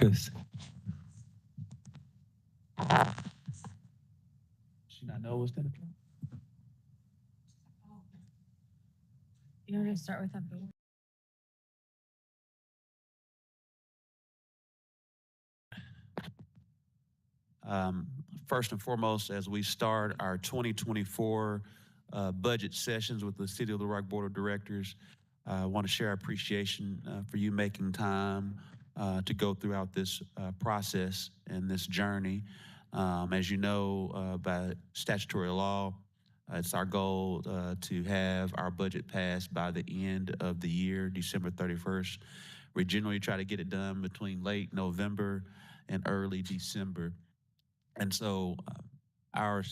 Yes. She not know what's 10 o'clock. You're going to start with that. Um, First and foremost, as we start our 2024 budget sessions with the City of Little Rock Board of Directors, I want to share our appreciation for you making time to go throughout this process and this journey. As you know, by statutory law, it's our goal to have our budget passed by the end of the year, December 31st. We generally try to get it done between late November and early December. And so our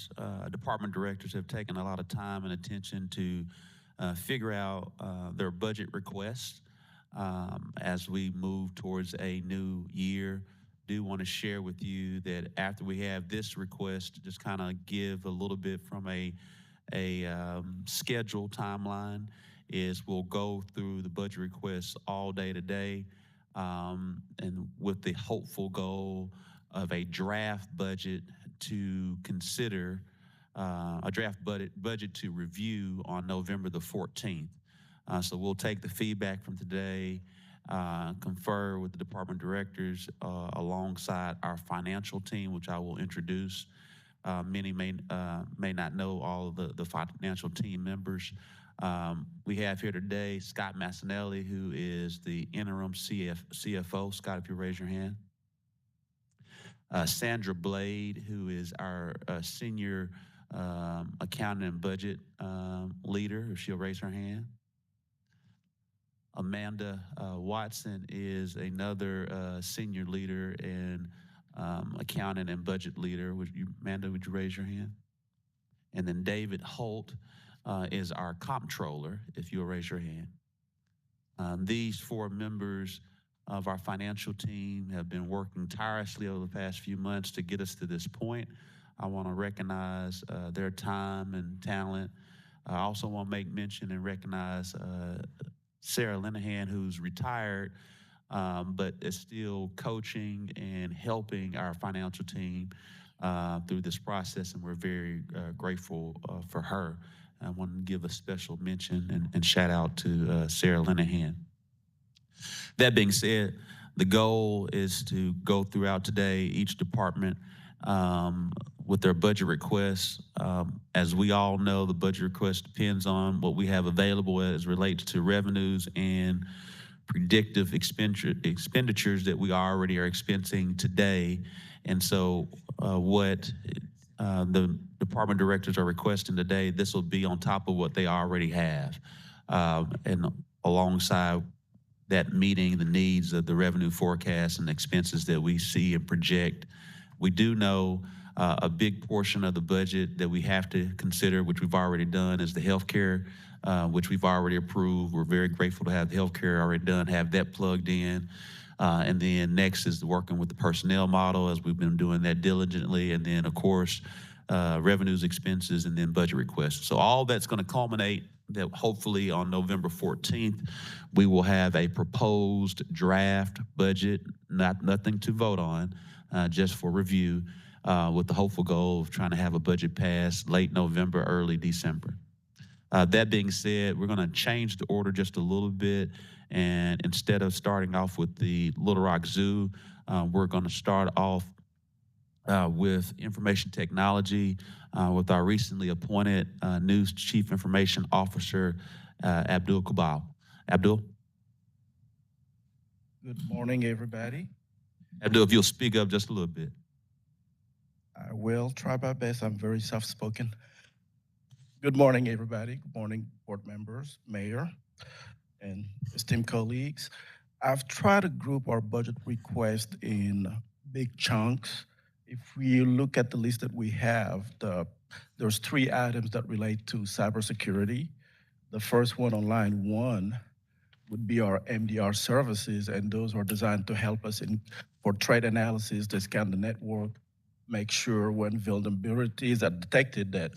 department directors have taken a lot of time and attention to figure out their budget requests as we move towards a new year. Do want to share with you that after we have this request, just kind of give a little bit from a schedule timeline. Is we'll go through the budget requests all day today, and with the hopeful goal of a draft budget to consider, a draft budget to review on November the 14th. So we'll take the feedback from today, confer with the department directors alongside our financial team, which I will introduce. Many may not know all of the financial team members. We have here today Scott Massinelli, who is the interim CFO. Scott, if you raise your hand. Sandra Blade, who is our senior accounting and budget leader, if she'll raise her hand. Amanda Watson is another senior leader and accounting and budget leader. Amanda, would you raise your hand? And then David Holt is our comptroller, if you'll raise your hand. These four members of our financial team have been working tirelessly over the past few months to get us to this point. I want to recognize their time and talent. I also want to make mention and recognize Sarah Linehan, who's retired, but is still coaching and helping our financial team through this process, and we're very grateful for her. I want to give a special mention and shout out to Sarah Linehan. That being said, the goal is to go throughout today, each department with their budget requests. As we all know, the budget request depends on what we have available as relates to revenues and predictive expenditures that we already are expensing today. And so, what the department directors are requesting today, this will be on top of what they already have, and alongside that meeting the needs of the revenue forecast and expenses that we see and project. We do know a big portion of the budget that we have to consider, which we've already done, is the healthcare, which we've already approved. We're very grateful to have the healthcare already done, have that plugged in. And then next is working with the personnel model, as we've been doing that diligently. And then, of course, revenues, expenses, and then budget requests. So all that's going to culminate that hopefully on November 14th, we will have a proposed draft budget, nothing to vote on, just for review, with the hopeful goal of trying to have a budget passed late November, early December. That being said, we're going to change the order just a little bit. And instead of starting off with the Little Rock Zoo, we're going to start off with information technology with our recently appointed new Chief Information Officer, Abdul Kabal. Abdul? Good morning, everybody. Abdul, if you'll speak up just a little bit. I will try my best. I'm very soft spoken. Good morning, everybody. Good morning, board members, mayor, and esteemed colleagues. I've tried to group our budget request in big chunks. If we look at the list that we have, there's three items that relate to cybersecurity. The first one on line one would be our MDR services, and those are designed to help us for threat analysis, to scan the network, make sure when vulnerabilities are detected that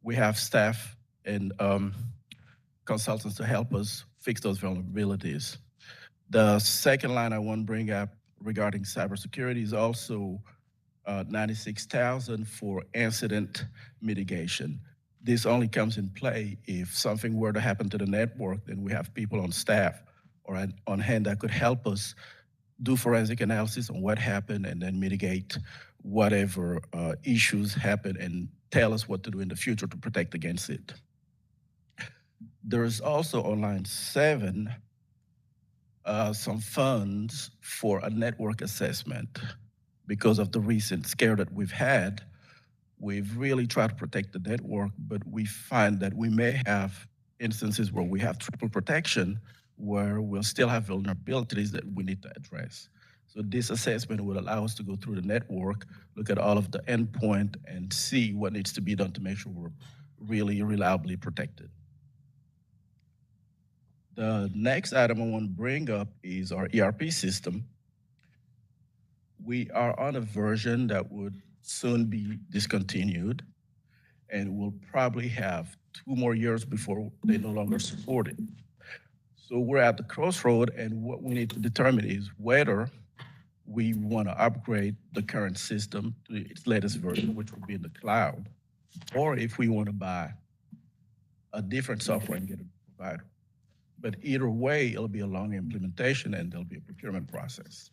we have staff and consultants to help us fix those vulnerabilities. The second line I want to bring up regarding cybersecurity is also 96,000 for incident mitigation. This only comes in play if something were to happen to the network, then we have people on staff or on hand that could help us do forensic analysis on what happened and then mitigate whatever issues happen and tell us what to do in the future to protect against it. There's also on line 7 some funds for a network assessment. Because of the recent scare that we've had, we've really tried to protect the network, but we find that we may have instances where we have triple protection, where we'll still have vulnerabilities that we need to address. So this assessment will allow us to go through the network, look at all of the endpoint, and see what needs to be done to make sure we're really reliably protected. The next item I want to bring up is our ERP system. We are on a version that would soon be discontinued, and we'll probably have 2 more years before they no longer support it. So we're at the crossroad, and what we need to determine is whether we want to upgrade the current system to its latest version, which will be in the cloud, or if we want to buy a different software and get a provider. But either way, it'll be a long implementation and there'll be a procurement process.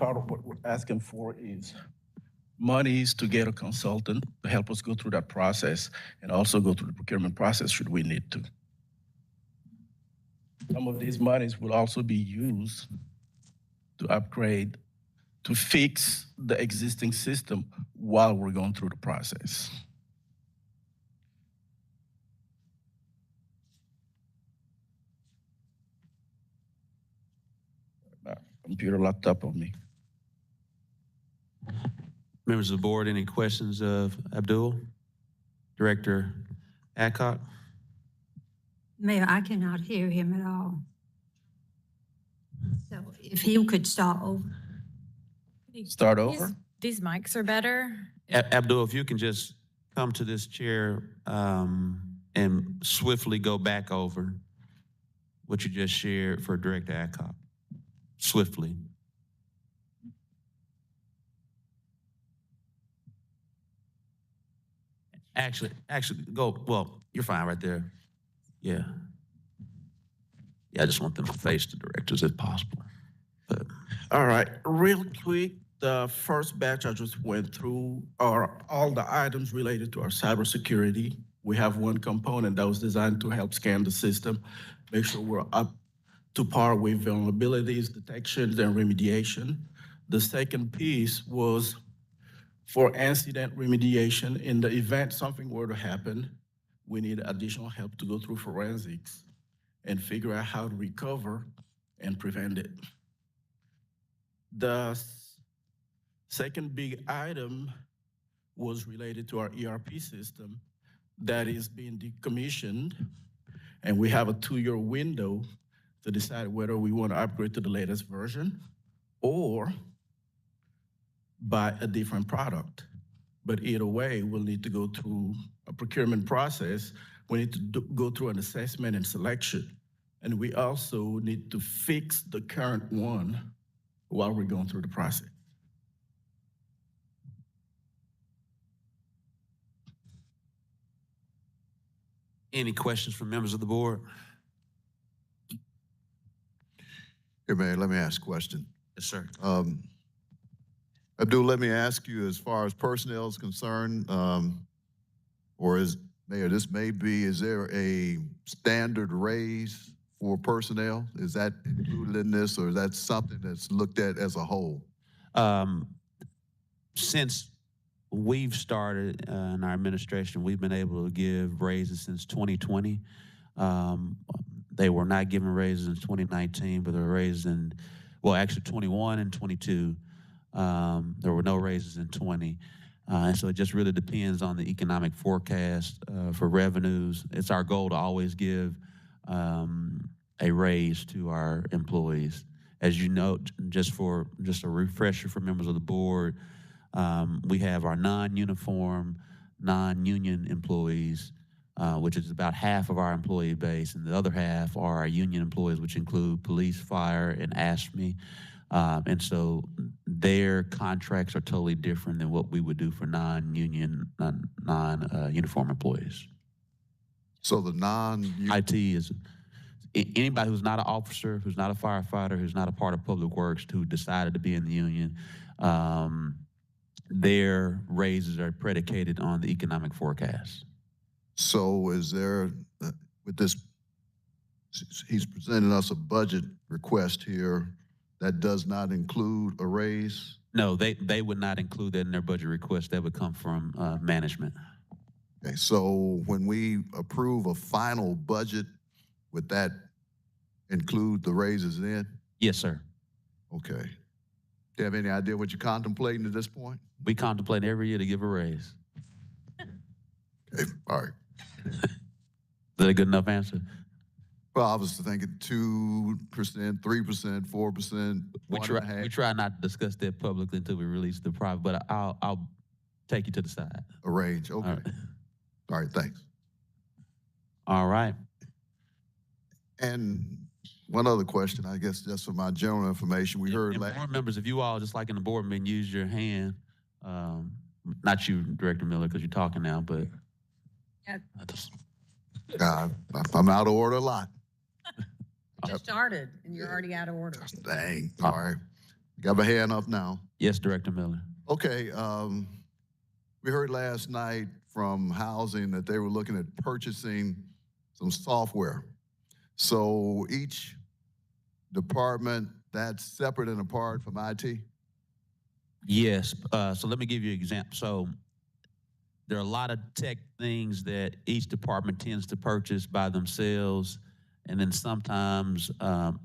Part of what we're asking for is monies to get a consultant to help us go through that process and also go through the procurement process should we need to. Some of these monies will also be used to upgrade, to fix the existing system while we're going through the process. My computer locked up on me. Members of the board, any questions of Abdul? Director Adcock? Mayor, I cannot hear him at all. So if he could start over. Start over? These mics are better. Abdul, if you can just come to this chair and swiftly go back over what you just shared for Director Adcock. Swiftly. Actually, go, well, you're fine right there. Yeah. Yeah, I just want them to face the directors if possible. But All right, real quick, the first batch I just went through are all the items related to our cybersecurity. We have one component that was designed to help scan the system, make sure we're up to par with vulnerabilities, detections, and remediation. The second piece was for incident remediation. In the event something were to happen, we need additional help to go through forensics and figure out how to recover and prevent it. The second big item was related to our ERP system that is being decommissioned, and we have a 2-year window to decide whether we want to upgrade to the latest version or buy a different product. But either way, we'll need to go through a procurement process. We need to go through an assessment and selection. And we also need to fix the current one while we're going through the process. any questions from members of the board? Here, Mayor, let me ask a question. Yes, sir. Abdul, let me ask you, as far as personnel is concerned, or is, Mayor, this may be, is there a standard raise for personnel? Is that included in this, or is that something that's looked at as a whole? Since we've started in our administration, we've been able to give raises since 2020. They were not given raises in 2019, but they were raised in, well, actually 21 and 22. There were no raises in 20. And so it just really depends on the economic forecast for revenues. It's our goal to always give a raise to our employees. As you know, just a refresher for members of the board, we have our non-uniform, non-union employees, which is about half of our employee base, and the other half are our union employees, which include police, fire, and ASME. And so their contracts are totally different than what we would do for non-union, non-uniform employees. So the IT is anybody who's not an officer, who's not a firefighter, who's not a part of public works, who decided to be in the union, their raises are predicated on the economic forecast. So is there, with this, he's presenting us a budget request here that does not include a raise? No, they would not include that in their budget request. That would come from management. Okay, so when we approve a final budget, would that include the raises in? Yes, sir. Okay. Do you have any idea what you're contemplating at this point? We contemplate every year to give a raise. Okay, all right. Is that a good enough answer? Well, I was thinking 2%, 3%, 4%, We try not to discuss that publicly until we release the private, but I'll take you to the side. a range. Okay. All right. All right, thanks. All right. And one other question, I guess, just for my general information, we heard And board members, if you all, just like in the board meeting, use your hand, not you, Director Miller, because you're talking now, but I'm out of order a lot. Just started and you're already out of order. Dang. All right. Got my hand up now. yes, Director Miller. Okay. We heard last night from housing that they were looking at purchasing some software. So each department, that's separate and apart from IT? Yes. So let me give you an example. So there are a lot of tech things that each department tends to purchase by themselves. And then sometimes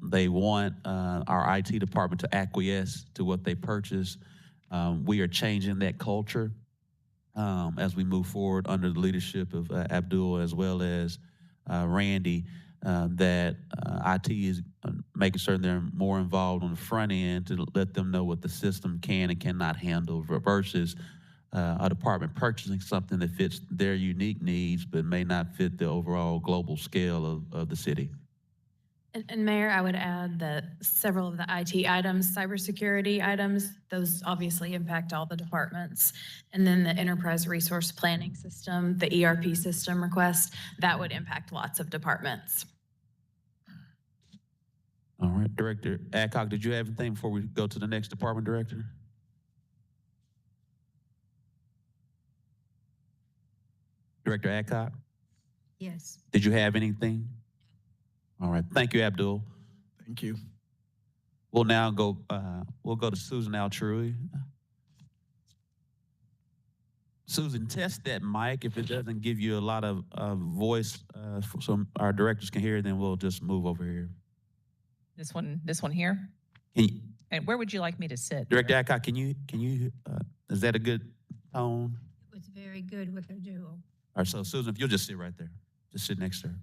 they want our IT department to acquiesce to what they purchase. We are changing that culture as we move forward under the leadership of Abdul as well as Randy, that IT is making certain they're more involved on the front end to let them know what the system can and cannot handle versus a department purchasing something that fits their unique needs but may not fit the overall global scale of the city. And Mayor, I would add that several of the IT items, cybersecurity items, those obviously impact all the departments. And then the enterprise resource planning system, the ERP system request, that would impact lots of departments. All right, Director Adcock, did you have anything before we go to the next department director? Director Adcock, Yes. did you have anything? All right, thank you, Abdul. Thank you. We'll now go, we'll go to Susan Altrui. Susan, test that mic. If it doesn't give you a lot of voice so our directors can hear, then we'll just move over here. This one here? Can you, And where would you like me to sit? Director Adcock, can you, is that a good tone? It was very good with her duo. All right, so Susan, if you'll just sit right there, just sit next to her.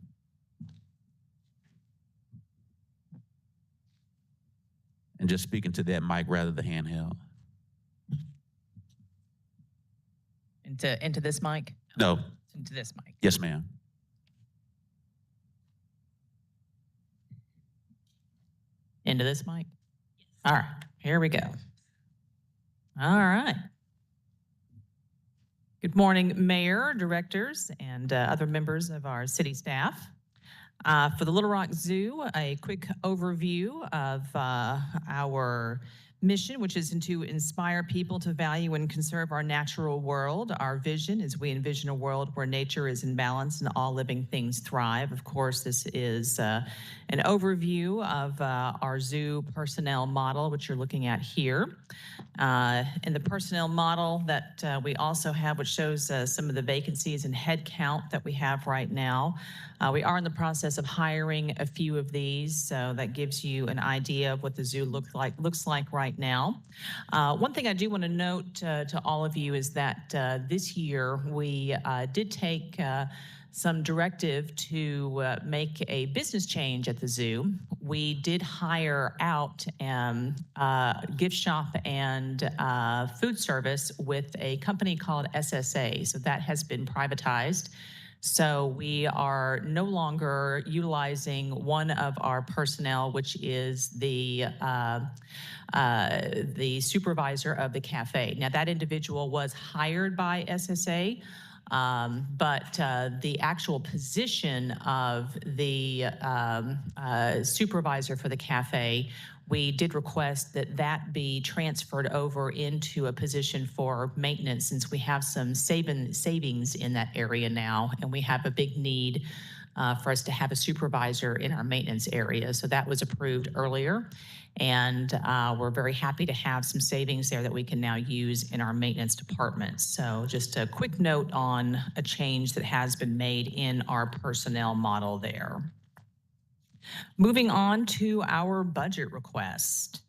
And just speak into that mic rather than handheld. Into this mic? No, Into this mic. yes, ma'am. Into this mic? All right, here we go. All right. Good morning, Mayor, directors, and other members of our city staff. For the Little Rock Zoo, a quick overview of our mission, which is to inspire people to value and conserve our natural world. Our vision is we envision a world where nature is in balance and all living things thrive. Of course, this is an overview of our zoo personnel model, which you're looking at here. In the personnel model that we also have, which shows some of the vacancies and head count that we have right now. We are in the process of hiring a few of these, so that gives you an idea of what the zoo looks like right now. One thing I do want to note to all of you is that this year we did take some directive to make a business change at the zoo. We did hire out gift shop and food service with a company called SSA. So that has been privatized. So we are no longer utilizing one of our personnel, which is the supervisor of the cafe. Now, that individual was hired by SSA, but the actual position of the supervisor for the cafe, we did request that that be transferred over into a position for maintenance, since we have some savings in that area now, and we have a big need for us to have a supervisor in our maintenance area. So that was approved earlier, and we're very happy to have some savings there that we can now use in our maintenance department. So just a quick note on a change that has been made in our personnel model there. Moving on to our budget request.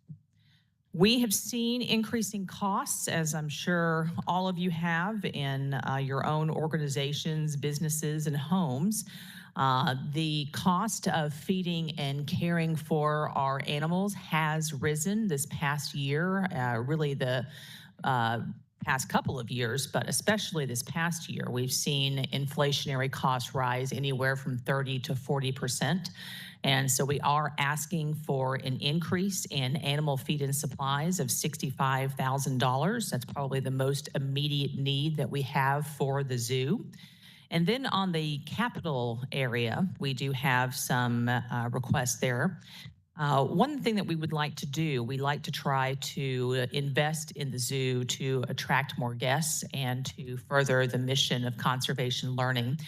We have seen increasing costs, as I'm sure all of you have in your own organizations, businesses, and homes. The cost of feeding and caring for our animals has risen this past year, really the past couple of years, but especially this past year. We've seen inflationary costs rise anywhere from 30 to 40%. And so we are asking for an increase in animal feed and supplies of $65,000. That's probably the most immediate need that we have for the zoo. And then on the capital area, we do have some requests there. One thing that we would like to do, we like to try to invest in the zoo to attract more guests and to further the mission of conservation learning.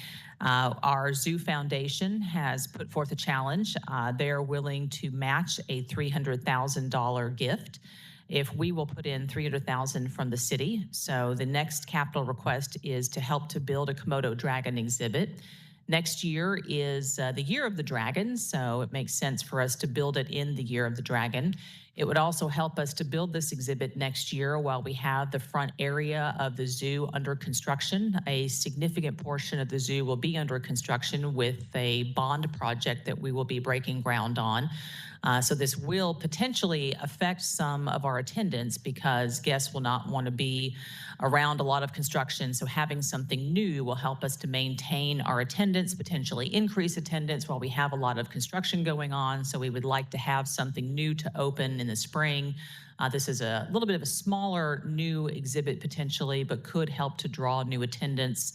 Our Zoo Foundation has put forth a challenge. They're willing to match a $300,000 gift if we will put in $300,000 from the city. So the next capital request is to help to build a Komodo dragon exhibit. Next year is the Year of the Dragon, so it makes sense for us to build it in the Year of the Dragon. It would also help us to build this exhibit next year while we have the front area of the zoo under construction. A significant portion of the zoo will be under construction with a bond project that we will be breaking ground on. So this will potentially affect some of our attendance because guests will not want to be around a lot of construction. So having something new will help us to maintain our attendance, potentially increase attendance while we have a lot of construction going on. So we would like to have something new to open in the spring. This is a little bit of a smaller new exhibit potentially, but could help to draw new attendance.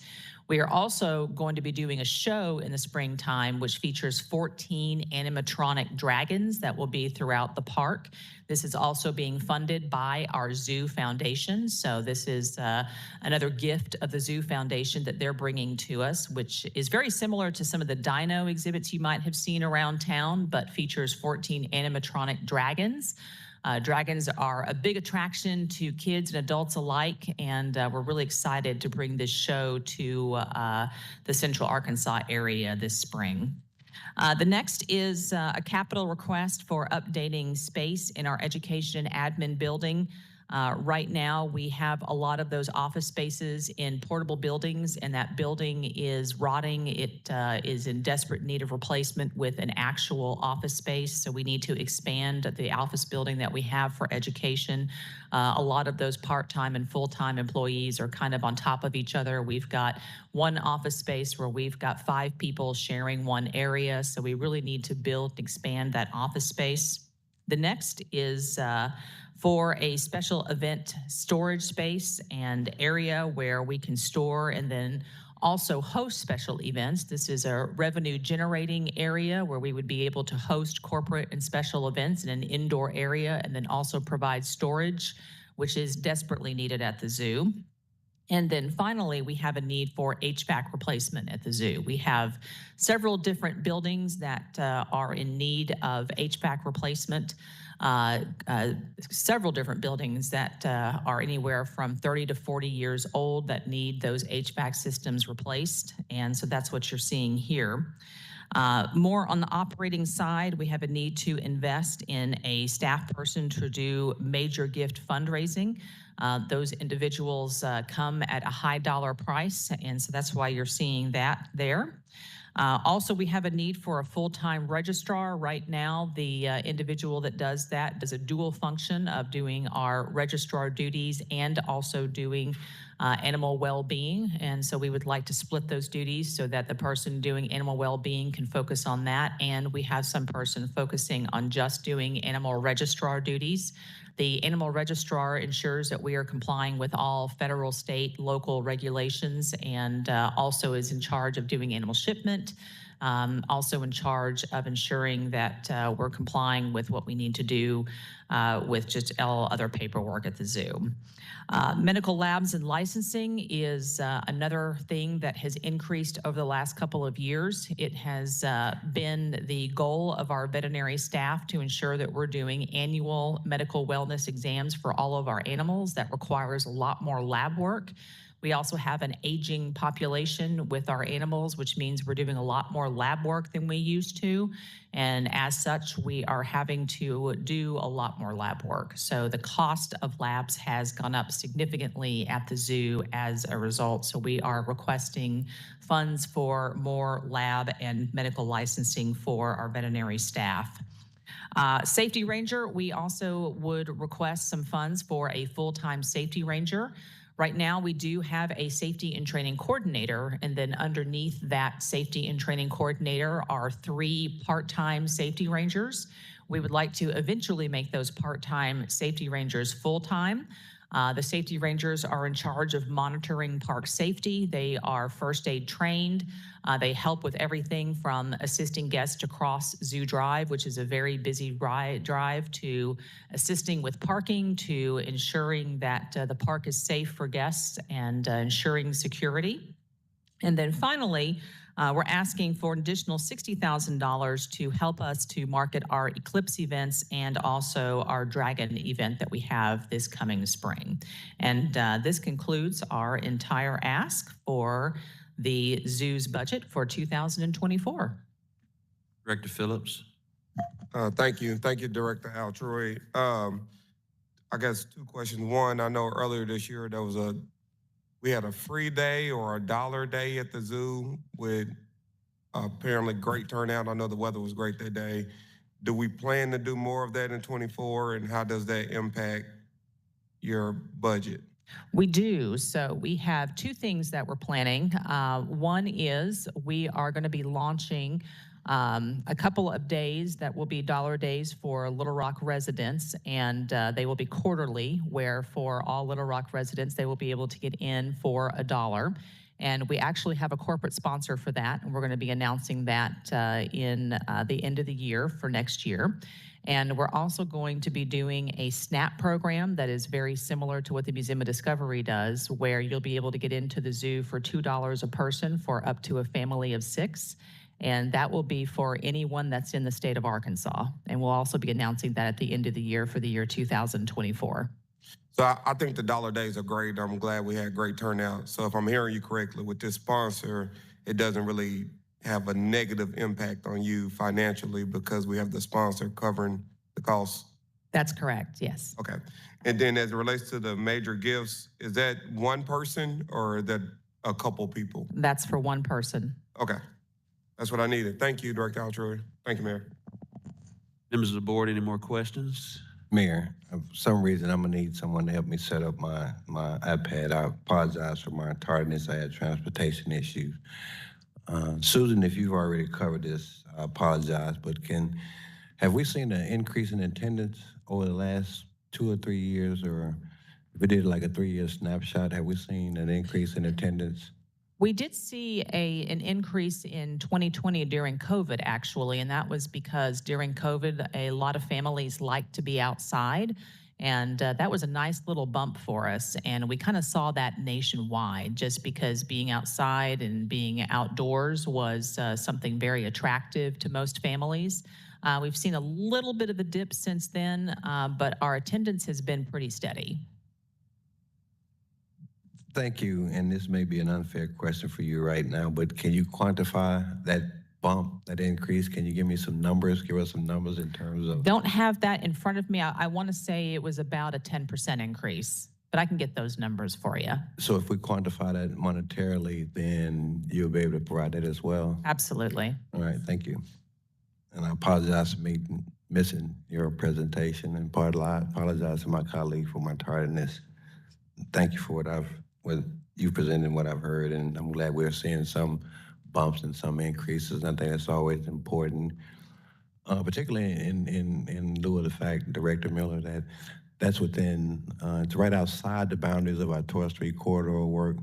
We are also going to be doing a show in the springtime, which features 14 animatronic dragons that will be throughout the park. This is also being funded by our Zoo Foundation. So this is another gift of the Zoo Foundation that they're bringing to us, which is very similar to some of the dino exhibits you might have seen around town, but features 14 animatronic dragons. Dragons are a big attraction to kids and adults alike, and we're really excited to bring this show to the Central Arkansas area this spring. The next is a capital request for updating space in our education and admin building. Right now, we have a lot of those office spaces in portable buildings, and that building is rotting. It is in desperate need of replacement with an actual office space, so we need to expand the office building that we have for education. A lot of those part-time and full-time employees are kind of on top of each other. We've got one office space where we've got 5 people sharing one area, so we really need to build and expand that office space. The next is for a special event storage space and area where we can store and then also host special events. This is a revenue generating area where we would be able to host corporate and special events in an indoor area and then also provide storage, which is desperately needed at the zoo. And then finally, we have a need for HVAC replacement at the zoo. We have several different buildings that are in need of HVAC replacement. Several different buildings that are anywhere from 30 to 40 years old that need those HVAC systems replaced. And so that's what you're seeing here. More on the operating side, we have a need to invest in a staff person to do major gift fundraising. Those individuals come at a high dollar price, and so that's why you're seeing that there. Also, we have a need for a full-time registrar. Right now, the individual that does that does a dual function of doing our registrar duties and also doing animal well-being. And so we would like to split those duties so that the person doing animal well-being can focus on that. And we have some person focusing on just doing animal registrar duties. The animal registrar ensures that we are complying with all federal, state, local regulations, and also is in charge of doing animal shipment, also in charge of ensuring that we're complying with what we need to do with just all other paperwork at the zoo. Medical labs and licensing is another thing that has increased over the last couple of years. It has been the goal of our veterinary staff to ensure that we're doing annual medical wellness exams for all of our animals. That requires a lot more lab work. We also have an aging population with our animals, which means we're doing a lot more lab work than we used to. And as such, we are having to do a lot more lab work. So the cost of labs has gone up significantly at the zoo as a result. So we are requesting funds for more lab and medical licensing for our veterinary staff. Safety ranger, we also would request some funds for a full-time safety ranger. Right now, we do have a safety and training coordinator, and then underneath that safety and training coordinator are 3 part-time safety rangers. We would like to eventually make those part-time safety rangers full-time. The safety rangers are in charge of monitoring park safety. They are first aid trained. They help with everything from assisting guests to cross Zoo Drive, which is a very busy drive, to assisting with parking, to ensuring that the park is safe for guests and ensuring security. And then finally, we're asking for an additional $60,000 to help us to market our Eclipse events and also our Dragon event that we have this coming spring. And this concludes our entire ask for the zoo's budget for 2024. Director Phillips. Thank you. Thank you, Director Altroy. I guess 2 questions. One, I know earlier this year we had a free day or a $1 day at the zoo with apparently great turnout. I know the weather was great that day. Do we plan to do more of that in 24, and how does that impact your budget? We do. So we have 2 things that we're planning. One is we are going to be launching a couple of days that will be dollar days for Little Rock residents, and they will be quarterly, where for all Little Rock residents, they will be able to get in for $1. And we actually have a corporate sponsor for that, and we're going to be announcing that in the end of the year for next year. And we're also going to be doing a SNAP program that is very similar to what the Museum of Discovery does, where you'll be able to get into the zoo for $2 a person for up to a family of 6. And that will be for anyone that's in the state of Arkansas. And we'll also be announcing that at the end of the year for the year 2024. So I think the dollar days are great. I'm glad we had great turnout. So if I'm hearing you correctly, with this sponsor, it doesn't really have a negative impact on you financially because we have the sponsor covering the costs. That's correct, yes. Okay. And then as it relates to the major gifts, is that one person or is that a couple people? That's for one person. Okay. That's what I needed. Thank you, Director Altroy. Thank you, Mayor. Members of the board, any more questions? Mayor, for some reason, I'm gonna need someone to help me set up my iPad. I apologize for my tardiness. I had transportation issues. Susan, if you've already covered this, I apologize, but have we seen an increase in attendance over the last 2 or 3 years, or if we did like a 3-year snapshot, have we seen an increase in attendance? We did see an increase in 2020 during COVID, actually, and that was because during COVID, a lot of families like to be outside, and that was a nice little bump for us, and we kind of saw that nationwide just because being outside and being outdoors was something very attractive to most families. We've seen a little bit of a dip since then, but our attendance has been pretty steady. Thank you, and this may be an unfair question for you right now, but can you quantify that bump, that increase? Can you give me some numbers? Give us some numbers in terms of... Don't have that in front of me. I want to say it was about a 10% increase, but I can get those numbers for you. So if we quantify that monetarily, then you'll be able to provide that as well? Absolutely. All right, thank you. And I apologize for me missing your presentation, and apologize to my colleague for my tardiness. Thank you for what I've what you presented and what I've heard, and I'm glad we're seeing some bumps and some increases. And I think that's always important, particularly in lieu of the fact, Director Miller, that that's within, it's right outside the boundaries of our 12th Street corridor work,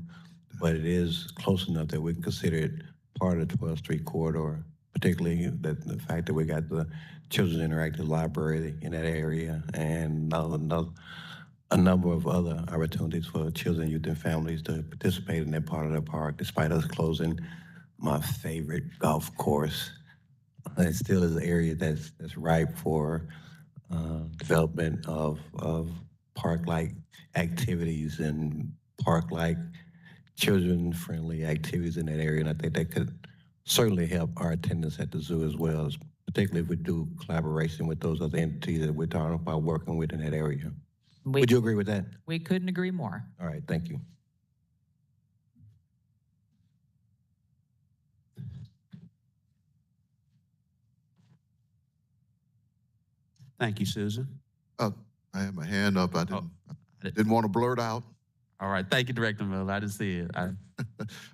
but it is close enough that we can consider it part of the 12th Street corridor, particularly that the fact that we got the Children's Interactive Library in that area and a number of other opportunities for children, youth, and families to participate in that part of the park, despite us closing my favorite golf course. It still is an area that's ripe for development of park-like activities and park-like children-friendly activities in that area. And I think that could certainly help our attendance at the zoo as well, particularly if we do collaboration with those other entities that we're talking about working with in that area. Would you agree with that? We couldn't agree more. All right, thank you. Thank you, Susan. I had my hand up. I didn't want to blurt out. All right, thank you, Director Miller. I didn't see it. All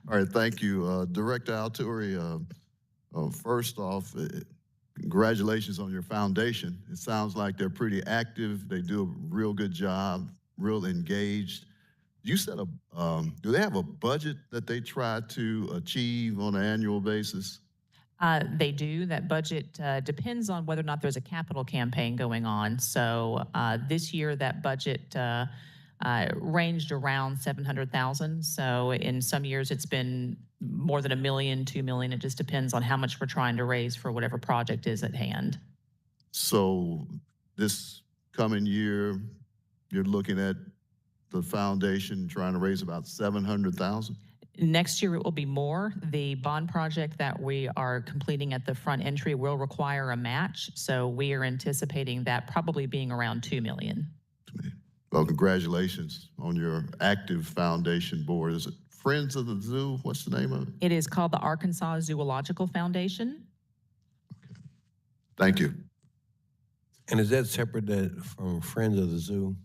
right, thank you. Director Alturi, first off, congratulations on your foundation. It sounds like they're pretty active. They do a real good job, real engaged. Do they have a budget that they try to achieve on an annual basis? They do. That budget depends on whether or not there's a capital campaign going on. So this year, that budget ranged around 700,000. So in some years, it's been more than $1 million, $2 million. It just depends on how much we're trying to raise for whatever project is at hand. So this coming year, you're looking at the foundation trying to raise about 700,000? Next year, it will be more. The bond project that we are completing at the front entry will require a match. So we are anticipating that probably being around 2 million. Well, congratulations on your active foundation board. Is it Friends of the Zoo? What's the name of it? It is called the Arkansas Zoological Foundation. Thank you. And is that separate from Friends of the Zoo?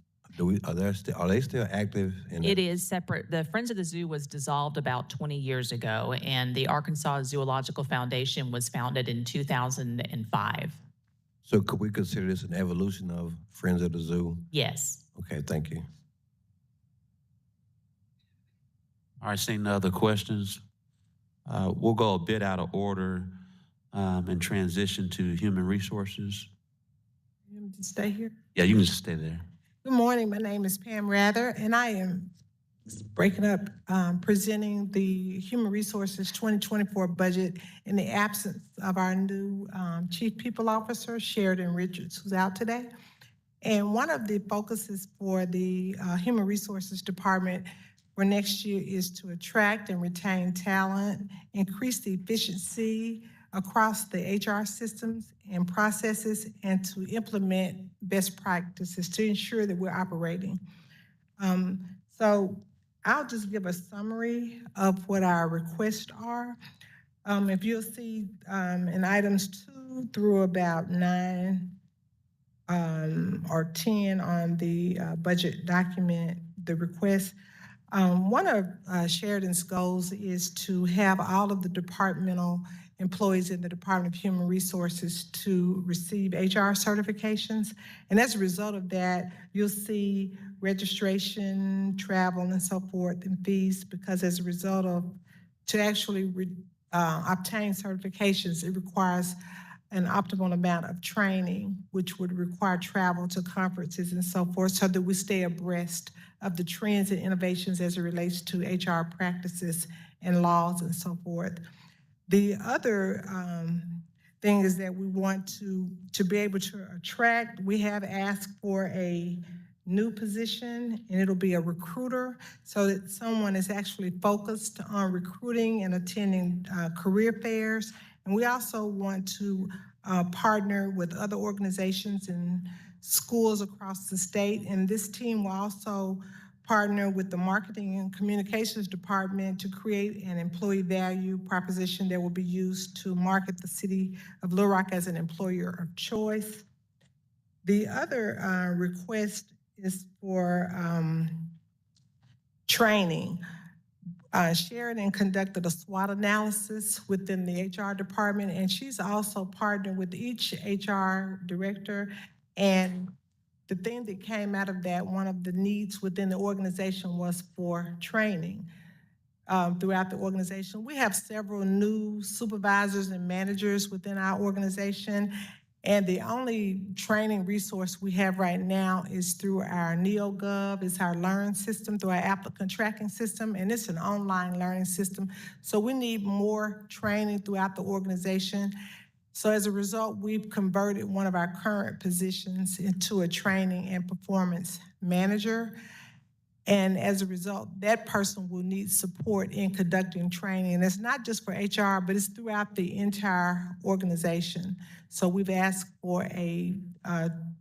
Are they still active? It is separate. The Friends of the Zoo was dissolved about 20 years ago, and the Arkansas Zoological Foundation was founded in 2005. So could we consider this an evolution of Friends of the Zoo? Yes. Okay, thank you. All right, seeing no other questions, we'll go a bit out of order and transition to human resources. You to stay here? Yeah, you can just stay there. Good morning. My name is Pam Rather, and I am presenting the Human Resources 2024 budget in the absence of our new Chief People Officer, Sheridan Richards, who's out today. And one of the focuses for the Human Resources Department for next year is to attract and retain talent, increase the efficiency across the HR systems and processes, and to implement best practices to ensure that we're operating. So I'll just give a summary of what our requests are. If you'll see in items 2 through about 9 or 10 on the budget document, the request, one of Sheridan's goals is to have all of the departmental employees in the Department of Human Resources to receive HR certifications. And as a result of that, you'll see registration, travel, and so forth, and fees, because as a result of, to actually obtain certifications, it requires an optimal amount of training, which would require travel to conferences and so forth, so that we stay abreast of the trends and innovations as it relates to HR practices and laws and so forth. The other thing is that we want to be able to attract. We have asked for a new position, and it'll be a recruiter, so that someone is actually focused on recruiting and attending career fairs. And we also want to partner with other organizations and schools across the state. And this team will also partner with the Marketing and Communications Department to create an employee value proposition that will be used to market the city of Little Rock as an employer of choice. The other request is for training. Sheridan conducted a SWOT analysis within the HR department, and she's also partnered with each HR director. And the thing that came out of that, one of the needs within the organization was for training throughout the organization. We have several new supervisors and managers within our organization, and the only training resource we have right now is through our NeoGov. It's our Learn system, through our applicant tracking system, and it's an online learning system. So we need more training throughout the organization. So as a result, we've converted one of our current positions into a training and performance manager. And as a result, that person will need support in conducting training. And it's not just for HR, but it's throughout the entire organization. So we've asked for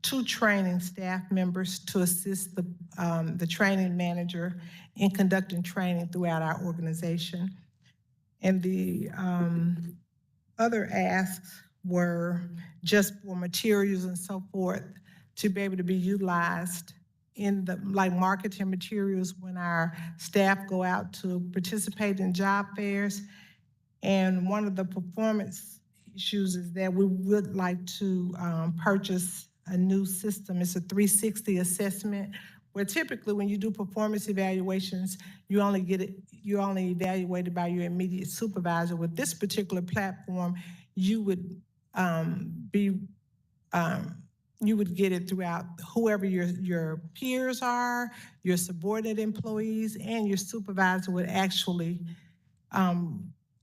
two training staff members to assist the training manager in conducting training throughout our organization. And the other asks were just for materials and so forth to be able to be utilized in the, like marketing materials when our staff go out to participate in job fairs. And one of the performance issues is that we would like to purchase a new system. It's a 360 assessment, where typically when you do performance evaluations, you're only evaluated by your immediate supervisor. With this particular platform, you would you would get it throughout whoever your peers are, your subordinate employees, and your supervisor would actually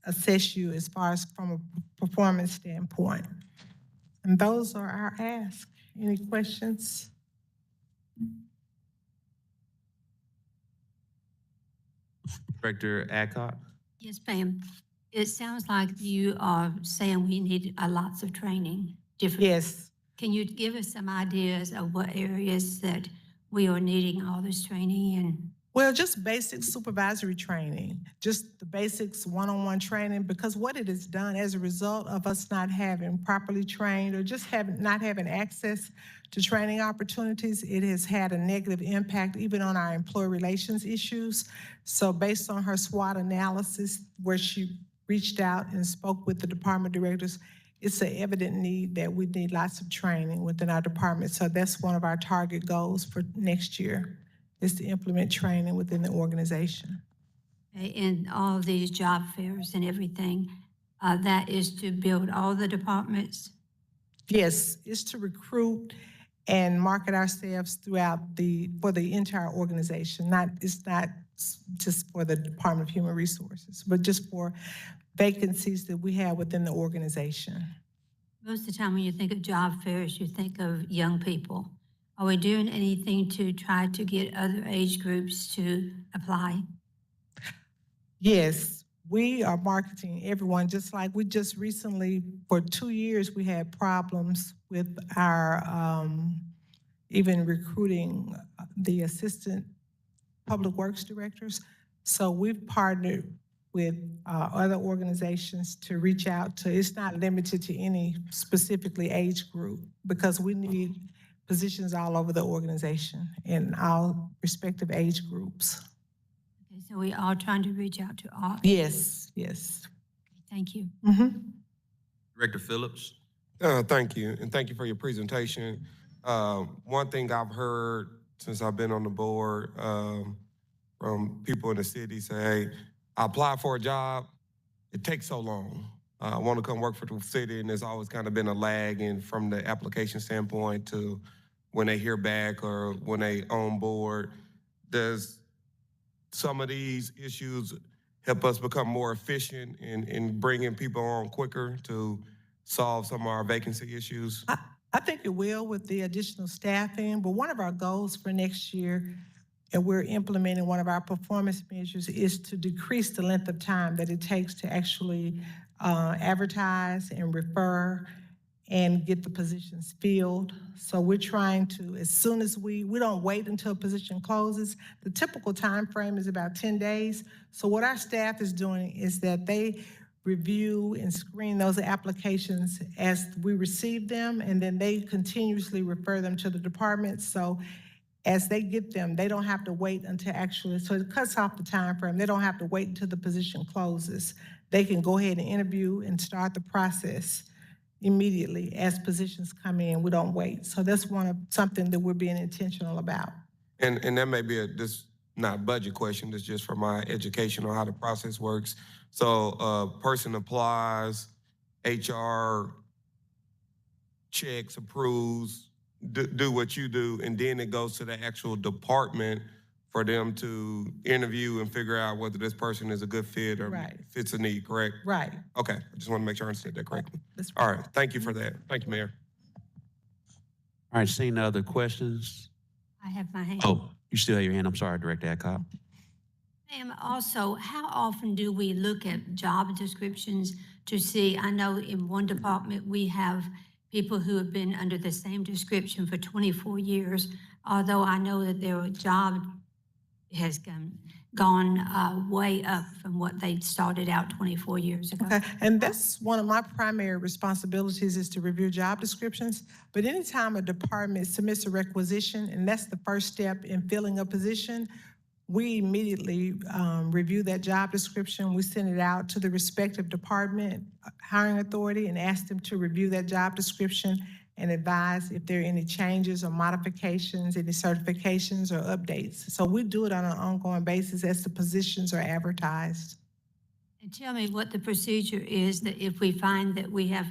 assess you as far as from a performance standpoint. And those are our asks. Any questions? Director Adcock? Yes, ma'am. It sounds like you are saying we need lots of training, different. Yes. Can you give us some ideas of what areas that we are needing all this training in? Well, just basic supervisory training, just the basics, one-on-one training, because what it has done as a result of us not having properly trained or just not having access to training opportunities, it has had a negative impact even on our employee relations issues. So based on her SWOT analysis, where she reached out and spoke with the department directors, it's an evident need that we need lots of training within our department. So that's one of our target goals for next year, is to implement training within the organization. In all of these job fairs and everything, that is to build all the departments? Yes, it's to recruit and market ourselves throughout for the entire organization. It's not just for the Department of Human Resources, but just for vacancies that we have within the organization. Most of the time when you think of job fairs, you think of young people. Are we doing anything to try to get other age groups to apply? Yes, we are marketing everyone, just like we just recently, for 2 years, we had problems with our even recruiting the assistant public works directors. So we've partnered with other organizations to reach out to. It's not limited to any specifically age group, because we need positions all over the organization in all respective age groups. Okay, so we are trying to reach out to all. Yes, yes. Thank you. Mm-hmm. Director Phillips? Thank you, and thank you for your presentation. One thing I've heard since I've been on the board from people in the city say, hey, I applied for a job, it takes so long. I want to come work for the city, and there's always kind of been a lag in from the application standpoint to when they hear back or when they on board. Does some of these issues help us become more efficient in bringing people on quicker to solve some of our vacancy issues? I think it will with the additional staffing, but one of our goals for next year, and we're implementing one of our performance measures, is to decrease the length of time that it takes to actually advertise and refer and get the positions filled. So we're trying to, as soon as we don't wait until a position closes. The typical time frame is about 10 days. So what our staff is doing is that they review and screen those applications as we receive them, and then they continuously refer them to the department. So as they get them, they don't have to wait until actually, so it cuts off the time frame. They don't have to wait until the position closes. They can go ahead and interview and start the process immediately as positions come in. We don't wait. So that's something that we're being intentional about. And that may be this not a budget question, it's just for my education on how the process works. So a person applies, HR checks, approves, do what you do, and then it goes to the actual department for them to interview and figure out whether this person is a good fit or Right. fits a need, correct? Right. Okay, I just want to make sure I understood that correctly. That's All right, thank you for that. Thank you, Mayor. All right, seeing no other questions? I have my hand. Oh, you still have your hand. I'm sorry, Director Adcock. Ma'am, also, how often do we look at job descriptions to see, I know in one department, we have people who have been under the same description for 24 years, although I know that their job has gone way up from what they started out 24 years ago. Okay, and that's one of my primary responsibilities is to review job descriptions. But anytime a department submits a requisition, and that's the first step in filling a position, we immediately review that job description. We send it out to the respective department hiring authority and ask them to review that job description and advise if there are any changes or modifications, any certifications or updates. So we do it on an ongoing basis as the positions are advertised. And tell me what the procedure is that if we find that we have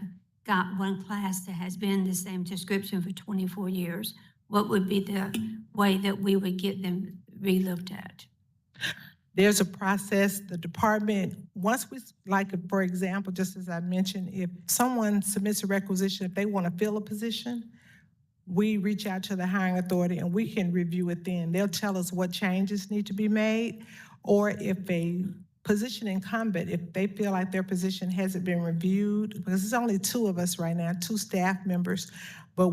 got one class that has been the same description for 24 years, what would be the way that we would get them re-looked at? There's a process, the department, once we, like, for example, just as I mentioned, if someone submits a requisition, if they want to fill a position, we reach out to the hiring authority and we can review it then. They'll tell us what changes need to be made, or if a position incumbent, if they feel like their position hasn't been reviewed, because there's only two of us right now, 2 staff members, but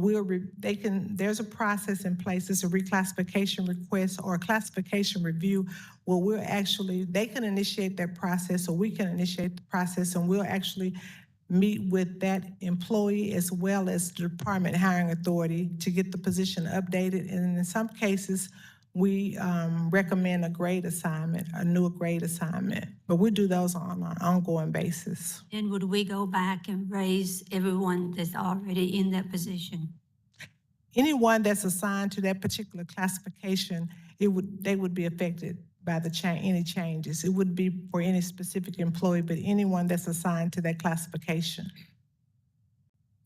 there's a process in place. It's a reclassification request or a classification review where they can initiate that process or we can initiate the process, and we'll actually meet with that employee as well as the department hiring authority to get the position updated. And in some cases, we recommend a grade assignment, a new grade assignment, but we do those on an ongoing basis. And would we go back and raise everyone that's already in that position? Anyone that's assigned to that particular classification, they would be affected by any changes. It wouldn't be for any specific employee, but anyone that's assigned to that classification.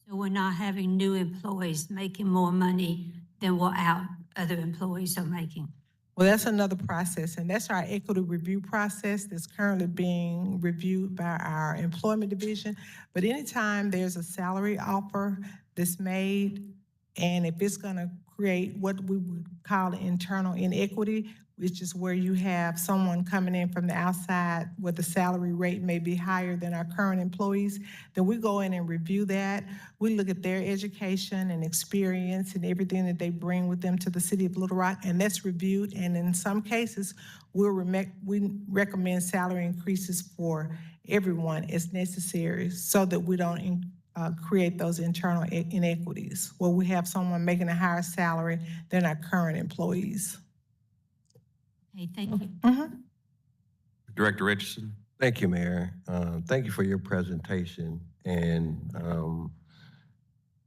So we're not having new employees making more money than what our other employees are making. Well, that's another process, and that's our equity review process that's currently being reviewed by our employment division. But anytime there's a salary offer that's made, and if it's gonna create what we would call internal inequity, which is where you have someone coming in from the outside where the salary rate may be higher than our current employees, then we go in and review that. We look at their education and experience and everything that they bring with them to the city of Little Rock, and that's reviewed. And in some cases, we recommend salary increases for everyone as necessary so that we don't create those internal inequities where we have someone making a higher salary than our current employees. Okay, thank you. Director Richardson? Thank you, Mayor. Thank you for your presentation. And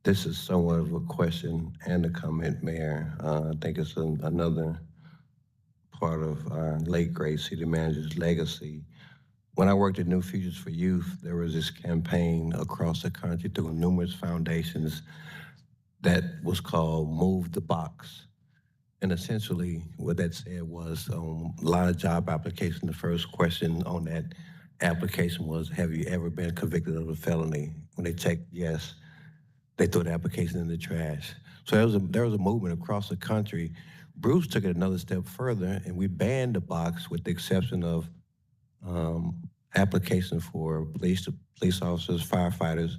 this is somewhat of a question and a comment, Mayor. I think it's another part of our late great city manager's legacy. When I worked at New Futures for Youth, there was this campaign across the country through numerous foundations that was called Move the Box. And essentially what that said was a lot of job applications, the first question on that application was, have you ever been convicted of a felony? When they checked yes, they threw the application in the trash. So there was a movement across the country. Bruce took it another step further, and we banned the box with the exception of applications for police officers, firefighters,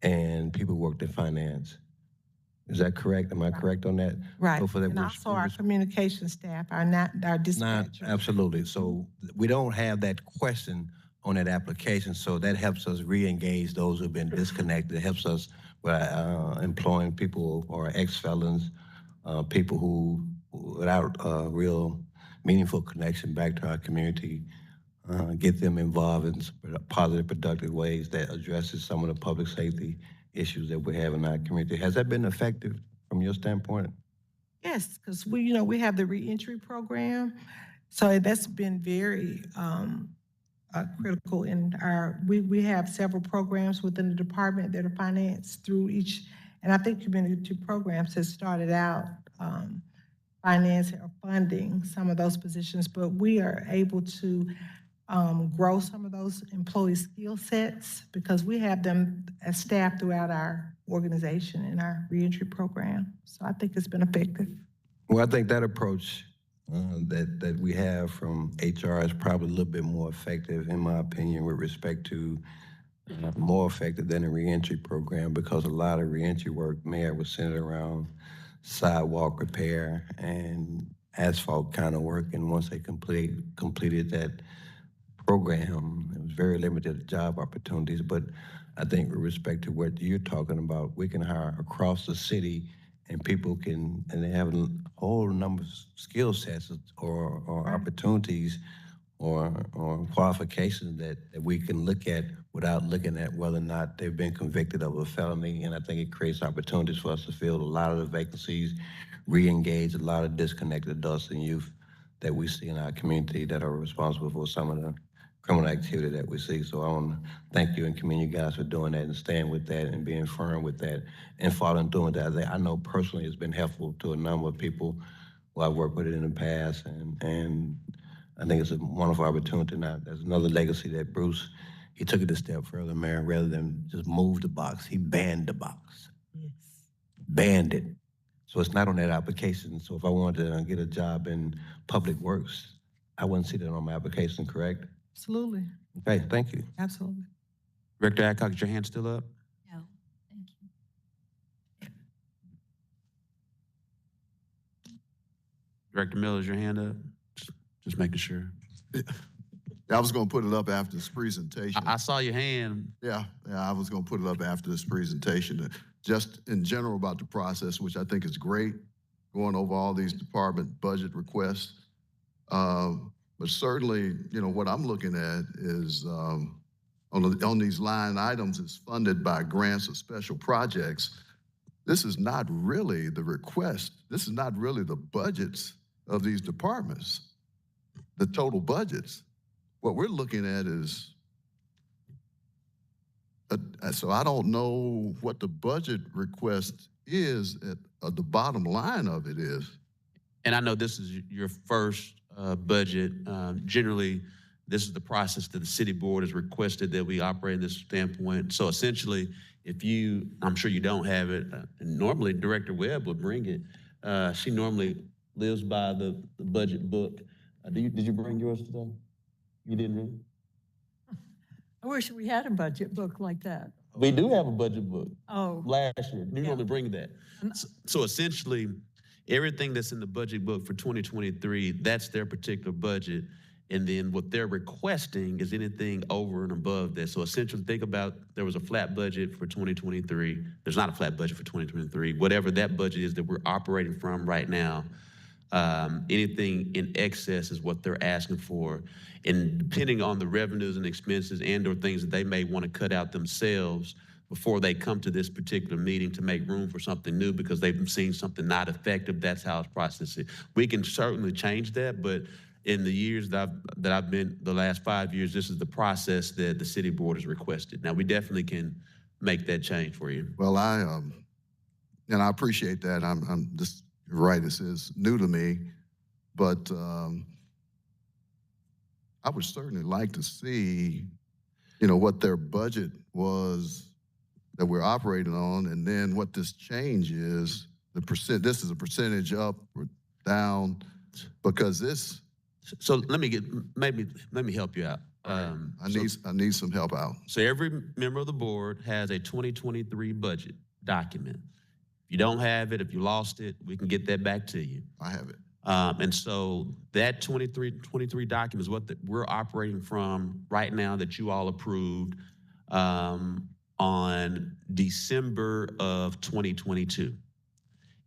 and people who worked in finance. Is that correct? Am I correct on that? Right, So for that, and also our communication staff, our dispatchers. Absolutely. So we don't have that question on that application, so that helps us re-engage those who've been disconnected. It helps us by employing people who are ex-felons, people who without a real meaningful connection back to our community, get them involved in positive, productive ways that addresses some of the public safety issues that we have in our community. Has that been effective from your standpoint? Yes, because we have the reentry program, so that's been very critical in we have several programs within the department that are financed through each, and I think community programs has started out financing or funding some of those positions, but we are able to grow some of those employee skill sets because we have them as staff throughout our organization in our reentry program. So I think it's been effective. Well, I think that approach that we have from HR is probably a little bit more effective, in my opinion, with respect to more effective than a reentry program because a lot of reentry work, Mayor, was centered around sidewalk repair and asphalt kind of work. And once they completed that program, it was very limited job opportunities. But I think with respect to what you're talking about, we can hire across the city and people and they have a whole number of skill sets or opportunities or qualifications that we can look at without looking at whether or not they've been convicted of a felony. And I think it creates opportunities for us to fill a lot of the vacancies, re-engage a lot of disconnected adults and youth that we see in our community that are responsible for some of the criminal activity that we see. So I want to thank you and commend you guys for doing that and staying with that and being firm with that and following through with that. I know personally it's been helpful to a number of people who I've worked with in the past, and I think it's a wonderful opportunity. Now, there's another legacy that Bruce, he took it a step further, Mayor, rather than just move the box, he banned the box. Yes. Banned it. So it's not on that application. So if I wanted to get a job in Public Works, I wouldn't see that on my application, correct? Absolutely. Okay, thank you. Absolutely. Director Adcock, is your hand still up? No, thank you. Director Miller, is your hand up? Just making sure. I was going to put it up after this presentation. I saw your hand. Yeah, I was going to put it up after this presentation. Just in general about the process, which I think is great, going over all these department budget requests. But certainly, what I'm looking at is on these line items is funded by grants or special projects. This is not really the request. This is not really the budgets of these departments, the total budgets. What we're looking at is, so I don't know what the budget request is at the bottom line of it is. And I know this is your first budget. Generally, this is the process that the city board has requested that we operate in this standpoint. So essentially, I'm sure you don't have it, and normally Director Webb would bring it. She normally lives by the budget book. Did you bring yours today? You didn't really? I wish we had a budget book like that. We do have a budget book. Oh, Last year, you Yeah. normally bring that. So essentially, everything that's in the budget book for 2023, that's their particular budget. And then what they're requesting is anything over and above that. So essentially, think about there was a flat budget for 2023. There's not a flat budget for 2023. Whatever that budget is that we're operating from right now, anything in excess is what they're asking for. And depending on the revenues and expenses and or things that they may want to cut out themselves before they come to this particular meeting to make room for something new because they've seen something not effective, that's how it's processed. We can certainly change that, but in the years that I've been, the last 5 years, this is the process that the city board has requested. Now, we definitely can make that change for you. Well, I appreciate that. I'm just right. This is new to me, but I would certainly like to see, what their budget was that we're operating on, and then what this change is. This is a percentage up or down, because this. So let me help you out. I need some help out. So every member of the board has a 2023 budget document. If you don't have it, if you lost it, we can get that back to you. I have it. And so that 23 document is what we're operating from right now that you all approved on December of 2022.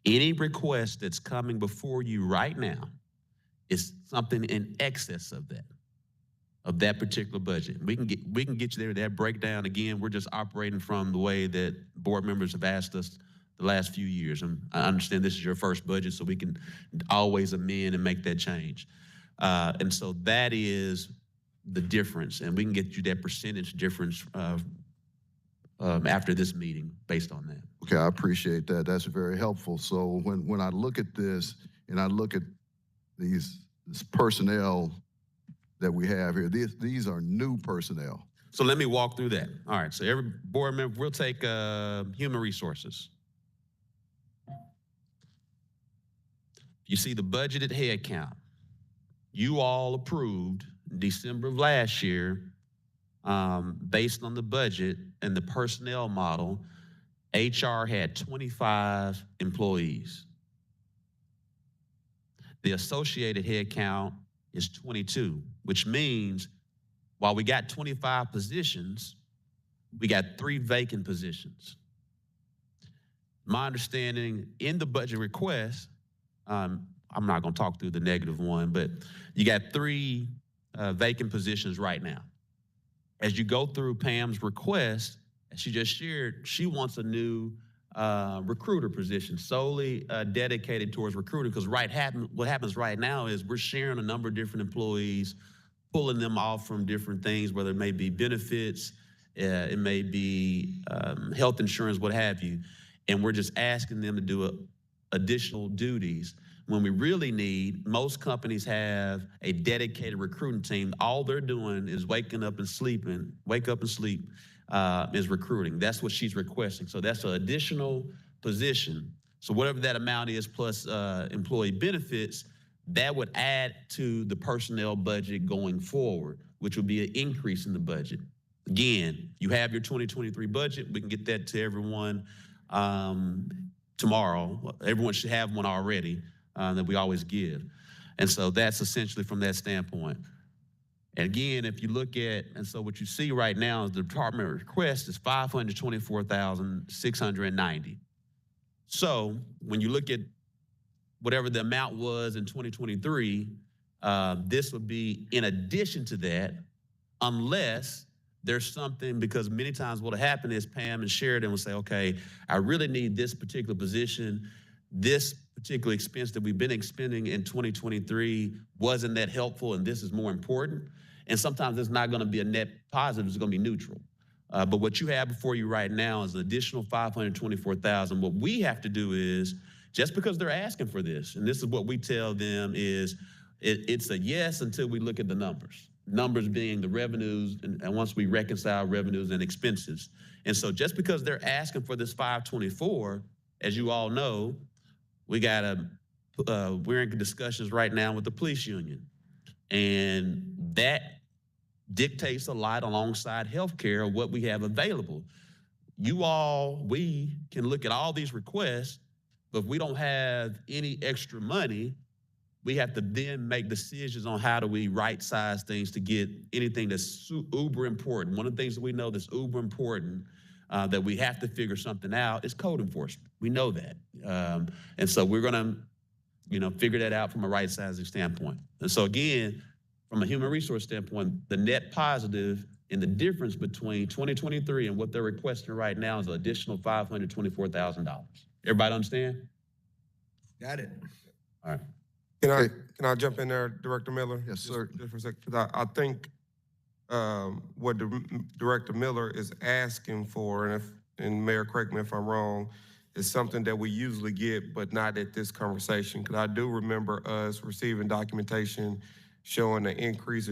Any request that's coming before you right now is something in excess of that particular budget. We can get you there, that breakdown. Again, we're just operating from the way that board members have asked us the last few years. And I understand this is your first budget, so we can always amend and make that change. And so that is the difference, and we can get you that percentage difference after this meeting based on that. Okay, I appreciate that. That's very helpful. So when I look at this and I look at this personnel that we have here, these are new personnel. So let me walk through that. All right, so every board member, we'll take human resources. You see the budgeted head count. You all approved in December of last year, based on the budget and the personnel model, HR had 25 employees. The associated head count is 22, which means while we got 25 positions, we got 3 vacant positions. My understanding in the budget request, I'm not going to talk through the negative one, but you got 3 vacant positions right now. As you go through Pam's request, as she just shared, she wants a new recruiter position solely dedicated towards recruiting, because what happens right now is we're sharing a number of different employees, pulling them off from different things, whether it may be benefits, it may be health insurance, what have you, and we're just asking them to do additional duties. When we really need, most companies have a dedicated recruiting team. All they're doing is wake up and sleep, is recruiting. That's what she's requesting. So that's an additional position. So whatever that amount is plus employee benefits, that would add to the personnel budget going forward, which would be an increase in the budget. Again, you have your 2023 budget. We can get that to everyone tomorrow. Everyone should have one already. That we always give. And so that's essentially from that standpoint. And again, if you look at, and so what you see right now is the department request is $524,690. So when you look at whatever the amount was in 2023, this would be in addition to that, unless there's something, because many times what'll happen is Pam and Sheridan will say, okay, I really need this particular position. This particular expense that we've been expending in 2023 wasn't that helpful, and this is more important. And sometimes it's not going to be a net positive, it's going to be neutral. But what you have before you right now is an additional $524,000. What we have to do is, just because they're asking for this, and this is what we tell them is, it's a yes until we look at the numbers. Numbers being the revenues, and once we reconcile revenues and expenses. And so just because they're asking for this 524, as you all know, we're in discussions right now with the police union, and that dictates a lot alongside healthcare of what we have available. We can look at all these requests, but if we don't have any extra money, we have to then make decisions on how do we right-size things to get anything that's uber important. One of the things that we know that's uber important that we have to figure something out is code enforcement. We know that. And so we're gonna, figure that out from a right-sizing standpoint. And so again, from a human resource standpoint, the net positive in the difference between 2023 and what they're requesting right now is an additional $524,000. Everybody understand? Got it. All right. Can I jump in there, Director Miller? Yes, sir. Just for a second, 'cause I think what Director Miller is asking for, and Mayor, correct me if I'm wrong, is something that we usually get, but not at this conversation. Because I do remember us receiving documentation showing an increase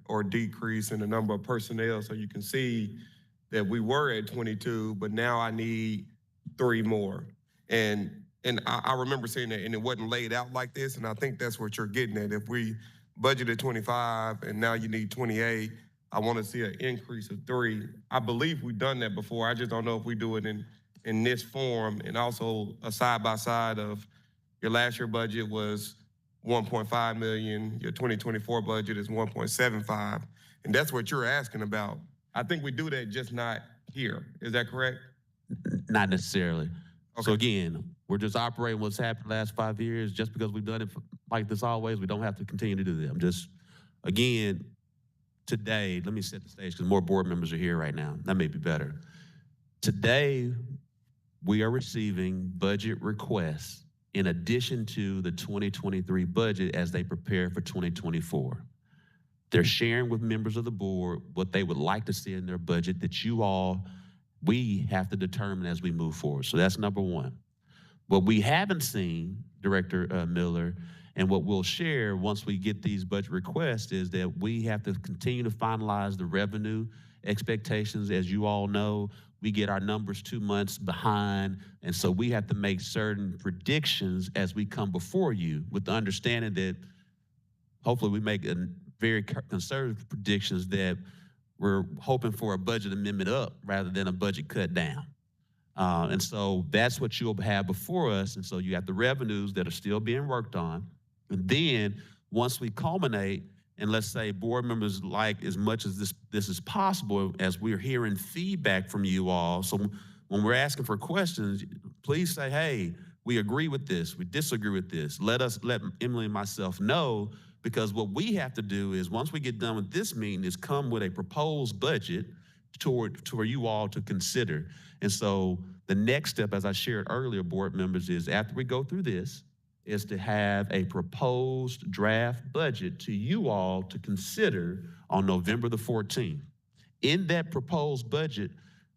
or decrease in the number of personnel. So you can see that we were at 22, but now I need 3 more. And I remember saying that, and it wasn't laid out like this. And I think that's what you're getting at. If we budgeted 25 and now you need 28, I want to see an increase of 3. I believe we've done that before. I just don't know if we do it in this form. And also a side by side of your last year budget was 1.5 million. Your 2024 budget is 1.75. And that's what you're asking about. I think we do that, just not here. Is that correct? Not necessarily. So Okay. again, we're just operating what's happened the last 5 years. Just because we've done it like this always, we don't have to continue to do that. I'm just, again, today, let me set the stage because more board members are here right now. That may be better. Today, we are receiving budget requests in addition to the 2023 budget as they prepare for 2024. They're sharing with members of the board what they would like to see in their budget that we have to determine as we move forward. So that's number one. What we haven't seen, Director Miller, and what we'll share once we get these budget requests is that we have to continue to finalize the revenue expectations. As you all know, we get our numbers 2 months behind, and so we have to make certain predictions as we come before you with the understanding that hopefully we make a very conservative predictions that we're hoping for a budget amendment up rather than a budget cut down. And so that's what you'll have before us. And so you have the revenues that are still being worked on. And then once we culminate, and let's say board members like as much as this is possible as we're hearing feedback from you all. So when we're asking for questions, please say, hey, we agree with this, we disagree with this. Let Emily and myself know, because what we have to do is once we get done with this meeting is come with a proposed budget toward you all to consider. And so the next step, as I shared earlier, board members, is after we go through this, is to have a proposed draft budget to you all to consider on November the 14th. In that proposed budget,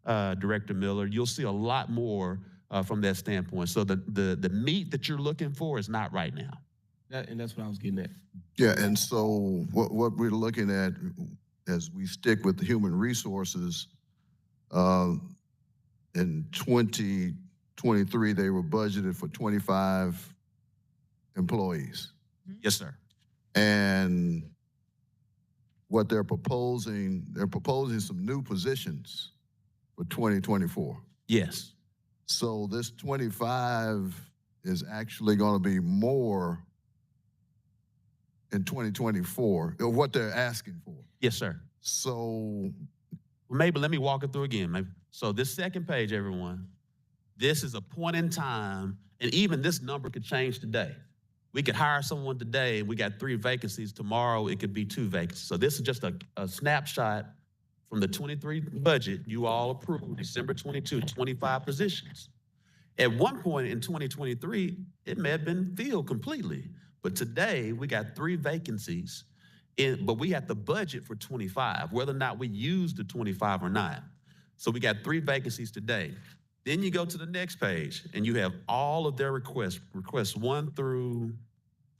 Director Miller, you'll see a lot more from that standpoint. So the meat that you're looking for is not right now. And that's what I was getting at. Yeah, and so what we're looking at as we stick with the human resources, in 2023, they were budgeted for 25 employees. Yes, sir. And what they're proposing some new positions for 2024. Yes. So this 25 is actually going to be more in 2024, or what they're asking for. Yes, sir. So, Well, maybe let me walk it through again. So this second page, everyone, this is a point in time, and even this number could change today. We could hire someone today, and we got 3 vacancies. Tomorrow, it could be 2 vacancies. So this is just a snapshot from the 23 budget you all approved, December 22, 25 positions. At one point in 2023, it may have been filled completely. But today, we got 3 vacancies, but we have the budget for 25, whether or not we use the 25 or not. So we got 3 vacancies today. Then you go to the next page, and you have all of their requests 1 through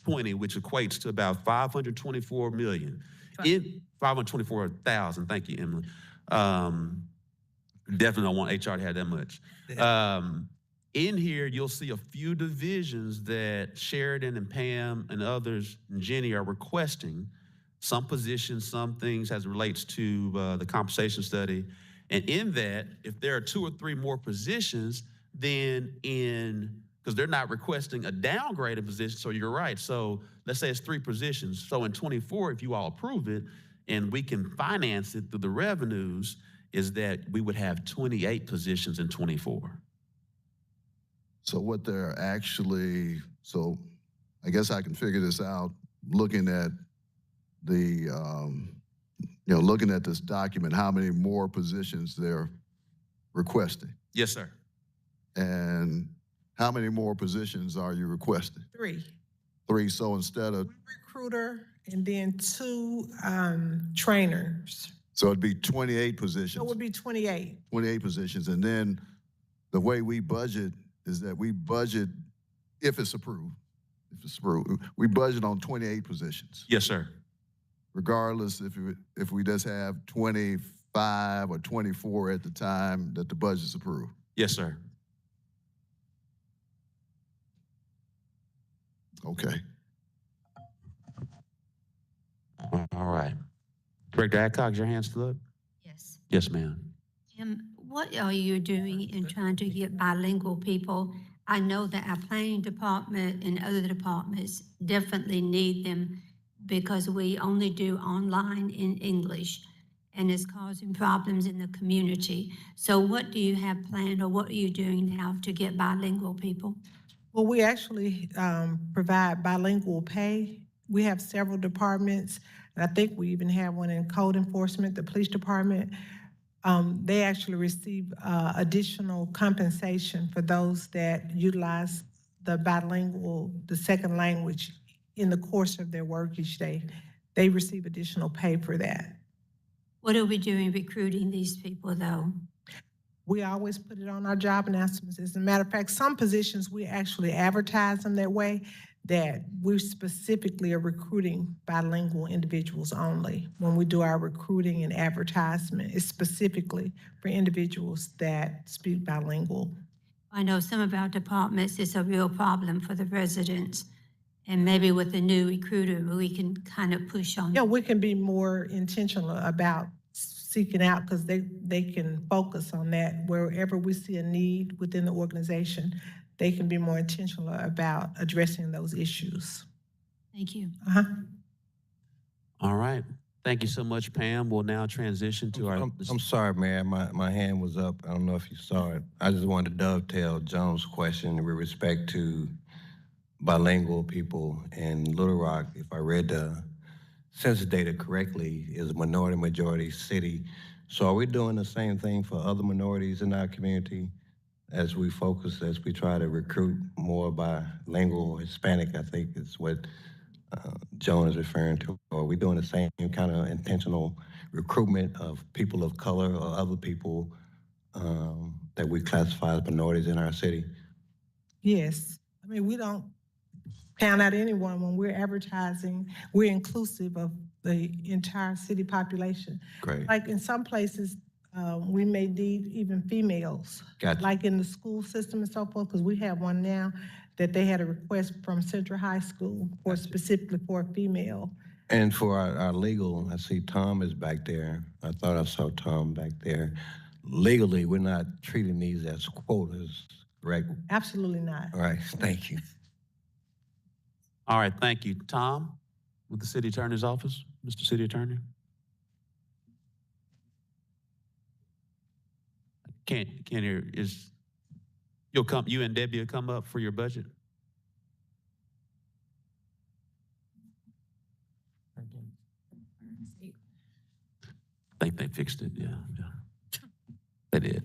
20, which equates to about 524 million. 524,000, thank you, Emily. Definitely don't want HR to have that much. In here, you'll see a few divisions that Sheridan and Pam and others and Jenny are requesting. Some positions, some things as it relates to the compensation study. And in that, if there are 2 or 3 more positions, then because they're not requesting a downgraded position, so you're right. So let's say it's 3 positions. So in 24, if you all approve it and we can finance it through the revenues, is that we would have 28 positions in 24. so what they're actually, so I guess I can figure this out looking at looking at this document, how many more positions they're requesting. Yes, sir. And how many more positions are you requesting? 3. 3, so instead of, 1 recruiter and then 2 trainers. so it'd be 28 So positions. it would be 28. 28 positions, and then the way we budget is that we budget, if it's approved, we budget on 28 positions, Yes, sir. regardless if we just have 25 or 24 at the time that the budget's approved. Yes, sir. Okay. All right. Director Adcock, your hand still up? Yes. Yes, ma'am. What are you doing in trying to get bilingual people? I know that our planning department and other departments definitely need them because we only do online in English. and is causing problems in the community. So what do you have planned, or what are you doing now to get bilingual people? Well, we actually provide bilingual pay. We have several departments, and I think we even have one in code enforcement, the police department. They actually receive additional compensation for those that utilize the bilingual, the second language in the course of their work each day. They receive additional pay for that. What are we doing recruiting these people, though? We always put it on our job announcements. As a matter of fact, some positions, we actually advertise them that way, that we specifically are recruiting bilingual individuals only. When we do our recruiting and advertisement, it's specifically for individuals that speak bilingual. I know some of our departments, it's a real problem for the residents. And maybe with the new recruiter, we can kind of push on. Yeah, we can be more intentional about seeking out, because they can focus on that. Wherever we see a need within the organization, they can be more intentional about addressing those issues. Thank you. Uh-huh. All right. Thank you so much, Pam. We'll now transition to our. I'm sorry, Mayor, my hand was up. I don't know if you saw it. I just wanted to dovetail Joan's question with respect to bilingual people in Little Rock. If I read the census data correctly, is a majority city. So are we doing the same thing for other minorities in our community as we try to recruit more bilingual Hispanic, I think is what Joan is referring to? Are we doing the same kind of intentional recruitment of people of color or other people that we classify as minorities in our city? Yes. I mean, we don't count out anyone when we're advertising. We're inclusive of the entire city population. Great. Like in some places, we may need even females. Gotcha. Like in the school system and so forth, because we have one now that they had a request from Central High School for specifically for a female. And for our legal, I see Tom is back there. I thought I saw Tom back there. Legally, we're not treating these as quotas, correct? Absolutely not. All right, thank you. All right, thank you. Tom, with the city attorney's office, Mr. City Attorney. Can't hear, you and Debbie will come up for your budget? I think they fixed it, yeah. They did.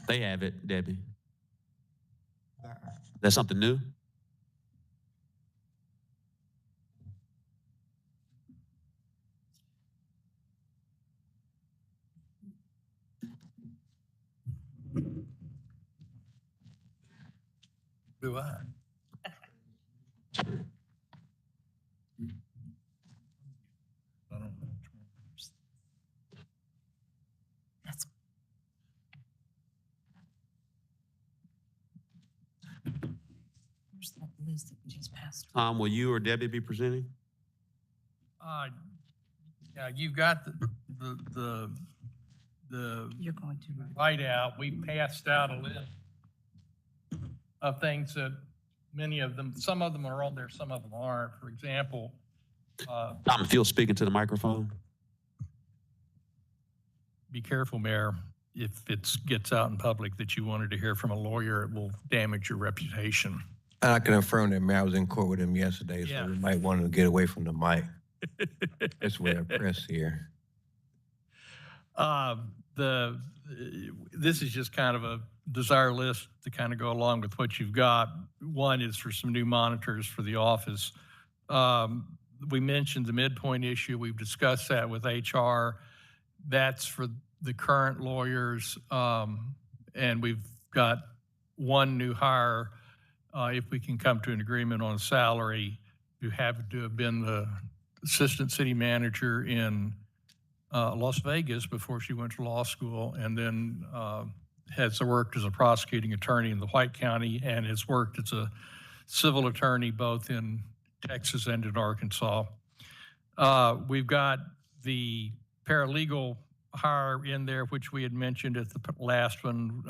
They have it, Debbie. That's something new? Do I? Where's that list that we just passed? Tom, will you or Debbie be presenting? Yeah, you've got the You're going to. write out. We passed out a list of things that many of them, some of them are on there, some of them aren't. For example, Tom, if you'll speak into the microphone. be careful, Mayor, if it gets out in public that you wanted to hear from a lawyer, it will damage your reputation. And I can affirm that, Mayor, I was in court with him yesterday, so Yeah. we might want to get away from the mic. That's where I press here. This is just kind of a desire list to kind of go along with what you've got. One is for some new monitors for the office. We mentioned the midpoint issue. We've discussed that with HR. That's for the current lawyers. And we've got one new hire, if we can come to an agreement on salary, who happened to have been the assistant city manager in Las Vegas before she went to law school, and then has worked as a prosecuting attorney in the White County and has worked as a civil attorney both in Texas and in Arkansas. We've got the paralegal hire in there, which we had mentioned at the last one,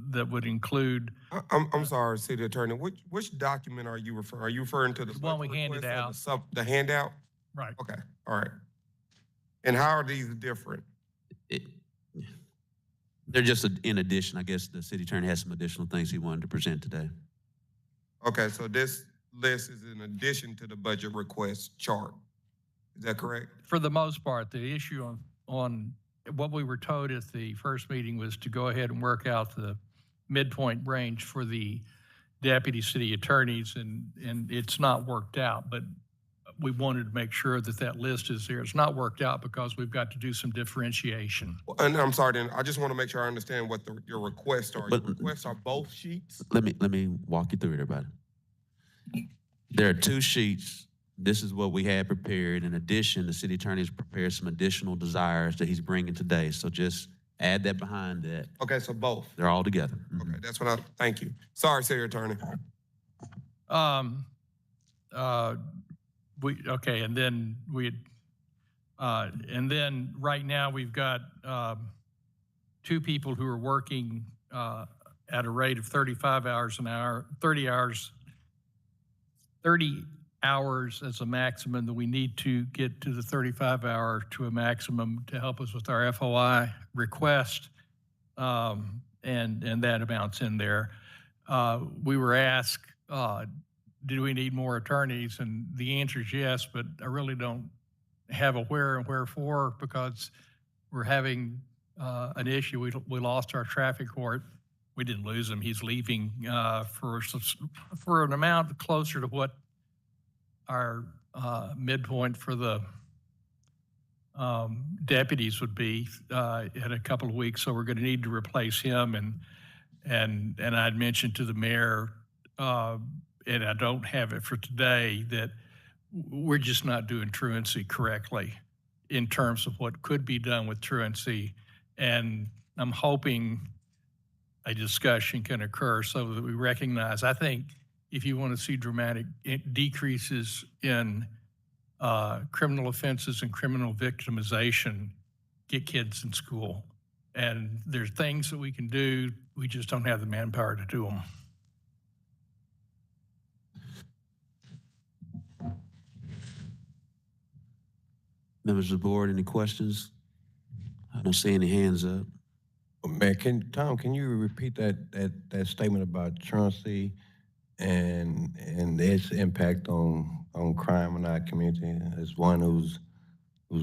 that would include. I'm sorry, City Attorney, which document are you referring? Are you referring to the The one we budget handed request or out. the handout? Right. Okay, all right. And how are these different? It- They're just in addition. I guess the city attorney has some additional things he wanted to present today. Okay, so this list is in addition to the budget request chart. Is that correct? For the most part, the issue on what we were told at the first meeting was to go ahead and work out the midpoint range for the deputy city attorneys, and it's not worked out, but we wanted to make sure that that list is there. It's not worked out because we've got to do some differentiation. And I'm sorry, then, I just want to make sure I understand what your requests are. Your But- requests are both sheets? Let me walk you through it, everybody. There are 2 sheets. This is what we had prepared. In addition, the city attorney has prepared some additional desires that he's bringing today. So just add that behind that. Okay, so both. They're all together. Okay, that's what thank you. Sorry, city attorney. Okay, and then right now we've got 2 people who are working at a rate of 35 hours an hour, 30 hours as a maximum, that we need to get to the 35-hour to a maximum to help us with our FOI request, and that amount's in there. We were asked, do we need more attorneys? And the answer is yes, but I really don't have a where and wherefore, because we're having an issue. We lost our traffic court. We didn't lose him. He's leaving for an amount closer to what our midpoint for the deputies would be in a couple of weeks. So we're going to need to replace him. And I'd mentioned to the mayor, and I don't have it for today, that we're just not doing truancy correctly in terms of what could be done with truancy. And I'm hoping a discussion can occur so that we recognize, I think if you want to see dramatic decreases in criminal offenses and criminal victimization, get kids in school. And there's things that we can do, we just don't have the manpower to do them. Members of the board, any questions? I don't see any hands up. Mayor, Tom, can you repeat that statement about truancy and its impact on crime in our community? As one who's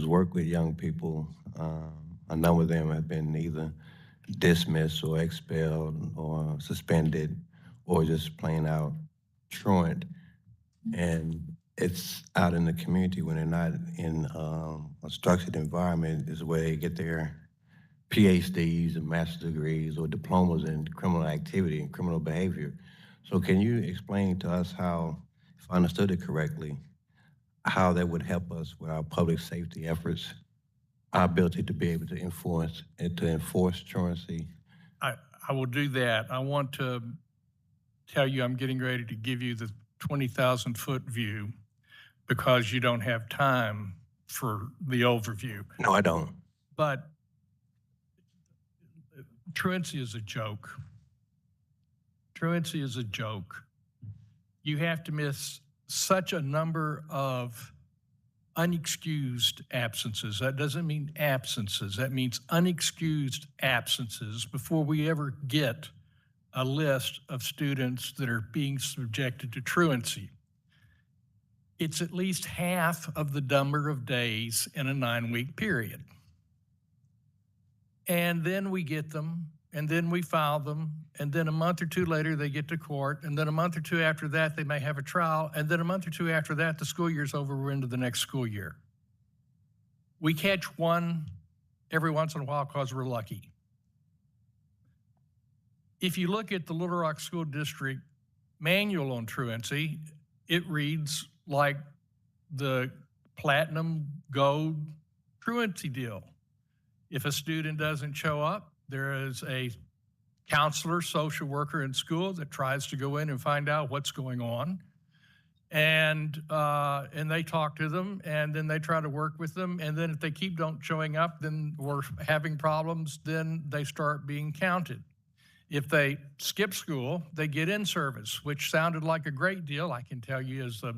worked with young people, a number of them have been either dismissed or expelled or suspended or just plain out truant. And it's out in the community when they're not in a structured environment is where they get their PhDs and master's degrees or diplomas in criminal activity and criminal behavior. So can you explain to us how, if I understood it correctly, how that would help us with our public safety efforts, our ability to be able to enforce truancy? I will do that. I want to tell you I'm getting ready to give you the 20,000-foot view because you don't have time for the overview. No, I don't. But truancy is a joke. Truancy is a joke. You have to miss such a number of unexcused absences. That doesn't mean absences. That means unexcused absences before we ever get a list of students that are being subjected to truancy. It's at least half of the number of days in a 9-week period. And then we get them, and then we file them, and then a month or two later they get to court, and then a month or two after that they may have a trial, and then a month or two after that the school year's over, we're into the next school year. We catch one every once in a while because we're lucky. If you look at the Little Rock School District manual on truancy, it reads like the platinum gold truancy deal. If a student doesn't show up, there is a counselor, social worker in school that tries to go in and find out what's going on. And they talk to them, and then they try to work with them. And then if they keep showing up, then we're having problems, then they start being counted. If they skip school, they get in service, which sounded like a great deal. I can tell you as a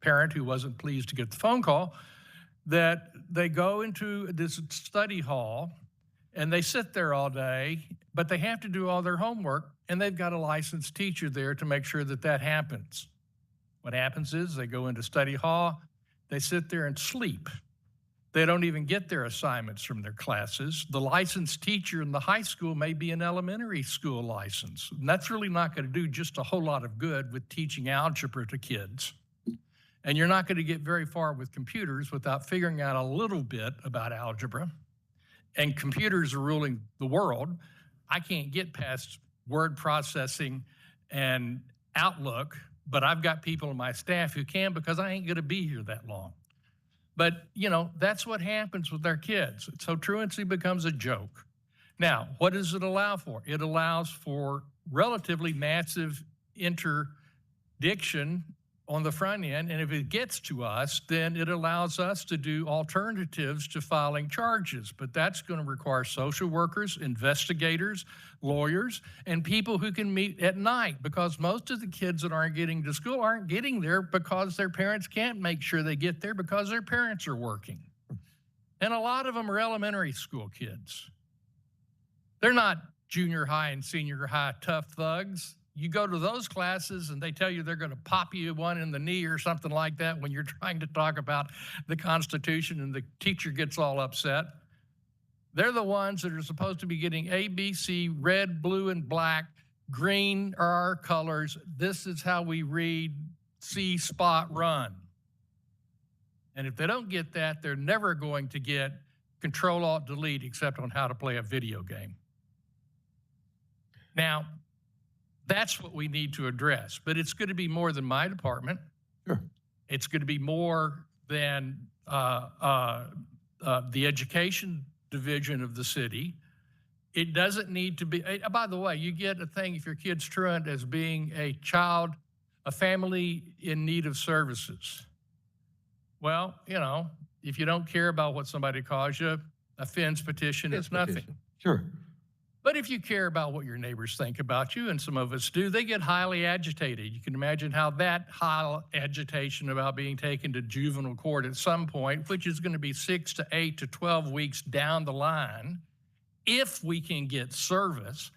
parent who wasn't pleased to get the phone call, that they go into this study hall and they sit there all day, but they have to do all their homework, and they've got a licensed teacher there to make sure that that happens. What happens is they go into study hall, they sit there and sleep. They don't even get their assignments from their classes. The licensed teacher in the high school may be an elementary school license, and that's really not going to do just a whole lot of good with teaching algebra to kids. And you're not going to get very far with computers without figuring out a little bit about algebra. And computers are ruling the world. I can't get past word processing and Outlook, but I've got people on my staff who can because I ain't going to be here that long. But, you know, that's what happens with our kids. So truancy becomes a joke. Now, what does it allow for? It allows for relatively massive interdiction on the front end, and if it gets to us, then it allows us to do alternatives to filing charges. But that's going to require social workers, investigators, lawyers, and people who can meet at night, because most of the kids that aren't getting to school aren't getting there because their parents can't make sure they get there because their parents are working. And a lot of them are elementary school kids. They're not junior high and senior high tough thugs. You go to those classes and they tell you they're going to pop you one in the knee or something like that when you're trying to talk about the Constitution and the teacher gets all upset. They're the ones that are supposed to be getting A, B, C, red, blue, and black. Green are our colors. This is how we read, see, spot, run. And if they don't get that, they're never going to get Control-Alt-Delete except on how to play a video game. Now, that's what we need to address, but it's going to be more than my department. Sure. It's going to be more than the education division of the city. It doesn't need to be, by the way, you get a thing if your kid's truant as being a child, a family in need of services. Well, you know, if you don't care about what somebody calls you, a FINS petition is nothing. Sure. But if you care about what your neighbors think about you, and some of us do, they get highly agitated. You can imagine how that high agitation about being taken to juvenile court at some point, which is going to be 6 to 8 to 12 weeks down the line, if we can get service,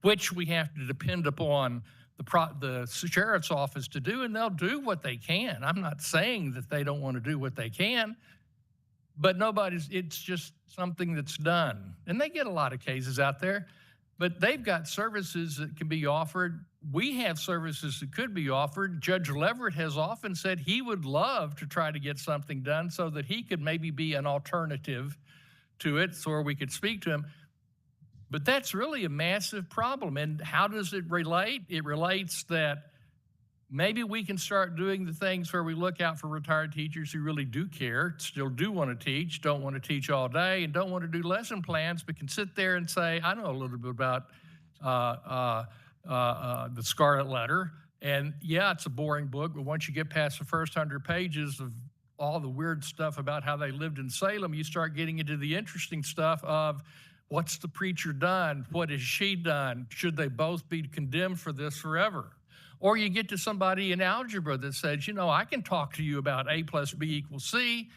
which we have to depend upon the sheriff's office to do, and they'll do what they can. I'm not saying that they don't want to do what they can, but it's just something that's done. And they get a lot of cases out there, but they've got services that can be offered. We have services that could be offered. Judge Leverett has often said he would love to try to get something done so that he could maybe be an alternative to it, so we could speak to him. But that's really a massive problem. And how does it relate? It relates that maybe we can start doing the things where we look out for retired teachers who really do care, still do want to teach, don't want to teach all day, and don't want to do lesson plans, but can sit there and say, I know a little bit about the Scarlet Letter. And yeah, it's a boring book, but once you get past the first 100 pages of all the weird stuff about how they lived in Salem, you start getting into the interesting stuff of what's the preacher done? What has she done? Should they both be condemned for this forever? Or you get to somebody in algebra that says, you know, I can talk to you about A plus B equals C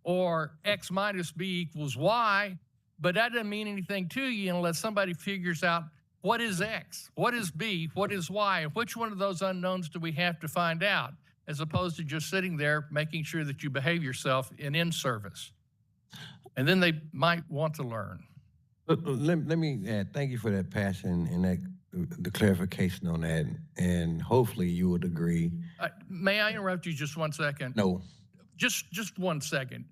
or X minus B equals Y, but that doesn't mean anything to you unless somebody figures out what is X, what is B, what is Y, and which one of those unknowns do we have to find out, as opposed to just sitting there making sure that you behave yourself in service. And then they might want to learn. Let me add, thank you for that passion and the clarification on that, and hopefully you would agree. May I interrupt you just 1 second? No. Just 1 second.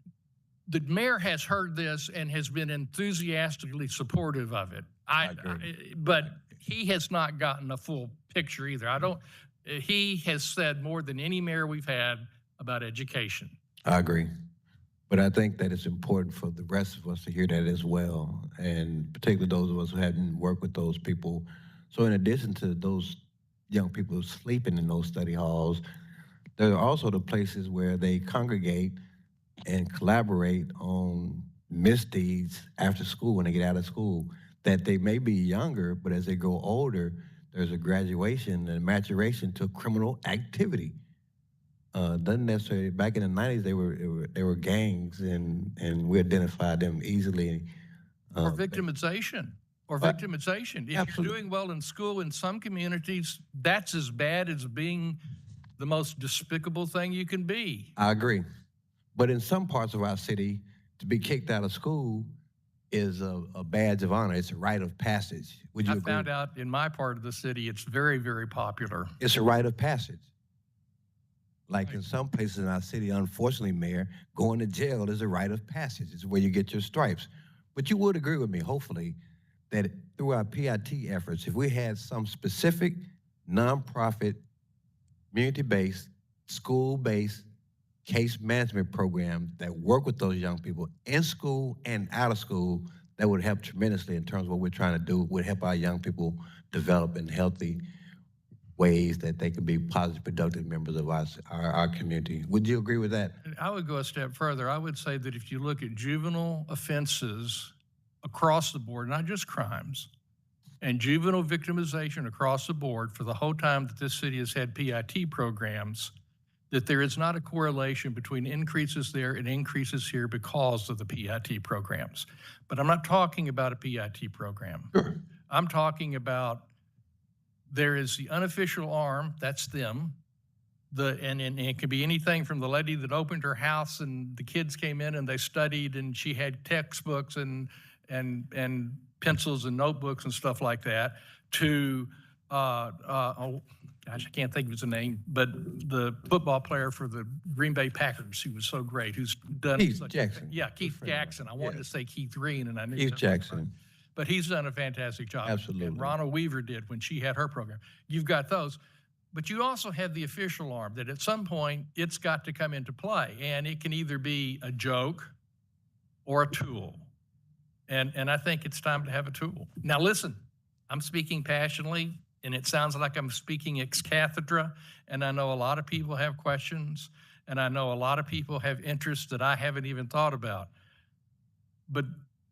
The mayor has heard this and has been enthusiastically supportive of it. But he has not gotten a full picture either. He has said more than any mayor we've had about education. I agree. But I think that it's important for the rest of us to hear that as well, and particularly those of us who hadn't worked with those people. So in addition to those young people sleeping in those study halls, there are also the places where they congregate and collaborate on misdeeds after school when they get out of school, that they may be younger, but as they grow older, there's a graduation and maturation to criminal activity. Doesn't necessarily, back in the 90s, they were gangs and we identified them easily. Or victimization, victimization. If absolutely. you're doing well in school in some communities, that's as bad as being the most despicable thing you can be. I agree. But in some parts of our city, to be kicked out of school is a badge of honor. It's a rite of passage. Would you I agree? found out in my part of the city, it's very, very popular. It's a rite of passage. Like in some places in our city, unfortunately, Mayor, going to jail is a rite of passage. It's where you get your stripes. But you would agree with me, hopefully, that through our PIT efforts, if we had some specific nonprofit, community-based, school-based case management programs that work with those young people in school and out of school, that would help tremendously in terms of what we're trying to do, would help our young people develop in healthy ways that they can be positive, productive members of our community. Would you agree with that? And I would go a step further. I would say that if you look at juvenile offenses across the board, not just crimes, and juvenile victimization across the board for the whole time that this city has had PIT programs, that there is not a correlation between increases there and increases here because of the PIT programs. But I'm not talking about a PIT program. Sure. I'm talking about there is the unofficial arm, that's them. And it could be anything from the lady that opened her house and the kids came in and they studied and she had textbooks and pencils and notebooks and stuff like that, to, oh gosh, I can't think of his name, but the football player for the Green Bay Packers, who was so great, who's done. Keith Jackson. Yeah, Keith Jackson. I wanted to say Keith Green and I knew. Keith Jackson. But he's done a fantastic job. Absolutely. And Ronald Weaver did when she had her program. You've got those. But you also have the official arm that at some point it's got to come into play. And it can either be a joke or a tool. And I think it's time to have a tool. Now listen, I'm speaking passionately and it sounds like I'm speaking ex cathedra. And I know a lot of people have questions and I know a lot of people have interests that I haven't even thought about. But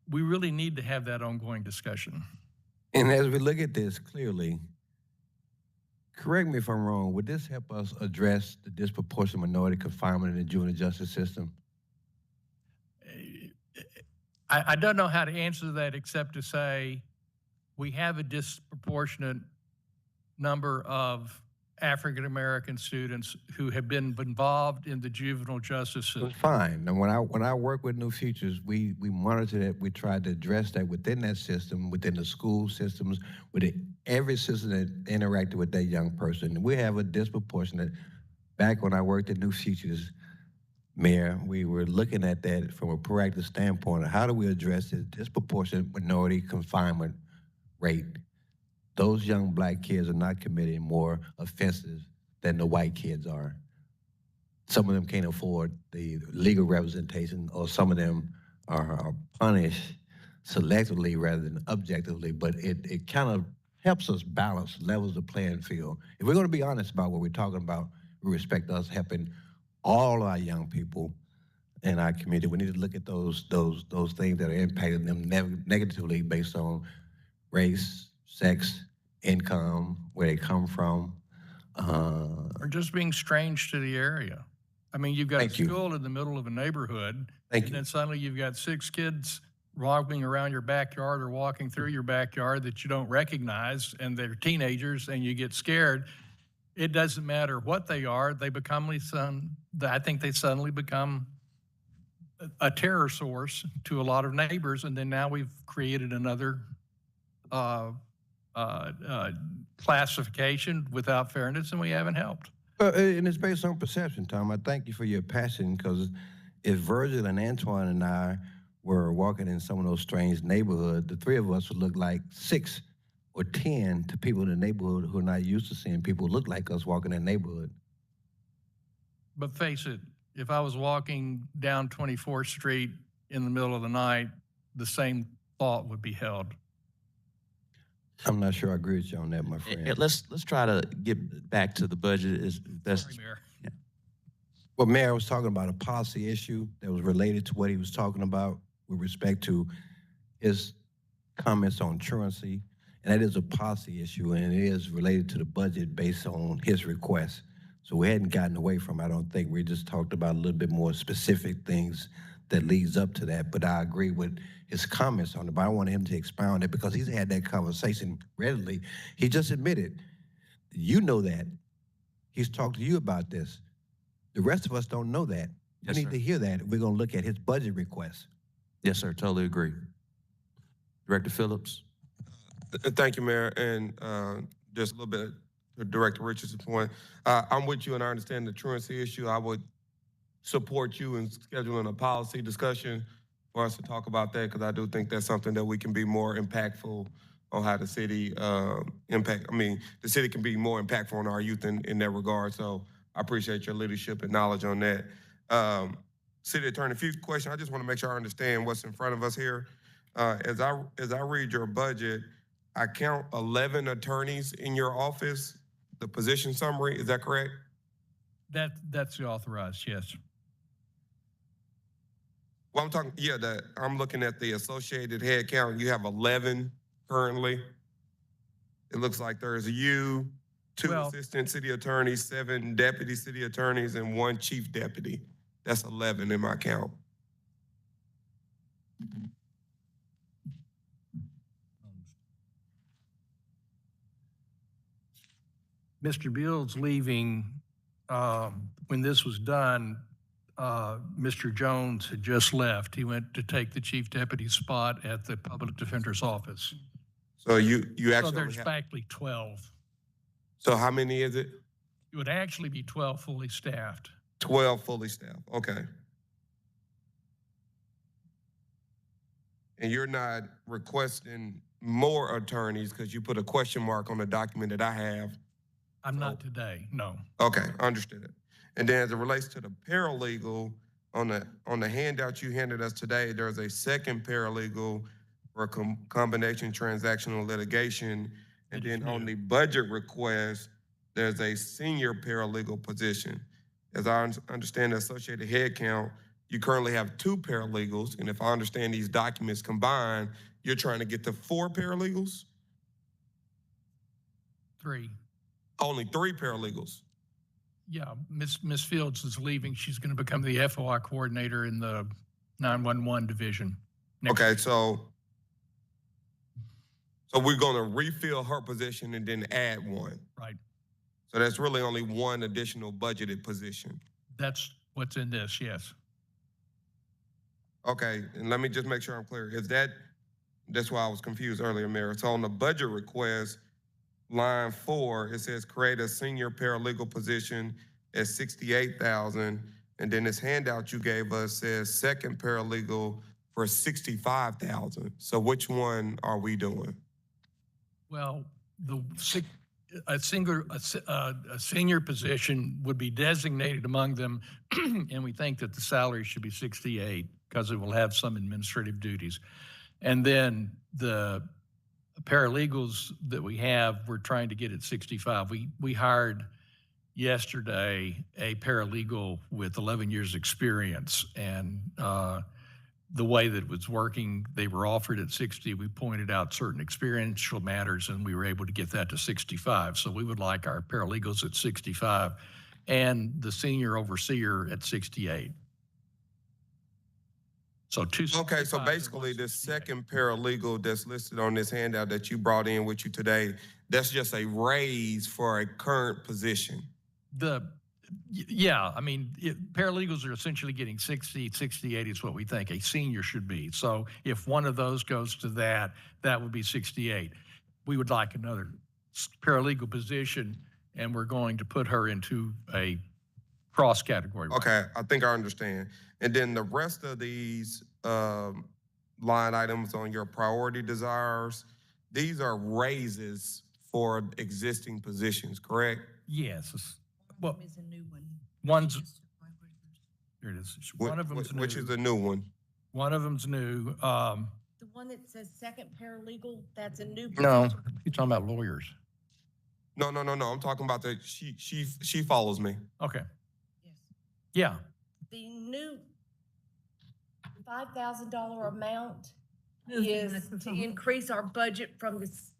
we really need to have that ongoing discussion. And as we look at this clearly, correct me if I'm wrong, would this help us address the disproportionate minority confinement in the juvenile justice system? I don't know how to answer that except to say we have a disproportionate number of African-American students who have been involved in the juvenile justice system. Fine. And when I work with New Futures, we monitor that. We try to address that within that system, within the school systems, within every system that interacted with that young person. We have a disproportionate. Back when I worked at New Futures, Mayor, we were looking at that from a proactive standpoint of how do we address this disproportionate minority confinement rate. Those young black kids are not committing more offenses than the white kids are. Some of them can't afford the legal representation, or some of them are punished selectively rather than objectively, but it kind of helps us balance levels of playing field. If we're gonna be honest about what we're talking about, we respect us helping all our young people in our community. We need to look at those things that are impacting them negatively based on race, sex, income, where they come from. Or just being strange to the area. I mean, you've got a Thank you. school in the middle of a neighborhood, Thank and you. then suddenly you've got 6 kids walking around your backyard or walking through your backyard that you don't recognize, and they're teenagers, and you get scared. It doesn't matter what they are, I think they suddenly become a terror source to a lot of neighbors, and then now we've created another classification without fairness, and we haven't helped. And it's based on perception, Tom. I thank you for your passion, because if Virgil and Antoine and I were walking in some of those strange neighborhoods, the three of us would look like 6 or 10 to people in the neighborhood who are not used to seeing people look like us walking in the neighborhood. But face it, if I was walking down 24th Street in the middle of the night, the same thought would be held. I'm not sure I agree with you on that, my friend. Let's try to get back to the budget as best. Sorry, Mayor. Well, Mayor was talking about a policy issue that was related to what he was talking about with respect to his comments on truancy. And that is a policy issue, and it is related to the budget based on his request. So we hadn't gotten away from, I don't think. We just talked about a little bit more specific things that leads up to that. But I agree with his comments on it, but I want him to expound it because he's had that conversation readily. He just admitted, you know that. He's talked to you about this. The rest of us don't know that. Yes, We need sir. to hear that if we're gonna look at his budget request. Yes, sir, totally agree. Director Phillips? Thank you, Mayor. And just a little bit to Director Richardson's point. I'm with you and I understand the truancy issue. I would support you in scheduling a policy discussion for us to talk about that because I do think that's something that we can be more impactful on how the city the city can be more impactful on our youth in that regard. So I appreciate your leadership and knowledge on that. City Attorney, a few questions. I just want to make sure I understand what's in front of us here. As I read your budget, I count 11 attorneys in your office, the position summary, is that correct? That's the authorized, yes. Well, I'm looking at the associated head count. You have 11 currently. It looks like there's you, 2 Well- assistant city attorneys, 7 deputy city attorneys, and 1 chief deputy. That's 11 in my count. Mr. Beals leaving, when this was done, Mr. Jones had just left. He went to take the chief deputy spot at the public defender's office. So you So actually there's only have, practically 12. so how many is it? It would actually be 12 fully staffed. 12 fully staffed, okay. And you're not requesting more attorneys because you put a question mark on the document that I have. I'm not today, no. Okay, understood. And then as it relates to the paralegal, on the handout you handed us today, there's a second paralegal for combination transactional litigation. And It is then on new. the budget request, there's a senior paralegal position. As I understand the associated head count, you currently have 2 paralegals, and if I understand these documents combined, you're trying to get to 4 paralegals? 3. Only 3 paralegals. Yeah, Miss Fields is leaving. She's going to become the FOI coordinator in the 911 division. next Okay, year. so we're gonna refill her position and then add 1. Right. So that's really only 1 additional budgeted position. That's what's in this, yes. Okay, and let me just make sure I'm clear. That's why I was confused earlier, Mayor. So on the budget request, line 4, it says create a senior paralegal position at $68,000. And then this handout you gave us says second paralegal for $65,000. So which one are we doing? Well, a senior position would be designated among them, and we think that the salary should be 68 because it will have some administrative duties. And then the paralegals that we have, we're trying to get at 65. We hired yesterday a paralegal with 11 years experience, and the way that it was working, they were offered at 60. We pointed out certain experiential matters, and we were able to get that to 65. So we would like our paralegals at 65 and the senior overseer at 68. So 2 Okay, so 65s and basically one the 68. second paralegal that's listed on this handout that you brought in with you today, that's just a raise for a current position. Yeah, I mean, paralegals are essentially getting 60, 68 is what we think a senior should be. So if one of those goes to that, that would be 68. We would like another paralegal position, and we're going to put her into a cross-category. Okay, I think I understand. And then the rest of these line items on your priority desires, these are raises for existing positions, correct? Yes. Well, Is a new one. one's, here it is. Wh- One of them's Which is new. the new one? One of them's new. The one that says second paralegal, that's a new. No, position. you're talking about lawyers. No. I'm talking about she follows me. Okay. Yes. Yeah. The new $5,000 amount is to increase our budget from this.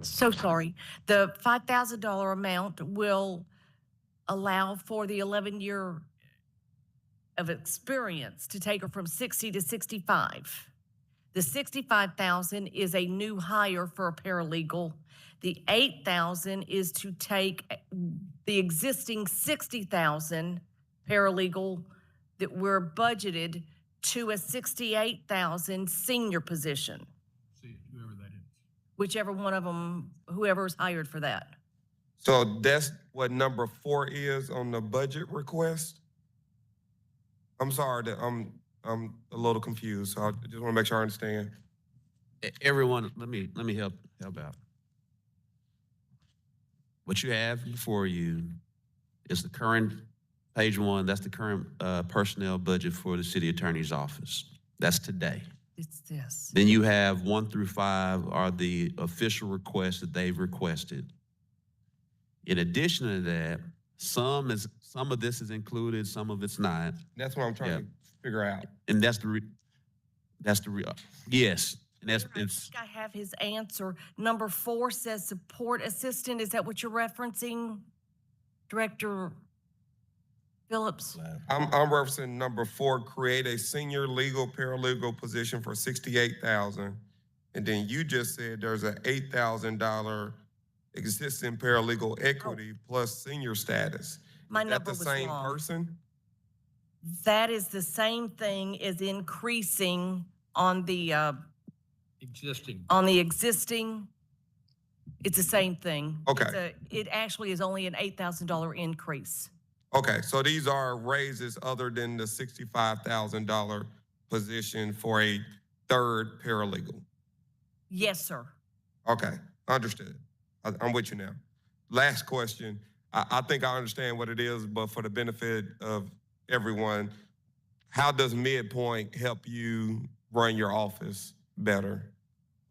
So sorry. The $5,000 amount will allow for the 11-year of experience to take her from 60 to 65. The 65,000 is a new hire for a paralegal. The 8,000 is to take the existing 60,000 paralegal that we're budgeted to a 68,000 senior position, See, whoever that is. whichever one of them, whoever's hired for that. So that's what number 4 is on the budget request? I'm sorry that I'm a little confused, so I just want to make sure I understand. Everyone, let me help out. What you have before you is the current, page 1, that's the current personnel budget for the city attorney's office. That's today. It's this. Then you have 1 through 5 are the official requests that they've requested. In addition to that, some of this is included, some of it's not. That's what I'm trying to figure out. And that's the yes. And that's, I think I have his answer. Number 4 says support assistant. Is that what you're referencing, Director Phillips? I'm referencing number 4, create a senior legal paralegal position for 68,000. And then you just said there's an $8,000 existing paralegal equity plus senior status. My Is that number the was same wrong. person? That is the same thing as increasing on the existing. It's the same thing. Okay. It actually is only an $8,000 increase. Okay, so these are raises other than the $65,000 position for a third paralegal. Yes, sir. Okay, understood. I'm with you now. Last question. I think I understand what it is, but for the benefit of everyone, how does Midpoint help you run your office better?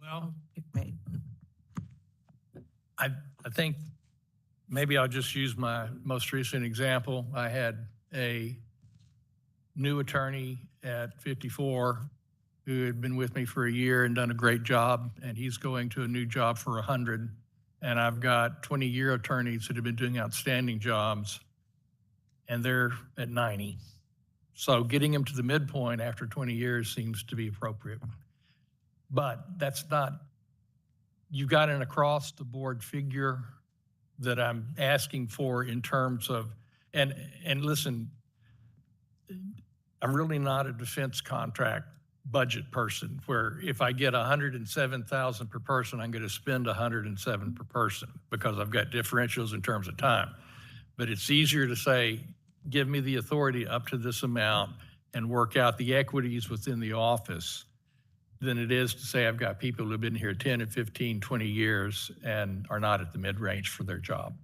Well, I think maybe I'll just use my most recent example. I had a new attorney at 54 who had been with me for a year and done a great job, and he's going to a new job for 100. And I've got 20-year attorneys that have been doing outstanding jobs, and they're at 90. So getting them to the midpoint after 20 years seems to be appropriate. But that's not, you got an across-the-board figure that I'm asking for in terms of, and listen, I'm really not a defense contract budget person where if I get 107,000 per person, I'm going to spend 107 per person because I've got differentials in terms of time. But it's easier to say, give me the authority up to this amount and work out the equities within the office than it is to say I've got people who've been here 10 and 15, 20 years and are not at the mid-range for their job.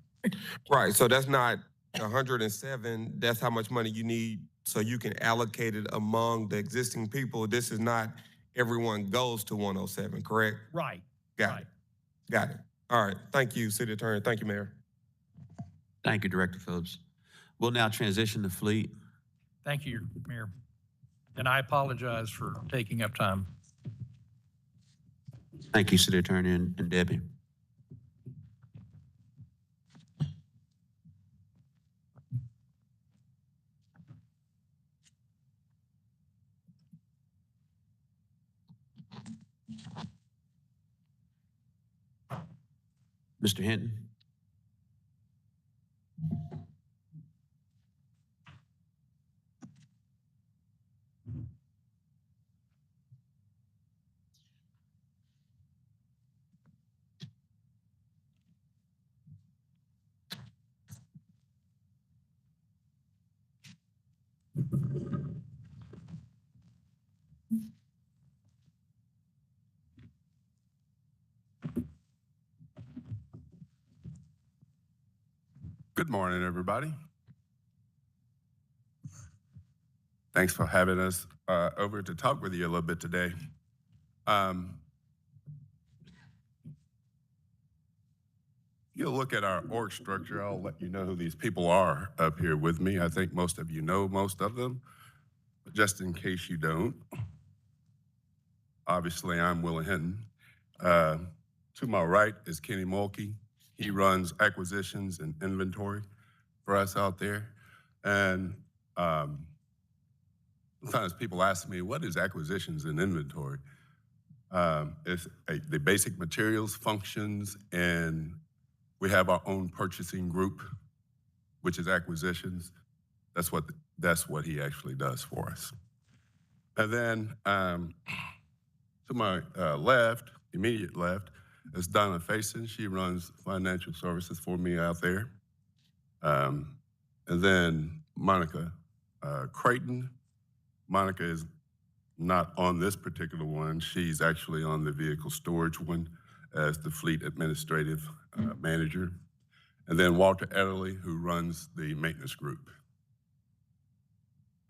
Right, so that's not 107, that's how much money you need so you can allocate it among the existing people. This is not everyone goes to 107, correct? Right. Got it. All right, thank you, City Attorney. Thank you, Mayor. Thank you, Director Phillips. We'll now transition to Fleet. Thank you, Mayor. And I apologize for taking up time. Thank you, City Attorney and Debbie. Mr. Hinton. Good morning, everybody. Thanks for having us over to talk with you a little bit today. You'll look at our org structure. I'll let you know who these people are up here with me. I think most of you know most of them, but just in case you don't, obviously I'm Willie Hinton. To my right is Kenny Mulkey. He runs acquisitions and inventory. for us out there. And sometimes people ask me, what is acquisitions and inventory? It's the basic materials, functions, and we have our own purchasing group, which is acquisitions. That's what he actually does for us. And then to my left, immediate left, is Donna Faison. She runs financial services for me out there. And then Monica Creighton. Monica is not on this particular one. She's actually on the vehicle storage one as the fleet administrative manager. And then Walter Ederle, who runs the maintenance group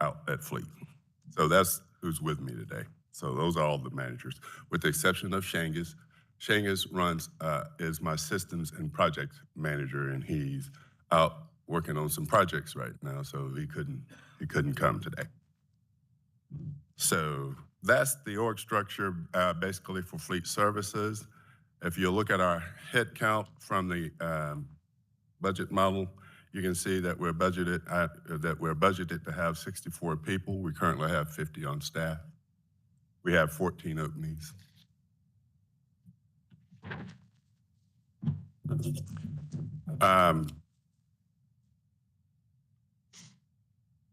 out at Fleet. So that's who's with me today. So those are all the managers, with the exception of Shangus. Shangus is my systems and project manager, and he's out working on some projects right now, so he couldn't come today. So that's the org structure basically for fleet services. If you look at our head count from the budget model, you can see that we're budgeted to have 64 people. We currently have 50 on staff. We have 14 openings.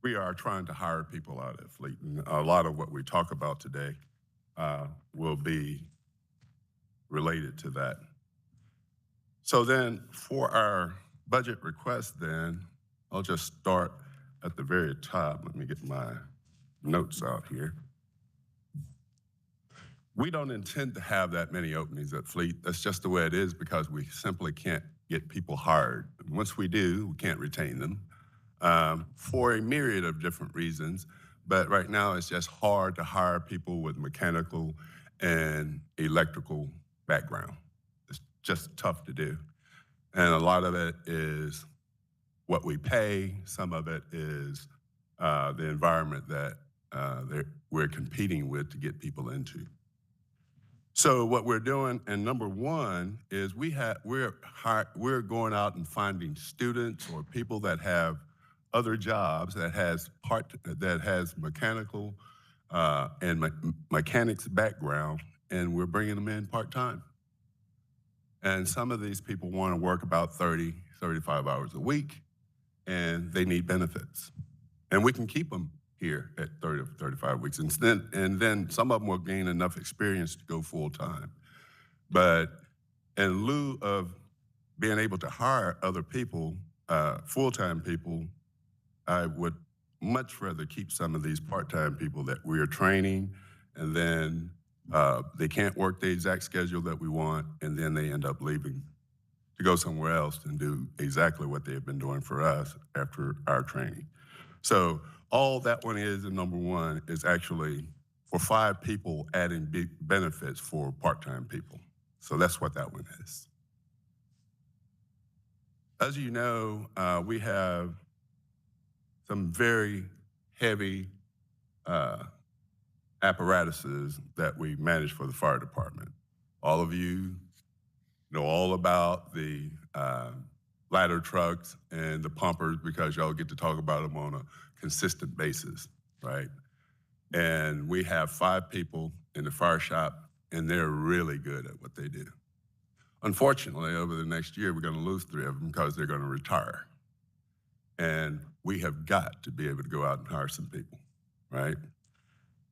We are trying to hire people out at Fleet, and a lot of what we talk about today will be related to that. So then for our budget request then, I'll just start at the very top. Let me get my notes out here. We don't intend to have that many openings at Fleet. That's just the way it is because we simply can't get people hired. And once we do, we can't retain them for a myriad of different reasons. But right now, it's just hard to hire people with mechanical and electrical background. It's just tough to do. And a lot of it is what we pay. Some of it is the environment that we're competing with to get people into. So what we're doing, and number one, is we're going out and finding students or people that have other jobs that has mechanical and mechanics background, and we're bringing them in part-time. And some of these people want to work about 30, 35 hours a week, and they need benefits. And we can keep them here at 30 or 35 weeks. And then some of them will gain enough experience to go full-time. But in lieu of being able to hire other people, full-time people, I would much rather keep some of these part-time people that we are training, and then they can't work the exact schedule that we want, and then they end up leaving to go somewhere else and do exactly what they've been doing for us after our training. So all that one is, and number one, is actually for 5 people adding big benefits for part-time people. So that's what that one is. As you know, we have some very heavy apparatuses that we manage for the fire department. All of you know all about the ladder trucks and the pumpers because y'all get to talk about them on a consistent basis, right? And we have 5 people in the fire shop, and they're really good at what they do. Unfortunately, over the next year, we're going to lose 3 of them because they're going to retire. And we have got to be able to go out and hire some people, right?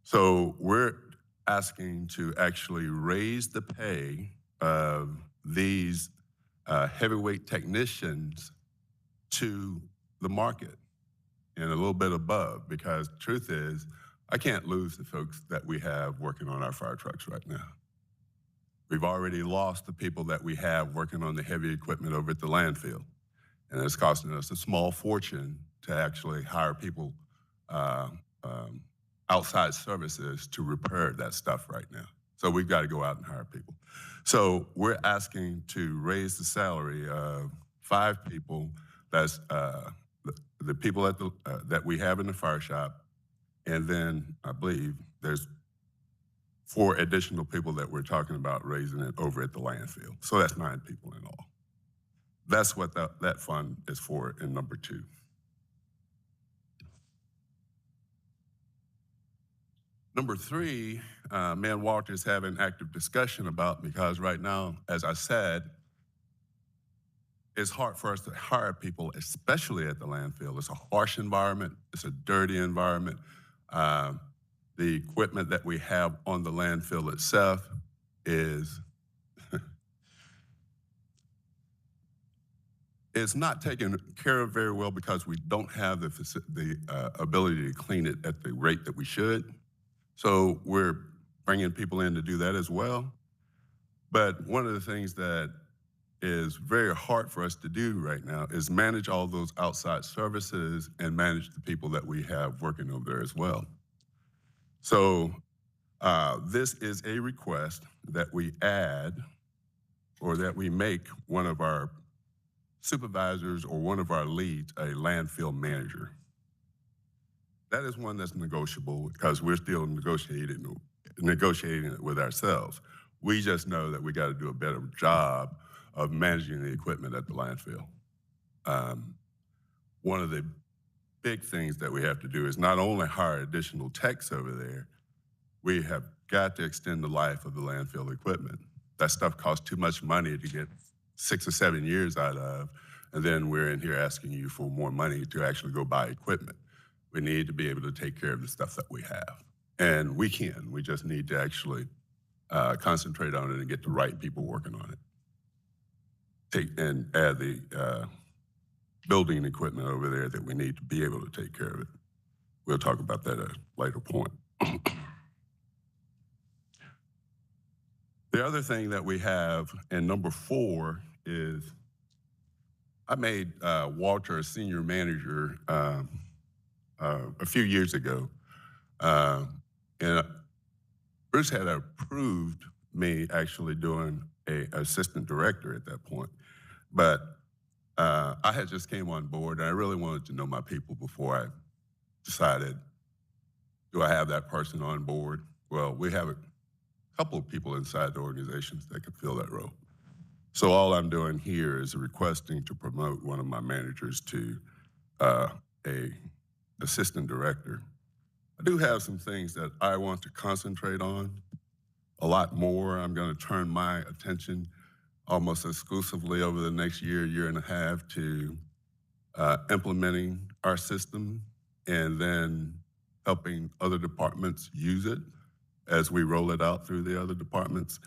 So we're asking to actually raise the pay of these heavyweight technicians to the market and a little bit above, because the truth is, I can't lose the folks that we have working on our fire trucks right now. We've already lost the people that we have working on the heavy equipment over at the landfill. And it's costing us a small fortune to actually hire people outside services to repair that stuff right now. So we've got to go out and hire people. So we're asking to raise the salary of 5 people. That's the people at that we have in the fire shop. And then I believe there's 4 additional people that we're talking about raising it over at the landfill. So that's 9 people in all. That's what that fund is for in number 2. Number 3, me and Walter is having active discussion about, because right now, as I said, it's hard for us to hire people, especially at the landfill. It's a harsh environment. It's a dirty environment. The equipment that we have on the landfill itself is it's not taken care of very well because we don't have the ability to clean it at the rate that we should. So we're bringing people in to do that as well. But one of the things that is very hard for us to do right now is manage all those outside services and manage the people that we have working over there as well. So this is a request that we add or that we make one of our supervisors or one of our leads a landfill manager. That is one that's negotiable because we're still negotiating it with ourselves. We just know that we got to do a better job of managing the equipment at the landfill. One of the big things that we have to do is not only hire additional techs over there, we have got to extend the life of the landfill equipment. That stuff costs too much money to get 6 or 7 years out of, and then we're in here asking you for more money to actually go buy equipment. We need to be able to take care of the stuff that we have. And we can. We just need to actually concentrate on it and get the right people working on it. And add the building equipment over there that we need to be able to take care of it. We'll talk about that at a later point. The other thing that we have in number 4 is I made Walter a senior manager a few years ago. And Bruce had approved me actually doing an assistant director at that point. But I had just came on board and I really wanted to know my people before I decided, do I have that person on board? Well, we have a couple of people inside the organizations that could fill that role. So all I'm doing here is requesting to promote one of my managers to a assistant director. I do have some things that I want to concentrate on a lot more. I'm going to turn my attention almost exclusively over the next year and a half to implementing our system and then helping other departments use it as we roll it out through the other departments.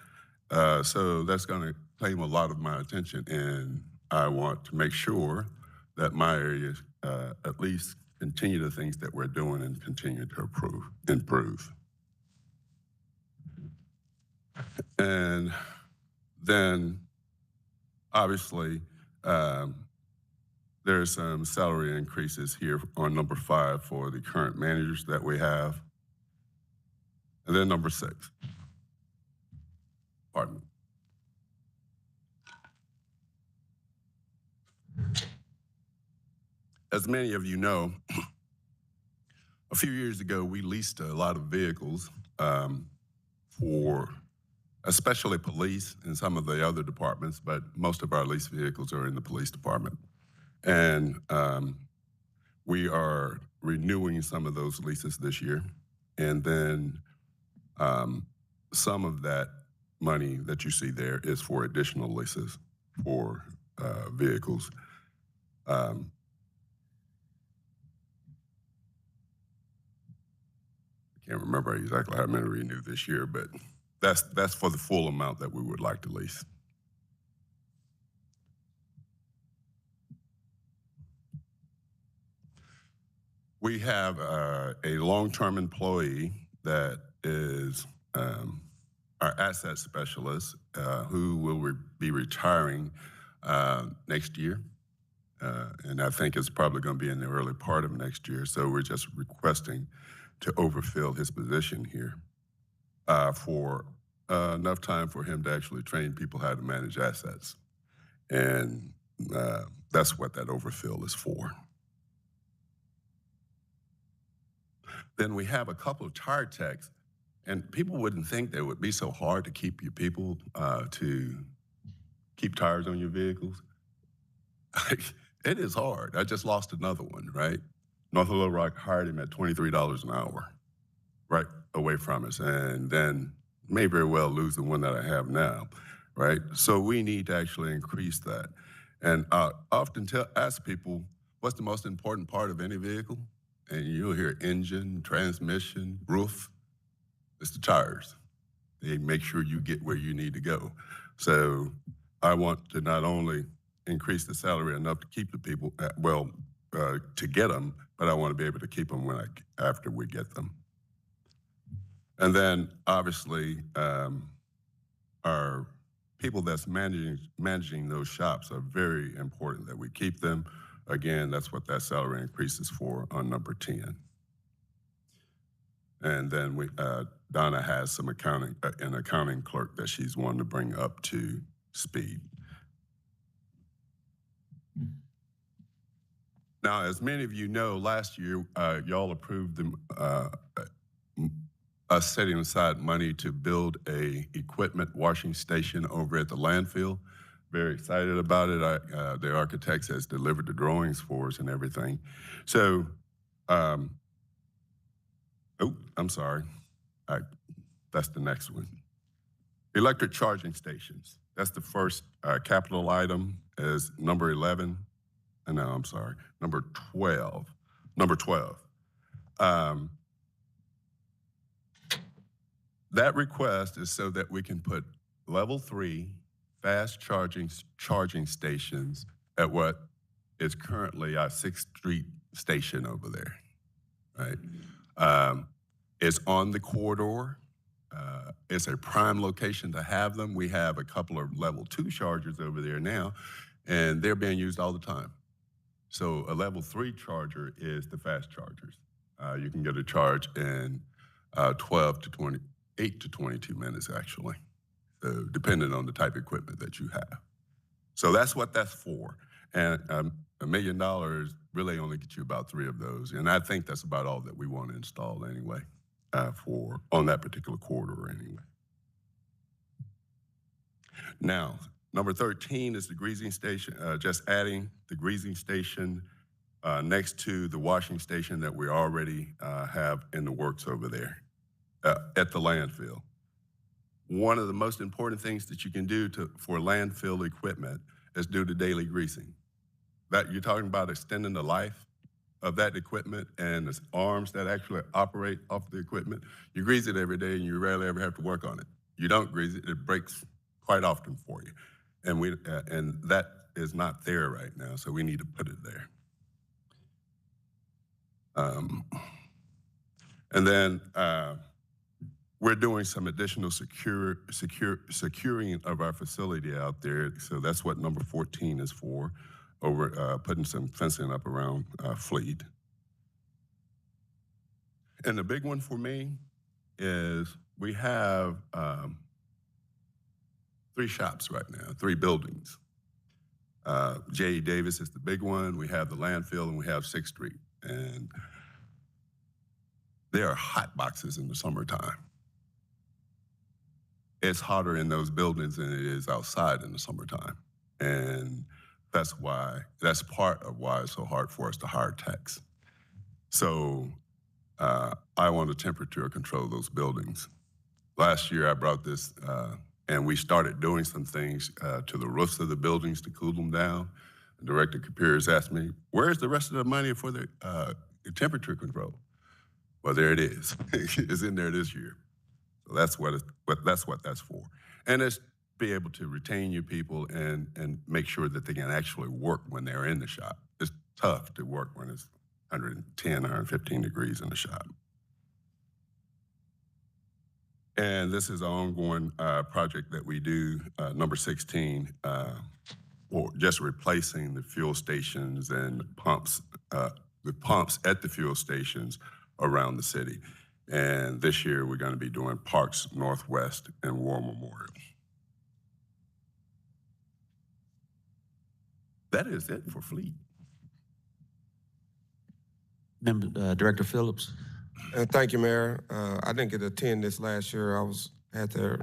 So that's going to claim a lot of my attention, and I want to make sure that my area at least continue the things that we're doing and continue to improve. And then obviously there's some salary increases here on number 5 for the current managers that we have. And then number 6, pardon me. As many of you know, a few years ago, we leased a lot of vehicles for especially police and some of the other departments, but most of our leased vehicles are in the police department. And we are renewing some of those leases this year. And then some of that money that you see there is for additional leases for vehicles. I can't remember exactly how many renewed this year, but that's for the full amount that we would like to lease. We have a long-term employee that is our asset specialist who will be retiring next year. And I think it's probably going to be in the early part of next year. So we're just requesting to overfill his position here for enough time for him to actually train people how to manage assets. And that's what that overfill is for. Then we have a couple of tire techs, and people wouldn't think that it would be so hard to keep your people to keep tires on your vehicles. it is hard. I just lost another one, right? North Little Rock hired him at $23 an hour, right away from us, and then may very well lose the one that I have now, right? So we need to actually increase that. And I often ask people, what's the most important part of any vehicle? And you'll hear engine, transmission, roof. It's the tires. They make sure you get where you need to go. So I want to not only increase the salary enough to keep the people, to get them, but I want to be able to keep them after we get them. And then obviously, our people that's managing those shops are very important that we keep them. Again, that's what that salary increase is for on number 10. And then Donna has some an accounting clerk that she's wanting to bring up to speed. Now, as many of you know, last year, y'all approved us setting aside money to build a equipment washing station over at the landfill. Very excited about it. The architects has delivered the drawings for us and everything. So, I'm sorry. That's the next one. Electric charging stations. That's the first capital item as number 11. No, I'm sorry, number 12. Number 12. That request is so that we can put level 3 fast charging stations at what is currently our 6th Street station over there, right? It's on the corridor. It's a prime location to have them. We have a couple of level 2 chargers over there now, and they're being used all the time. So a level 3 charger is the fast chargers. You can get a charge in 8 to 22 minutes, actually, so depending on the type of equipment that you have. So that's what that's for. And $1 million really only gets you about 3 of those. And I think that's about all that we want to install anyway, on that particular corridor anyway. Now, number 13 is the greasing station, just adding the greasing station next to the washing station that we already have in the works over there at the landfill. One of the most important things that you can do for landfill equipment is do the daily greasing. That you're talking about extending the life of that equipment and the arms that actually operate off the equipment. You grease it every day and you rarely ever have to work on it. You don't grease it, it breaks quite often for you. And that is not there right now, so we need to put it there. And then we're doing some additional securing of our facility out there. So that's what number 14 is for, over putting some fencing up around Fleet. And the big one for me is we have 3 shops right now, 3 buildings. J.E. Davis is the big one. We have the landfill and we have 6th Street. And there are hot boxes in the summertime. It's hotter in those buildings than it is outside in the summertime. And that's part of why it's so hard for us to hire techs. So I want to temperature control those buildings. Last year I brought this, and we started doing some things to the roofs of the buildings to cool them down. And Director Capiris asked me, where's the rest of the money for the temperature control? Well, there it is. It's in there this year. So that's what that's for. And it's be able to retain your people and make sure that they can actually work when they're in the shop. It's tough to work when it's 110, 115 degrees in the shop. And this is an ongoing project that we do, number 16, or just replacing the fuel stations and the pumps at the fuel stations around the city. And this year we're going to be doing Parks Northwest and War Memorial. That is it for Fleet. Director Phillips. Thank you, Mayor. I didn't get to attend this last year. Had to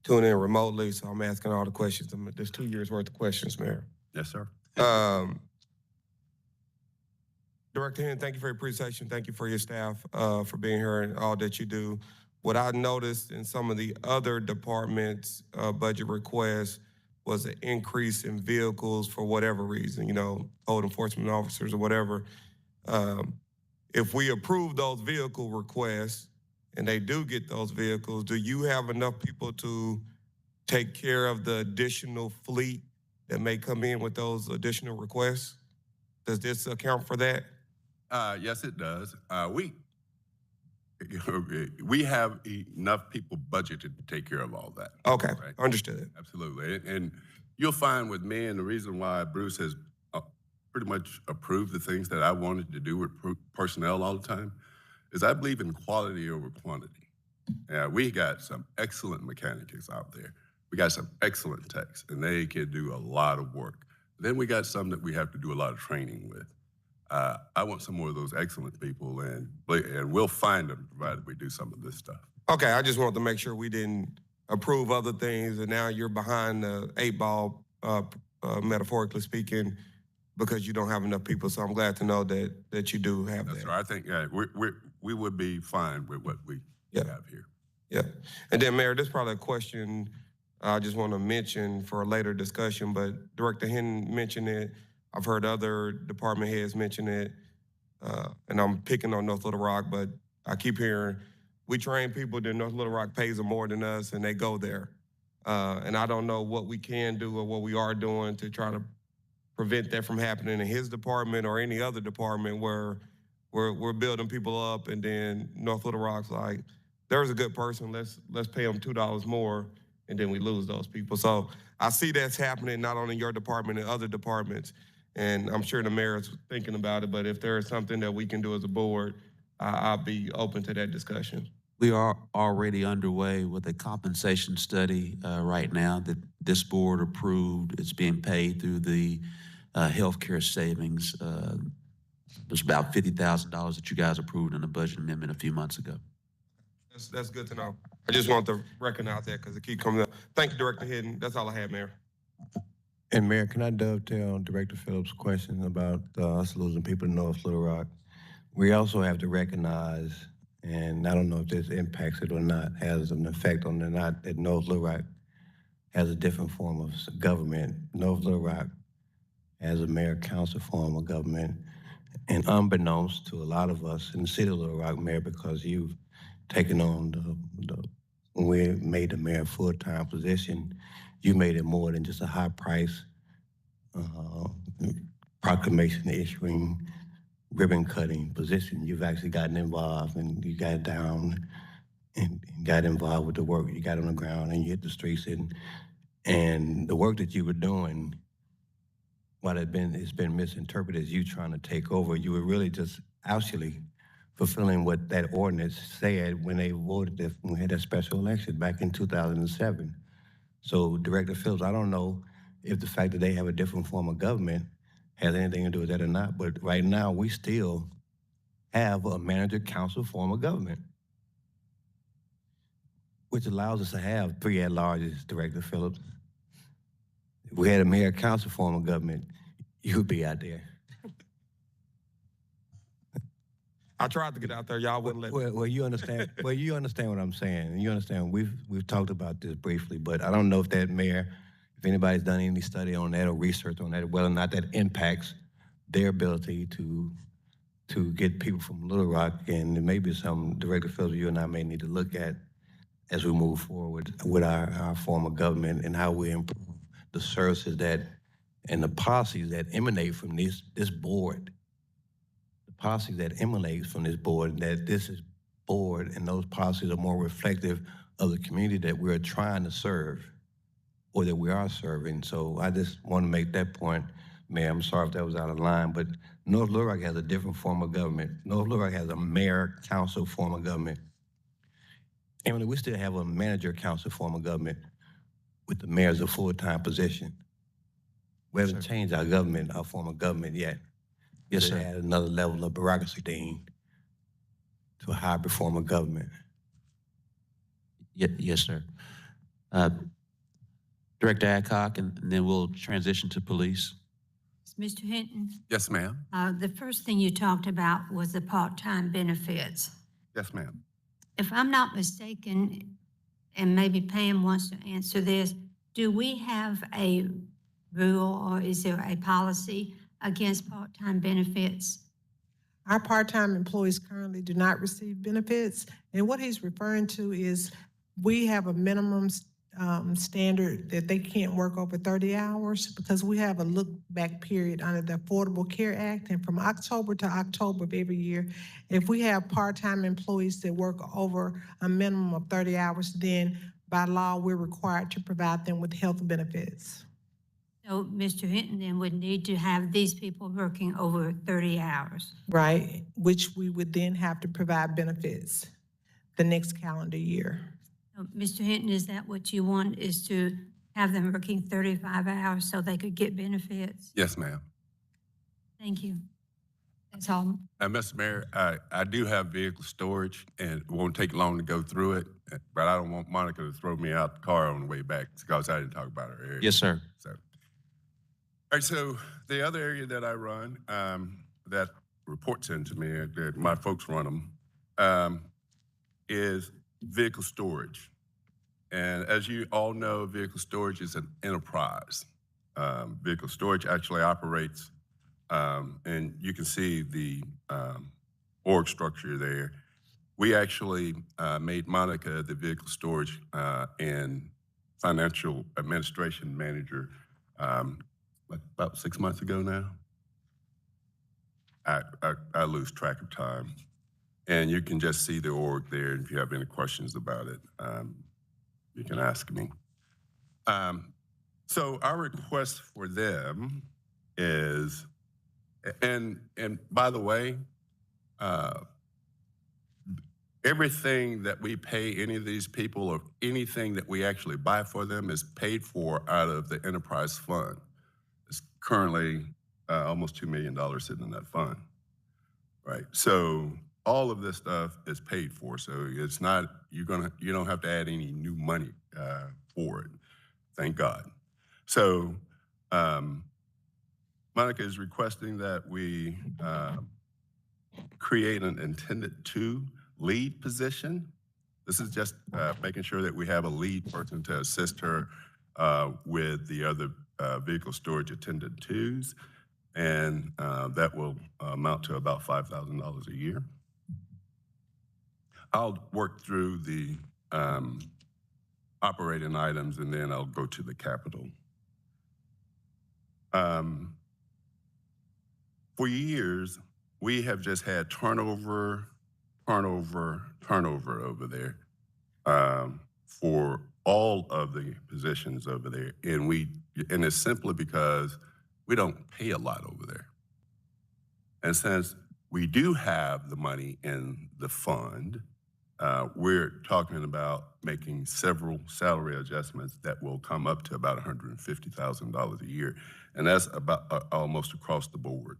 tune in remotely, so I'm asking all the questions. There's 2 years worth of questions, Mayor. Yes, sir. Director Henn, thank you for your presentation. Thank you for your staff for being here and all that you do. What I noticed in some of the other departments' budget requests was an increase in vehicles for whatever reason, code enforcement officers or whatever. If we approve those vehicle requests and they do get those vehicles, do you have enough people to take care of the additional fleet that may come in with those additional requests? Does this account for that? Yes, it does. We have enough people budgeted to take care of all that. Okay, Right. understood. Absolutely. And you'll find with me, and the reason why Bruce has pretty much approved the things that I wanted to do with personnel all the time, is I believe in quality over quantity. We got some excellent mechanics out there. We got some excellent techs, and they can do a lot of work. Then we got some that we have to do a lot of training with. I want some more of those excellent people, and we'll find them provided we do some of this stuff. Okay, I just wanted to make sure we didn't approve other things and now you're behind the 8 ball, metaphorically speaking, because you don't have enough people. So I'm glad to know that you do have That's that. right. I think we would be fine with what we have here. Yeah. And then, Mayor, this is probably a question I just want to mention for a later discussion, but Director Henn mentioned it. I've heard other department heads mention it, and I'm picking on North Little Rock, but I keep hearing we train people that North Little Rock pays them more than us, and they go there. And I don't know what we can do or what we are doing to try to prevent that from happening in his department or any other department where we're building people up, and then North Little Rock's like, there's a good person, let's pay them $2 more, and then we lose those people. So I see that's happening not only in your department and other departments, and I'm sure the mayor is thinking about it, but if there is something that we can do as a board, I'll be open to that discussion. We are already underway with a compensation study right now that this board approved. It's being paid through the healthcare savings. There's about $50,000 that you guys approved in the budget amendment a few months ago. That's good to know. I just want to recognize that because it keeps coming up. Thank you, Director Hidden. That's all I have, Mayor. And Mayor, can I dovetail Director Phillips' question about us losing people in North Little Rock? We also have to recognize, and I don't know if this impacts it or not, has an effect on it, not that North Little Rock has a different form of government. North Little Rock has a mayor-council form of government, and unbeknownst to a lot of us in the city of Little Rock, Mayor, because you've taken on when we made the mayor a full-time position, you made it more than just a high price proclamation issuing, ribbon cutting position. You've actually gotten involved and you got down and got involved with the work. You got on the ground and you hit the streets, and the work that you were doing, while it's been misinterpreted as you trying to take over, you were really just actually fulfilling what that ordinance said when they voted when we had that special election back in 2007. So Director Phillips, I don't know if the fact that they have a different form of government has anything to do with that or not, but right now we still have a manager-council form of government, which allows us to have 3 at-larges, Director Phillips. If we had a mayor-council form of government, you'd be out there. I tried to get out there, y'all wouldn't let me. Well, you understand. Well, you understand what I'm saying. You understand. We've talked about this briefly, but I don't know if that mayor, if anybody's done any study on that or research on that, whether or not that impacts their ability to get people from Little Rock, and it may be some Director Phillips you and I may need to look at as we move forward with our form of government and how we improve the services that and the policies that emanate from this board. Policies that emanates from this board, that this is board and those policies are more reflective of the community that we're trying to serve or that we are serving. So I just want to make that point, Mayor. I'm sorry if that was out of line, but North Little Rock has a different form of government. North Little Rock has a mayor-council form of government. Emily, we still have a manager-council form of government with the mayor as a full-time position. We haven't changed our government, our form of government yet. Yes, to sir. add another level of bureaucracy to a hybrid form of government. Yes, sir. Director Adcock, and then we'll transition to police. Mr. Hinton, Yes, ma'am. the first thing you talked about was the part-time benefits. Yes, ma'am. If I'm not mistaken, and maybe Pam wants to answer this, do we have a rule or is there a policy against part-time benefits? Our part-time employees currently do not receive benefits, and what he's referring to is we have a minimum standard that they can't work over 30 hours because we have a look-back period under the Affordable Care Act, and from October to October of every year, if we have part-time employees that work over a minimum of 30 hours, then by law, we're required to provide them with health benefits. So Mr. Hinton then would need to have these people working over 30 hours. Right, which we would then have to provide benefits the next calendar year. So, Mr. Hinton, is that what you want, is to have them working 35 hours so they could get benefits? Yes, ma'am. Thank you. That's all. Mr. Mayor, I do have vehicle storage, and it won't take long to go through it, but I don't want Monica to throw me out the car on the way back because I didn't talk about her area. Yes, sir. So, all right, so the other area that I run, that reports into me, that my folks run them, is vehicle storage. And as you all know, vehicle storage is an enterprise. Vehicle storage actually operates, and you can see the org structure there. We actually made Monica the vehicle storage and financial administration manager like about 6 months ago now. I lose track of time. And you can just see the org there. If you have any questions about it, you can ask me. So our request for them is, and by the way, everything that we pay any of these people or anything that we actually buy for them is paid for out of the enterprise fund. It's currently almost $2 million sitting in that fund, right? So all of this stuff is paid for. So it's not, you don't have to add any new money for it. Thank God. So Monica is requesting that we create an intended to lead position. This is just making sure that we have a lead person to assist her with the other vehicle storage attendant twos, and that will amount to about $5,000 a year. I'll work through the operating items and then I'll go to the capital. For years, we have just had turnover over there for all of the positions over there. And it's simply because we don't pay a lot over there. And since we do have the money in the fund, we're talking about making several salary adjustments that will come up to about $150,000 a year. And that's about almost across the board.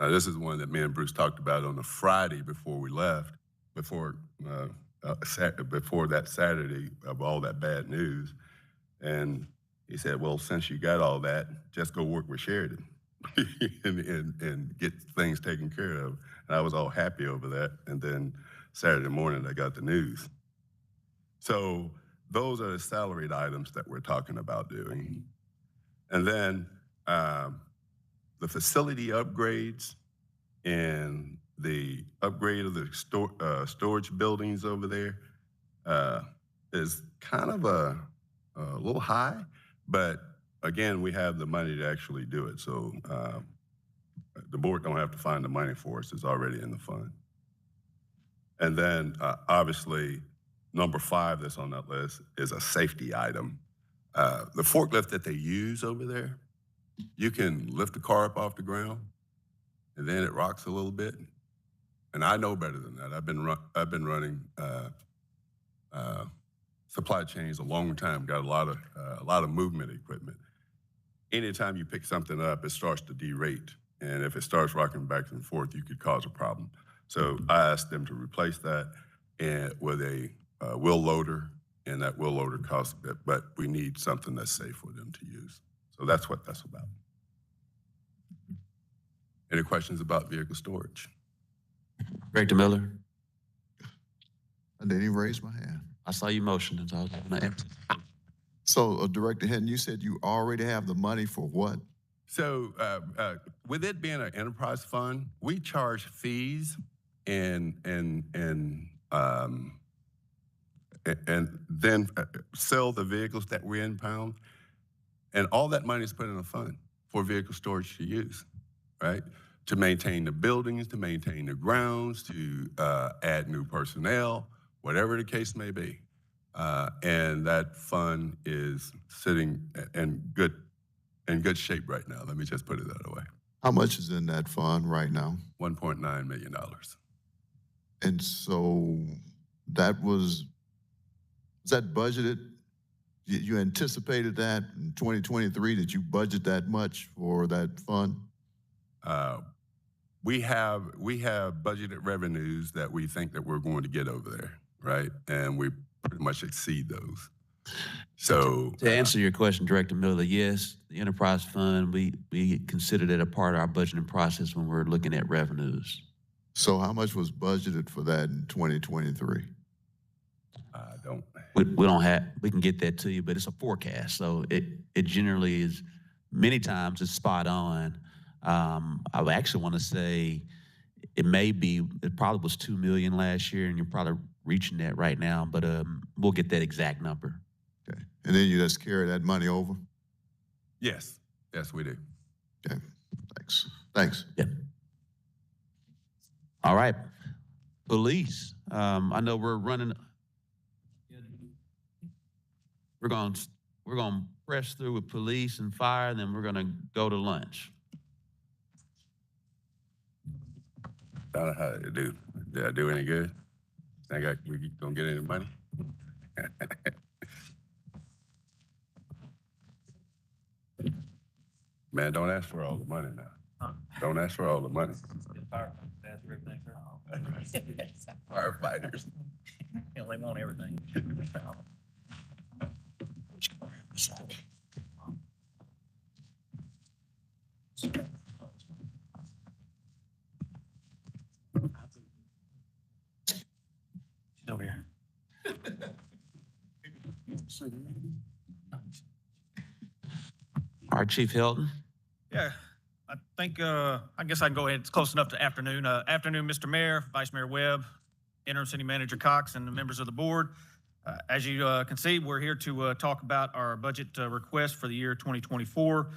Now, this is one that me and Bruce talked about on the Friday before we left, before that Saturday of all that bad news. And he said, well, since you got all that, just go work with Sheridan and get things taken care of. And I was all happy over that. And then Saturday morning, I got the news. So those are the salaried items that we're talking about doing. And then the facility upgrades and the upgrade of the storage buildings over there is kind of a little high, but again, we have the money to actually do it. So the board don't have to find the money for us, it's already in the fund. And then obviously, number 5 that's on that list is a safety item. The forklift that they use over there, you can lift the car up off the ground and then it rocks a little bit. And I know better than that. I've been running supply chains a long time, got a lot of movement equipment. Anytime you pick something up, it starts to derate. And if it starts rocking back and forth, you could cause a problem. So I asked them to replace that with a wheel loader, and that wheel loader costs a bit, but we need something that's safe for them to use. So that's what that's about. Any questions about vehicle storage? Director Miller, I didn't even raise my hand. I saw you motioning, so I was gonna ask. So, Director Hinton, you said you already have the money for what? So with it being an enterprise fund, we charge fees and then sell the vehicles that we impound. And all that money is put in a fund for vehicle storage to use, right? To maintain the buildings, to maintain the grounds, to add new personnel, whatever the case may be. And that fund is sitting in good shape right now. Let me just put it that way. How much is in that fund right now? $1.9 million. And so was that budgeted? You anticipated that in 2023? Did you budget that much for that fund? We have budgeted revenues that we think that we're going to get over there, right? And we pretty much exceed those. So To answer your question, Director Miller, yes, the enterprise fund, we considered it a part of our budgeting process when we're looking at revenues. So how much was budgeted for that in 2023? We don't have, we can get that to you, but it's a forecast. So it generally is, many times it's spot on. I would actually want to say it probably was 2 million last year, and you're probably reaching that right now, but we'll get that exact number. Okay. And then you just carry that money over? yes, we do. Okay. Thanks. Yep. All right. Police. I know we're running. We're going to press through with police and fire, and then we're going to go to lunch. How did I do? Did I do any good? Think we gonna get any money? Man, don't ask for all the money now. Don't ask for all the money. Firefighters. They want everything. She's over here. All right, Chief Hilton. Yeah, I think, I guess I can go ahead. It's close enough to afternoon. Afternoon, Mr. Mayor, Vice Mayor Webb, Interim City Manager Cox, and the members of the board. As you can see, we're here to talk about our budget request for the year 2024.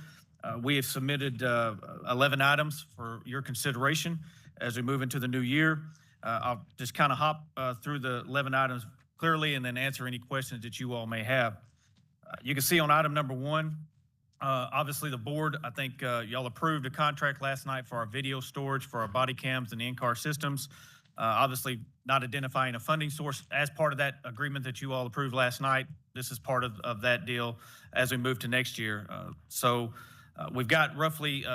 We have submitted 11 items for your consideration as we move into the new year. I'll just kind of hop through the 11 items clearly and then answer any questions that you all may have. You can see on item number 1, obviously the board, I think y'all approved a contract last night for our video storage for our body cams and the in-car systems. Obviously not identifying a funding source as part of that agreement that you all approved last night. This is part of that deal as we move to next year. We've got roughly,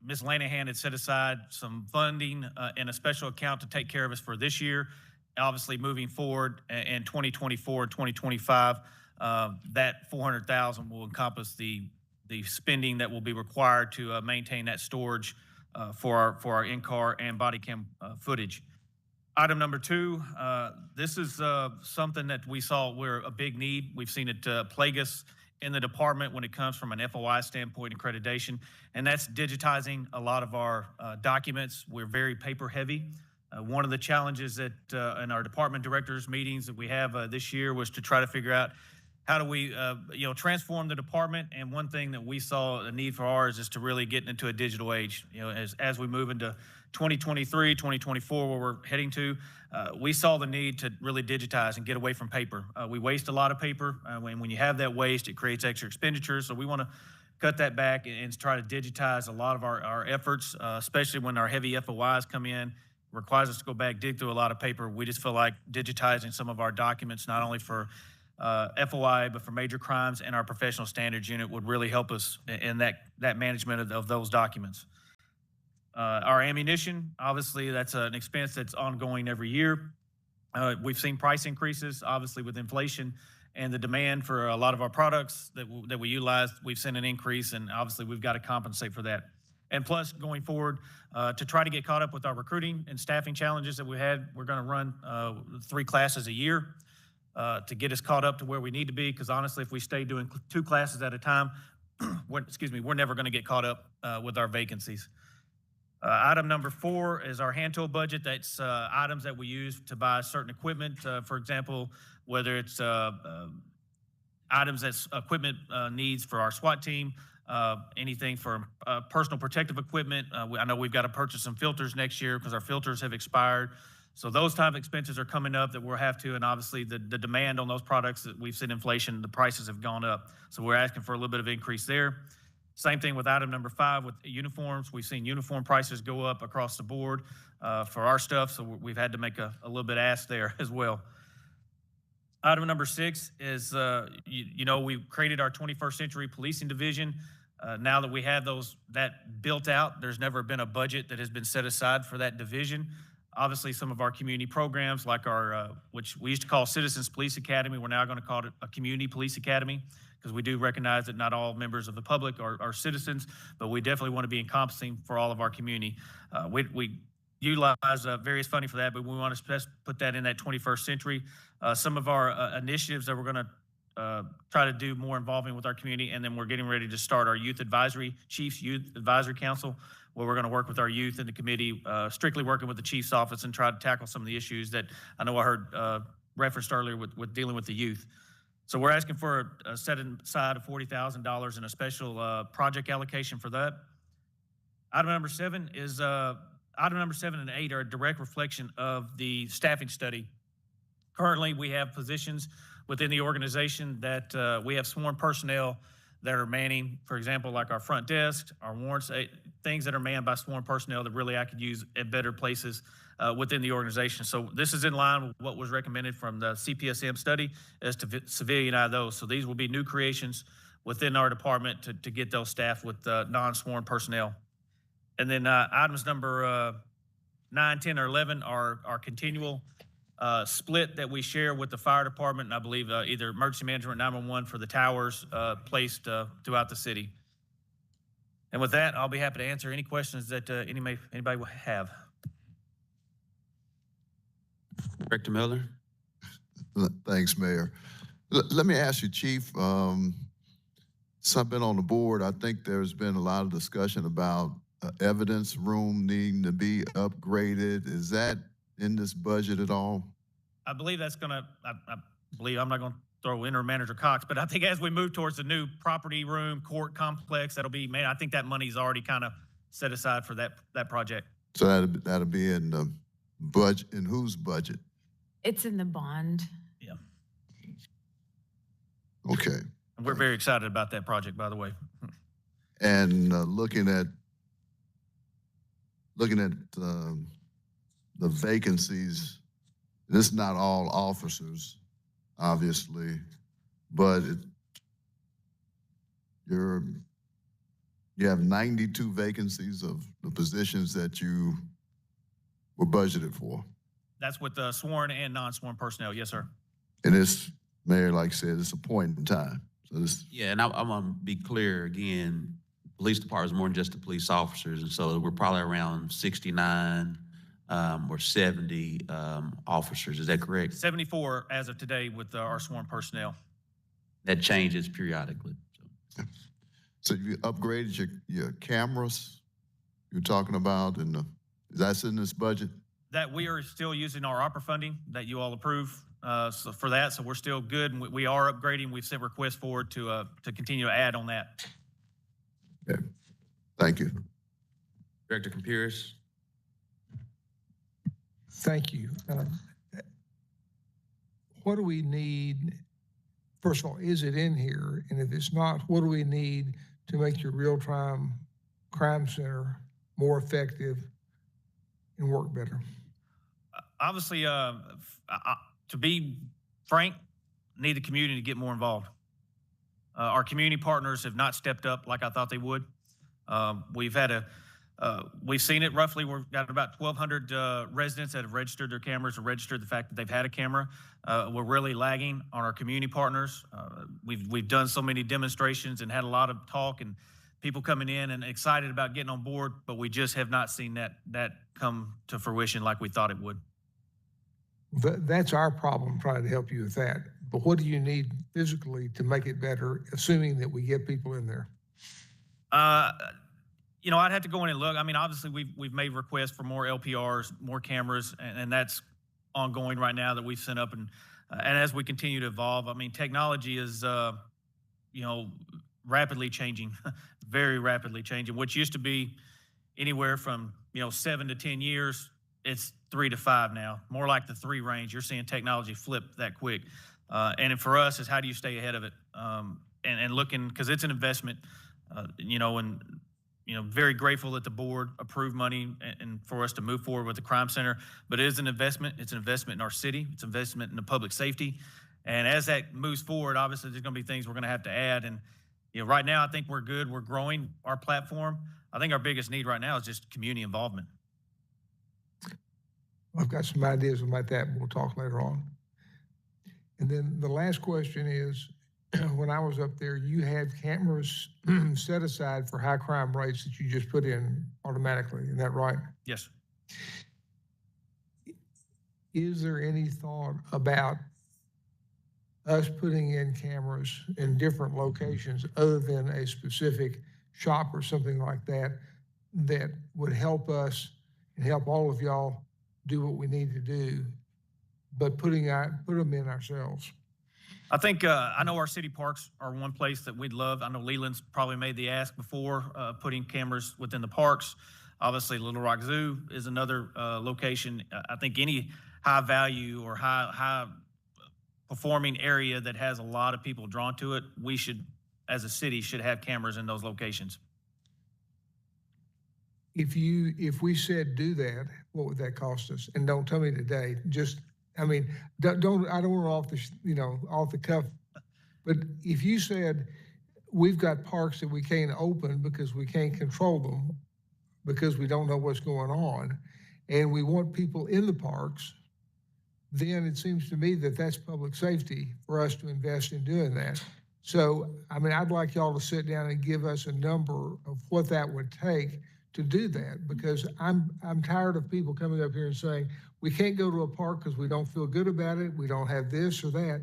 Ms. Lanahan had set aside some funding in a special account to take care of us for this year. Obviously moving forward in 2024 and 2025, that $400,000 will encompass the spending that will be required to maintain that storage for our in-car and body cam footage. Item number 2, this is something that we saw where a big need. We've seen it plague us in the department when it comes from an FOI standpoint accreditation, and that's digitizing a lot of our documents. We're very paper heavy. One of the challenges that in our department directors meetings that we have this year was to try to figure out how do we transform the department. And one thing that we saw a need for ours is to really get into a digital age. As we move into 2023, 2024, where we're heading to, we saw the need to really digitize and get away from paper. We waste a lot of paper. When you have that waste, it creates extra expenditures. So we want to cut that back and try to digitize a lot of our efforts, especially when our heavy FOIs come in. It requires us to go back, dig through a lot of paper. We just feel like digitizing some of our documents, not only for FOI, but for major crimes and our professional standards unit would really help us in that management of those documents. Our ammunition, obviously, that's an expense that's ongoing every year. We've seen price increases, obviously, with inflation and the demand for a lot of our products that we utilize. We've seen an increase, and obviously, we've got to compensate for that. And plus, going forward, to try to get caught up with our recruiting and staffing challenges that we had, we're going to run 3 classes a year to get us caught up to where we need to be. Because honestly, if we stay doing 2 classes at a time, we're never going to get caught up with our vacancies. Item number 4 is our hand tool budget. That's items that we use to buy certain equipment. For example, whether it's items that's equipment needs for our SWAT team, anything for personal protective equipment. I know we've got to purchase some filters next year because our filters have expired. So those type of expenses are coming up that we'll have to, and obviously the demand on those products, that we've seen inflation, the prices have gone up. So we're asking for a little bit of increase there. Same thing with item number 5 with uniforms. We've seen uniform prices go up across the board for our stuff, so we've had to make a little bit ask there as well. Item number 6 is, we've created our 21st Century Policing Division. Now that we have that built out, there's never been a budget that has been set aside for that division. Obviously, some of our community programs, like our, which we used to call Citizens Police Academy, we're now going to call it a Community Police Academy, because we do recognize that not all members of the public are citizens, but we definitely want to be encompassing for all of our community. We utilize various funding for that, but we want to put that in that 21st century. Some of our initiatives that we're going to try to do more involving with our community, and then we're getting ready to start our Chiefs Youth Advisory Council, where we're going to work with our youth in the committee, strictly working with the Chief's office and try to tackle some of the issues that I know I heard referenced earlier with dealing with the youth. So we're asking for a set aside of $40,000 in a special project allocation for that. Item number 7 is, item number 7 and 8 are a direct reflection of the staffing study. Currently, we have positions within the organization that we have sworn personnel that are manning, for example, like our front desk, our warrants, things that are manned by sworn personnel that really I could use at better places within the organization. So this is in line with what was recommended from the CPSM study, as to civilianize those. So these will be new creations within our department to get those staff with non-sworn personnel. And then items number 9, 10, or 11 are our continual split that we share with the fire department, and I believe either emergency management 911 for the towers placed throughout the city. And with that, I'll be happy to answer any questions that anybody will have. Director Miller? Thanks, Mayor. Let me ask you, Chief, something on the board. I think there's been a lot of discussion about evidence room needing to be upgraded. Is that in this budget at all? I believe that's going to, I believe, I'm not going to throw Interim Manager Cox, but I think as we move towards the new property room, court complex, that'll be, man, I think that money's already kind of set aside for that project. So that'll be in the budget, in whose budget? It's in the bond. Yeah. Okay. And we're very excited about that project, by the way. And looking at the vacancies, this is not all officers, obviously, but you have 92 vacancies of the positions that you were budgeted for. That's with the sworn and non-sworn personnel. Yes, sir. And it's, Mayor, like I said, it's a point in time. So this, Yeah, and I'm going to be clear again, police department is more than just the police officers, and so we're probably around 69 or 70 officers. Is that correct? 74 as of today with our sworn personnel. That changes periodically. so you upgraded your cameras you're talking about, and is that in this budget? That we are still using our opera funding that you all approve so for that. So we're still good, and we are upgrading. We've sent requests forward to continue to add on that. Okay. Thank you. Director Campiris? Thank you. What do we need? First of all, is it in here? And if it's not, what do we need to make your real-time crime center more effective and work better? Obviously, to be frank, need the community to get more involved. Our community partners have not stepped up like I thought they would. We've seen it roughly. We've got about 1,200 residents that have registered their cameras or registered the fact that they've had a camera. We're really lagging on our community partners. We've done so many demonstrations and had a lot of talk, and people coming in and excited about getting on board, but we just have not seen that come to fruition like we thought it would. That's our problem, trying to help you with that. But what do you need physically to make it better, assuming that we get people in there? You know, I'd have to go in and look. I mean, obviously, we've made requests for more LPRs, more cameras, and that's ongoing right now that we've sent up. And as we continue to evolve, I mean, technology is, you know, rapidly changing, very rapidly changing. Which used to be anywhere from, you know, 7 to 10 years, it's 3 to 5 now. More like the 3 range. You're seeing technology flip that quick. And for us, is how do you stay ahead of it? And looking, because it's an investment, you know, and you know, very grateful that the board approved money and for us to move forward with the crime center. But it is an investment. It's an investment in our city. It's an investment in the public safety. And as that moves forward, obviously there's going to be things we're going to have to add. And you know, right now I think we're good. We're growing our platform. I think our biggest need right now is just community involvement. I've got some ideas about that, but we'll talk later on. And then the last question is, when I was up there, you had cameras set aside for high crime rates that you just put in automatically. Is that right? Yes. Is there any thought about us putting in cameras in different locations other than a specific shop or something like that, that would help us and help all of y'all do what we need to do, but put them in ourselves? I think, I know our city parks are one place that we'd love. I know Leland's probably made the ask before, putting cameras within the parks. Obviously, Little Rock Zoo is another location. I think any high value or high performing area that has a lot of people drawn to it, we should, as a city, should have cameras in those locations. If we said do that, what would that cost us? And don't tell me today, just, I mean, I don't want off the cuff, but if you said we've got parks that we can't open because we can't control them, because we don't know what's going on, and we want people in the parks, then it seems to me that that's public safety for us to invest in doing that. So, I mean, I'd like y'all to sit down and give us a number of what that would take to do that, because I'm tired of people coming up here and saying, we can't go to a park because we don't feel good about it, we don't have this or that.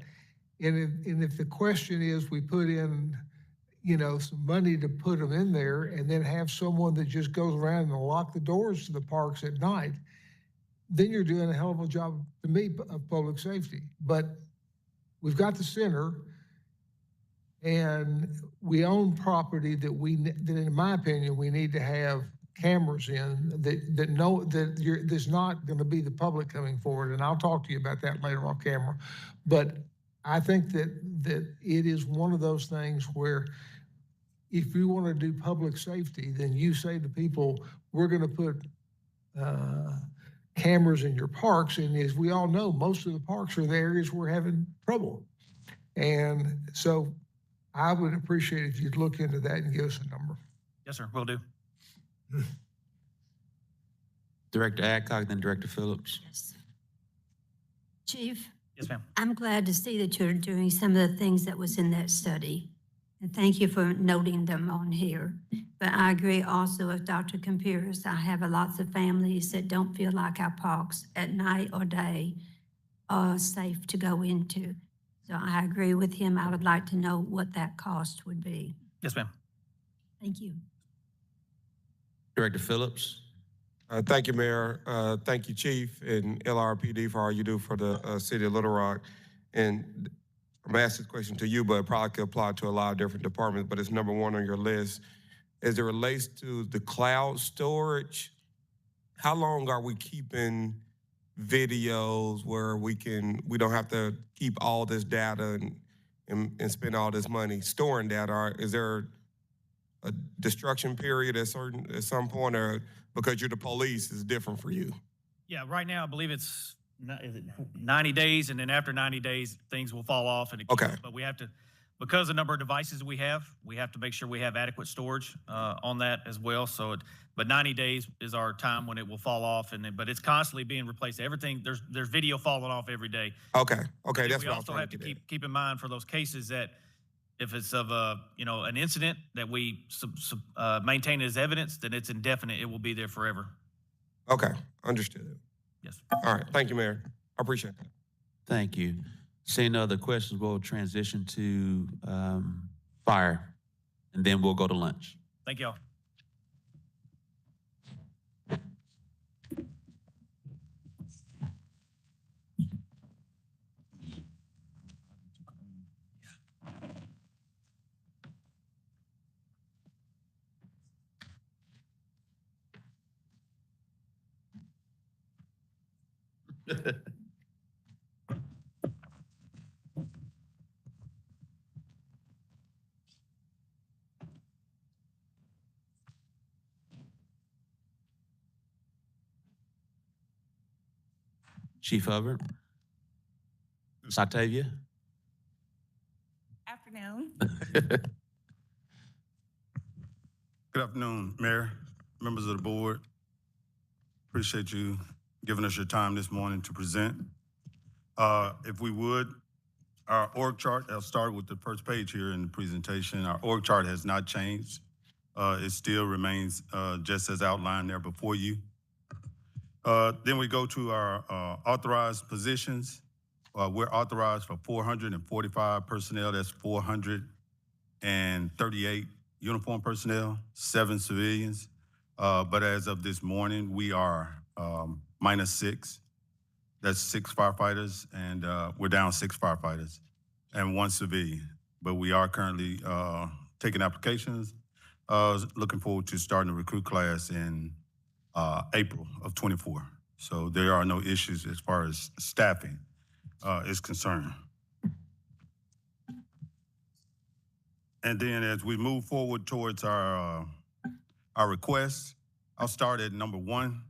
And if the question is we put in, you know, some money to put them in there and then have someone that just goes around and lock the doors to the parks at night, then you're doing a hell of a job, to me, of public safety. But we've got the center, and we own property that in my opinion, we need to have cameras in that know that there's not going to be the public coming forward. And I'll talk to you about that later off camera. But I think that it is one of those things where if you want to do public safety, then you say to people, we're going to put cameras in your parks. And as we all know, most of the parks are the areas we're having trouble. And so I would appreciate if you'd look into that and give us a number. Yes, sir, will do. Director Adcock, then Director Phillips. Yes. Chief? Yes, ma'am. I'm glad to see that you're doing some of the things that was in that study. And thank you for noting them on here. But I agree also with Dr. Campiris. I have lots of families that don't feel like our parks at night or day are safe to go into. So I agree with him. I would like to know what that cost would be. Yes, ma'am. Thank you. Director Phillips. Thank you, Mayor. Thank you, Chief, and LRPD for all you do for the city of Little Rock. And I'm gonna ask this question to you, but it probably could apply to a lot of different departments, but it's number one on your list. As it relates to the cloud storage, how long are we keeping videos where we don't have to keep all this data and spend all this money storing data? Is there a destruction period at some point, or because you're the police is different for you? Yeah, right now I believe it's 90 days, and then after 90 days things will fall off. And Okay. But we have to, because of the number of devices we have to make sure we have adequate storage on that as well. So, but 90 days is our time when it will fall off, but it's constantly being replaced. Everything, there's video falling off every day. Okay, And that's we what also I'm have to keep in mind for those cases that If it's of an incident that we maintain as evidence, then it's indefinite. It will be there forever. Okay, understood. Yes. All right, thank you, Mayor. I appreciate that. Thank you. Seeing no other questions, we'll transition to fire, and then we'll go to lunch. Thank y'all. Chief Hubbard? Satavia? Afternoon. Good afternoon, Mayor, members of the board. Appreciate you giving us your time this morning to present. If we would, our org chart, I'll start with the first page here in the presentation. Our org chart has not changed. It still remains just as outlined there before you. Then we go to our authorized positions. We're authorized for 445 personnel. That's 438 uniform personnel, 7 civilians. But as of this morning, we are -6. That's 6 firefighters, and we're down 6 firefighters and 1 civilian. But we are currently taking applications. Looking forward to starting the recruit class in April of 24. So there are no issues as far as staffing is concerned. And then as we move forward towards our requests, I'll start at number 1.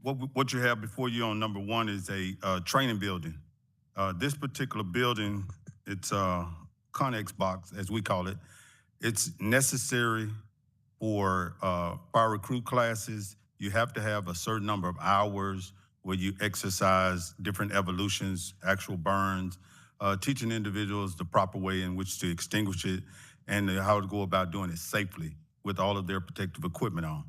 What you have before you on number 1 is a training building. This particular building, it's a Connex box, as we call it. It's necessary for fire recruit classes. You have to have a certain number of hours where you exercise different evolutions, actual burns, teaching individuals the proper way in which to extinguish it and how to go about doing it safely with all of their protective equipment on.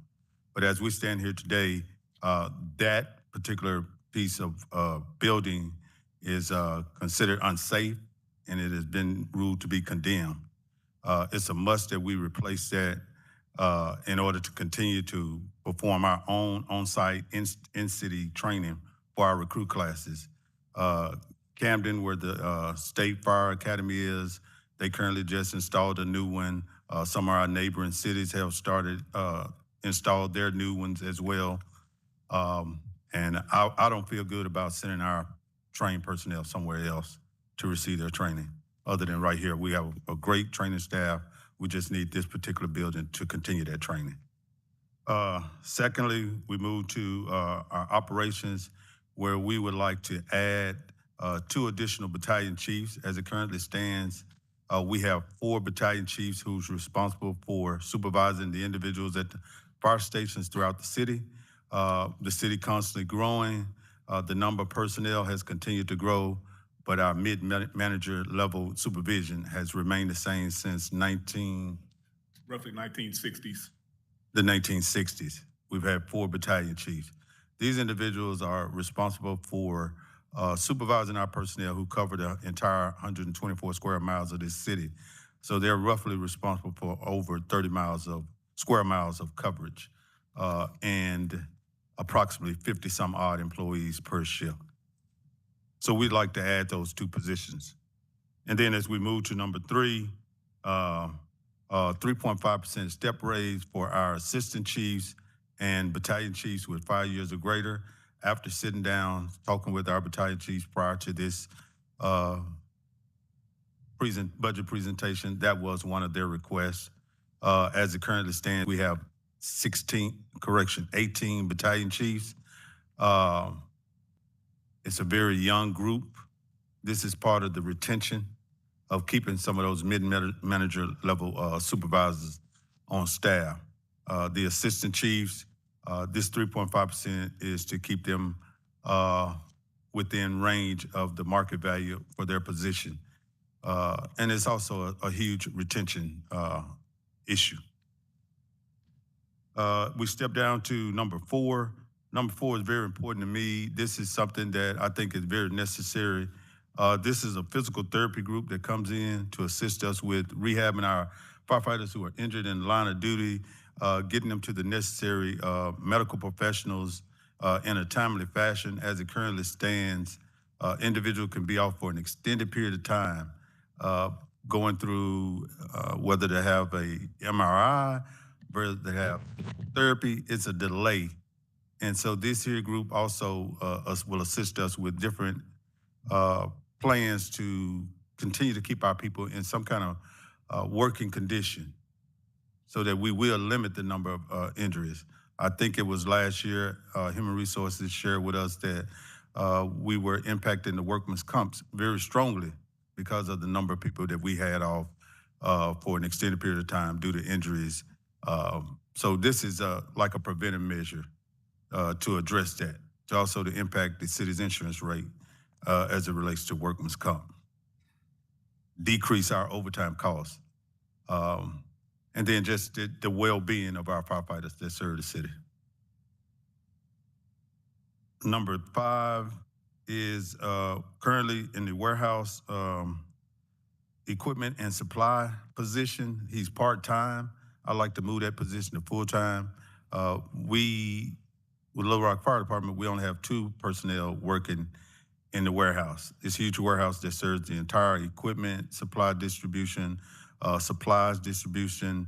But as we stand here today, that particular piece of building is considered unsafe, and it has been ruled to be condemned. It's a must that we replace that in order to continue to perform our own on-site, in-city training for our recruit classes. Camden, where the State Fire Academy is, they currently just installed a new one. Some of our neighboring cities have started, installed their new ones as well. And I don't feel good about sending our trained personnel somewhere else to receive their training, other than right here. We have a great training staff. We just need this particular building to continue that training. Secondly, we move to our operations, where we would like to add 2 additional battalion chiefs. As it currently stands, we have 4 battalion chiefs who's responsible for supervising the individuals at the fire stations throughout the city. The city constantly growing. The number of personnel has continued to grow, but our mid-manager level supervision has remained the same since Roughly 1960s. the 1960s. We've had 4 battalion chiefs. These individuals are responsible for supervising our personnel who cover the entire 124 square miles of this city. So they're roughly responsible for over 30 square miles of coverage, and approximately 50 some odd employees per shift. So we'd like to add those 2 positions. And then as we move to number 3, 3.5% step raise for our assistant chiefs and battalion chiefs with 5 years or greater. After sitting down, talking with our battalion chiefs prior to this budget presentation, that was one of their requests. As it currently stands, we have 18 battalion chiefs. It's a very young group. This is part of the retention of keeping some of those mid-manager level supervisors on staff. The assistant chiefs, this 3.5% is to keep them within range of the market value for their position. And it's also a huge retention issue. We step down to number 4. Number 4 is very important to me. This is something that I think is very necessary. This is a physical therapy group that comes in to assist us with rehabbing our firefighters who are injured in the line of duty, getting them to the necessary medical professionals in a timely fashion. As it currently stands, individual can be off for an extended period of time, going through whether they have a MRI, whether they have therapy. It's a delay. And so this here group also will assist us with different plans to continue to keep our people in some kind of working condition so that we will limit the number of injuries. I think it was last year, Human Resources shared with us that we were impacting the workman's comps very strongly because of the number of people that we had off for an extended period of time due to injuries. So this is like a preventive measure to address that, to also to impact the city's insurance rate as it relates to workman's comp, decrease our overtime costs, and then just the well-being of our firefighters that serve the city. Number 5 is currently in the warehouse equipment and supply position. He's part-time. I'd like to move that position to full-time. With Little Rock Fire Department, we only have 2 personnel working in the warehouse. It's a huge warehouse that serves the entire equipment, supply distribution, supplies distribution,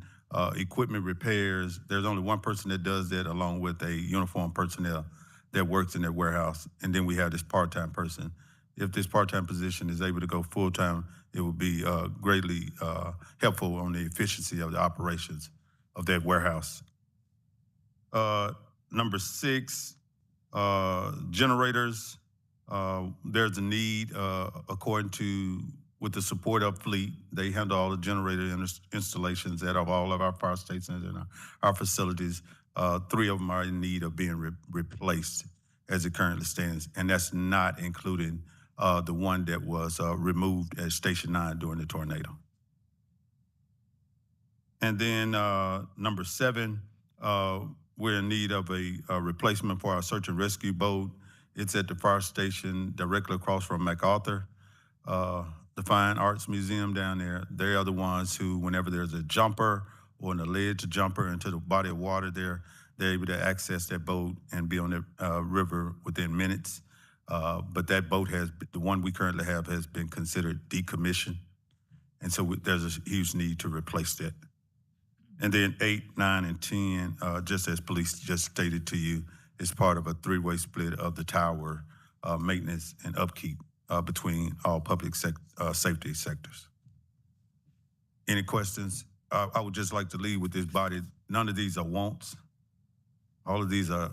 equipment repairs. There's only 1 person that does that, along with a uniformed personnel that works in that warehouse. And then we have this part-time person. If this part-time position is able to go full-time, it will be greatly helpful on the efficiency of the operations of that warehouse. Number 6, generators. There's a need, according to, with the support of Fleet, they handle all the generator installations at all of our fire stations and our facilities. 3 of them are in need of being replaced as it currently stands, and that's not including the one that was removed at Station 9 during the tornado. And then number 7, we're in need of a replacement for our search and rescue boat. It's at the fire station directly across from MacArthur, the Fine Arts Museum down there. They are the ones who, whenever there's a jumper or an alleged jumper into the body of water there, they're able to access that boat and be on the river within minutes. But that boat the one we currently have has been considered decommissioned. And so there's a huge need to replace that. And then 8, 9, and 10, just as police just stated to you, is part of a 3-way split of the tower maintenance and upkeep between all public safety sectors. Any questions? I would just like to leave with this body. None of these are wants. All of these are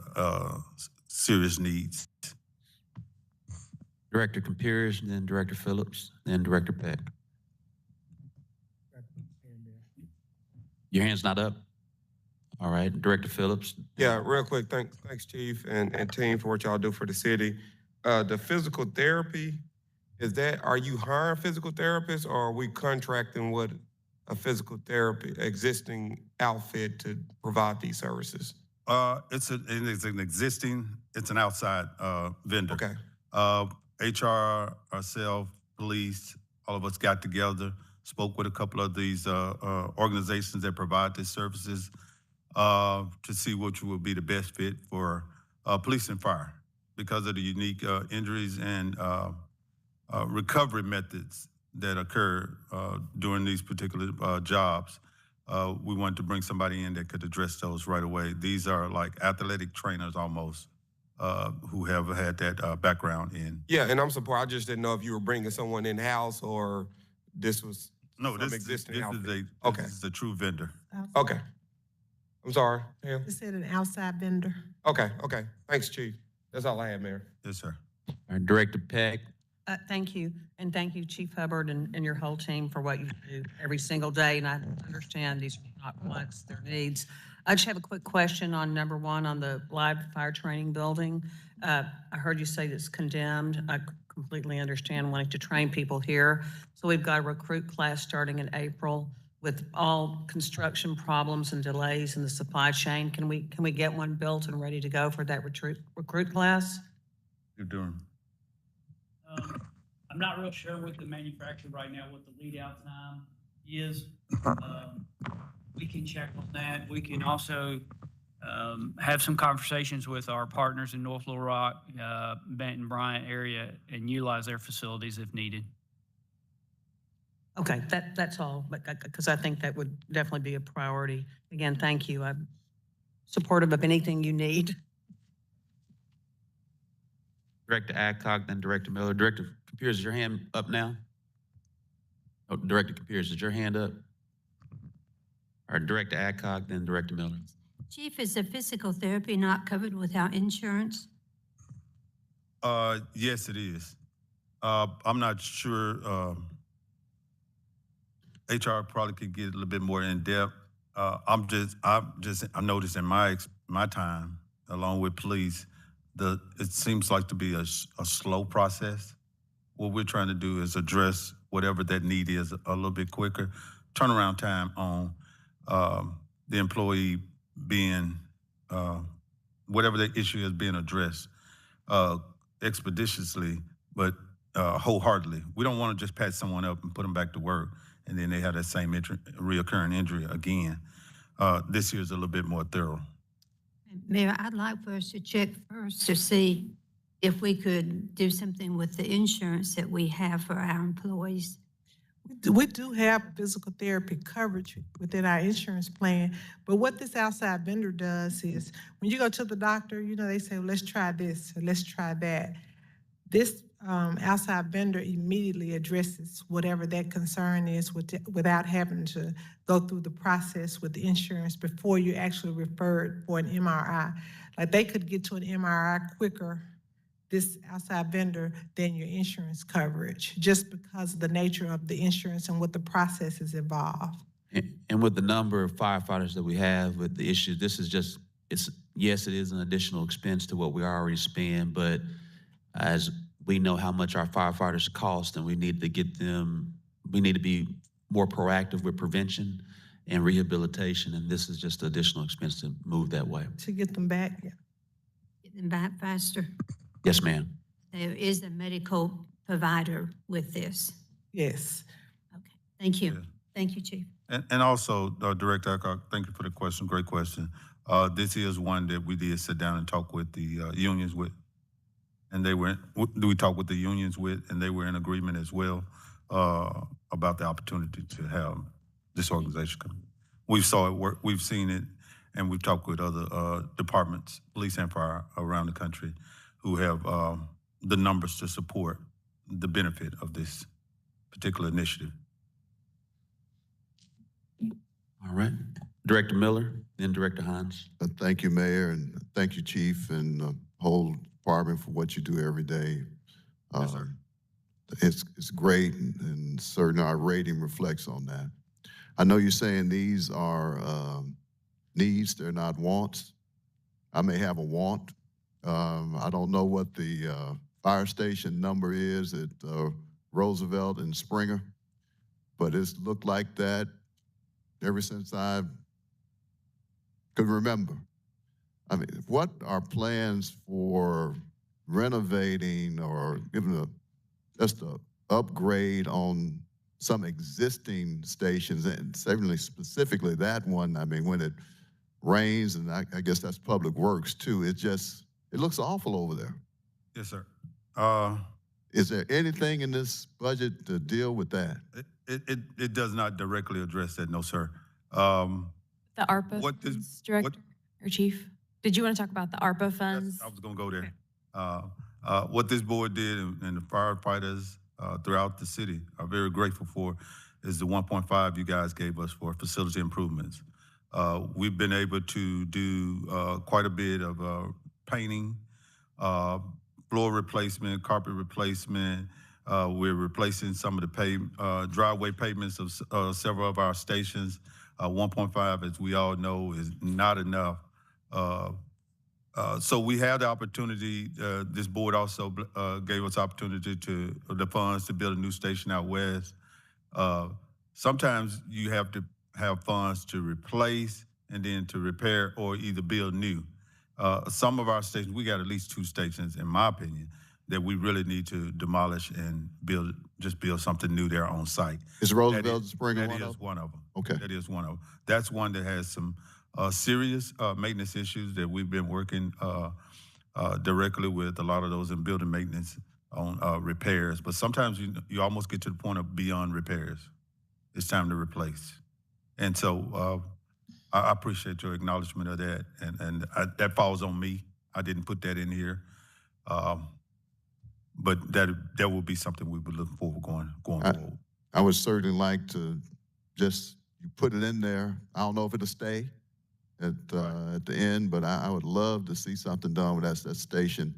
serious needs. Director Compeers, then Director Phillips, then Director Peck. Your hand's not up? All right, Director Phillips. Yeah, real quick, thanks Chief and team for what y'all do for the city. The physical therapy, are you hiring physical therapists, or are we contracting with a physical therapy existing outfit to provide these services? It's an outside vendor. Okay. HR, ourselves, police, all of us got together, spoke with a couple of these organizations that provide these services to see which would be the best fit for police and fire. Because of the unique injuries and recovery methods that occur during these particular jobs, we wanted to bring somebody in that could address those right away. These are like athletic trainers almost, who have had that background in. Yeah, and I'm surprised. I just didn't know if you were bringing someone in-house or this was this existing outfit. This is a true vendor. Okay. I'm sorry, Pam. You said an outside vendor. Okay. Thanks, Chief. That's all I have, Mayor. Yes, sir. All right, Director Peck. Thank you, and thank you, Chief Hubbard and your whole team for what you do every single day, and I understand these are not wants, they're needs. I just have a quick question on number one on the live fire training building. I heard you say it's condemned. I completely understand wanting to train people here. So we've got a recruit class starting in April with all construction problems and delays in the supply chain. Can we get one built and ready to go for that recruit class? You're doing. I'm not real sure with the manufacturer right now what the lead out time is. We can check on that. We can also have some conversations with our partners in North Little Rock, Benton, Bryant area, and utilize their facilities if needed. Okay, that's all, but because I think that would definitely be a priority. Again, thank you. I'm supportive of anything you need. Director Adcock, then Director Miller. Director Compuers, is your hand up now? Oh, Director Compuers, is your hand up? Or Director Adcock, then Director Miller. Chief, is the physical therapy not covered without insurance? Yes, it is. I'm not sure. HR probably could get a little bit more in depth. I noticed in my time, along with police, it seems like to be a slow process. What we're trying to do is address whatever that need is a little bit quicker. Turnaround time on the employee being, whatever the issue is being addressed expeditiously, but wholeheartedly. We don't want to just patch someone up and put them back to work, and then they have that same reoccurring injury again. This year is a little bit more thorough. Mayor, I'd like for us to check first to see if we could do something with the insurance that we have for our employees. We do have physical therapy coverage within our insurance plan, but what this outside vendor does is when you go to the doctor, they say, well, let's try this, or let's try that. This outside vendor immediately addresses whatever that concern is without having to go through the process with the insurance before you actually referred for an MRI. Like they could get to an MRI quicker, this outside vendor, than your insurance coverage, just because of the nature of the insurance and what the processes involve. And with the number of firefighters that we have with the issue, this is just, yes, it is an additional expense to what we already spend, but as we know how much our firefighters cost, and we need to be more proactive with prevention and rehabilitation, and this is just additional expense to move that way. To get them back, yeah. Get them back faster. Yes, ma'am. There is a medical provider with this. Yes. Okay, thank you. Yeah. Thank you, Chief. And also, Director Adcock, thank you for the question, great question. This is one that we did sit down and talk with the unions with. And we talked with the unions with, and they were in agreement as well about the opportunity to have this organization come. We saw it work, we've seen it, and we've talked with other departments, police and fire around the country, who have the numbers to support the benefit of this particular initiative. All right. Director Miller, then Director Hines. Thank you, Mayor, and thank you, Chief, and the whole department for what you do every day. Yes, sir. It's great, and certainly our rating reflects on that. I know you're saying these are needs, they're not wants. I may have a want. I don't know what the fire station number is at Roosevelt and Springer, but it's looked like that ever since I could remember. I mean, what are plans for renovating or giving just a upgrade on some existing stations, and certainly specifically that one? I mean, when it rains, and I guess that's Public Works too, it looks awful over there. Yes, sir. Is there anything in this budget to deal with that? It does not directly address that, no, sir. The ARPA funds, Director or Chief? Did you want to talk about the ARPA funds? I was going to go there. What this board did, and the firefighters throughout the city are very grateful for, is the 1.5 you guys gave us for facility improvements. We've been able to do quite a bit of painting, floor replacement, carpet replacement. We're replacing some of the driveway pavements of several of our stations. 1.5, as we all know, is not enough. So we had the opportunity, this board also gave us opportunity the funds to build a new station out west. Sometimes you have to have funds to replace and then to repair or either build new. Some of our stations, we got at least 2 stations, in my opinion, that we really need to demolish and build something new there on site. Is Roosevelt Springer That one is of them? one of them. Okay. That is one of them. That's one that has some serious maintenance issues that we've been working directly with a lot of those in building maintenance on repairs. But sometimes you almost get to the point of beyond repairs. It's time to replace. And so I appreciate your acknowledgement of that. And that falls on me. I didn't put that in here. But that will be something we would look forward going forward. I would certainly like to just, you put it in there. I don't know if it'll stay at the end, but I would love to see something done with that station.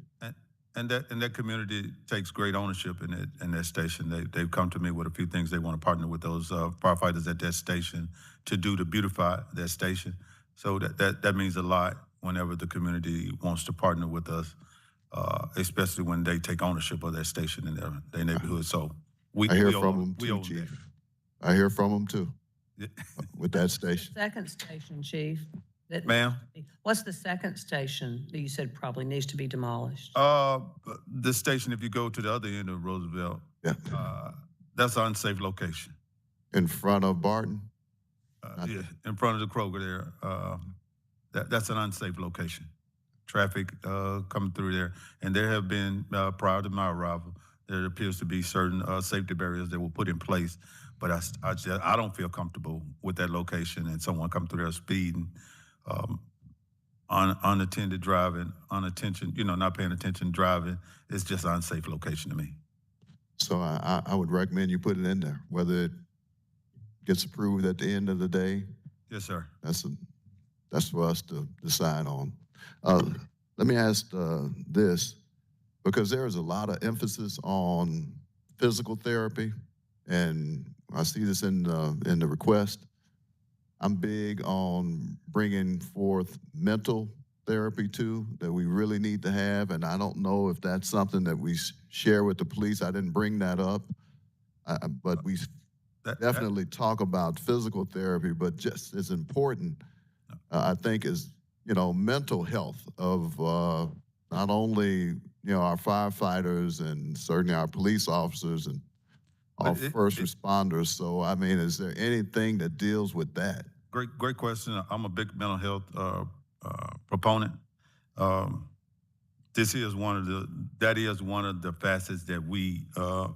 And that community takes great ownership in that station. They've come to me with a few things they want to partner with those firefighters at that station to do to beautify that station. So that means a lot whenever the community wants to partner with us, especially when they take ownership of that station in their neighborhood. So I hear from them too, own that. Chief. I hear from them too with that station. Second station, Chief. Ma'am? What's the second station that you said probably needs to be demolished? The station, if you go to the other end of Roosevelt, Yeah. that's an unsafe location. In front of Barton? Yeah, in front of the Kroger there. That's an unsafe location. Traffic coming through there. And there have been, prior to my arrival, there appears to be certain safety barriers that were put in place. But I don't feel comfortable with that location and someone come through there speeding, unattended driving, unattention, not paying attention driving. It's just an unsafe location to me. So I would recommend you put it in there, whether it gets approved at the end of the day. Yes, sir. That's for us to decide on. Let me ask this, because there is a lot of emphasis on physical therapy, and I see this in the request. I'm big on bringing forth mental therapy too, that we really need to have, and I don't know if that's something that we share with the police. I didn't bring that up, but we definitely talk about physical therapy, but just as important, I think, is, mental health of not only, our firefighters and certainly our police officers and our first responders. So, I mean, is there anything that deals with that? Great question. I'm a big mental health proponent. That is one of the facets that we,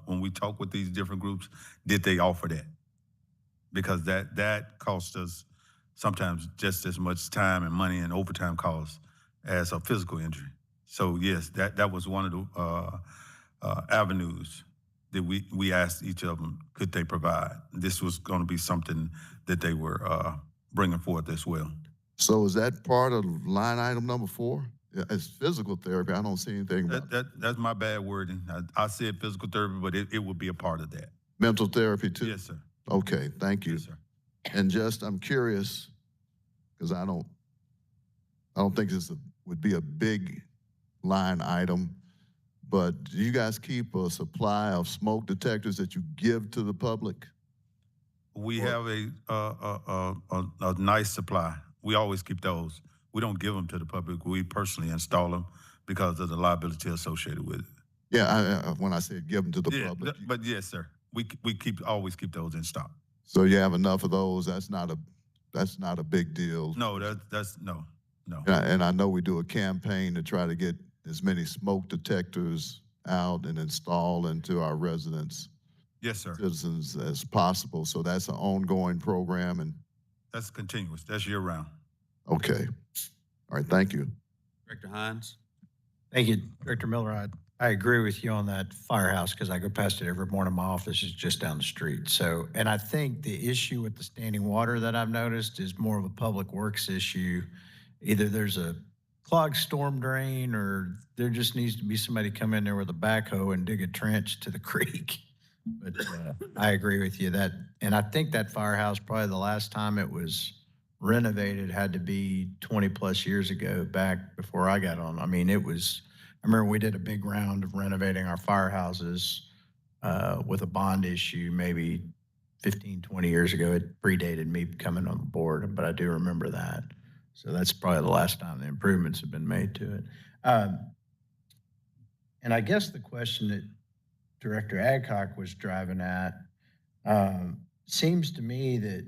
when we talk with these different groups, did they offer that? Because that costs us sometimes just as much time and money and overtime costs as a physical injury. So yes, that was one of the avenues that we asked each of them, could they provide? This was going to be something that they were bringing forth as well. So is that part of line item number 4? As physical therapy, I don't see anything about That's my bad wording. I said physical therapy, but it would be a part of that. mental therapy too? Yes, sir. Okay, thank you. Yes, sir. And I'm curious, because I don't think this would be a big line item, but do you guys keep a supply of smoke detectors that you give to the public? We have a nice supply. We always keep those. We don't give them to the public. We personally install them because of the liability associated with it. Yeah, when I said give them to the public. But yes, sir. We always keep those in stock. So you have enough of those. That's not a big deal. No, that's no. And I know we do a campaign to try to get as many smoke detectors out and installed into our residents, Yes, sir. citizens as possible. So that's an ongoing program. And That's continuous. That's year round. okay, all right, thank you. Director Hines? Thank you, Director Miller. I agree with you on that firehouse because I go past it every morning. My office is just down the street. So, and I think the issue with the standing water that I've noticed is more of a public works issue. Either there's a clogged storm drain or there just needs to be somebody come in there with a backhoe and dig a trench to the creek But I agree with you that, and I think that firehouse, probably the last time it was renovated had to be 20+ years ago, back before I got on. I mean, it was, I remember we did a big round of renovating our firehouses with a bond issue maybe 15, 20 years ago. It predated me coming on the board, but I do remember that. So that's probably the last time the improvements have been made to it. And I guess the question that Director Adcock was driving at, seems to me that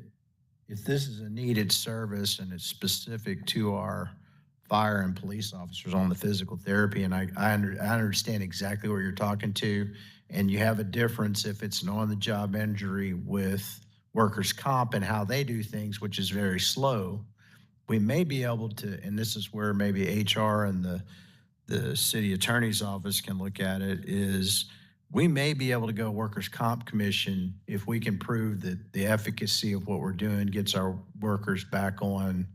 if this is a needed service and it's specific to our fire and police officers on the physical therapy, and I understand exactly what you're talking to, and you have a difference if it's an on-the-job injury with workers' comp and how they do things, which is very slow. We may be able to, and this is where maybe HR and the city attorney's office can look at it, is we may be able to go workers' comp commission if we can prove that the efficacy of what we're doing gets our workers back on,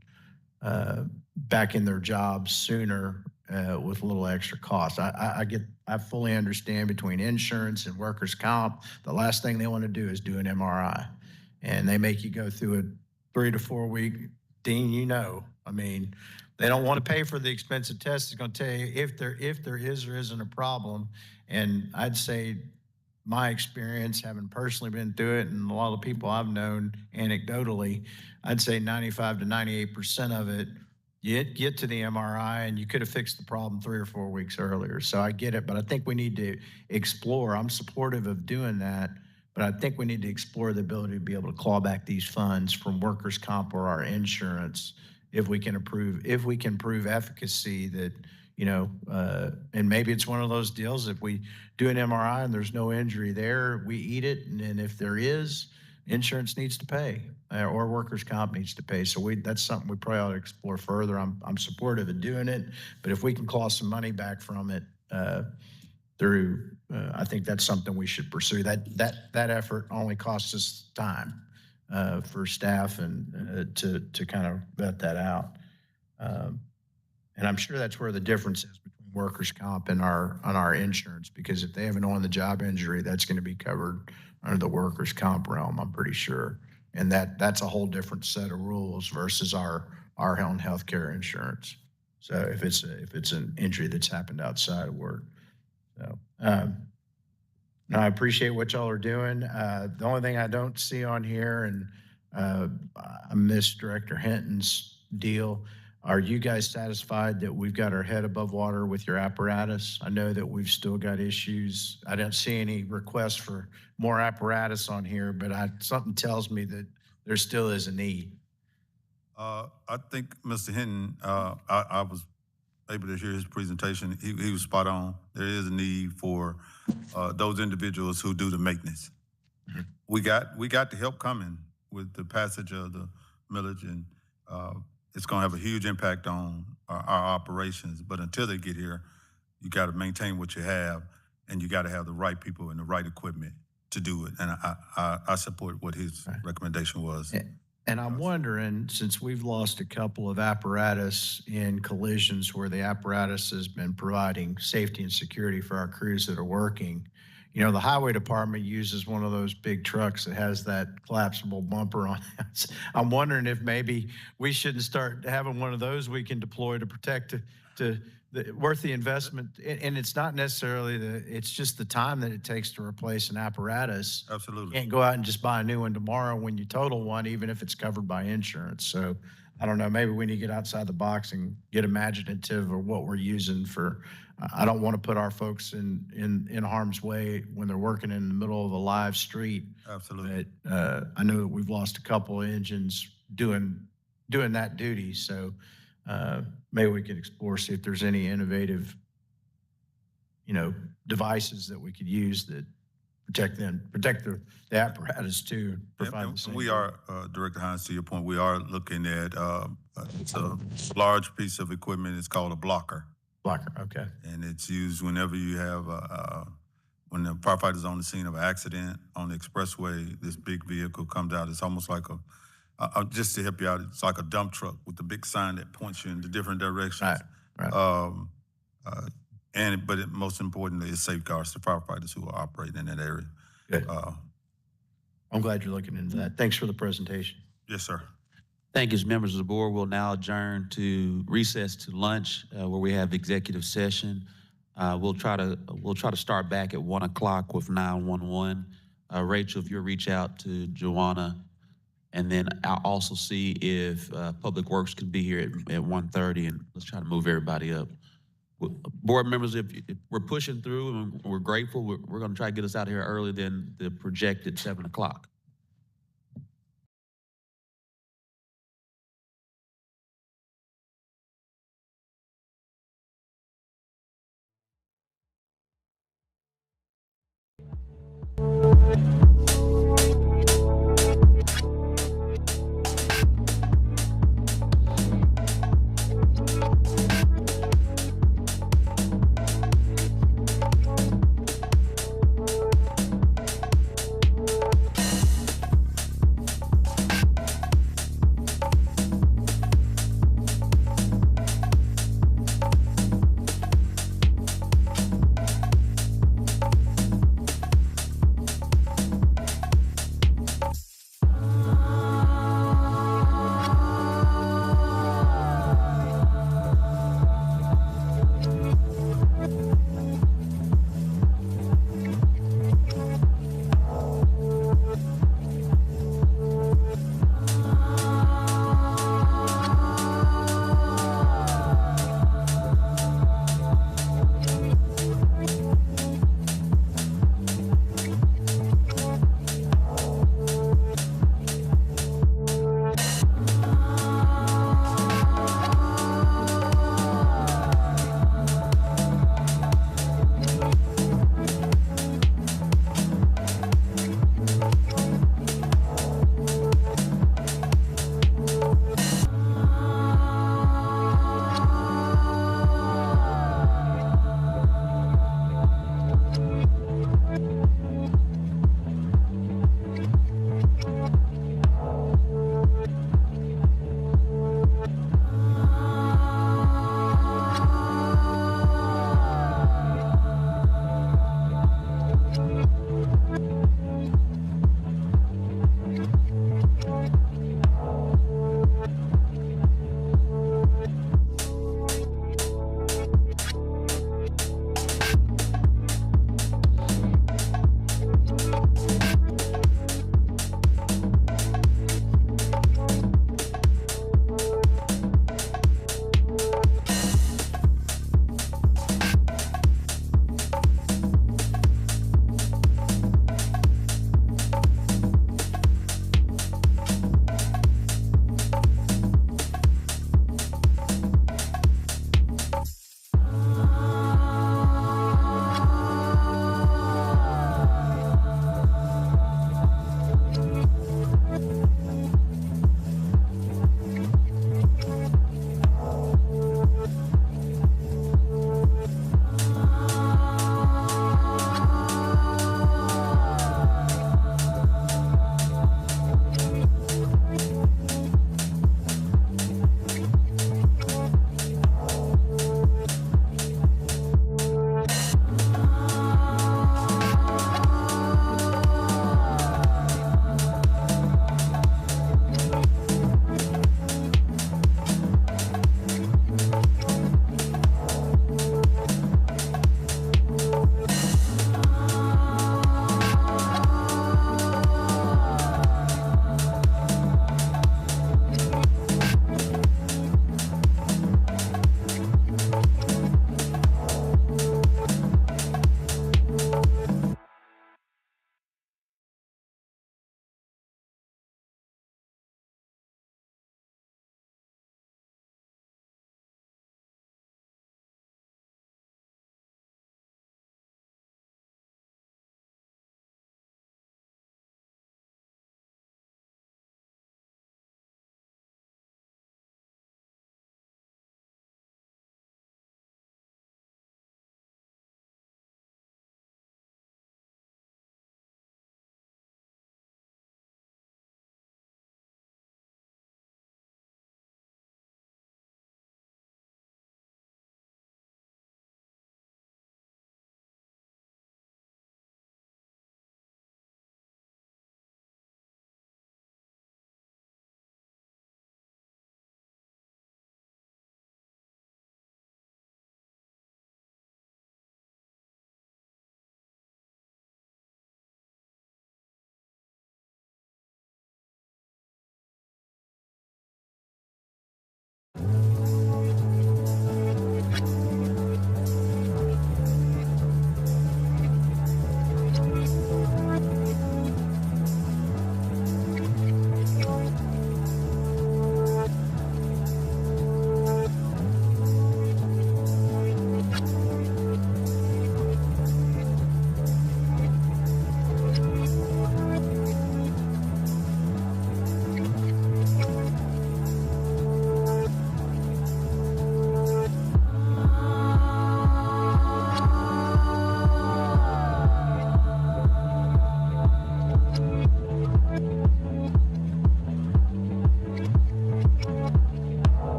back in their jobs sooner with a little extra cost. I fully understand between insurance and workers' comp, the last thing they want to do is do an MRI. And they make you go through a 3 to 4 week, Dean, you know, I mean, they don't want to pay for the expensive test. It's going to tell you if there is or isn't a problem. And I'd say my experience, having personally been through it, and a lot of people I've known anecdotally, I'd say 95 to 98% of it, you get to the MRI and you could have fixed the problem 3 or 4 weeks earlier. So I get it, but I think we need to explore. I'm supportive of doing that, but I think we need to explore the ability to be able to claw back these funds from workers' comp or our insurance if we can prove efficacy that, you know, and maybe it's one of those deals, if we do an MRI and there's no injury there, we eat it. And then if there is, insurance needs to pay or workers' comp needs to pay. So that's something we probably ought to explore further. I'm supportive of doing it, but if we can claw some money back from it through, I think that's something we should pursue. That effort only costs us time for staff and to kind of vet that out. And I'm sure that's where the difference is between workers' comp and our insurance, because if they have an on-the-job injury, that's going to be covered under the workers' comp realm, I'm pretty sure. And that's a whole different set of rules versus our own healthcare insurance. So if it's an injury that's happened outside of work. So no, I appreciate what y'all are doing. The only thing I don't see on here, and I missed Director Hinton's deal. Are you guys satisfied that we've got our head above water with your apparatus? I know that we've still got issues. I don't see any requests for more apparatus on here, but something tells me that there still is a need. I think Mr. Hinton, I was able to hear his presentation. He was spot on. There is a need for those individuals who do the maintenance. Mm-hmm. We got the help coming with the passage of the millage, and it's going to have a huge impact on our operations. But until they get here, you got to maintain what you have, and you got to have the right people and the right equipment to do it. And I support what his recommendation was. And I'm wondering, since we've lost a couple of apparatus in collisions where the apparatus has been providing safety and security for our crews that are working, you know, the highway department uses one of those big trucks that has that collapsible bumper on it. I'm wondering if maybe we shouldn't start having one of those we can deploy to protect worth the investment. And it's not necessarily it's just the time that it takes to replace an apparatus. Absolutely. You can't go out and just buy a new one tomorrow when you total one, even if it's covered by insurance. So I don't know, maybe we need to get outside the box and get imaginative of what we're using for. I don't want to put our folks in harm's way when they're working in the middle of a live street. Absolutely. But I know that we've lost a couple of engines doing that duty. So maybe we could explore, see if there's any innovative, devices that we could use that protect the apparatus too. Provide the same. We are, Director Hines, to your point, we are looking at it's a large piece of equipment. It's called a blocker. Blocker, okay. And it's used whenever you have, when the firefighter's on the scene of an accident on the expressway, this big vehicle comes out. It's almost like just to help you out, it's like a dump truck with the big sign that points you in the different directions. Right. But most importantly, it safeguards the firefighters who are operating in that area. Good. I'm glad you're looking into that. Thanks for the presentation. Yes, sir. Thank you, members of the board. We'll now adjourn to recess to lunch, where we have executive session. We'll try to start back at 1 o'clock with 911. Rachel, if you'll reach out to Joanna, and then I'll also see if Public Works can be here at 1:30, and let's try to move everybody up. Board members, if we're pushing through and we're grateful, we're going to try to get us out of here earlier than the projected 7 o'clock.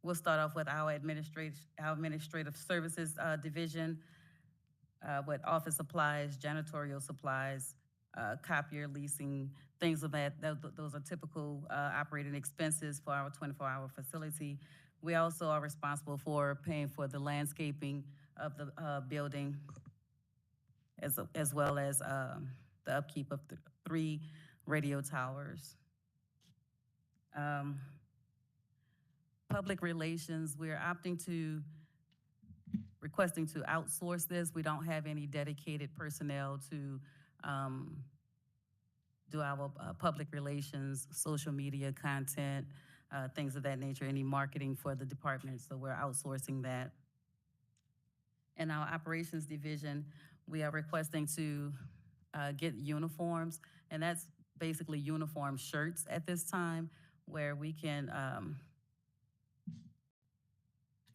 we'll start off with our administrative services division with office supplies, janitorial supplies, copier leasing, things of that. Those are typical operating expenses for our 24-hour facility. We also are responsible for paying for the landscaping of the building, as well as the upkeep of the 3 radio towers. Public relations, we're requesting to outsource this. We don't have any dedicated personnel to do our public relations, social media content, things of that nature, any marketing for the department, so we're outsourcing that. In our operations division, we are requesting to get uniforms, and that's basically uniform shirts at this time, where we can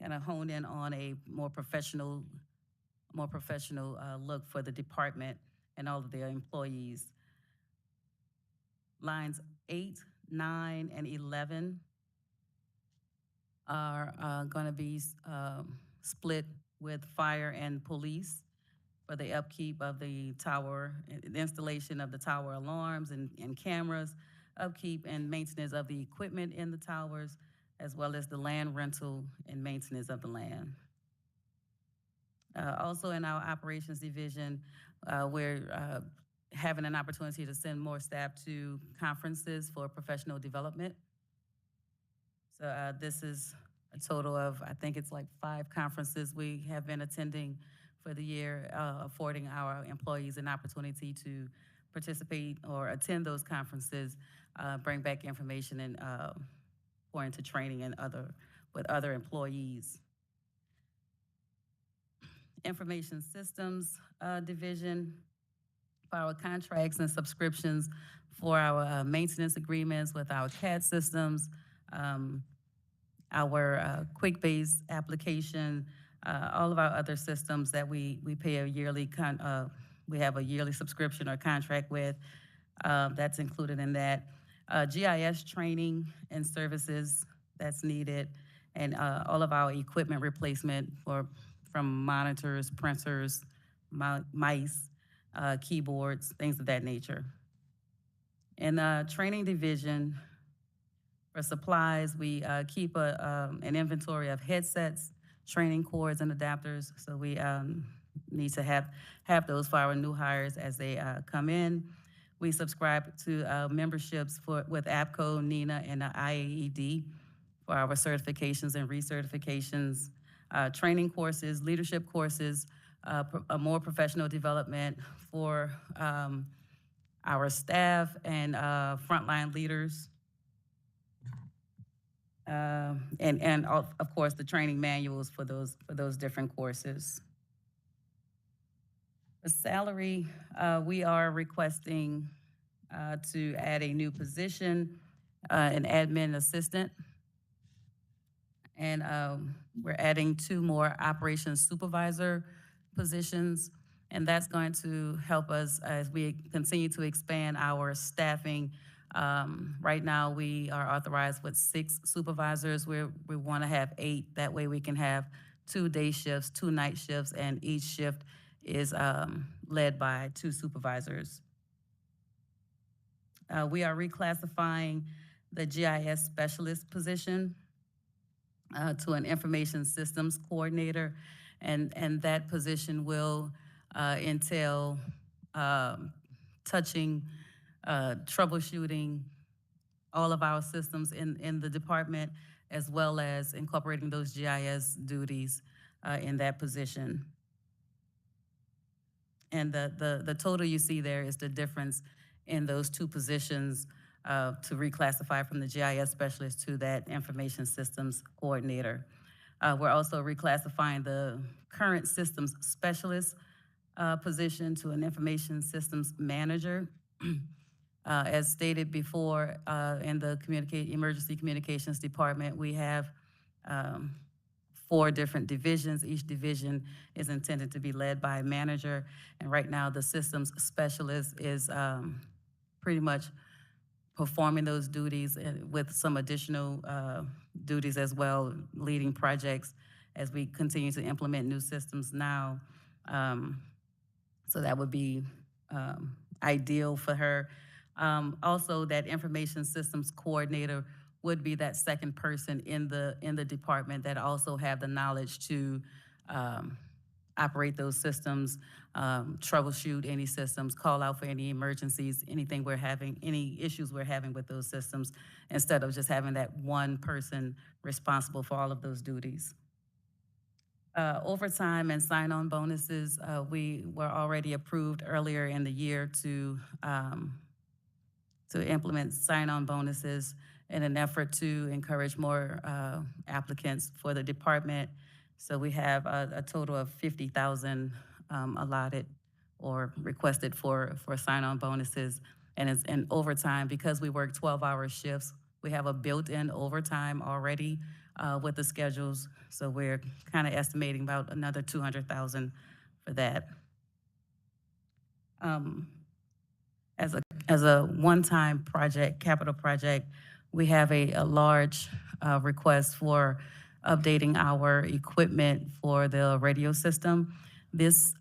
kind of hone in on a more professional look for the department and all of their employees. Lines 8, 9, and 11 are going to be split with fire and police for the upkeep of the tower, the installation of the tower alarms and cameras, upkeep and maintenance of the equipment in the towers, as well as the land rental and maintenance of the land. Also in our operations division, we're having an opportunity to send more staff to conferences for professional development. So this is a total of, I think it's like 5 conferences we have been attending for the year, affording our employees an opportunity to participate or attend those conferences, bring back information, and pour into training and with other employees. Information Systems Division, for our contracts and subscriptions, for our maintenance agreements with our CAD systems, our QuickBase application, all of our other systems that we pay a yearly we have a yearly subscription or contract with. That's included in that. GIS training and services that's needed, and all of our equipment replacement from monitors, printers, mice, keyboards, things of that nature. In the training division, for supplies, we keep an inventory of headsets, training cords, and adapters. So we need to have those for our new hires as they come in. We subscribe to memberships with APCO, NENA, and IAED for our certifications and recertifications, training courses, leadership courses, more professional development for our staff and frontline leaders. And of course, the training manuals for those different courses. The salary, we are requesting to add a new position, an admin assistant. And we're adding 2 more operations supervisor positions. And that's going to help us as we continue to expand our staffing. Right now, we are authorized with 6 supervisors. We want to have 8. That way we can have 2 day shifts, 2 night shifts, and each shift is led by 2 supervisors. We are reclassifying the GIS specialist position to an information systems coordinator, and that position will entail touching, troubleshooting all of our systems in the department, as well as incorporating those GIS duties in that position. And the total you see there is the difference in those 2 positions to reclassify from the GIS specialist to that information systems coordinator. We're also reclassifying the current systems specialist position to an information systems manager. As stated before, in the emergency communications department, we have 4 different divisions. Each division is intended to be led by a manager. And right now, the systems specialist is pretty much performing those duties and with some additional duties as well, leading projects as we continue to implement new systems now. So that would be ideal for her. Also, that information systems coordinator would be that second person in the department that also have the knowledge to operate those systems, troubleshoot any systems, call out for any emergencies, anything we're having, any issues we're having with those systems, instead of just having that one person responsible for all of those duties. Overtime and sign-on bonuses, we were already approved earlier in the year to implement sign-on bonuses in an effort to encourage more applicants for the department. So we have a total of 50,000 allotted or requested for sign-on bonuses. And it's in overtime, because we work 12-hour shifts, we have a built-in overtime already with the schedules. So we're kind of estimating about another 200,000 for that. As a one-time project, capital project, we have a large request for updating our equipment for the radio system. This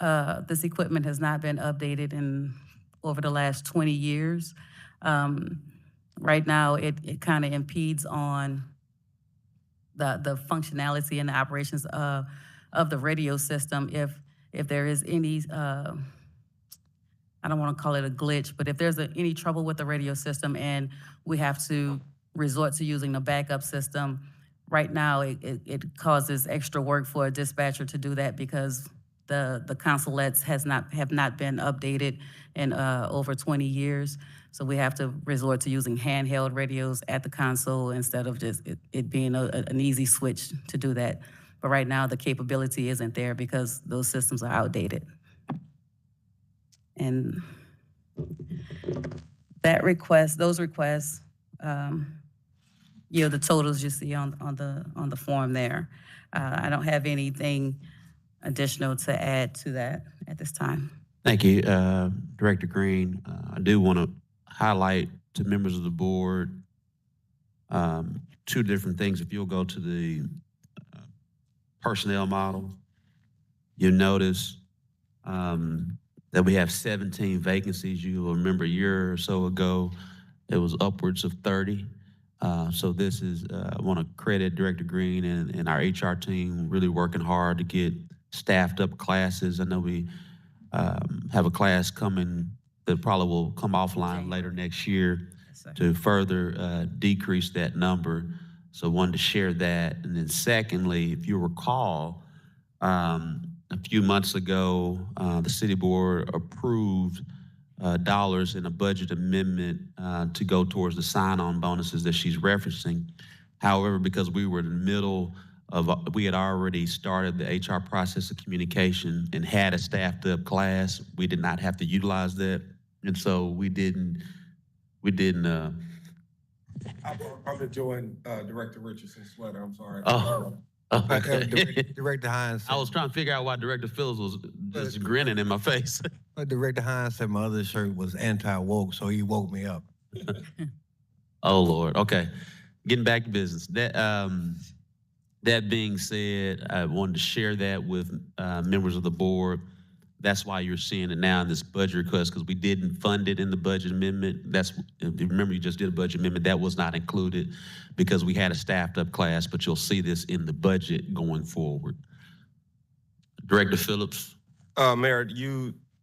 equipment has not been updated over the last 20 years. Right now, it kind of impedes on the functionality and the operations of the radio system. If there is any, I don't want to call it a glitch, but if there's any trouble with the radio system and we have to resort to using the backup system, right now it causes extra work for a dispatcher to do that, because the consulates have not been updated in over 20 years. So we have to resort to using handheld radios at the console instead of just it being an easy switch to do that. But right now the capability isn't there because those systems are outdated. And those requests, the totals you see on the form there. I don't have anything additional to add to that at this time. Thank you, Director Green. I do want to highlight to members of the board two different things. If you'll go to the personnel model, you'll notice that we have 17 vacancies. You'll remember a year or so ago, it was upwards of 30. So this is, I want to credit Director Green and our HR team really working hard to get staffed up classes. I know we have a class coming that probably will come offline later next year to further decrease that number. So wanted to share that. And then secondly, if you recall, a few months ago, the city board approved dollars in a budget amendment to go towards the sign-on bonuses that she's referencing. However, because we were in the middle of, we had already started the HR process of communication and had a staffed up class, we did not have to utilize that. And so we didn't. I'm enjoying Director Richardson's sweater, I'm sorry. Oh, okay. Director Hines. I was trying to figure out why Director Phillips was just grinning in my face. Director Hines said my other shirt was anti-woke, so he woke me up. Oh, Lord. Okay. Getting back to business. That being said, I wanted to share that with members of the board. That's why you're seeing it now in this budget request, because we didn't fund it in the budget amendment. If you remember, you just did a budget amendment. That was not included because we had a staffed up class, but you'll see this in the budget going forward. Director Phillips. Mayor,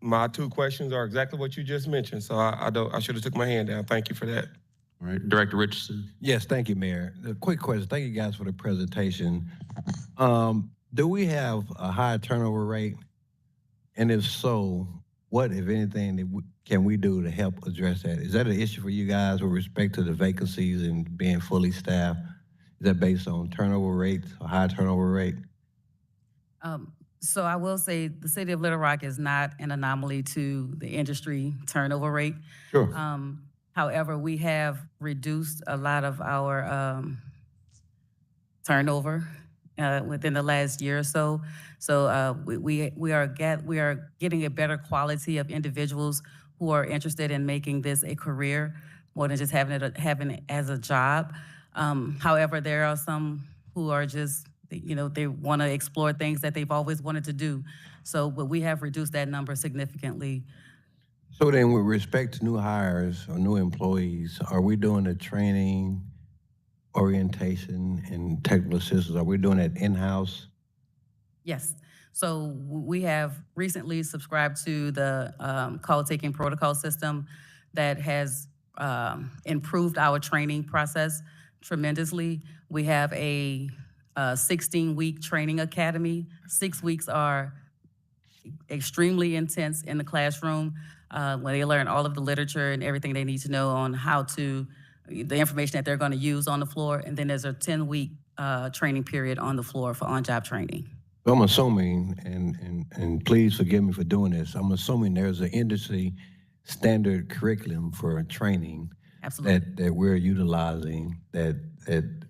my two questions are exactly what you just mentioned. So I should have took my hand down. Thank you for that. All right, Director Richardson. Yes, thank you, Mayor. A quick question. Thank you guys for the presentation. Do we have a high turnover rate? And if so, what, if anything, can we do to help address that? Is that an issue for you guys with respect to the vacancies and being fully staffed? Is that based on turnover rates, a high turnover rate? So I will say the city of Little Rock is not an anomaly to the industry turnover rate. Sure. However, we have reduced a lot of our turnover within the last year or so. So we are getting a better quality of individuals who are interested in making this a career more than just having it as a job. However, there are some who are just, they want to explore things that they've always wanted to do. So, but we have reduced that number significantly. So then with respect to new hires or new employees, are we doing the training, orientation, and technical assistance? Are we doing that in-house? Yes. So we have recently subscribed to the call taking protocol system that has improved our training process tremendously. We have a 16-week training academy. 6 weeks are extremely intense in the classroom when they learn all of the literature and everything they need to know on how to, the information that they're going to use on the floor. And then there's a 10-week training period on the floor for on-job training. I'm assuming, and please forgive me for doing this, I'm assuming there's an industry standard curriculum for training that we're utilizing that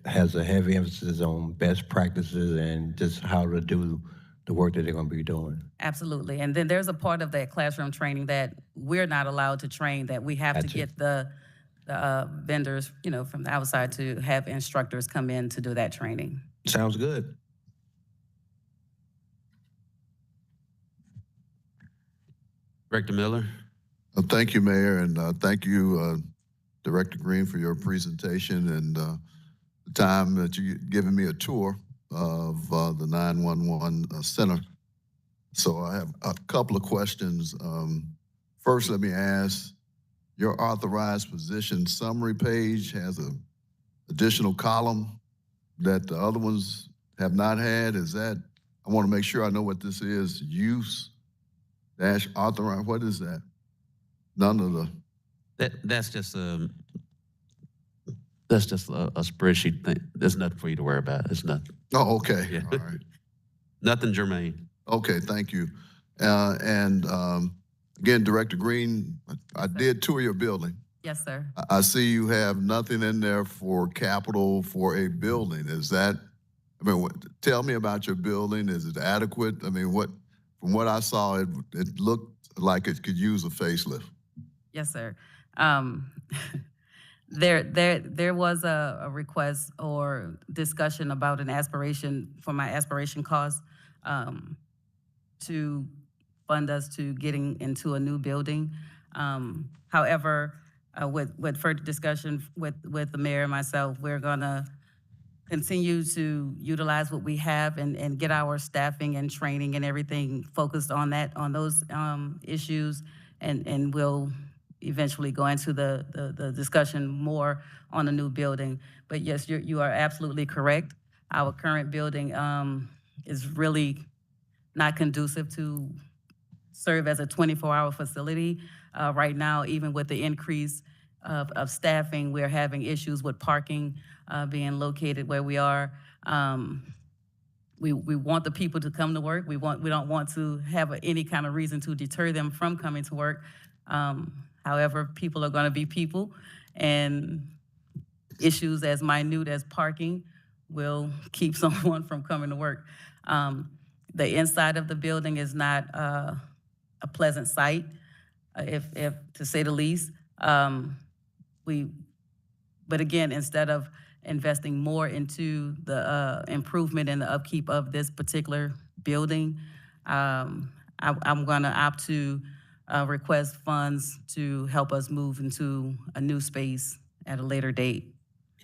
has a heavy emphasis on best practices and just how to do the work that they're going to be doing. Absolutely. And then there's a part of that classroom training that we're not allowed to train, that we have to get the vendors, from the outside to have instructors come in to do that training. Sounds good. Director Miller. Thank you, Mayor, and thank you, Director Green, for your presentation and the time that you've given me a tour of the 911 center. So I have a couple of questions. First, let me ask, your authorized position summary page has an additional column that the other ones have not had. Is that, I want to make sure I know what this is, use dash authorized, what is that? None of the. That's just a spreadsheet thing. There's nothing for you to worry about. It's nothing. Oh, okay. Yeah. All right. Nothing germane. Okay, thank you. And again, Director Green, I did tour your building. Yes, sir. I see you have nothing in there for capital for a building. Is that, tell me about your building. Is it adequate? From what I saw, it looked like it could use a facelift. Yes, sir. There was a request or discussion about an aspiration for my aspiration costs to fund us to getting into a new building. However, with further discussion with the mayor and myself, we're gonna continue to utilize what we have and get our staffing and training and everything focused on those issues, and we'll eventually go into the discussion more on the new building. But yes, you are absolutely correct. Our current building is really not conducive to serve as a 24-hour facility. Right now, even with the increase of staffing, we're having issues with parking being located where we are. We want the people to come to work. We don't want to have any kind of reason to deter them from coming to work. However, people are going to be people, and issues as minute as parking will keep someone from coming to work. The inside of the building is not a pleasant sight, if to say the least. But again, instead of investing more into the improvement and the upkeep of this particular building, I'm going to opt to request funds to help us move into a new space at a later date.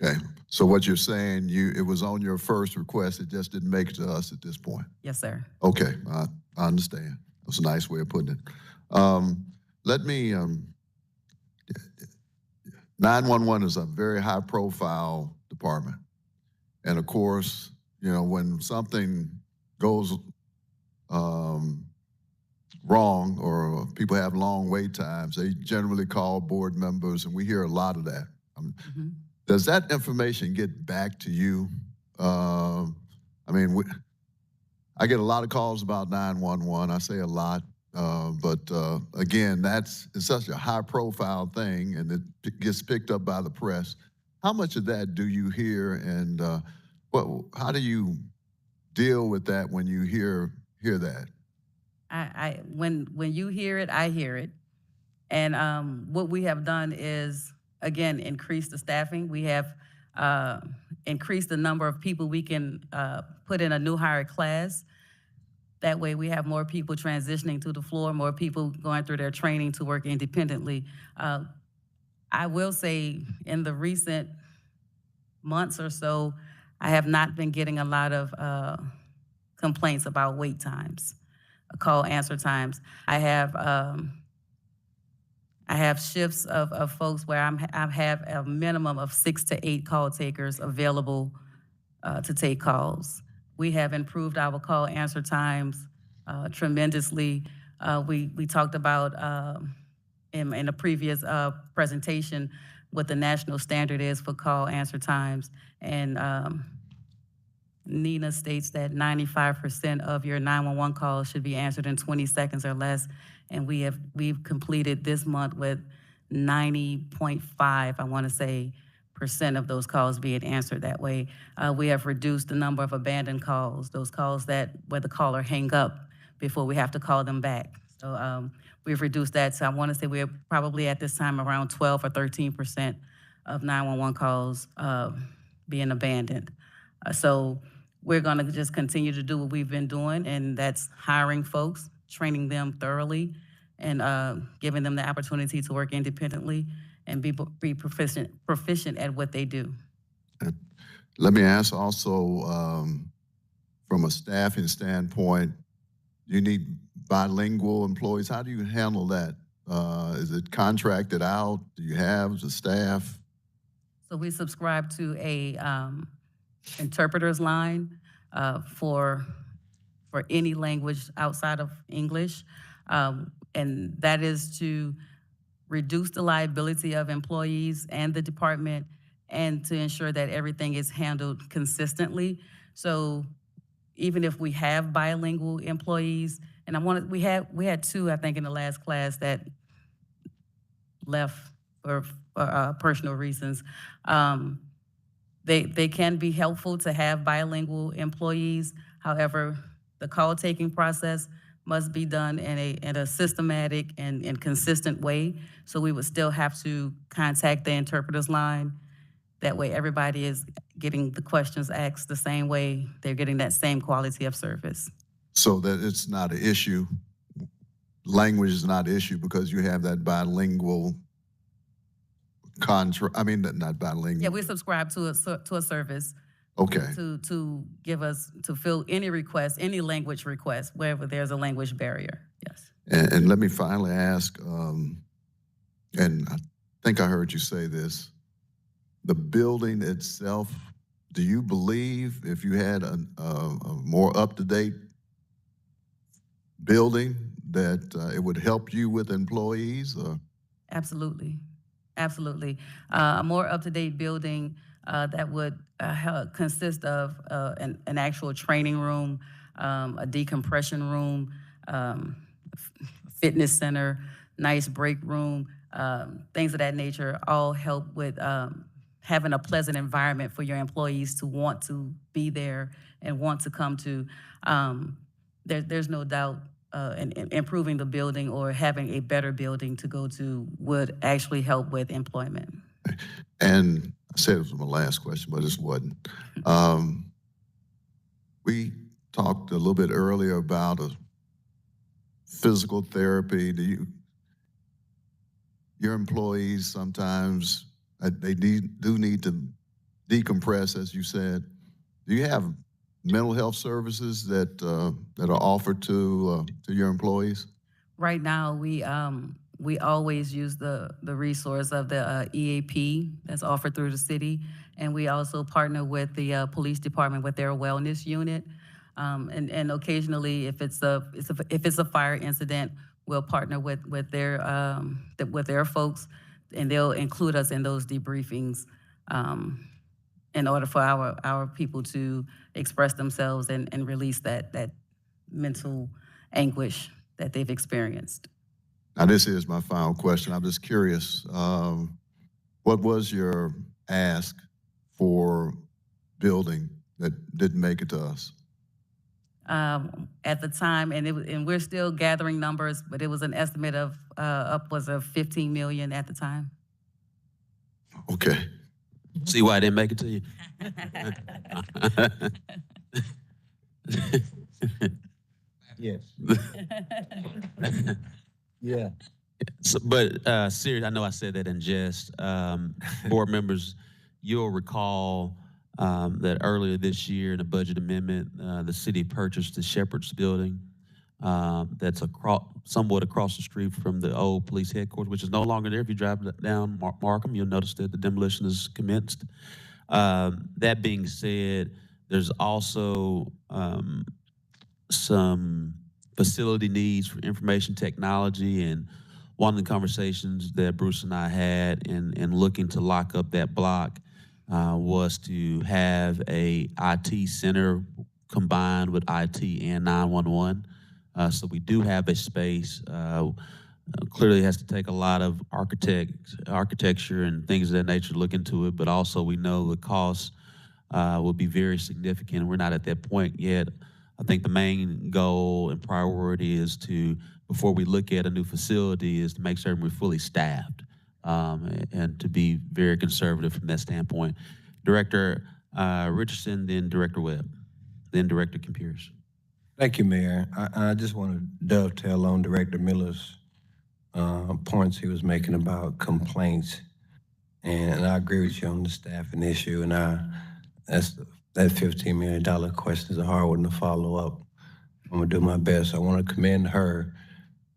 Okay, so what you're saying, it was on your first request, it just didn't make it to us at this point? Yes, sir. Okay, I understand. That's a nice way of putting it. Let me, 911 is a very high-profile department. And of course, when something goes wrong or people have long wait times, they generally call board members, and we hear a lot of that. Does that information get back to you? I get a lot of calls about 911. I say a lot, but again, it's such a high-profile thing, and it gets picked up by the press. How much of that do you hear, and how do you deal with that when you hear that? When you hear it, I hear it. And what we have done is again, increased the staffing. We have increased the number of people we can put in a new hire class. That way we have more people transitioning to the floor, more people going through their training to work independently. I will say in the recent months or so, I have not been getting a lot of complaints about wait times, call answer times. I have shifts of folks where I have a minimum of 6 to 8 call takers available to take calls. We have improved our call answer times tremendously. We talked about in a previous presentation what the national standard is for call answer times. And Nina states that 95% of your 911 calls should be answered in 20 seconds or less. And we've completed this month with 90.5, I want to say, % of those calls being answered that way. We have reduced the number of abandoned calls, those calls where the caller hang up before we have to call them back. So we've reduced that. So I want to say we're probably at this time around 12 or 13% of 911 calls being abandoned. So we're going to just continue to do what we've been doing, and that's hiring folks, training them thoroughly, and giving them the opportunity to work independently and be proficient at what they do. Let me ask also, from a staffing standpoint, you need bilingual employees. How do you handle that? Is it contracted out? Do you have the staff? So we subscribe to a interpreter's line for any language outside of English, and that is to reduce the liability of employees and the department, and to ensure that everything is handled consistently. So even if we have bilingual employees, and we had 2, I think, in the last class that left for personal reasons. They can be helpful to have bilingual employees. However, the call taking process must be done in a systematic and consistent way. So we would still have to contact the interpreter's line. That way everybody is getting the questions asked the same way. They're getting that same quality of service. So that it's not an issue. Language is not an issue because you have that bilingual not bilingual. Yeah, we subscribe to a service. Okay. To fill any request, any language request, wherever there's a language barrier. Yes. And let me finally ask, and I think I heard you say this, the building itself, do you believe if you had a more up-to-date building that it would help you with employees? Or? Absolutely. Absolutely. A more up-to-date building that would consist of an actual training room, a decompression room, fitness center, nice break room, things of that nature all help with having a pleasant environment for your employees to want to be there and want to come to. There's no doubt improving the building or having a better building to go to would actually help with employment. And I said it was my last question, but it wasn't. We talked a little bit earlier about physical therapy. Your employees sometimes, they do need to decompress, as you said. Do you have mental health services that are offered to your employees? Right now, we always use the resource of the EAP that's offered through the city, and we also partner with the police department with their wellness unit. And occasionally, if it's a fire incident, we'll partner with their folks, and they'll include us in those debriefings in order for our people to express themselves and release that mental anguish that they've experienced. Now, this is my final question. I'm just curious, what was your ask for building that didn't make it to us? At the time, and we're still gathering numbers, but it was an estimate of upwards of $15 million at the time. Okay. See why I didn't make it to you? Yes. Yeah. So, but serious, I know I said that in jest. Board members, you'll recall that earlier this year in a budget amendment, the city purchased the Shepherd's Building that's somewhat across the street from the old police headquarters, which is no longer there. If you drive down Markham, you'll notice that the demolition is commenced. That being said, there's also some facility needs for information technology, and one of the conversations that Bruce and I had in looking to lock up that block was to have a IT center combined with IT and 911. So we do have a space. Clearly, it has to take a lot of architecture and things of that nature to look into it, but also we know the cost will be very significant. We're not at that point yet. I think the main goal and priority is to, before we look at a new facility, is to make certain we're fully staffed and to be very conservative from that standpoint. Director Richardson, then Director Webb, then Director Computers. Thank you, Mayor. I just want to dovetail on Director Miller's points he was making about complaints. And I agree with you on the staffing issue. And that $15 million question is a hard one to follow up. I'm going to do my best. I want to commend her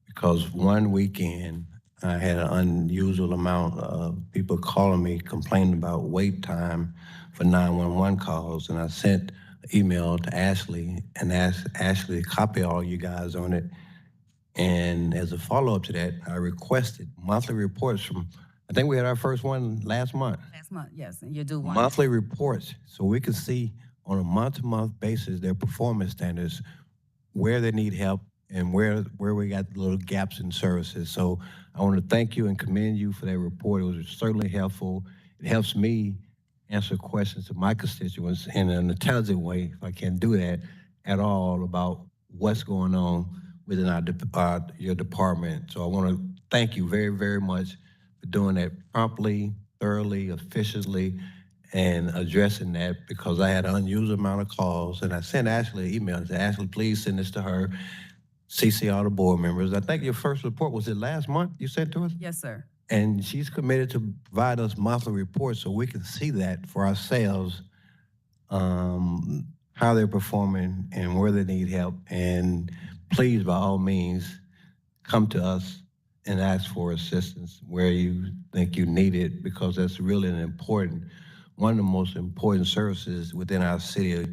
because one weekend I had an unusual amount of people calling me, complaining about wait time for 911 calls. And I sent an email to Ashley and asked Ashley to copy all you guys on it. And as a follow-up to that, I requested monthly reports from, I think we had our first one last month. Last month, yes, and you do one. Monthly reports, so we can see on a month-to-month basis their performance standards, where they need help, and where we got little gaps in services. So I want to thank you and commend you for that report. It was certainly helpful. It helps me answer questions to my constituents in an intelligent way, if I can't do that at all, about what's going on within your department. So I want to thank you very, very much for doing that promptly, thoroughly, efficiently, and addressing that, because I had an unusual amount of calls. And I sent Ashley an email and said, Ashley, please send this to her, CC all the board members. I think your first report, was it last month you sent to us? Yes, sir. And she's committed to provide us monthly reports so we can see that for ourselves, how they're performing and where they need help. And please, by all means, come to us and ask for assistance where you think you need it, because that's really one of the most important services within our city.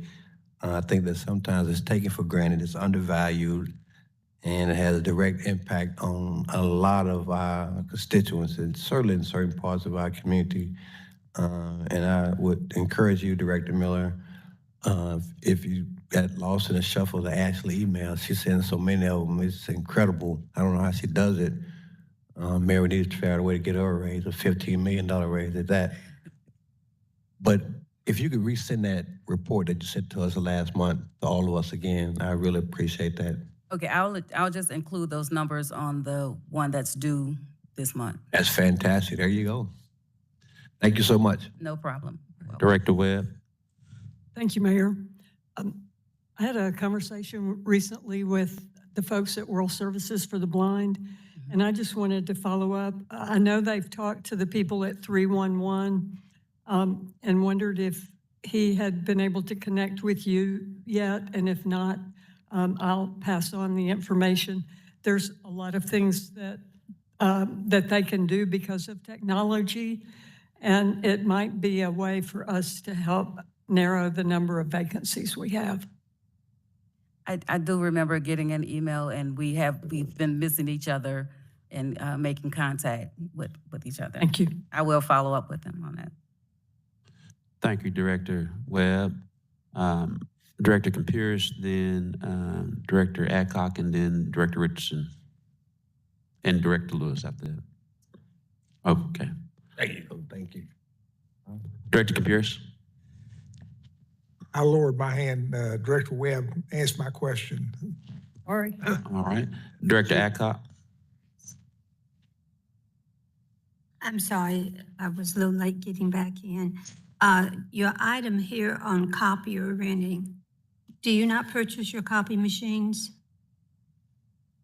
I think that sometimes it's taken for granted, it's undervalued, and it has a direct impact on a lot of our constituents, and certainly in certain parts of our community. And I would encourage you, Director Miller, if you got lost in the shuffle of the Ashley emails, she sends so many of them, it's incredible. I don't know how she does it. Mary needs to figure out a way to get her a raise, a $15 million raise at that. But if you could resend that report that you sent to us last month to all of us again, I really appreciate that. Okay, I'll just include those numbers on the one that's due this month. That's fantastic. There you go. Thank you so much. No problem. Director Webb. Thank you, Mayor. I had a conversation recently with the folks at World Services for the Blind, and I just wanted to follow up. I know they've talked to the people at 311 and wondered if he had been able to connect with you yet, and if not, I'll pass on the information. There's a lot of things that they can do because of technology, and it might be a way for us to help narrow the number of vacancies we have. I do remember getting an email, and we've been missing each other and making contact with each other. Thank you. I will follow up with them on that. Thank you, Director Webb. Director Computers, then Director Adcock, and then Director Richardson, and Director Lewis after that. Okay. There you go. Thank you. Director Computers. I lowered my hand. Director Webb asked my question. All right. All right. Director Adcock. I'm sorry, I was a little late getting back in. Your item here on copier renting, do you not purchase your copy machines?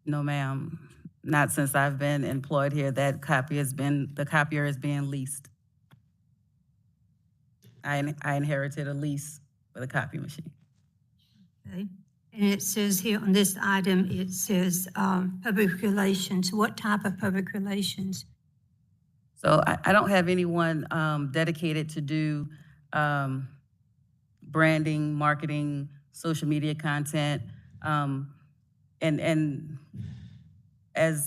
No, ma'am. Not since I've been employed here. The copier is being leased. I inherited a lease for the copy machine. Okay. And it says here on this item, it says public relations. What type of public relations? So I don't have anyone dedicated to do branding, marketing, social media content, and as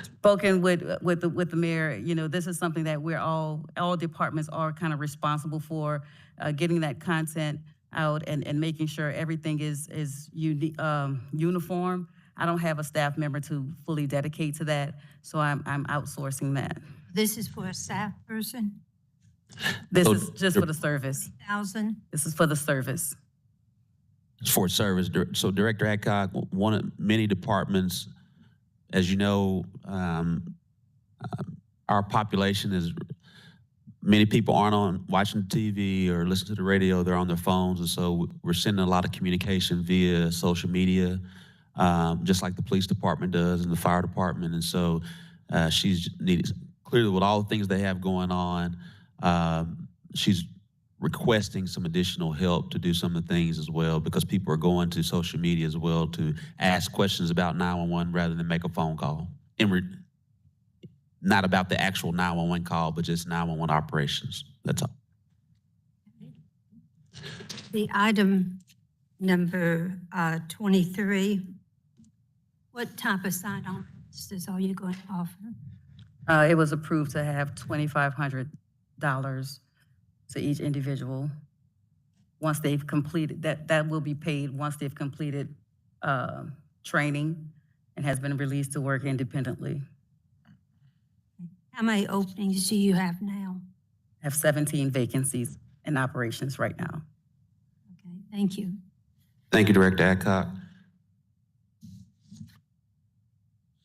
spoken with the mayor, you know, this is something that we're all departments are kind of responsible for, getting that content out and making sure everything is uniform. I don't have a staff member to fully dedicate to that, so I'm outsourcing that. This is for a staff person? This is just for the service. 1,000? This is for the service. It's for service. So Director Adcock, one of many departments, as you know, our population is, many people aren't on watching TV or listening to the radio, they're on their phones. And so we're sending a lot of communication via social media, just like the police department does and the fire department. And so she's needed, clearly with all the things they have going on, she's requesting some additional help to do some of the things as well, because people are going to social media as well to ask questions about 911 rather than make a phone call. And not about the actual 911 call, but just 911 operations. That's all. The item number 23, what type of sign-on bonuses are you going to offer? It was approved to have $2,500 to each individual once they've completed, that will be paid once they've completed training and has been released to work independently. How many openings do you have now? I have 17 vacancies in operations right now. Okay, thank you. Thank you, Director Adcock.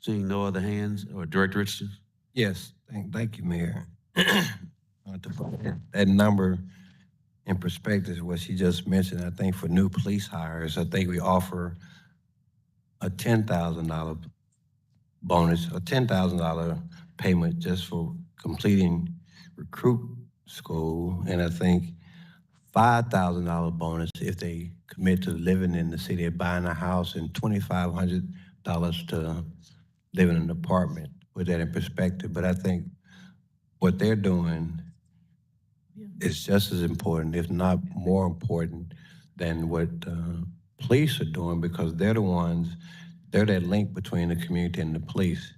Seeing no other hands, or Director Richardson? Yes, thank you, Mayor. To put that number in perspective, what she just mentioned, I think for new police hires, I think we offer a $10,000 bonus, a $10,000 payment just for completing recruit school, and I think $5,000 bonus if they commit to living in the city, buying a house, and $2,500 to live in an apartment. Put that in perspective, but I think what they're doing is just as important, if not more important, than what police are doing, because they're the ones, they're that link between the community and the police.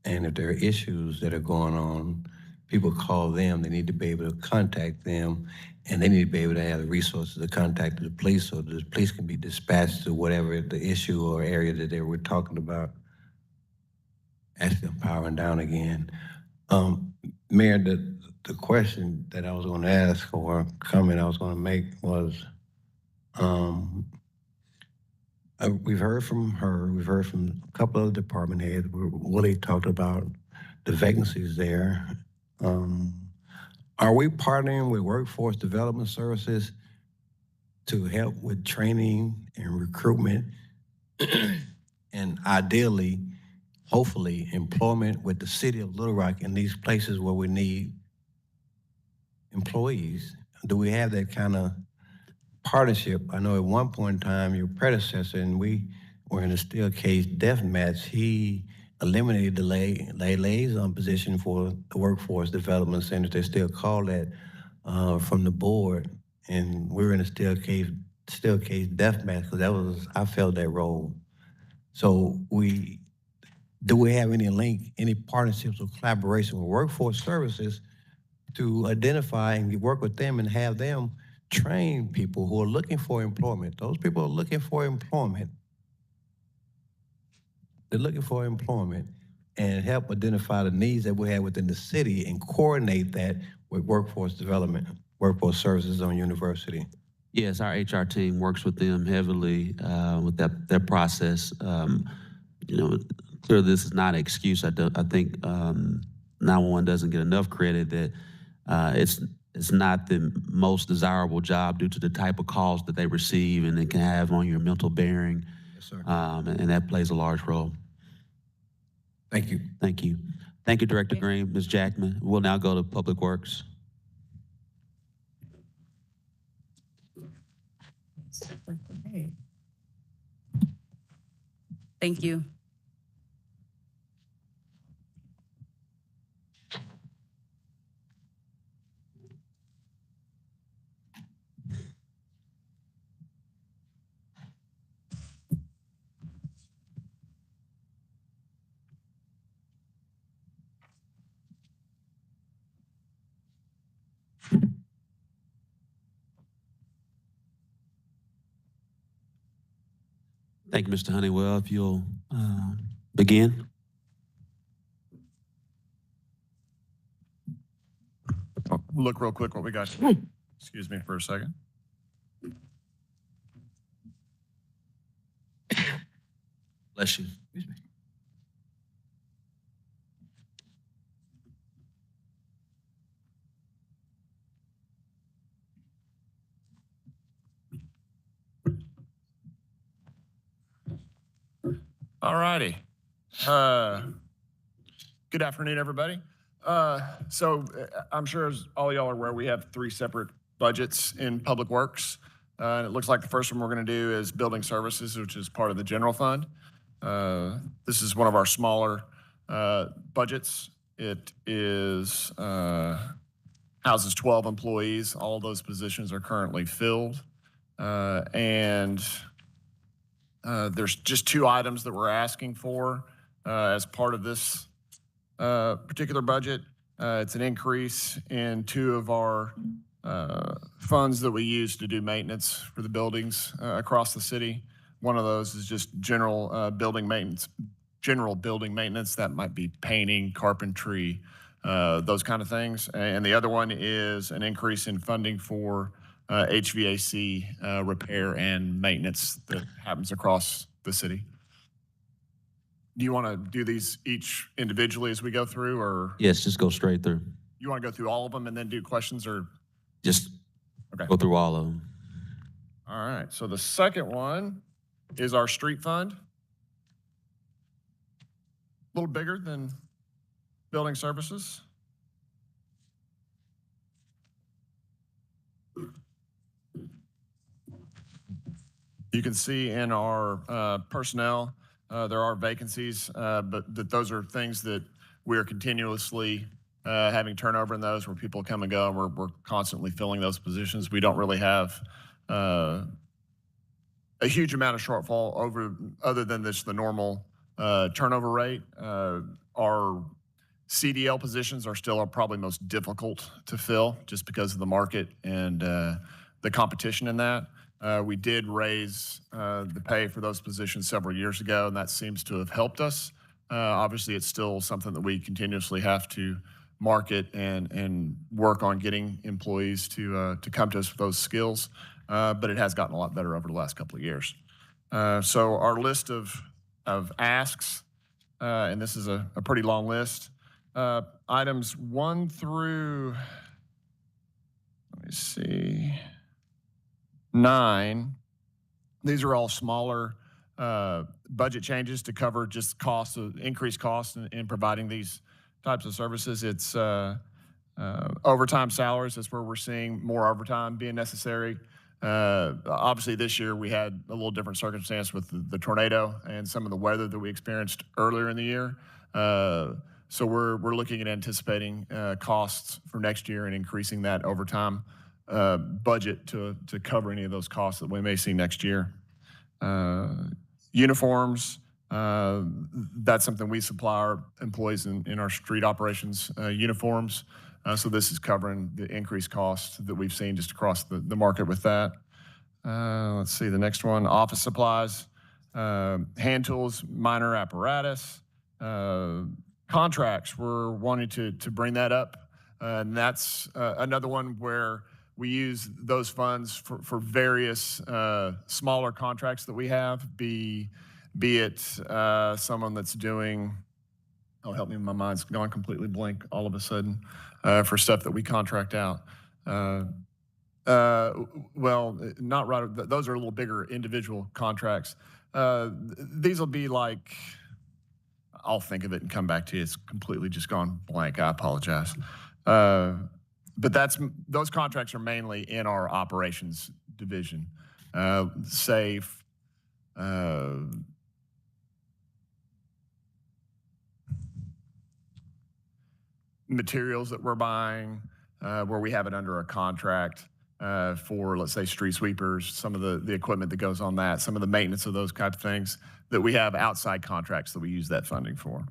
And if there are issues that are going on, people call them, they need to be able to contact them, and they need to be able to have the resources to contact the police so the police can be dispatched to whatever the issue or area that they were talking about. Actually, I'm powering down again. Mayor, the question that I was going to ask or comment I was going to make was, we've heard from her, we've heard from a couple of department heads. Willie talked about the vacancies there. Are we partnering with Workforce Development Services to help with training and recruitment and ideally, hopefully, employment with the city of Little Rock in these places where we need employees? Do we have that kind of partnership? I know at one point in time, your predecessor, and we were in a steel case death match, he eliminated the liaison position for the Workforce Development Center. They still call that from the board. And we were in a steel case death match because I felt that role. So do we have any partnerships or collaboration with Workforce Services to identify and work with them and have them train people who are looking for employment? Those people are looking for employment. They're looking for employment, and help identify the needs that we have within the city and coordinate that with workforce development, workforce services on university. Yes, our HR team works with them heavily with that process. You know, clear this is not an excuse. I think 911 doesn't get enough credit that it's not the most desirable job due to the type of calls that they receive and it can have on your mental bearing. Yes, sir. And that plays a large role. Thank you. Thank you. Thank you, Director Green, Ms. Jackman. We'll now go to Public Works. Thank you. Thank you, Mr. Honeywell. If you'll begin. Look real quick what we got. Excuse me for a second. Bless you. All righty. Good afternoon, everybody. I'm sure as all y'all are aware, we have 3 separate budgets in Public Works. And it looks like the first one we're going to do is Building Services, which is part of the general fund. This is one of our smaller budgets. It is houses 12 employees. All those positions are currently filled. There's just 2 items that we're asking for as part of this particular budget. It's an increase in 2 of our funds that we use to do maintenance for the buildings across the city. One of those is just general building maintenance. That might be painting, carpentry, those kind of things. And the other one is an increase in funding for HVAC repair and maintenance that happens across the city. Do you want to do these each individually as we go through, or Yes, just go straight through. you want to go through all of them and then do questions, or? Just Okay. go through all of them. All right, so the second one is our street fund. A little bigger than building services. You can see in our personnel, there are vacancies, but those are things that we are continuously having turnover in those, where people come and go, and we're constantly filling those positions. We don't really have a huge amount of shortfall other than the normal turnover rate. Our CDL positions are still probably most difficult to fill just because of the market and the competition in that. We did raise the pay for those positions several years ago, and that seems to have helped us. Obviously, it's still something that we continuously have to market and work on getting employees to come to us with those skills, but it has gotten a lot better over the last couple of years. So our list of asks, and this is a pretty long list, items 1 through, let me see, 9, these are all smaller budget changes to cover just increased costs in providing these types of services. It's overtime salaries. That's where we're seeing more overtime being necessary. Obviously, this year we had a little different circumstance with the tornado and some of the weather that we experienced earlier in the year. So we're looking at anticipating costs for next year and increasing that overtime budget to cover any of those costs that we may see next year. Uniforms, that's something we supply our employees in our street operations uniforms. So this is covering the increased costs that we've seen just across the market with that. Let's see, the next one, office supplies, hand tools, minor apparatus, contracts. We're wanting to bring that up. And that's another one where we use those funds for various smaller contracts that we have, be be it someone that's doing, oh, help me, my mind's gone completely blank all of a sudden, for stuff that we contract out. Well, not right, those are a little bigger individual contracts. These will be like, I'll think of it and come back to you. It's completely just gone blank. I apologize. But those contracts are mainly in our operations division. Safe, materials that we're buying, where we have it under a contract for, let's say, street sweepers, some of the equipment that goes on that, some of the maintenance of those kind of things that we have outside contracts that we use that funding for.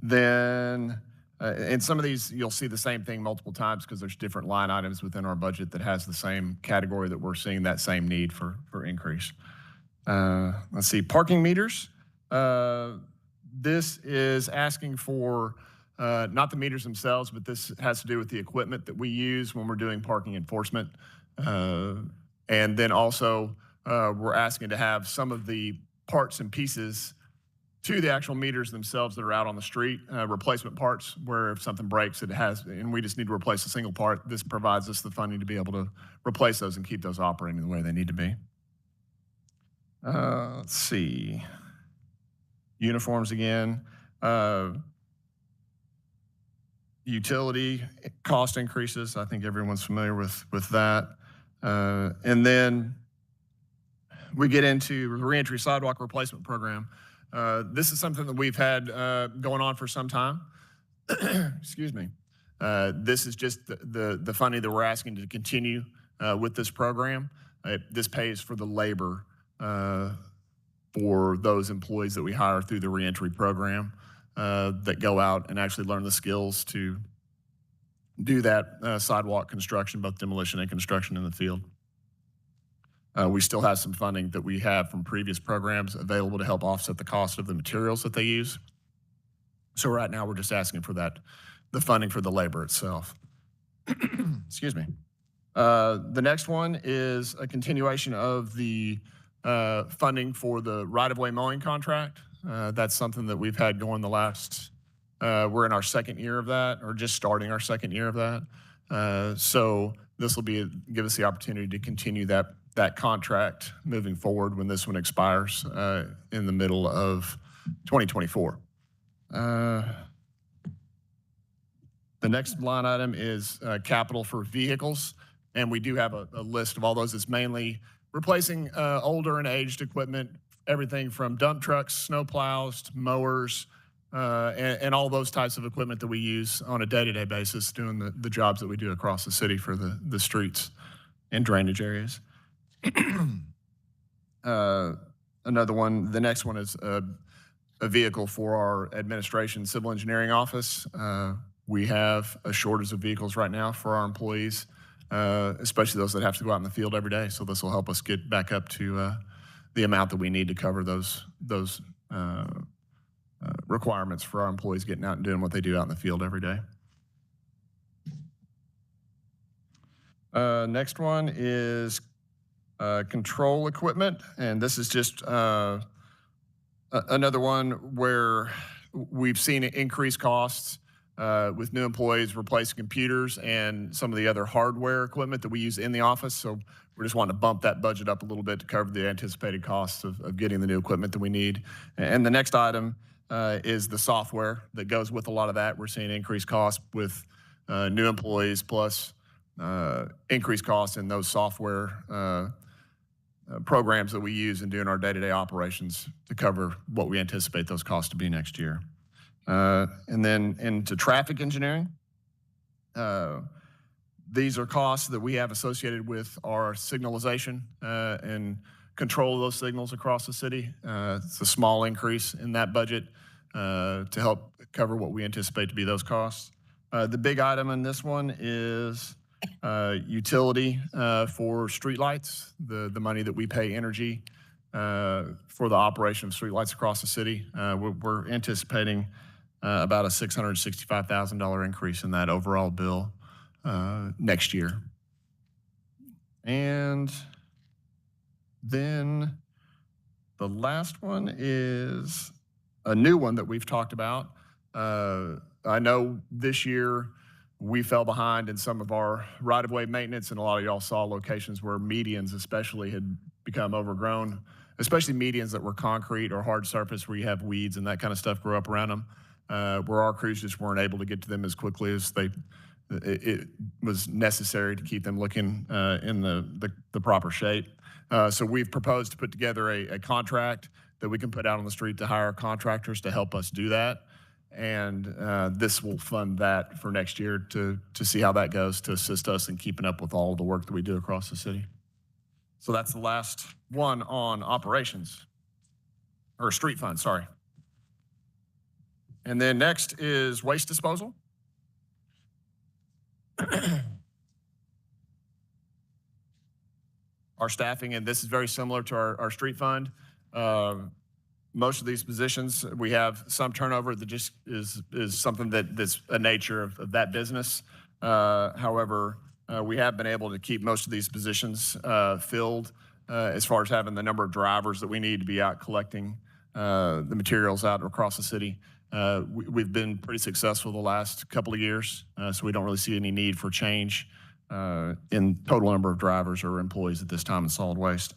Then, and some of these, you'll see the same thing multiple times because there's different line items within our budget that has the same category that we're seeing that same need for increase. Let's see, parking meters. This is asking for not the meters themselves, but this has to do with the equipment that we use when we're doing parking enforcement. And then also, we're asking to have some of the parts and pieces to the actual meters themselves that are out on the street, replacement parts, where if something breaks, and we just need to replace a single part, this provides us the funding to be able to replace those and keep those operating the way they need to be. Let's see. Uniforms again. Utility cost increases. I think everyone's familiar with that. And then we get into the reentry sidewalk replacement program. This is something that we've had going on for some time. Excuse me. This is just the funding that we're asking to continue with this program. This pays for the labor for those employees that we hire through the reentry program that go out and actually learn the skills to do that sidewalk construction, both demolition and construction in the field. We still have some funding that we have from previous programs available to help offset the cost of the materials that they use. So right now, we're just asking for the funding for the labor itself. Excuse me. The next one is a continuation of the funding for the right-of-way mowing contract. That's something that we've had going the last, we're in our second year of that, or just starting our second year of that. So this will give us the opportunity to continue that contract moving forward when this one expires in the middle of 2024. The next line item is capital for vehicles, and we do have a list of all those. It's mainly replacing older and aged equipment, everything from dump trucks, snow plows, mowers, and all those types of equipment that we use on a day-to-day basis doing the jobs that we do across the city for the streets and drainage areas. Another one, the next one is a vehicle for our administration civil engineering office. We have a shortage of vehicles right now for our employees, especially those that have to go out in the field every day. So this will help us get back up to the amount that we need to cover those requirements for our employees getting out and doing what they do out in the field every day. Next one is control equipment, and this is just another one where we've seen increased costs with new employees replacing computers and some of the other hardware equipment that we use in the office. So we're just wanting to bump that budget up a little bit to cover the anticipated costs of getting the new equipment that we need. And the next item is the software that goes with a lot of that. We're seeing increased costs with new employees plus increased costs in those software programs that we use in doing our day-to-day operations to cover what we anticipate those costs to be next year. And then into traffic engineering. These are costs that we have associated with our signalization and control of those signals across the city. It's a small increase in that budget to help cover what we anticipate to be those costs. The big item in this one is utility for streetlights, the money that we pay energy for the operation of streetlights across the city. We're anticipating about a $665,000 increase in that overall bill next year. And then The last one is a new one that we've talked about. I know this year we fell behind in some of our right-of-way maintenance, and a lot of y'all saw locations where medians especially had become overgrown, especially medians that were concrete or hard surface where you have weeds and that kind of stuff grow up around them, where our crews just weren't able to get to them as quickly as it was necessary to keep them looking in the proper shape. So we've proposed to put together a contract that we can put out on the street to hire contractors to help us do that. And this will fund that for next year to see how that goes, to assist us in keeping up with all of the work that we do across the city. So that's the last one on operations, or street fund, sorry. And then next is waste disposal. Our staffing, and this is very similar to our street fund. Most of these positions, we have some turnover that just is something that's a nature of that business. However, we have been able to keep most of these positions filled as far as having the number of drivers that we need to be out collecting the materials out across the city. We've been pretty successful the last couple of years, so we don't really see any need for change in total number of drivers or employees at this time in solid waste.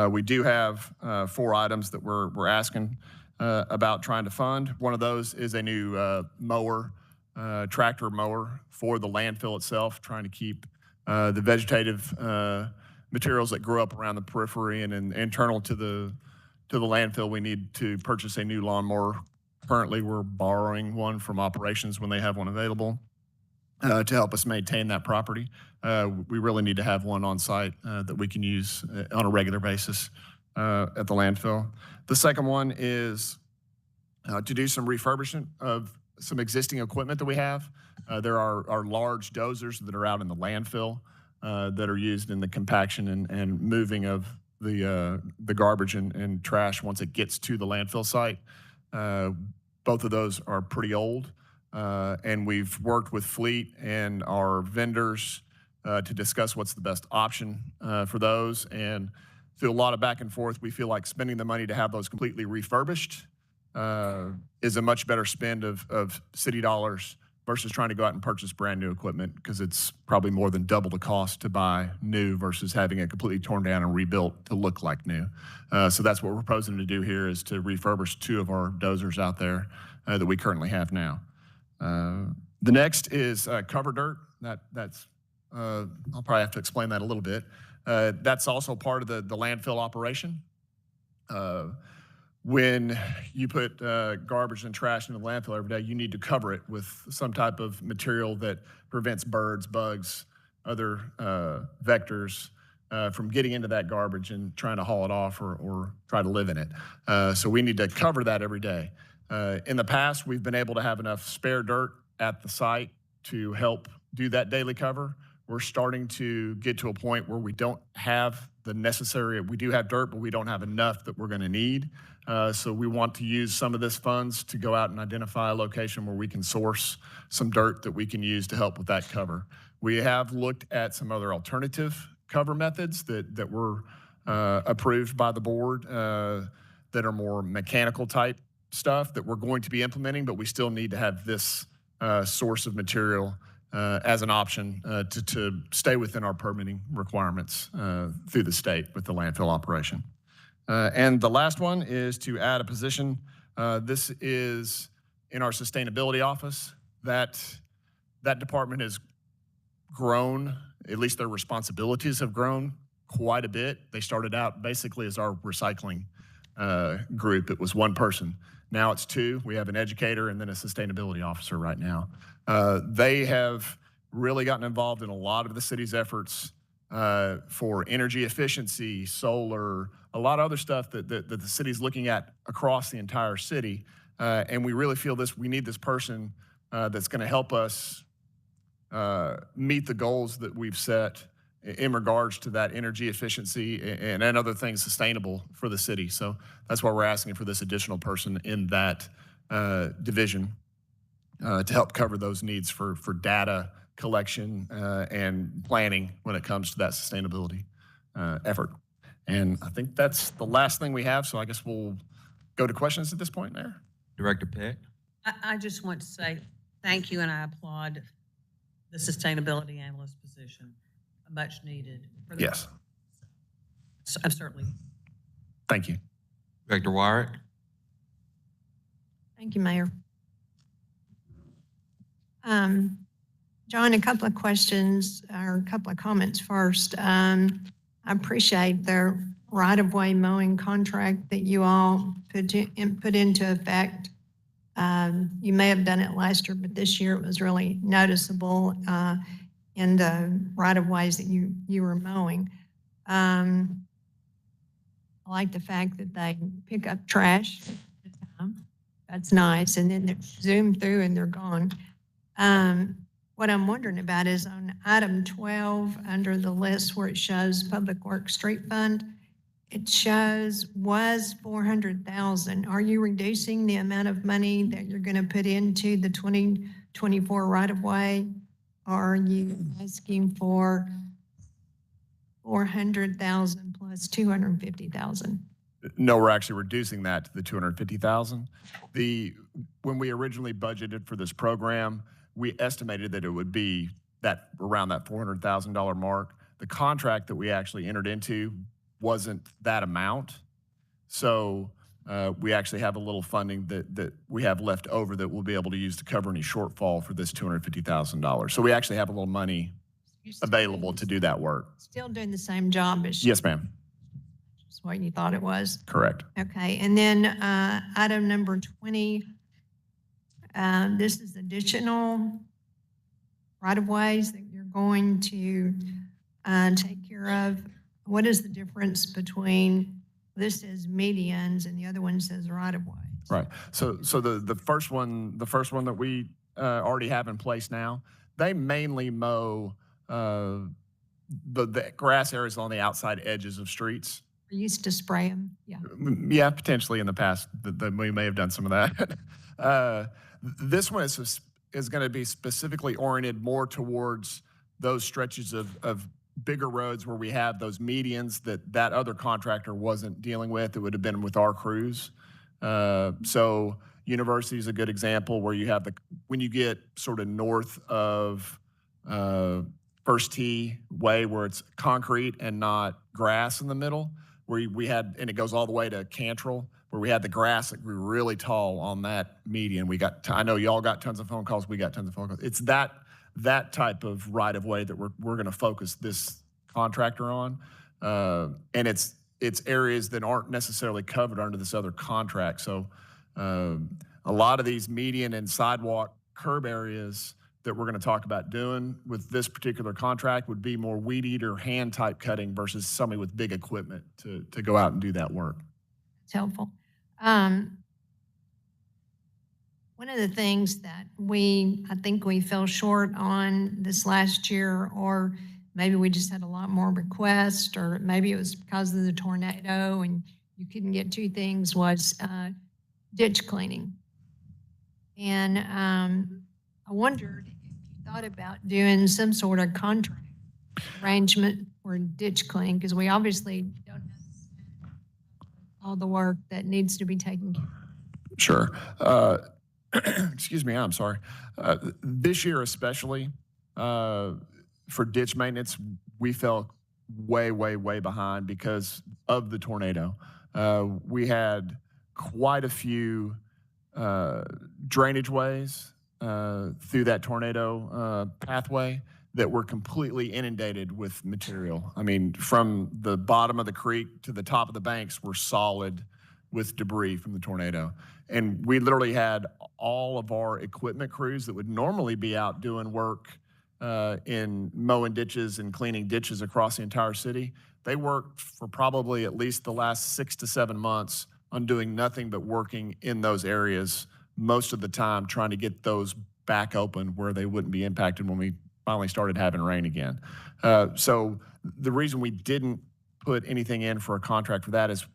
We do have 4 items that we're asking about trying to fund. One of those is a new mower, tractor mower for the landfill itself, trying to keep the vegetative materials that grow up around the periphery and internal to the landfill. We need to purchase a new lawnmower. Currently, we're borrowing one from operations when they have one available to help us maintain that property. We really need to have one on site that we can use on a regular basis at the landfill. The second one is to do some refurbishment of some existing equipment that we have. There are large dozers that are out in the landfill that are used in the compaction and moving of the garbage and trash once it gets to the landfill site. Both of those are pretty old, and we've worked with Fleet and our vendors to discuss what's the best option for those. And through a lot of back and forth, we feel like spending the money to have those completely refurbished is a much better spend of city dollars versus trying to go out and purchase brand new equipment, because it's probably more than double the cost to buy new versus having it completely torn down and rebuilt to look like new. So that's what we're proposing to do here, is to refurbish 2 of our dozers out there that we currently have now. The next is cover dirt. That's I'll probably have to explain that a little bit. That's also part of the landfill operation. When you put garbage and trash in the landfill every day, you need to cover it with some type of material that prevents birds, bugs, other vectors from getting into that garbage and trying to haul it off or try to live in it. So we need to cover that every day. In the past, we've been able to have enough spare dirt at the site to help do that daily cover. We're starting to get to a point where we don't have the necessary, we do have dirt, but we don't have enough that we're going to need. So we want to use some of this funds to go out and identify a location where we can source some dirt that we can use to help with that cover. We have looked at some other alternative cover methods that were approved by the board that are more mechanical type stuff that we're going to be implementing, but we still need to have this source of material as an option to stay within our permitting requirements through the state with the landfill operation. And the last one is to add a position. This is in our sustainability office. That department has grown, at least their responsibilities have grown quite a bit. They started out basically as our recycling group. It was 1 person. Now it's 2. We have an educator and then a sustainability officer right now. They have really gotten involved in a lot of the city's efforts for energy efficiency, solar, a lot of other stuff that the city's looking at across the entire city. And we really feel we need this person that's going to help us meet the goals that we've set in regards to that energy efficiency and other things sustainable for the city. So that's why we're asking for this additional person in that division to help cover those needs for data collection and planning when it comes to that sustainability effort. And I think that's the last thing we have, so I guess we'll go to questions at this point, Mayor. Director Peck? I just want to say thank you, and I applaud the sustainability analyst position, much needed. For the- Yes, I'm certainly. thank you. Director Warwick? Thank you, Mayor. John, a couple of questions or a couple of comments first. I appreciate the right-of-way mowing contract that you all put into effect. You may have done it last year, but this year it was really noticeable in the right-of-ways that you were mowing. I like the fact that they pick up trash. That's nice. And then they zoom through and they're gone. What I'm wondering about is on item 12, under the list where it shows Public Works Street Fund, it shows was 400,000. Are you reducing the amount of money that you're going to put into the 2024 right-of-way? Or are you asking for 400,000 plus 250,000? No, we're actually reducing that to the 250,000. When we originally budgeted for this program, we estimated that it would be that around that $400,000 mark. The contract that we actually entered into wasn't that amount. So we actually have a little funding that we have left over that we'll be able to use to cover any shortfall for this $250,000. So we actually have a little money available to do that work. Still doing the same job as Yes, ma'am. what you thought it was? Correct. Okay, and then item number 20, this is additional right-of-ways that you're going to take care of. What is the difference between, this says medians and the other one says right-of-ways? Right. So the first one that we already have in place now, they mainly mow the grass areas on the outside edges of streets. We used to spray them, yeah. Yeah, potentially in the past that we may have done some of that. This one is going to be specifically oriented more towards those stretches of bigger roads where we have those medians that other contractor wasn't dealing with. It would have been with our crews. So University is a good example where you have when you get sort of north of First Tee Way where it's concrete and not grass in the middle, where we had, and it goes all the way to Cantrell, where we had the grass that grew really tall on that median. I know y'all got tons of phone calls, we got tons of phone calls. It's that type of right-of-way that we're going to focus this contractor on. And it's areas that aren't necessarily covered under this other contract. So a lot of these median and sidewalk curb areas that we're going to talk about doing with this particular contract would be more weed eater hand type cutting versus somebody with big equipment to go out and do that work. It's helpful. One of the things that I think we fell short on this last year, or maybe we just had a lot more requests, or maybe it was because of the tornado and you couldn't get two things, was ditch cleaning. And I wondered if you thought about doing some sort of contract arrangement for ditch cleaning, because we obviously don't have all the work that needs to be taken care of. Sure. Excuse me, I'm sorry. This year especially, for ditch maintenance, we fell way, way, way behind because of the tornado. We had quite a few drainage ways through that tornado pathway that were completely inundated with material. I mean, from the bottom of the creek to the top of the banks were solid with debris from the tornado. And we literally had all of our equipment crews that would normally be out doing work in mowing ditches and cleaning ditches across the entire city. They worked for probably at least the last 6 to 7 months on doing nothing but working in those areas most of the time, trying to get those back open where they wouldn't be impacted when we finally started having rain again. So the reason we didn't put anything in for a contract for that is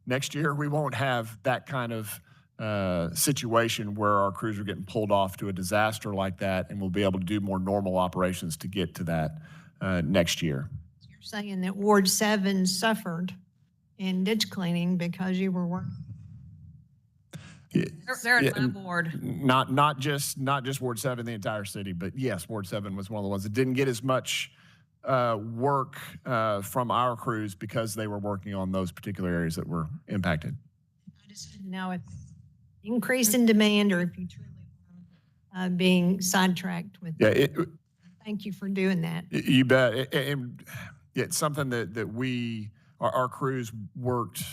next year we won't have that kind of situation where our crews are getting pulled off to a disaster like that, and we'll be able to do more normal operations to get to that next year. You're saying that Ward 7 suffered in ditch cleaning because you were working. They're Yeah, at my board. Not just Ward 7, the entire city, but yes, Ward 7 was one of the ones that didn't get as much work from our crews because they were working on those particular areas that were impacted. I just didn't know if increase in demand or if you truly were being sidetracked with. Yeah, Thank you for doing that. you bet. And it's something that our crews worked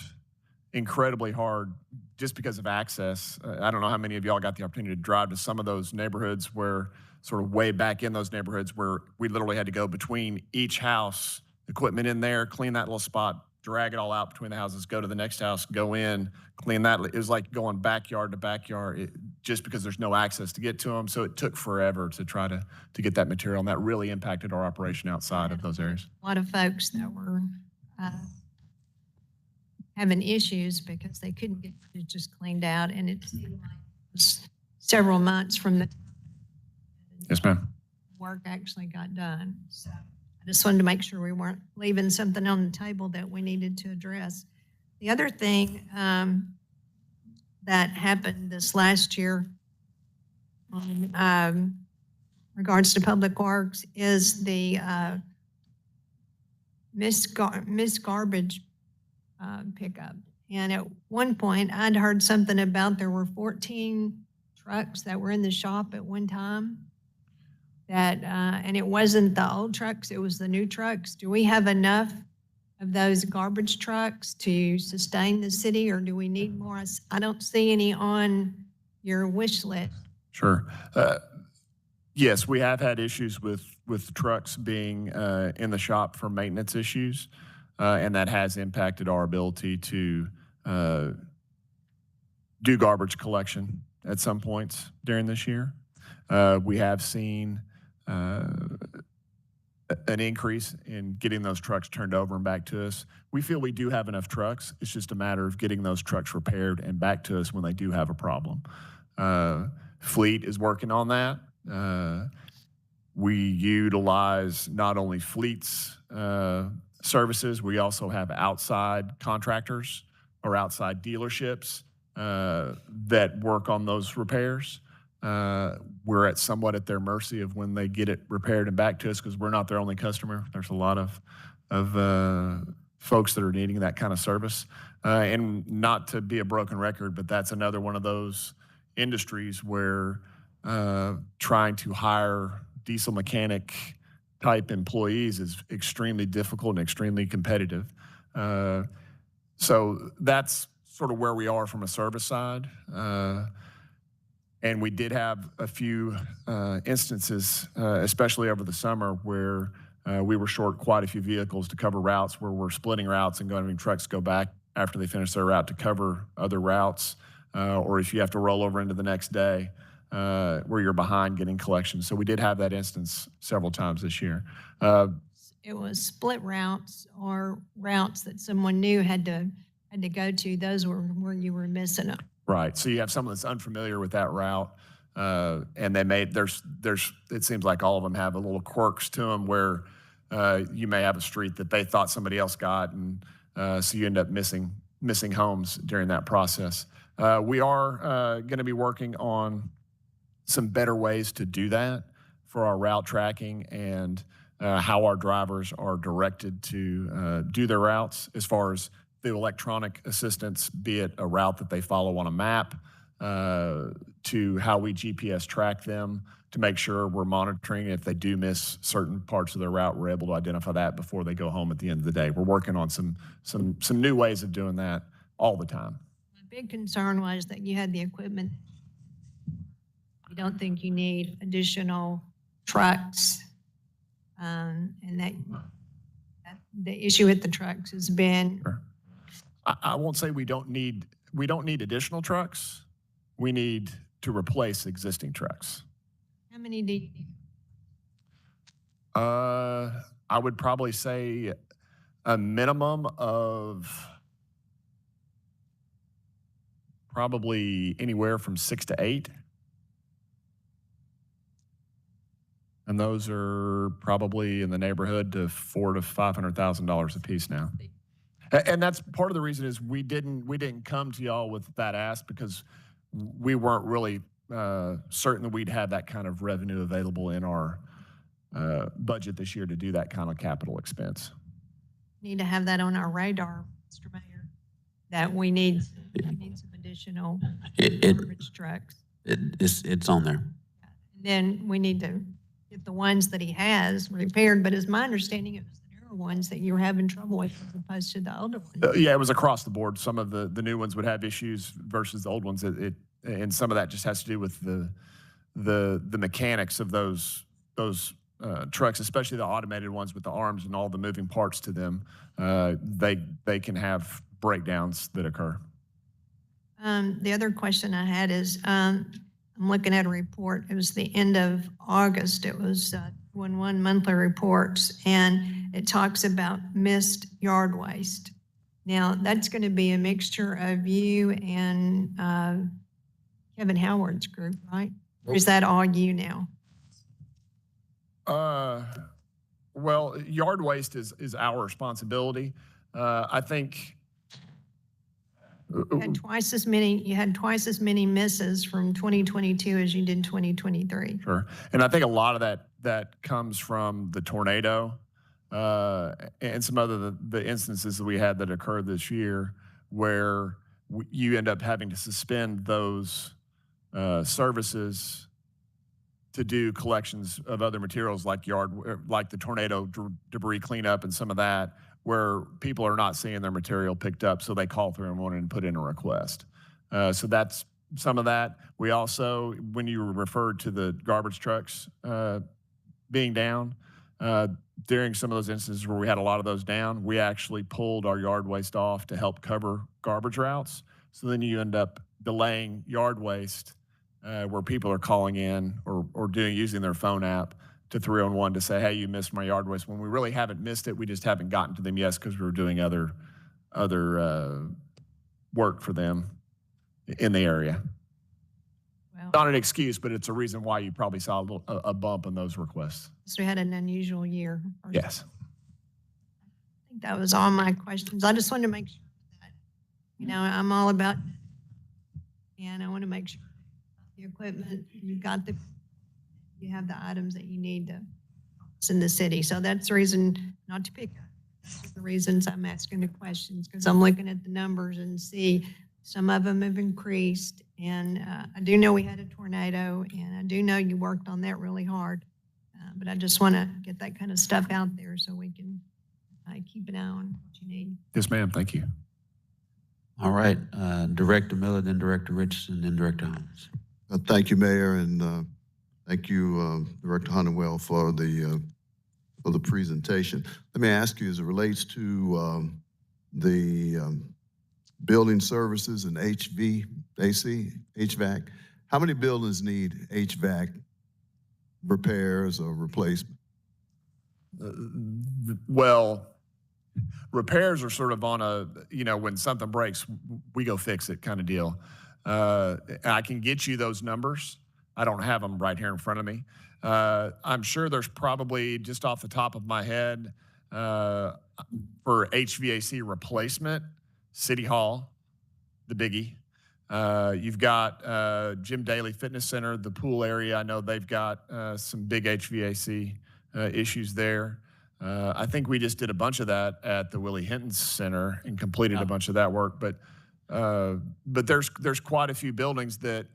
incredibly hard just because of access. I don't know how many of y'all got the opportunity to drive to some of those neighborhoods where sort of way back in those neighborhoods where we literally had to go between each house, equipment in there, clean that little spot, drag it all out between the houses, go to the next house, go in, clean that. It was like going backyard to backyard just because there's no access to get to them. So it took forever to try to get that material, and that really impacted our operation outside of those areas. A lot of folks that were having issues because they couldn't get it just cleaned out, and it seemed like it was several months from the time Yes, ma'am. work actually got done. So I just wanted to make sure we weren't leaving something on the table that we needed to address. The other thing that happened this last year on regards to Public Works is the missed garbage pickup. And at one point, I'd heard something about there were 14 trucks that were in the shop at one time. That and it wasn't the old trucks, it was the new trucks. Do we have enough of those garbage trucks to sustain the city, or do we need more? I don't see any on your wish list. Sure. Yes, we have had issues with trucks being in the shop for maintenance issues, and that has impacted our ability to do garbage collection at some points during this year. We have seen an increase in getting those trucks turned over and back to us. We feel we do have enough trucks. It's just a matter of getting those trucks repaired and back to us when they do have a problem. Fleet is working on that. We utilize not only Fleet's services, we also have outside contractors or outside dealerships that work on those repairs. We're somewhat at their mercy of when they get it repaired and back to us because we're not their only customer. There's a lot of folks that are needing that kind of service. And not to be a broken record, but that's another one of those industries where trying to hire diesel mechanic type employees is extremely difficult and extremely competitive. So that's sort of where we are from a service side. And we did have a few instances, especially over the summer, where we were short quite a few vehicles to cover routes where we're splitting routes and having trucks go back after they finish their route to cover other routes, or if you have to roll over into the next day where you're behind getting collections. So we did have that instance several times this year. It was split routes or routes that someone new had to go to. Those were where you were missing them. Right. So you have someone that's unfamiliar with that route, and it seems like all of them have a little quirks to them where you may have a street that they thought somebody else got, and so you end up missing homes during that process. We are going to be working on some better ways to do that for our route tracking and how our drivers are directed to do their routes as far as the electronic assistance, be it a route that they follow on a map, to how we GPS track them to make sure we're monitoring. If they do miss certain parts of their route, we're able to identify that before they go home at the end of the day. We're working on some new ways of doing that all the time. My big concern was that you had the equipment. You don't think you need additional trucks, and that the issue with the trucks has been. Sure. I won't say we don't need additional trucks. We need to replace existing trucks. How many do you need? I would probably say a minimum of probably anywhere from 6 to 8. And those are probably in the neighborhood to $400,000 to $500,000 a piece now. And that's part of the reason is we didn't come to y'all with that ask because we weren't really certain that we'd have that kind of revenue available in our budget this year to do that kind of capital expense. Need to have that on our radar, Mr. Mayor, that we need some additional garbage trucks. It's on there. Then we need to get the ones that he has repaired, but it's my understanding it was the newer ones that you were having trouble with as opposed to the older ones. Yeah, it was across the board. Some of the new ones would have issues versus the old ones. And some of that just has to do with the mechanics of those trucks, especially the automated ones with the arms and all the moving parts to them. They can have breakdowns that occur. The other question I had is, I'm looking at a report. It was the end of August. It was one monthly reports, and it talks about missed yard waste. Now, that's going to be a mixture of you and Kevin Howard's group, right? Or is that all you now? Well, yard waste is our responsibility. I think You had twice as many misses from 2022 as you did 2023. Sure. And I think a lot of that comes from the tornado and some other the instances that we had that occurred this year where you end up having to suspend those services to do collections of other materials like the tornado debris cleanup and some of that, where people are not seeing their material picked up, so they call through and wanted to put in a request. So that's some of that. We also, when you referred to the garbage trucks being down, during some of those instances where we had a lot of those down, we actually pulled our yard waste off to help cover garbage routes. So then you end up delaying yard waste where people are calling in or using their phone app to 311 to say, hey, you missed my yard waste. When we really haven't missed it, we just haven't gotten to them yet because we were doing other work for them in the area. Well, Not an excuse, but it's a reason why you probably saw a bump in those requests. so we had an unusual year. Yes. I think that was all my questions. I just wanted to make sure that, I'm all about, and I want to make sure the equipment, you have the items that you need to in the city. So that's the reason, not to pick, that's the reasons I'm asking the questions, because I'm looking at the numbers and see some of them have increased. And I do know we had a tornado, and I do know you worked on that really hard. But I just want to get that kind of stuff out there so we can keep an eye on what you need. Yes, ma'am. Thank you. All right, Director Miller, then Director Richardson, then Director Hines. Thank you, Mayor, and thank you, Director Honeywell, for the presentation. Let me ask you, as it relates to the building services and HVAC, how many buildings need HVAC repairs or replacement? Well, repairs are sort of on when something breaks, we go fix it kind of deal. I can get you those numbers. I don't have them right here in front of me. I'm sure there's probably, just off the top of my head, for HVAC replacement, City Hall, the biggie. You've got Jim Daly Fitness Center, the pool area. I know they've got some big HVAC issues there. I think we just did a bunch of that at the Willie Hinton Center and completed a bunch of that work. But there's quite a few buildings that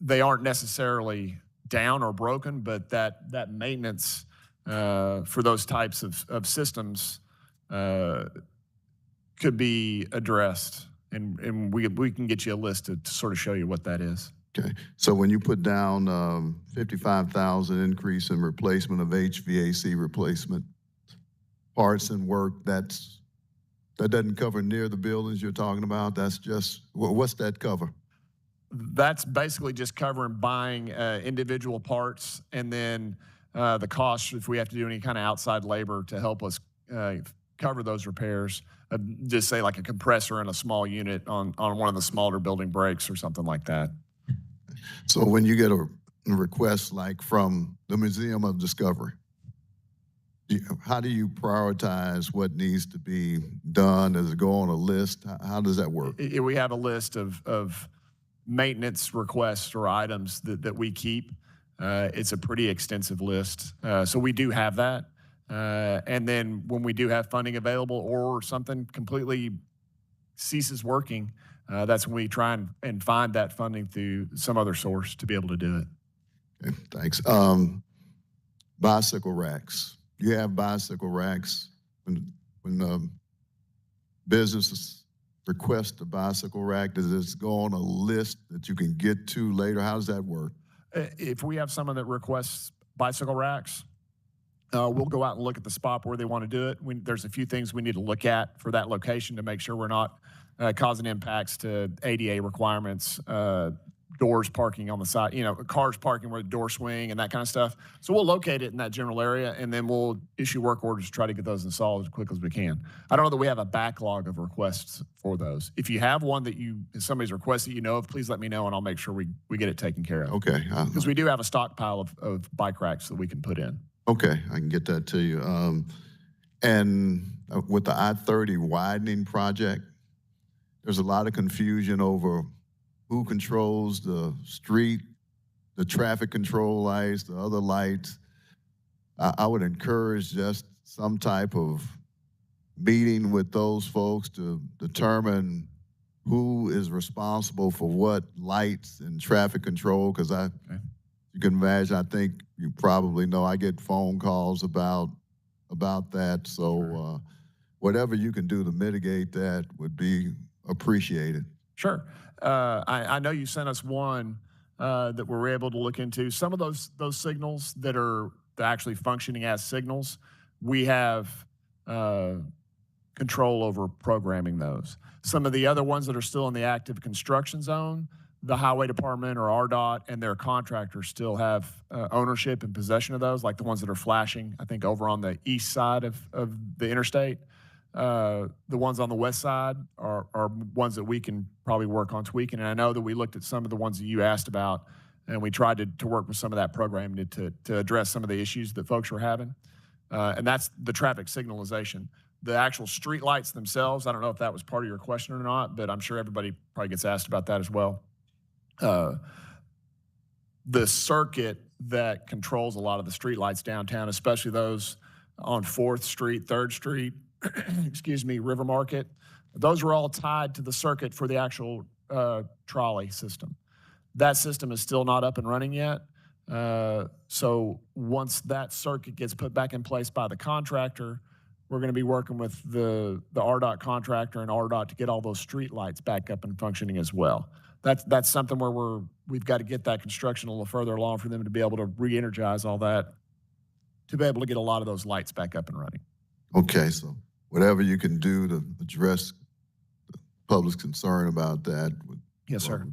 they aren't necessarily down or broken, but that maintenance for those types of systems could be addressed, and we can get you a list to sort of show you what that is. Okay, so when you put down 55,000 increase in replacement of HVAC replacement parts and work, that doesn't cover near the buildings you're talking about. That's just, what's that cover? That's basically just covering buying individual parts, and then the cost if we have to do any kind of outside labor to help us cover those repairs. Just say like a compressor in a small unit on one of the smaller building breaks or something like that. So when you get requests like from the Museum of Discovery? How do you prioritize what needs to be done? Does it go on a list? How does that work? We have a list of maintenance requests or items that we keep. It's a pretty extensive list. So we do have that. And then when we do have funding available or something completely ceases working, that's when we try and find that funding through some other source to be able to do it. Okay, thanks. Bicycle racks. You have bicycle racks. When businesses request a bicycle rack, does this go on a list that you can get to later? How does that work? If we have someone that requests bicycle racks, we'll go out and look at the spot where they want to do it. There's a few things we need to look at for that location to make sure we're not causing impacts to ADA requirements, doors parking on the side, cars parking where the doors swing and that kind of stuff. So we'll locate it in that general area, and then we'll issue work orders to try to get those installed as quick as we can. I don't know that we have a backlog of requests for those. If you have one that somebody's request that you know of, please let me know, and I'll make sure we get it taken care of. Okay. Because we do have a stockpile of bike racks that we can put in. Okay, I can get that to you. And with the I-30 widening project, there's a lot of confusion over who controls the street, the traffic control lights, the other lights. I would encourage just some type of meeting with those folks to determine who is responsible for what lights and traffic control, because you can imagine, I think you probably know, I get phone calls about that. So whatever you can do to mitigate that would be appreciated. Sure. I know you sent us one that we're able to look into. Some of those signals that are actually functioning as signals, we have control over programming those. Some of the other ones that are still in the active construction zone, the highway department or RDOT and their contractors still have ownership and possession of those, like the ones that are flashing, I think, over on the east side of the interstate. The ones on the west side are ones that we can probably work on tweaking. And I know that we looked at some of the ones that you asked about, and we tried to work with some of that programming to address some of the issues that folks were having. And that's the traffic signalization. The actual street lights themselves, I don't know if that was part of your question or not, but I'm sure everybody probably gets asked about that as well. The circuit that controls a lot of the street lights downtown, especially those on 4th Street, 3rd Street, River Market, those are all tied to the circuit for the actual trolley system. That system is still not up and running yet. So once that circuit gets put back in place by the contractor, we're going to be working with the RDOT contractor and RDOT to get all those street lights back up and functioning as well. That's something where we've got to get that construction a little further along for them to be able to re-energize all that, to be able to get a lot of those lights back up and running. Okay, so whatever you can do to address the public's concern about that would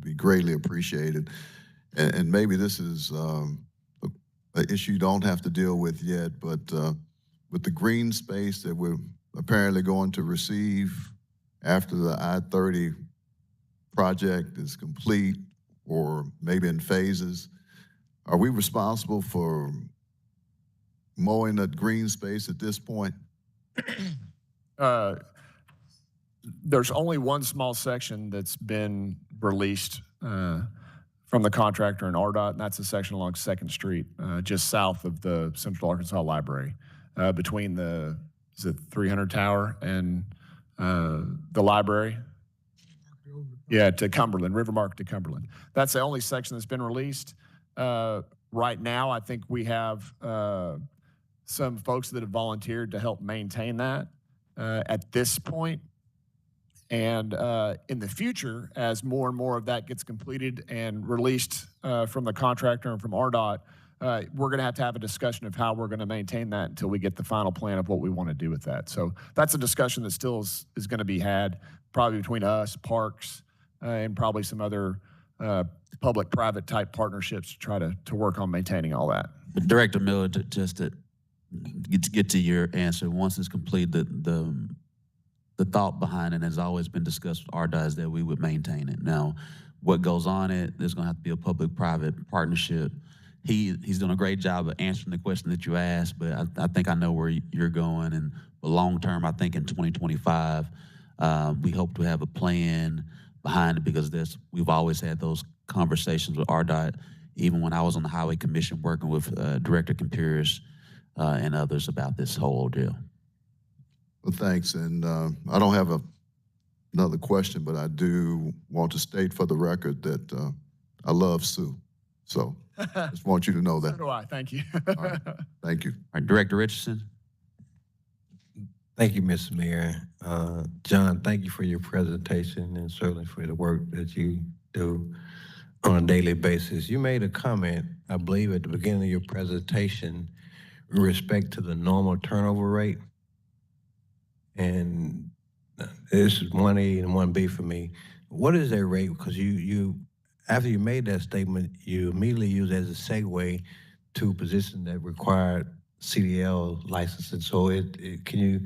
be greatly appreciated. And maybe this is an issue you don't have to deal with yet, but with the green space that we're apparently going to receive after the I-30 project is complete, or maybe in phases, are we responsible for mowing that green space at this point? There's only one small section that's been released from the contractor in RDOT, and that's a section along 2nd Street, just south of the Central Arkansas Library, between the 300 Tower and the library. Yeah, to Cumberland, River Market to Cumberland. That's the only section that's been released. Right now, I think we have some folks that have volunteered to help maintain that at this point. And in the future, as more and more of that gets completed and released from the contractor and from RDOT, we're going to have a discussion of how we're going to maintain that until we get the final plan of what we want to do with that. So that's a discussion that still is going to be had, probably between us, parks, and probably some other public-private type partnerships to try to work on maintaining all that. But Director Miller, just to get to your answer, once it's complete, the thought behind it has always been discussed with RDOT is that we would maintain it. Now, what goes on it, there's going to have to be a public-private partnership he's done a great job of answering the question that you asked, but I think I know where you're going. And long term, I think in 2025, we hope to have a plan behind it, because we've always had those conversations with RDOT, even when I was on the Highway Commission working with Director Campiris and others about this whole deal. Well, thanks. And I don't have another question, but I do want to state for the record that I love Sue. So just want you to know that. So do I. Thank you. All right. Thank you. All right, Director Richardson. Thank you, Mr. Mayor. John, thank you for your presentation and certainly for the work that you do on a daily basis. You made a comment, I believe, at the beginning of your presentation in respect to the normal turnover rate. And this is 1A and 1B for me. What is that rate? Because you after you made that statement, you immediately used it as a segue to positions that required CDL licensing. So can you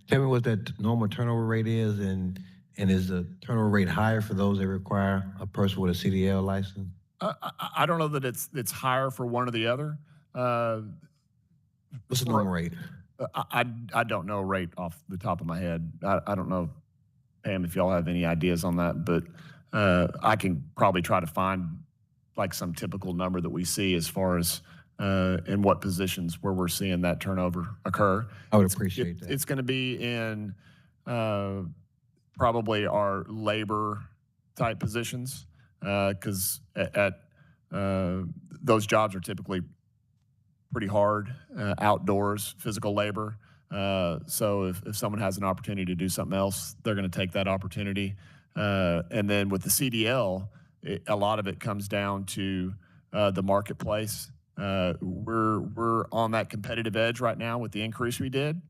tell me what that normal turnover rate is, and is the turnover rate higher for those that require a person with a CDL license? I don't know that it's higher for one or the other. What's the normal rate? I don't know rate off the top of my head. I don't know, Pam, if y'all have any ideas on that, but I can probably try to find like some typical number that we see as far as in what positions where we're seeing that turnover occur. I would appreciate that. It's going to be in probably our labor type positions, because at those jobs are typically pretty hard, outdoors, physical labor. So if someone has an opportunity to do something else, they're going to take that opportunity. And then with the CDL, a lot of it comes down to the marketplace. We're on that competitive edge right now with the increase we did,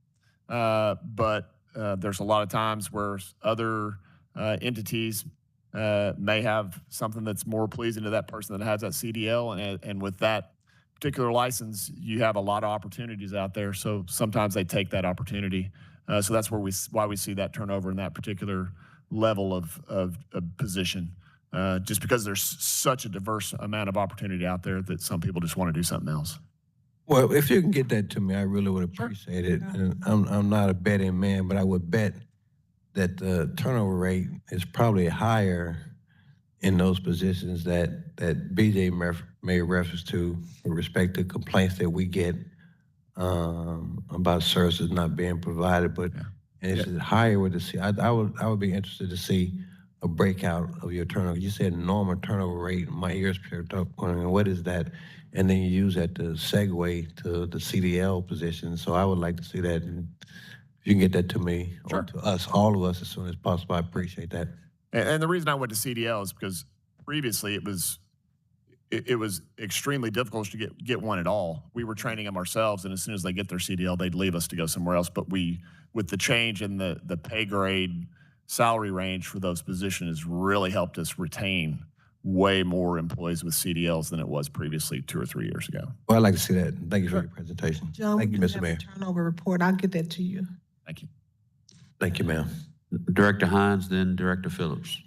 but there's a lot of times where other entities may have something that's more pleasing to that person that has that CDL, and with that particular license, you have a lot of opportunities out there. So sometimes they take that opportunity. So that's why we see that turnover in that particular level of position. Just because there's such a diverse amount of opportunity out there that some people just want to do something else. Well, if you can get that to me, I really would appreciate it. And I'm not a betting man, but I would bet that the turnover rate is probably higher in those positions that BJ made reference to with respect to complaints that we get about services not being provided. But and it's higher with the C. I would be interested to see a breakout of your turnover. You said normal turnover rate. My ears perked up. Wondering what is that? And then you use that to segue to the CDL position. So I would like to see that. And if you can get that to me or to us, all of us, as soon as possible, I appreciate that. And the reason I went to CDL is because previously it was extremely difficult to get one at all. We were training them ourselves, and as soon as they get their CDL, they'd leave us to go somewhere else. But with the change in the pay grade salary range for those positions, has really helped us retain way more employees with CDLs than it was previously 2 or 3 years ago. Well, I'd like to see that. Thank you for your presentation. John, Thank you, we Mr. have Mayor. a turnover report. I'll get that to you. Thank you. Thank you, ma'am. Director Hines, then Director Phillips.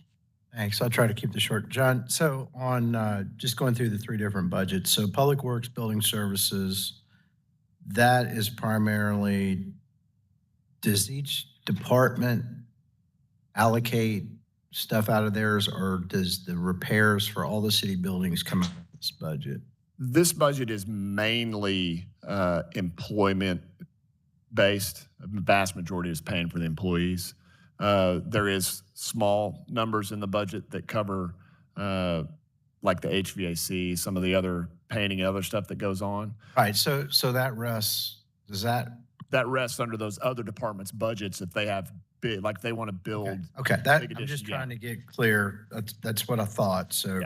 Thanks. I'll try to keep this short. John, so on just going through the 3 different budgets, so Public Works, Building Services, that is primarily, does each department allocate stuff out of theirs, or does the repairs for all the city buildings come out of this budget? This budget is mainly employment based. The vast majority is paying for the employees. There is small numbers in the budget that cover like the HVAC, some of the other painting and other stuff that goes on. Right. So that rests, that rests under those other departments' budgets if they have big, like they want to build. Okay. big I'm just additions, trying to get clear. That's what I thought. So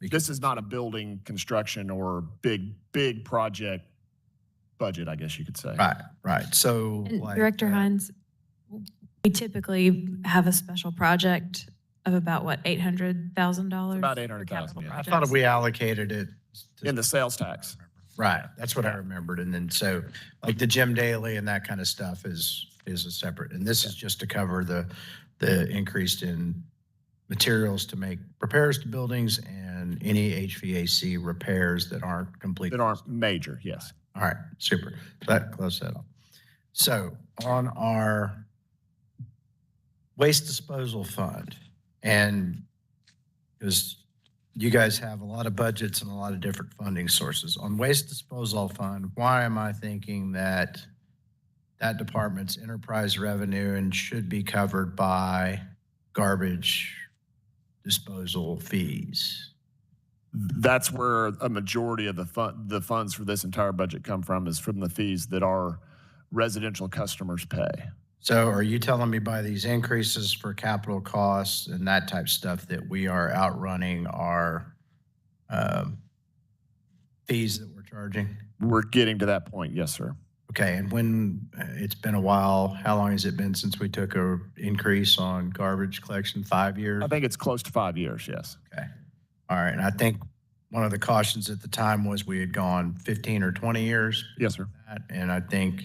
this is not a building construction or big project budget, I guess you could say. Right. So And Director Hines, we typically have a special project of about what, $800,000? About 800,000. I thought we allocated it in the sales tax. Right. That's what I remembered. And then so like the Jim Daly and that kind of stuff is a separate. And this is just to cover the increase in materials to make repairs to buildings and on any HVAC repairs that aren't complete. That aren't major, yes. All right, super. That close that off. So on our waste disposal fund, and because you guys have a lot of budgets and a lot of different funding sources. On waste disposal fund, why am I thinking that that department's enterprise revenue and should be covered by garbage disposal fees? That's where a majority of the funds for this entire budget come from, is from the fees that our residential customers pay. So are you telling me by these increases for capital costs and that type of stuff that we are outrunning our fees that we're charging? We're getting to that point, yes, sir. Okay, and when, it's been a while, how long has it been since we took a increase on garbage collection? 5 years? I think it's close to 5 years, yes. Okay. All right, and I think one of the cautions at the time was we had gone 15 or 20 years. Yes, sir. And I think,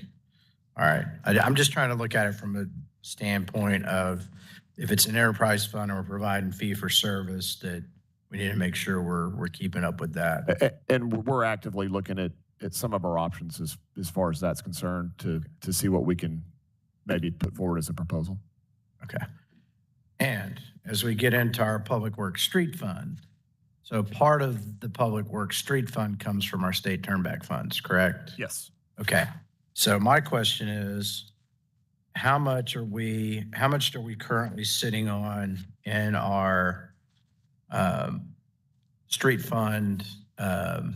all right, I'm just trying to look at it from a standpoint of if it's an enterprise fund and we're providing fee for service, that we need to make sure we're keeping up with that. And we're actively looking at some of our options as far as that's concerned to see what we can maybe put forward as a proposal. Okay. And as we get into our Public Works Street Fund, so part of the Public Works Street Fund comes from our state turnback funds, correct? Yes. Okay. So my question is, how much are we currently sitting on in our street fund, our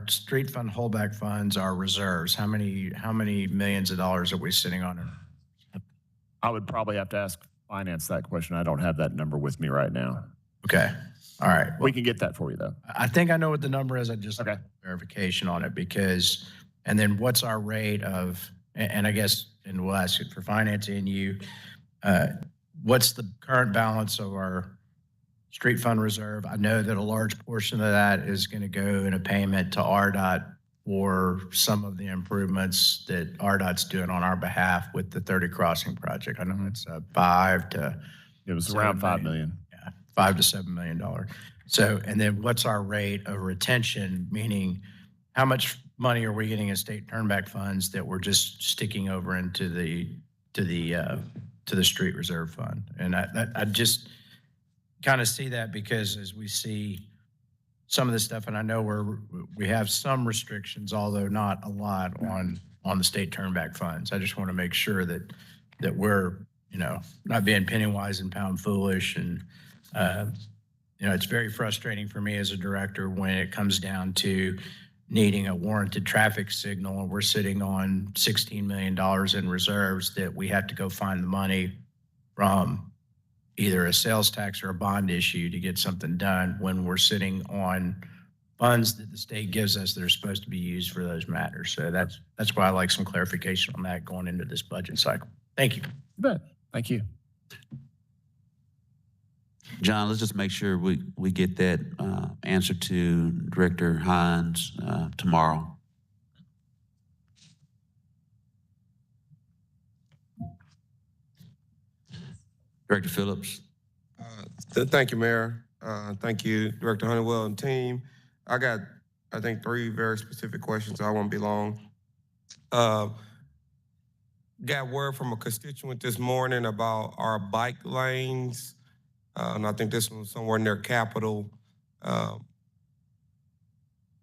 street fund holdback funds, our reserves? How many millions of dollars are we sitting on? I would probably have to ask finance that question. I don't have that number with me right now. Okay. All right. We can get that for you, though. I think I know what the number is. I just want verification on it because, and then what's our rate of, and I guess, and we'll ask it for financing you, what's the current balance of our street fund reserve? I know that a large portion of that is going to go in a payment to RDOT for some of the improvements that RDOT's doing on our behalf with the 30 Crossing project. I know it's it was around $5 million. Yeah, $5 to $7 million. So, and then what's our rate of retention? Meaning, how much money are we getting in state turnback funds that we're just sticking over into the street reserve fund? And I just kind of see that because as we see some of this stuff, and I know we have some restrictions, although not a lot on the state turnback funds. I just want to make sure that we're, not being penny wise and pound foolish. And, it's very frustrating for me as a director when it comes down to needing a warranted traffic signal and we're sitting on $16 million in reserves that we have to go find the money from either a sales tax or a bond issue to get something done when we're sitting on funds that the state gives us that are supposed to be used for those matters. So that's why I like some clarification on that going into this budget cycle. Thank you. You bet. Thank you. John, let's just make sure we get that answer to Director Hines tomorrow. Director Phillips. Thank you, Mayor. Thank you, Director Honeywell and team. I got, I think, 3 very specific questions. I won't be long. Got word from a constituent this morning about our bike lanes. And I think this was somewhere near Capitol.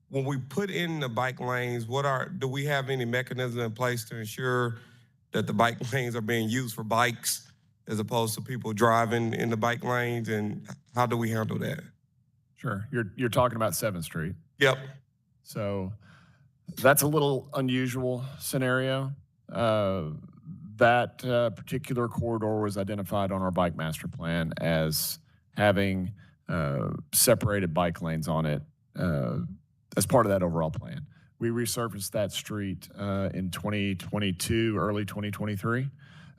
When we put in the bike lanes, do we have any mechanism in place to ensure that the bike lanes are being used for bikes as opposed to people driving in the bike lanes, and how do we handle that? Sure. You're talking about 7th Street. Yep. So that's a little unusual scenario. That particular corridor was identified on our bike master plan as having separated bike lanes on it as part of that overall plan. We resurfaced that street in 2022, early 2023.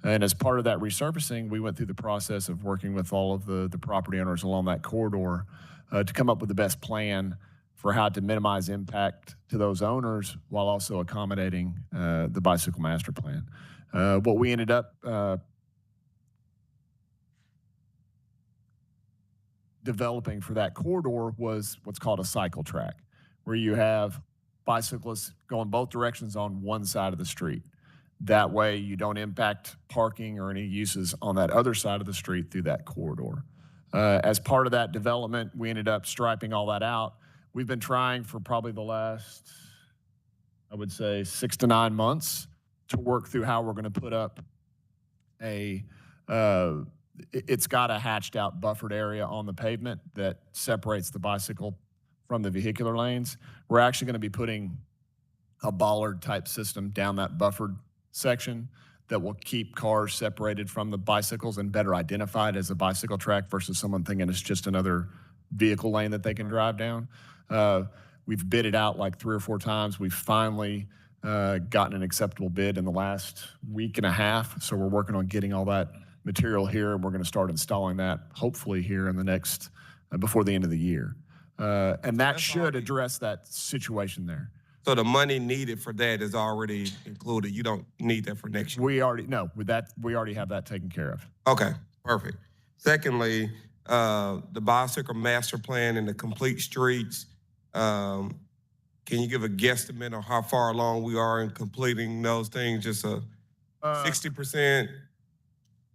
And as part of that resurfacing, we went through the process of working with all of the property owners along that corridor to come up with the best plan for how to minimize impact to those owners while also accommodating the bicycle master plan. What we ended up developing for that corridor was what's called a cycle track, where you have bicyclists going both directions on one side of the street. That way you don't impact parking or any uses on that other side of the street through that corridor. As part of that development, we ended up striping all that out. We've been trying for probably the last, I would say, 6 to 9 months to work through how we're going to put up it's got a hatched out buffered area on the pavement that separates the bicycle from the vehicular lanes. We're actually going to be putting a bollard type system down that buffered section that will keep cars separated from the bicycles and better identified as a bicycle track versus someone thinking it's just another vehicle lane that they can drive down. We've bid it out like 3 or 4 times. We've finally gotten an acceptable bid in the last week and a half. So we're working on getting all that material here, and we're going to start installing that hopefully here in the next, before the end of the year. And that should address that situation there. So the money needed for that is already included. You don't need that for next year. We already have that taken care of. Okay, perfect. Secondly, the bicycle master plan and the complete streets. Can you give a guesstimate on how far along we are in completing those things? Just a 60%,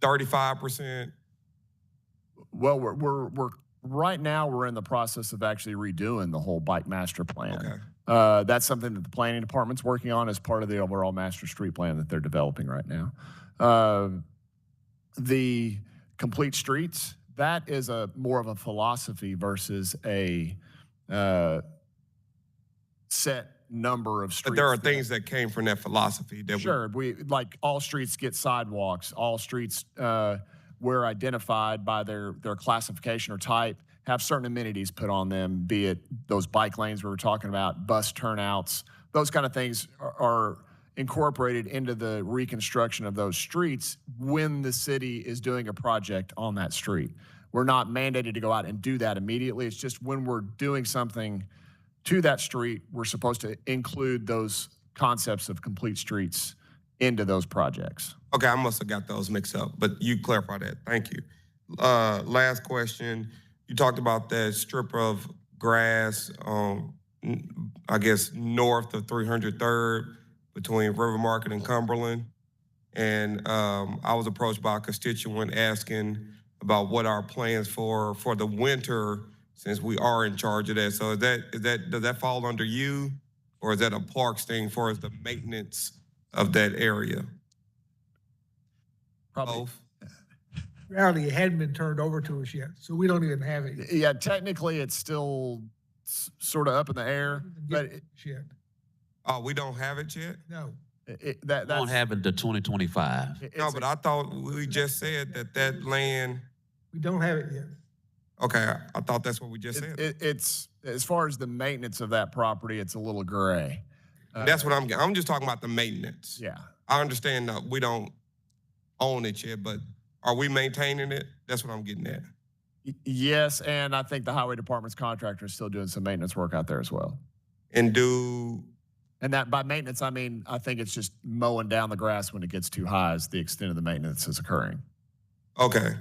35%? Well, we're right now we're in the process of actually redoing the whole bike master plan. Okay. That's something that the planning department's working on as part of the overall master street plan that they're developing right now. The complete streets, that is more of a philosophy versus a set number of streets. But there are things that came from that philosophy. Sure, we like all streets get sidewalks. All streets were identified by their classification or type, have certain amenities put on them, be it those bike lanes we were talking about, bus turnouts, those kind of things are incorporated into the reconstruction of those streets when the city is doing a project on that street. We're not mandated to go out and do that immediately. It's just when we're doing something to that street, we're supposed to include those concepts of complete streets into those projects. Okay, I must have got those mixed up, but you clarify that. Thank you. Last question. You talked about that strip of grass, I guess, north of 303rd between River Market and Cumberland. And I was approached by a constituent asking about what our plans for the winter, since we are in charge of that. So does that fall under you, or is that a parks thing for us, the maintenance of that area? Probably. Both? Reality, it hadn't been turned over to us yet, so we don't even have it. Yeah, technically it's still sort of up in the air, but Yet. Oh, we don't have it yet? No. That's Won't happen to 2025. No, but I thought we just said that land. We don't have it yet. Okay, I thought that's what we just said. It's as far as the maintenance of that property, it's a little gray. That's what I'm just talking about the maintenance. Yeah. I understand that we don't own it yet, but are we maintaining it? That's what I'm getting at. Yes, and I think the highway department's contractor is still doing some maintenance work out there as well. And that by maintenance, I mean, I think it's just mowing down the grass when it gets too high is the extent of the maintenance that's occurring. Okay.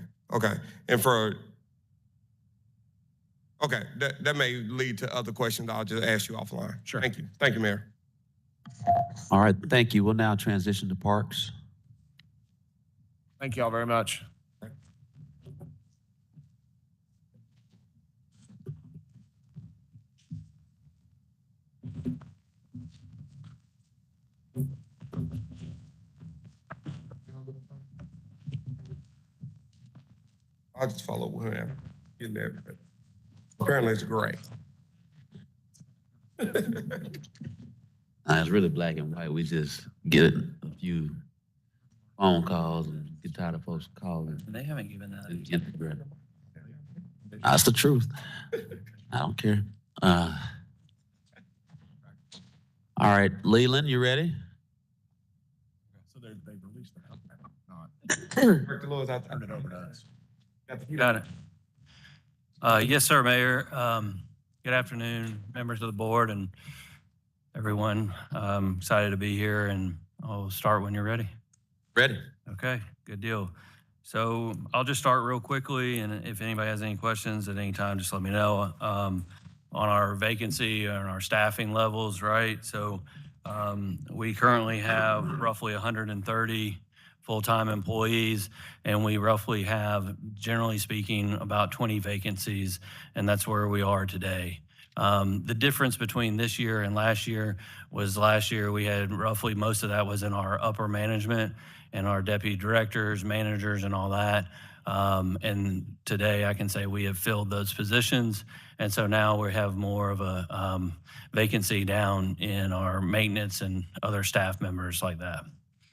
And that may lead to other questions I'll just ask you offline. Sure. Thank you. Thank you, Mayor. All right, thank you. We'll now transition to parks. Thank you all very much. I'll just follow whoever. Getting there. But apparently it's gray. It's really black and white. We just get a few phone calls and get tired of folks calling. They haven't given that. That's the truth. I don't care. All right, Leland, you ready? So they released the Director Lewis, I'll turn it over to us. Got it. Yes, sir, Mayor. Good afternoon, members of the board and everyone. Excited to be here, and I'll start when you're ready. Ready. Okay, good deal. So I'll just start real quickly, and if anybody has any questions at any time, just let me know. On our vacancy and our staffing levels, right? So we currently have roughly 130 full-time employees, and we roughly have, generally speaking, about 20 vacancies, and that's where we are today. The difference between this year and last year was last year we had roughly most of that was in our upper management and our deputy directors, managers, and all that. And today I can say we have filled those positions. And so now we have more of a vacancy down in our maintenance and other staff members like that.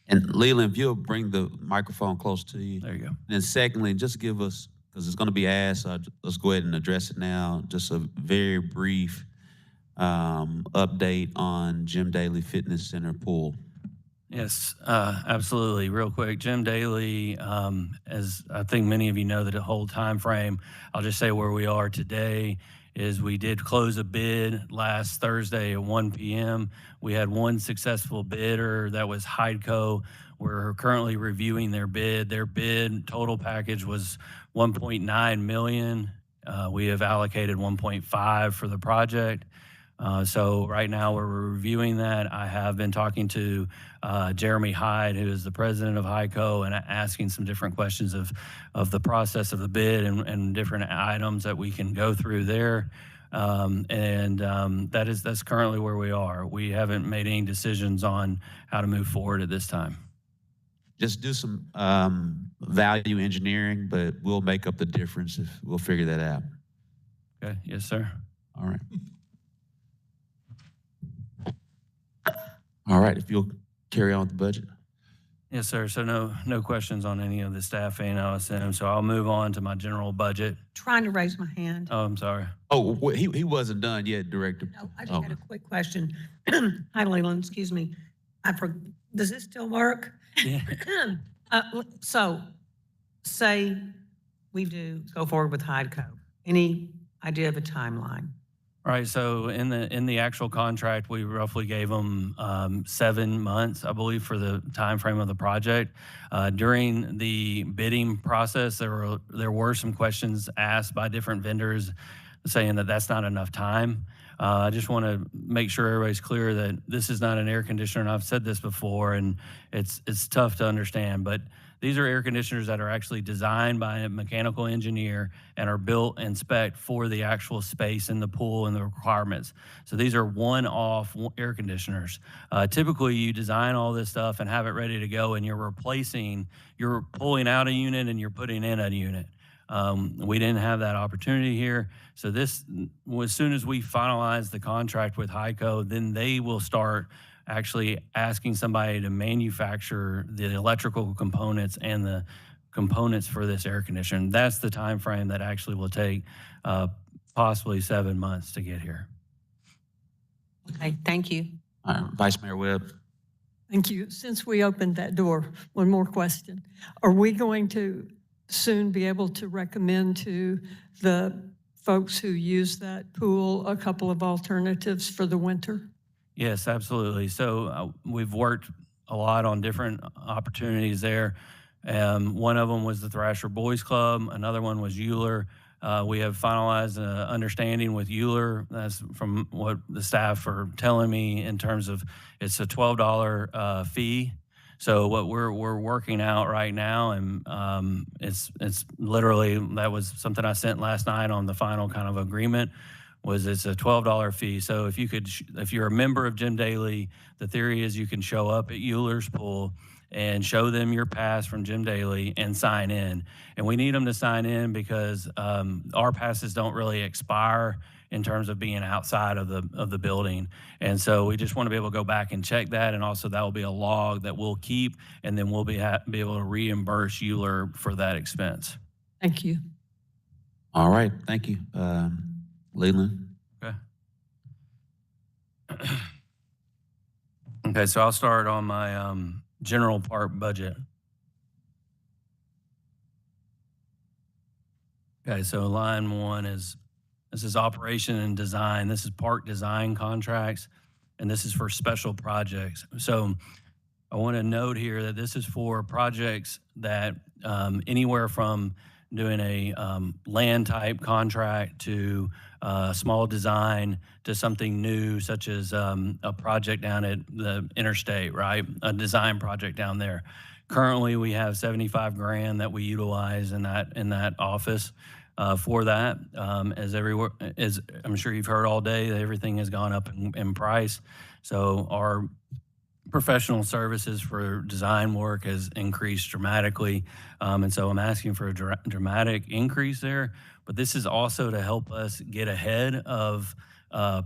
And Leland, if you'll bring the microphone close to you. There you go. And then secondly, just give us, because it's going to be asked, let's go ahead and address it now. Just a very brief update on Jim Daly Fitness Center pool. Yes, absolutely. Real quick, Jim Daly, as I think many of you know, the whole time frame, I'll just say where we are today is we did close a bid last Thursday at 1 p.m. We had one successful bidder, that was Hydeco. We're currently reviewing their bid. Their bid total package was $1.9 million. We have allocated 1.5 for the project. So right now we're reviewing that. I have been talking to Jeremy Hyde, who is the president of Hyco, and asking some different questions of the process of the bid and different items that we can go through there. That's currently where we are. We haven't made any decisions on how to move forward at this time. Just do some value engineering, but we'll make up the difference if we'll figure that out. Okay, yes, sir. All right. All right, if you'll carry on with the budget. Yes, sir. So no questions on any of the staffing OSM. So I'll move on to my general budget. Trying to raise my hand. Oh, I'm sorry. Oh, he wasn't done yet, Director. No, I just had a quick question. Hi, Leland, excuse me. Does this still work? Yeah. So, say we do go forward with Hydeco. Any idea of a timeline? Right. So in the actual contract, we roughly gave them 7 months, I believe, for the time frame of the project. During the bidding process, there were some questions asked by different vendors saying that that's not enough time. I just want to make sure everybody's clear that this is not an air conditioner, and I've said this before, and it's tough to understand, but these are air conditioners that are actually designed by a mechanical engineer and are built and spec'd for the actual space in the pool and the requirements. So these are one-off air conditioners. Typically, you design all this stuff and have it ready to go, and you're pulling out a unit and you're putting in a unit. We didn't have that opportunity here. So this, as soon as we finalize the contract with Hyco, then they will start actually asking somebody to manufacture the electrical components and the components for this air conditioner. That's the time frame that actually will take possibly 7 months to get here. Okay, thank you. Vice Mayor Webb. Thank you. Since we opened that door, one more question. Are we going to soon be able to recommend to the folks who use that pool a couple of alternatives for the winter? Yes, absolutely. So we've worked a lot on different opportunities there. One of them was the Thrasher Boys Club. Another one was Euler. We have finalized an understanding with Euler. That's from what the staff are telling me in terms of it's a $12 fee. So what we're working out right now, and it's literally, that was something I sent last night on the final kind of agreement, was it's a $12 fee. So if you're a member of Jim Daly, the theory is you can show up at Euler's pool and show them your pass from Jim Daly and sign in. And we need them to sign in because our passes don't really expire in terms of being outside of the building. And so we just want to be able to go back and check that. And also that will be a log that we'll keep, and then we'll be able to reimburse Euler for that expense. Thank you. All right, thank you. Leland. Okay. Okay, so I'll start on my general part budget. Okay, so line one this is operation and design. This is park design contracts, and this is for special projects. So I want to note here that this is for projects that anywhere from doing a land type contract to small design to something new, such as a project down at the interstate, right? A design project down there. Currently, we have 75 grand that we utilize in that office for that. As I'm sure you've heard all day, that everything has gone up in price. So our professional services for design work has increased dramatically. And so I'm asking for a dramatic increase there. But this is also to help us get ahead of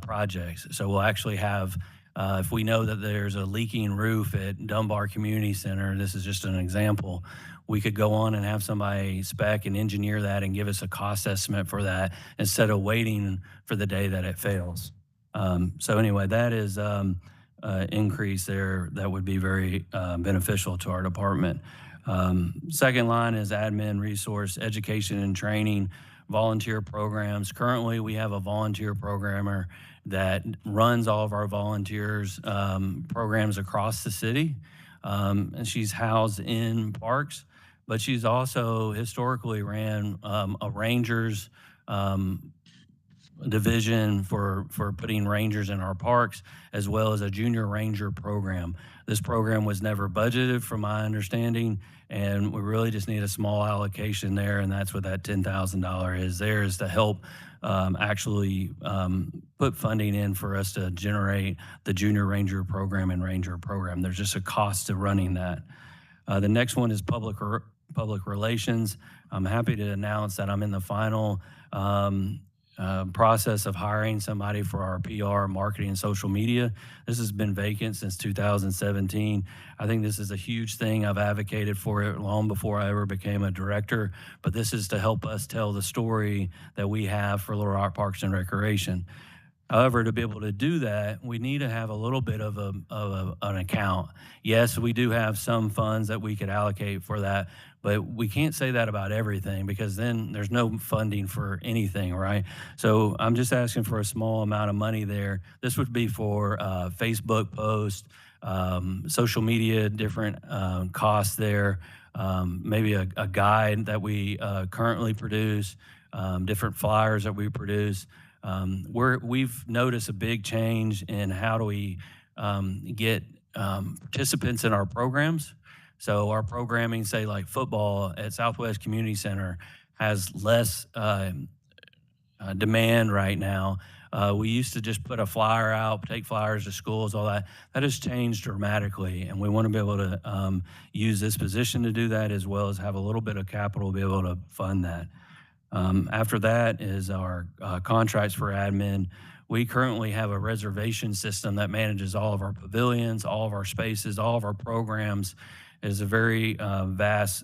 projects. So we'll actually have, if we know that there's a leaking roof at Dunbar Community Center, this is just an example, we could go on and have somebody spec and engineer that and give us a cost estimate for that instead of waiting for the day that it fails. So anyway, that is increase there that would be very beneficial to our department. Second line is admin resource, education and training, volunteer programs. Currently, we have a volunteer programmer that runs all of our volunteers programs across the city. And she's housed in parks, but she's also historically ran a Rangers division for putting rangers in our parks, as well as a junior ranger program. This program was never budgeted from my understanding, and we really just need a small allocation there, and that's what that $10,000 is there, is to help actually put funding in for us to generate the junior ranger program and ranger program. There's just a cost to running that. The next one is public relations. I'm happy to announce that I'm in the final process of hiring somebody for our PR, marketing, and social media. This has been vacant since 2017. I think this is a huge thing. I've advocated for it long before I ever became a director, but this is to help us tell the story that we have for Little Rock Parks and Recreation. However, to be able to do that, we need to have a little bit of an account. Yes, we do have some funds that we could allocate for that, but we can't say that about everything because then there's no funding for anything, right? So I'm just asking for a small amount of money there. This would be for Facebook posts, social media, different costs there, maybe a guide that we currently produce, different flyers that we produce. We've noticed a big change in how do we get participants in our programs. So our programming, say like football at Southwest Community Center, has less demand right now. We used to just put a flyer out, take flyers to schools, all that. That has changed dramatically, and we want to be able to use this position to do that, as well as have a little bit of capital to be able to fund that. After that is our contracts for admin. We currently have a reservation system that manages all of our pavilions, all of our spaces, all of our programs. It is a very vast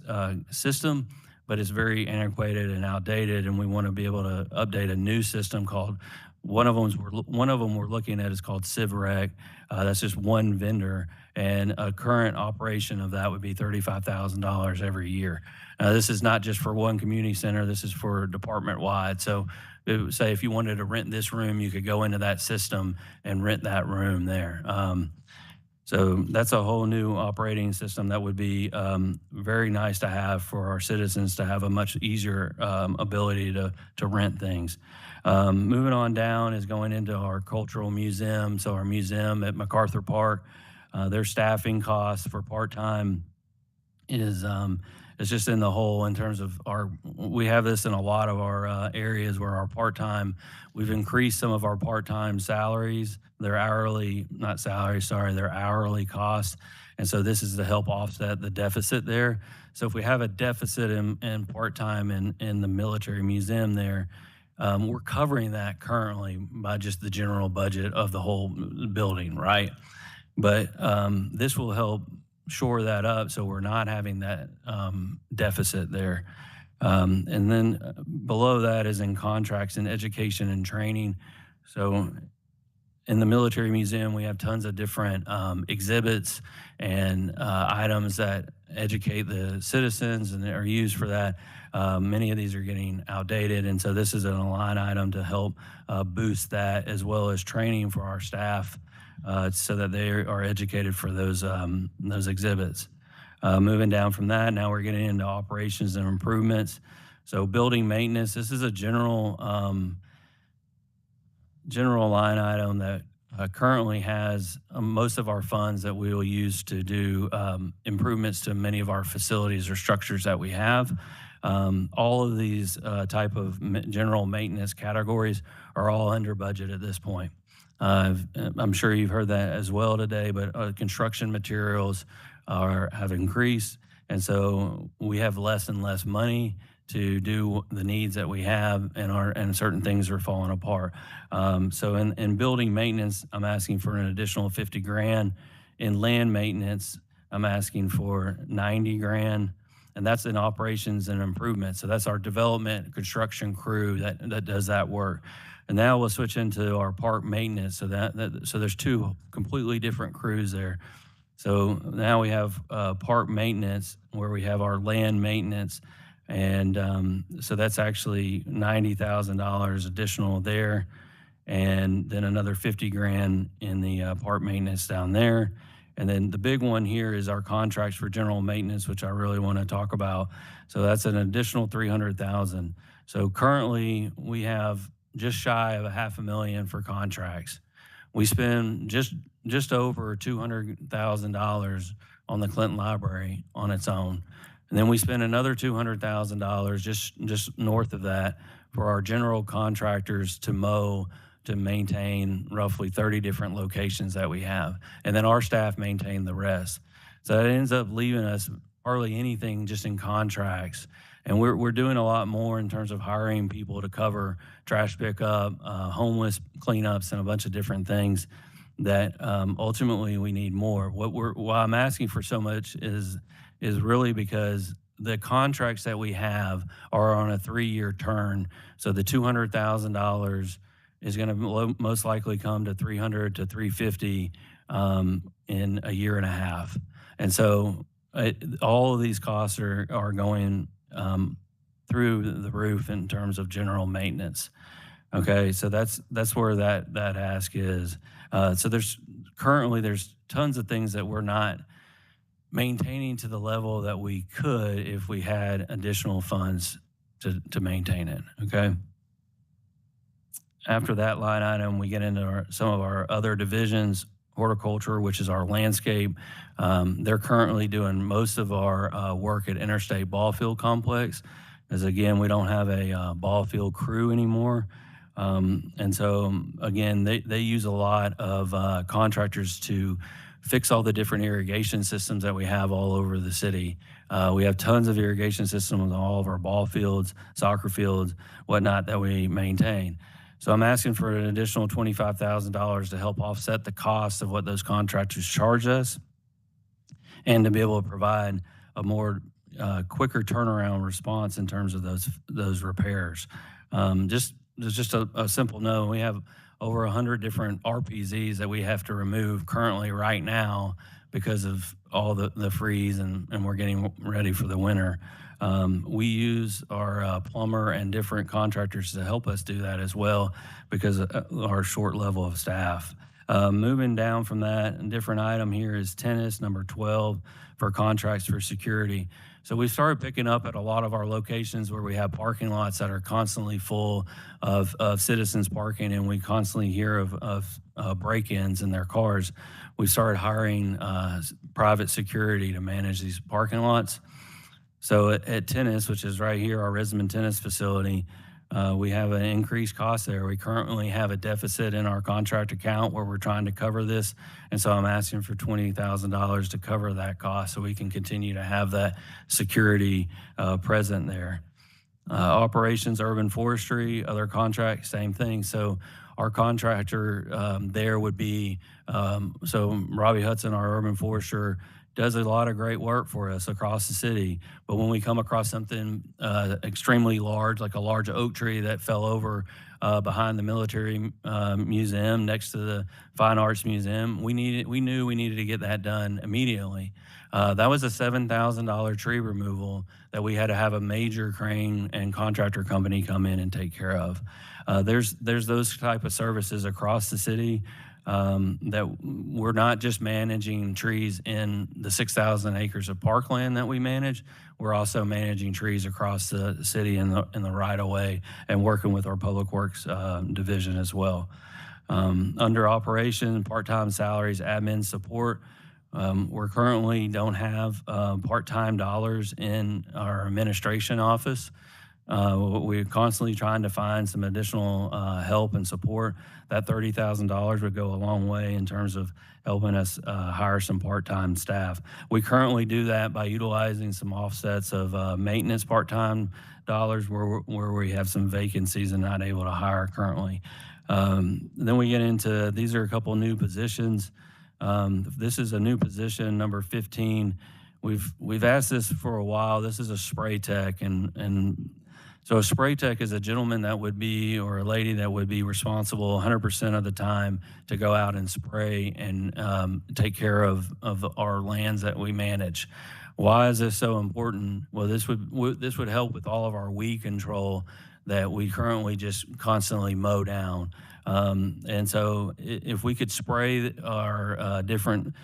system, but it's very antiquated and outdated, and we want to be able to update a new system called, one of them we're looking at is called CivRec. That's just one vendor, and a current operation of that would be $35,000 every year. This is not just for one community center, this is for department-wide. So it would say if you wanted to rent this room, you could go into that system and rent that room there. So that's a whole new operating system that would be very nice to have for our citizens to have a much easier ability to rent things. Moving on down is going into our cultural museum. So our museum at MacArthur Park, their staffing costs for part-time is it's just in the hole in terms of we have this in a lot of our areas where our part-time, we've increased some of our part-time salaries, their hourly costs. And so this is to help offset the deficit there. So if we have a deficit in part-time in the military museum there, we're covering that currently by just the general budget of the whole building, right? But this will help shore that up so we're not having that deficit there. And then below that is in contracts and education and training. So in the Military Museum, we have tons of different exhibits and items that educate the citizens and are used for that. Many of these are getting outdated, and so this is a line item to help boost that, as well as training for our staff so that they are educated for those exhibits. Moving down from that, now we're getting into operations and improvements. So building maintenance, this is a general line item that currently has most of our funds that we will use to do improvements to many of our facilities or structures that we have. All of these type of general maintenance categories are all under budget at this point. I'm sure you've heard that as well today, but construction materials have increased, and so we have less and less money to do the needs that we have, and certain things are falling apart. So in building maintenance, I'm asking for an additional 50 grand. In land maintenance, I'm asking for 90 grand, and that's in operations and improvements. So that's our development construction crew that does that work. And now we'll switch into our park maintenance. So so there's two completely different crews there. So now we have park maintenance where we have our land maintenance. And so that's actually $90,000 additional there. And then another 50 grand in the park maintenance down there. And then the big one here is our contracts for general maintenance, which I really want to talk about. So that's an additional 300,000. So currently we have just shy of $500,000 for contracts. We spend just over $200,000 on the Clinton Library on its own. And then we spend another $200,000 just north of that for our general contractors to mow, to maintain roughly 30 different locations that we have. And then our staff maintain the rest. So that ends up leaving us hardly anything just in contracts. And we're doing a lot more in terms of hiring people to cover trash pickup, homeless cleanups, and a bunch of different things that ultimately we need more. Why I'm asking for so much is really because the contracts that we have are on a 3-year turn. So the $200,000 is going to most likely come to 300 to 350 in a year and a half. And so all of these costs are going through the roof in terms of general maintenance. Okay, so that's where that ask is. So there's tons of things that we're not maintaining to the level that we could if we had additional funds to maintain it. Okay. After that line item, we get into some of our other divisions. Horticulture, which is our landscape. They're currently doing most of our work at Interstate Ball Field Complex, as again, we don't have a ball field crew anymore. And so again, they use a lot of contractors to fix all the different irrigation systems that we have all over the city. We have tons of irrigation systems on all of our ball fields, soccer fields, whatnot that we maintain. So I'm asking for an additional $25,000 to help offset the cost of what those contractors charge us and to be able to provide a more quicker turnaround response in terms of those repairs. Just a simple note, we have over 100 different RPZs that we have to remove currently right now because of all the freeze and we're getting ready for the winter. We use our plumber and different contractors to help us do that as well because of our short level of staff. Moving down from that, a different item here is tennis, number 12, for contracts for security. So we started picking up at a lot of our locations where we have parking lots that are constantly full of citizens parking, and we constantly hear of break-ins in their cars. We started hiring private security to manage these parking lots. So at tennis, which is right here, our Resmond Tennis facility, we have an increased cost there. We currently have a deficit in our contract account where we're trying to cover this. And so I'm asking for $20,000 to cover that cost so we can continue to have that security present there. Operations, urban forestry, other contracts, same thing. So our contractor there would be, so Robbie Hudson, our urban forester, does a lot of great work for us across the city. But when we come across something extremely large, like a large oak tree that fell over behind the military museum next to the Fine Arts Museum, we knew we needed to get that done immediately. That was a $7,000 tree removal that we had to have a major crane and contractor company come in and take care of. There's those type of services across the city that we're not just managing trees in the 6,000 acres of parkland that we manage. We're also managing trees across the city in the right of way and working with our Public Works division as well. Under operation, part-time salaries, admin support, we currently don't have part-time dollars in our administration office. We're constantly trying to find some additional help and support. That $30,000 would go a long way in terms of helping us hire some part-time staff. We currently do that by utilizing some offsets of maintenance part-time dollars where we have some vacancies and not able to hire currently. Then we get into, these are a couple new positions. This is a new position, number 15. We've asked this for a while. This is a spray tech, and so a spray tech is a gentleman that would be, or a lady that would be responsible 100% of the time to go out and spray and take care of our lands that we manage. Why is this so important? Well, this would help with all of our weed control that we currently just constantly mow down. And so if we could spray our different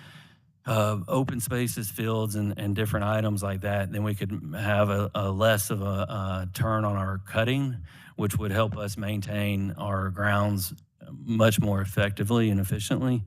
open spaces, fields, and different items like that, then we could have a less of a turn on our cutting, which would help us maintain our grounds much more effectively and efficiently.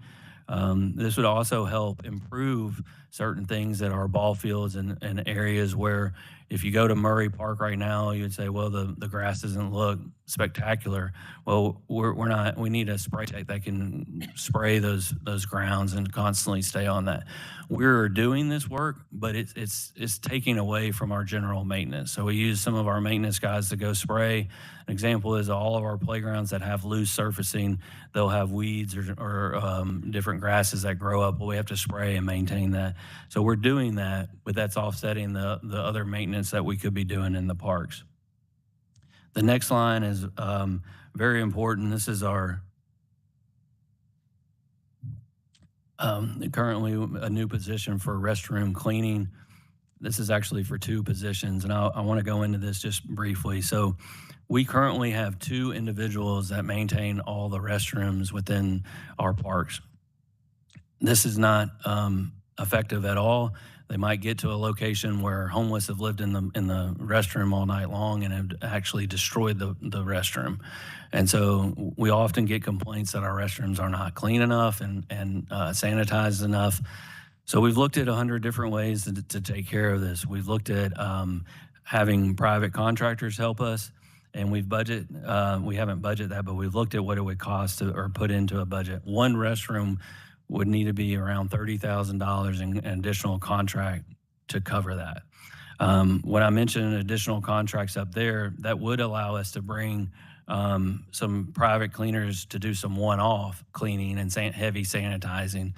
This would also help improve certain things at our ball fields and areas where if you go to Murray Park right now, you'd say, well, the grass doesn't look spectacular. Well, we need a spray tech that can spray those grounds and constantly stay on that. We're doing this work, but it's taking away from our general maintenance. So we use some of our maintenance guys to go spray. An example is all of our playgrounds that have loose surfacing, they'll have weeds or different grasses that grow up, but we have to spray and maintain that. So we're doing that, but that's offsetting the other maintenance that we could be doing in the parks. The next line is very important. This is our currently a new position for restroom cleaning. This is actually for 2 positions, and I want to go into this just briefly. So we currently have 2 individuals that maintain all the restrooms within our parks. This is not effective at all. They might get to a location where homeless have lived in the restroom all night long and have actually destroyed the restroom. And so we often get complaints that our restrooms are not clean enough and sanitized enough. So we've looked at 100 different ways to take care of this. We've looked at having private contractors help us, and we haven't budgeted that, but we've looked at what it would cost or put into a budget. One restroom would need to be around $30,000 in additional contract to cover that. When I mentioned additional contracts up there, that would allow us to bring some private cleaners to do some one-off cleaning and heavy sanitizing.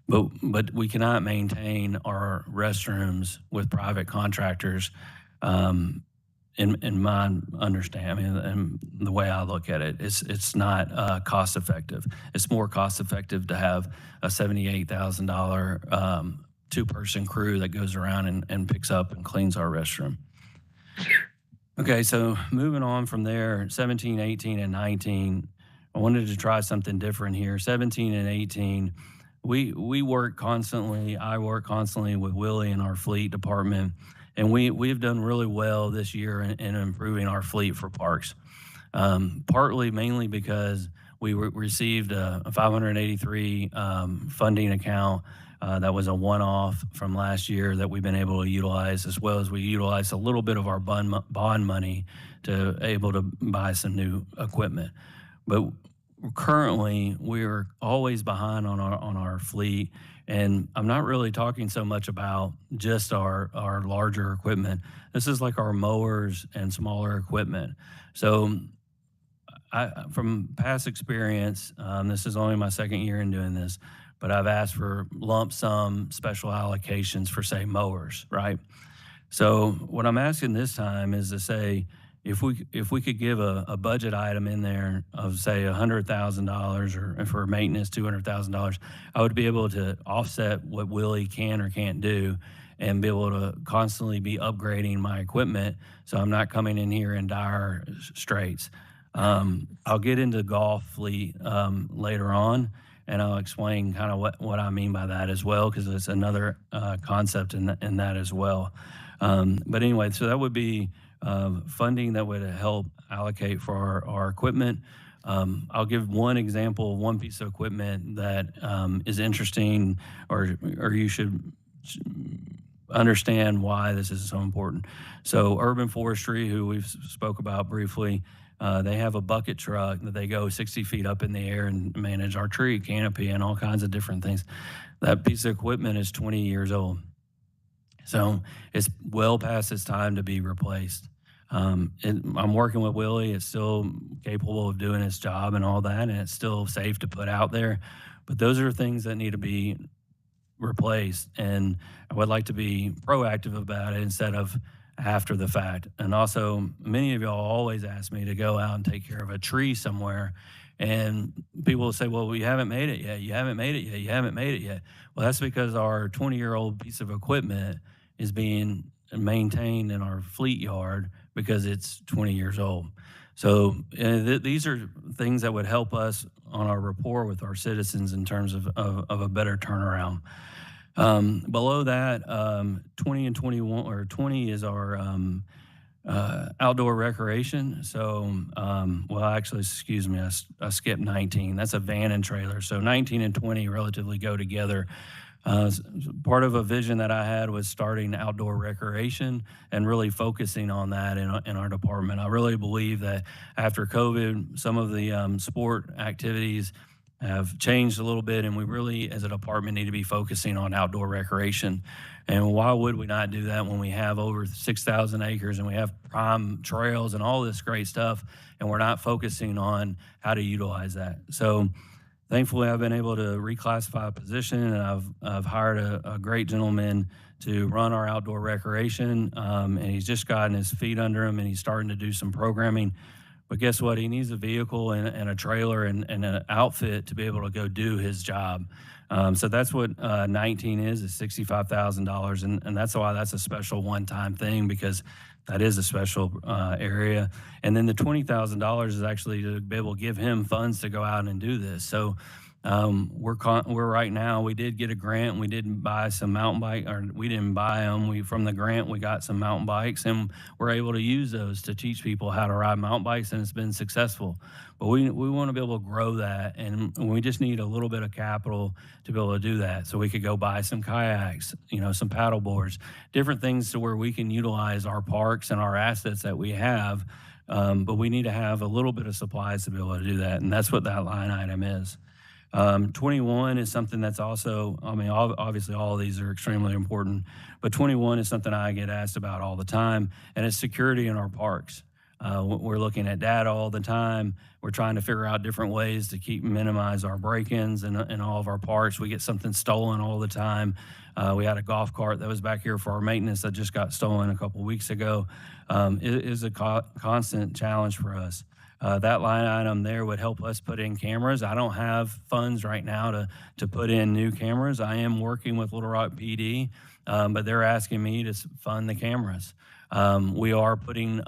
But we cannot maintain our restrooms with private contractors in my understanding and the way I look at it. It's not cost effective. It's more cost effective to have a $78,000 2-person crew that goes around and picks up and cleans our restroom. Okay, so moving on from there, 17, 18, and 19, I wanted to try something different here. 17 and 18, we work constantly, I work constantly with Willie in our fleet department, and we've done really well this year in improving our fleet for parks. Partly mainly because we received a 583 funding account that was a one-off from last year that we've been able to utilize, as well as we utilized a little bit of our bond money to able to buy some new equipment. But currently, we're always behind on our fleet, and I'm not really talking so much about just our larger equipment. This is like our mowers and smaller equipment. So from past experience, this is only my second year in doing this, but I've asked for lump sum special allocations for, say, mowers, right? So what I'm asking this time is to say, if we could give a budget item in there of, say, $100,000 or for maintenance, $200,000, I would be able to offset what Willie can or can't do and be able to constantly be upgrading my equipment so I'm not coming in here in dire straits. I'll get into golf fleet later on, and I'll explain kind of what I mean by that as well, because it's another concept in that as well. But anyway, so that would be funding that would help allocate for our equipment. I'll give one example of one piece of equipment that is interesting, or you should understand why this is so important. So Urban Forestry, who we've spoke about briefly, they have a bucket truck that they go 60 feet up in the air and manage our tree canopy and all kinds of different things. That piece of equipment is 20 years old. So it's well past its time to be replaced. I'm working with Willie. It's still capable of doing its job and all that, and it's still safe to put out there. But those are things that need to be replaced, and I would like to be proactive about it instead of after the fact. And also, many of y'all always ask me to go out and take care of a tree somewhere, and people will say, well, we haven't made it yet. You haven't made it yet. You haven't made it yet. Well, that's because our 20-year-old piece of equipment is being maintained in our fleet yard because it's 20 years old. So these are things that would help us on our rapport with our citizens in terms of a better turnaround. Below that, 20 and 21, or 20 is our outdoor recreation. So, well, actually, excuse me, I skipped 19. That's a van and trailer. So 19 and 20 relatively go together. Part of a vision that I had was starting outdoor recreation and really focusing on that in our department. I really believe that after COVID, some of the sport activities have changed a little bit, and we really, as a department, need to be focusing on outdoor recreation. And why would we not do that when we have over 6,000 acres and we have prime trails and all this great stuff, and we're not focusing on how to utilize that? So thankfully, I've been able to reclassify a position, and I've hired a great gentleman to run our outdoor recreation, and he's just gotten his feet under him, and he's starting to do some programming. But guess what? He needs a vehicle and a trailer and an outfit to be able to go do his job. So that's what 19 is $65,000, and that's why that's a special one-time thing, because that is a special area. And then the $20,000 is actually to be able to give him funds to go out and do this. So we're right now, we did get a grant. We did buy some mountain bike, or we didn't buy them. From the grant, we got some mountain bikes, and we're able to use those to teach people how to ride mountain bikes, and it's been successful. But we want to be able to grow that, and we just need a little bit of capital to be able to do that. So we could go buy some kayaks, some paddle boards, different things to where we can utilize our parks and our assets that we have. But we need to have a little bit of supplies to be able to do that, and that's what that line item is. 21 is something that's also, obviously all of these are extremely important, but 21 is something I get asked about all the time, and it's security in our parks. We're looking at data all the time. We're trying to figure out different ways to minimize our break-ins in all of our parks. We get something stolen all the time. We had a golf cart that was back here for our maintenance that just got stolen a couple weeks ago. It is a constant challenge for us. That line item there would help us put in cameras. I don't have funds right now to put in new cameras. I am working with Little Rock PD, but they're asking me to fund the cameras. We are putting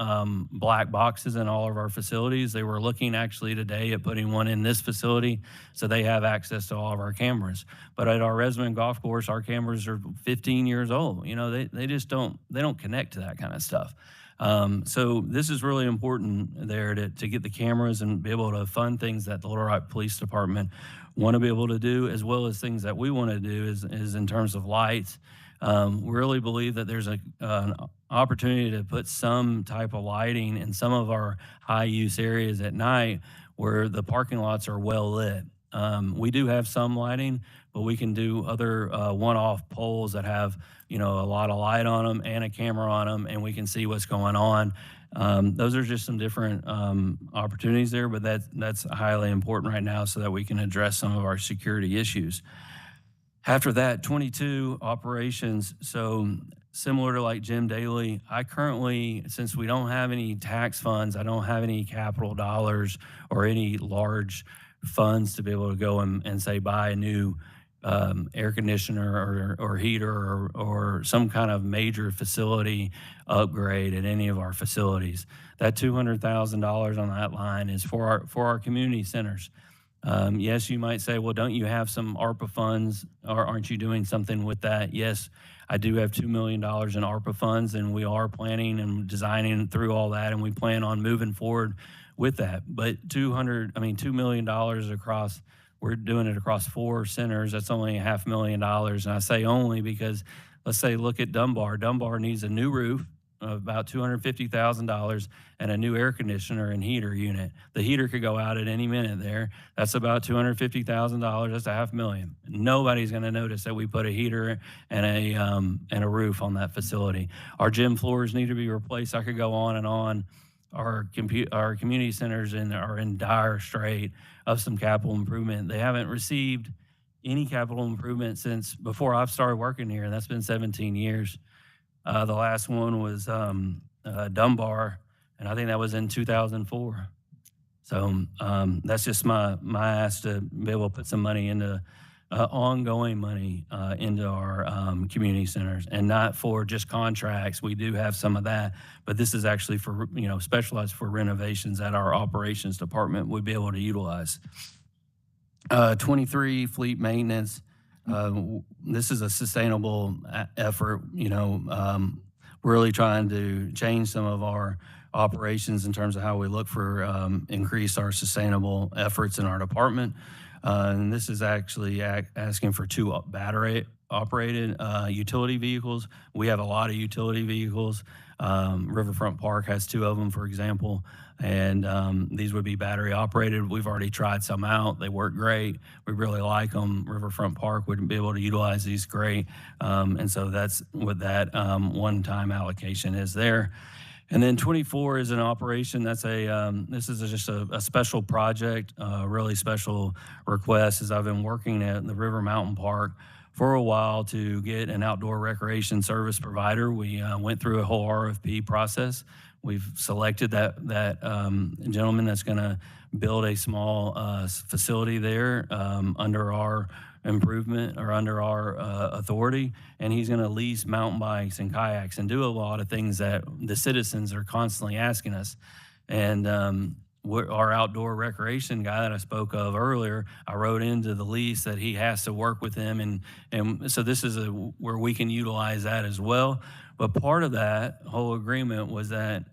black boxes in all of our facilities. They were looking actually today at putting one in this facility so they have access to all of our cameras. But at our Resman Golf Course, our cameras are 15 years old. They just don't connect to that kind of stuff. So this is really important there to get the cameras and be able to fund things that the Little Rock Police Department want to be able to do, as well as things that we want to do is in terms of lights. We really believe that there's an opportunity to put some type of lighting in some of our high-use areas at night where the parking lots are well lit. We do have some lighting, but we can do other one-off poles that have a lot of light on them and a camera on them, and we can see what's going on. Those are just some different opportunities there, but that's highly important right now so that we can address some of our security issues. After that, 22 operations. So similar to like Jim Daly, I currently, since we don't have any tax funds, I don't have any capital dollars or any large funds to be able to go and say buy a new air conditioner or heater or some kind of major facility upgrade at any of our facilities. That $200,000 on that line is for our community centers. Yes, you might say, well, don't you have some ARPA funds, or aren't you doing something with that? Yes, I do have $2 million in ARPA funds, and we are planning and designing through all that, and we plan on moving forward with that. But $2 million across, we're doing it across 4 centers. That's only $500,000. And I say only because, let's say, look at Dunbar. Dunbar needs a new roof of about $250,000 and a new air conditioner and heater unit. The heater could go out at any minute there. That's about $250,000. That's $500,000. Nobody's going to notice that we put a heater and a roof on that facility. Our gym floors need to be replaced. I could go on and on. Our community centers are in dire strait of some capital improvement. They haven't received any capital improvement since before I've started working here, and that's been 17 years. The last one was Dunbar, and I think that was in 2004. So that's just my ask to be able to put some money into ongoing money into our community centers, and not for just contracts. We do have some of that, but this is actually for, specialized for renovations that our operations department would be able to utilize. 23, fleet maintenance. This is a sustainable effort, really trying to change some of our operations in terms of how we look for increase our sustainable efforts in our department. And this is actually asking for 2 battery-operated utility vehicles. We have a lot of utility vehicles. Riverfront Park has 2 of them, for example, and these would be battery-operated. We've already tried some out. They work great. We really like them. Riverfront Park would be able to utilize these great, and so that's what that one-time allocation is there. And then 24 is an operation. That's this is just a special project, really special request, as I've been working at the River Mountain Park for a while to get an outdoor recreation service provider. We went through a whole RFP process. We've selected that gentleman that's going to build a small facility there under our improvement or under our authority, and he's going to lease mountain bikes and kayaks and do a lot of things that the citizens are constantly asking us. And our outdoor recreation guy that I spoke of earlier, I wrote into the lease that he has to work with them, and so this is where we can utilize that as well. But part of that whole agreement was that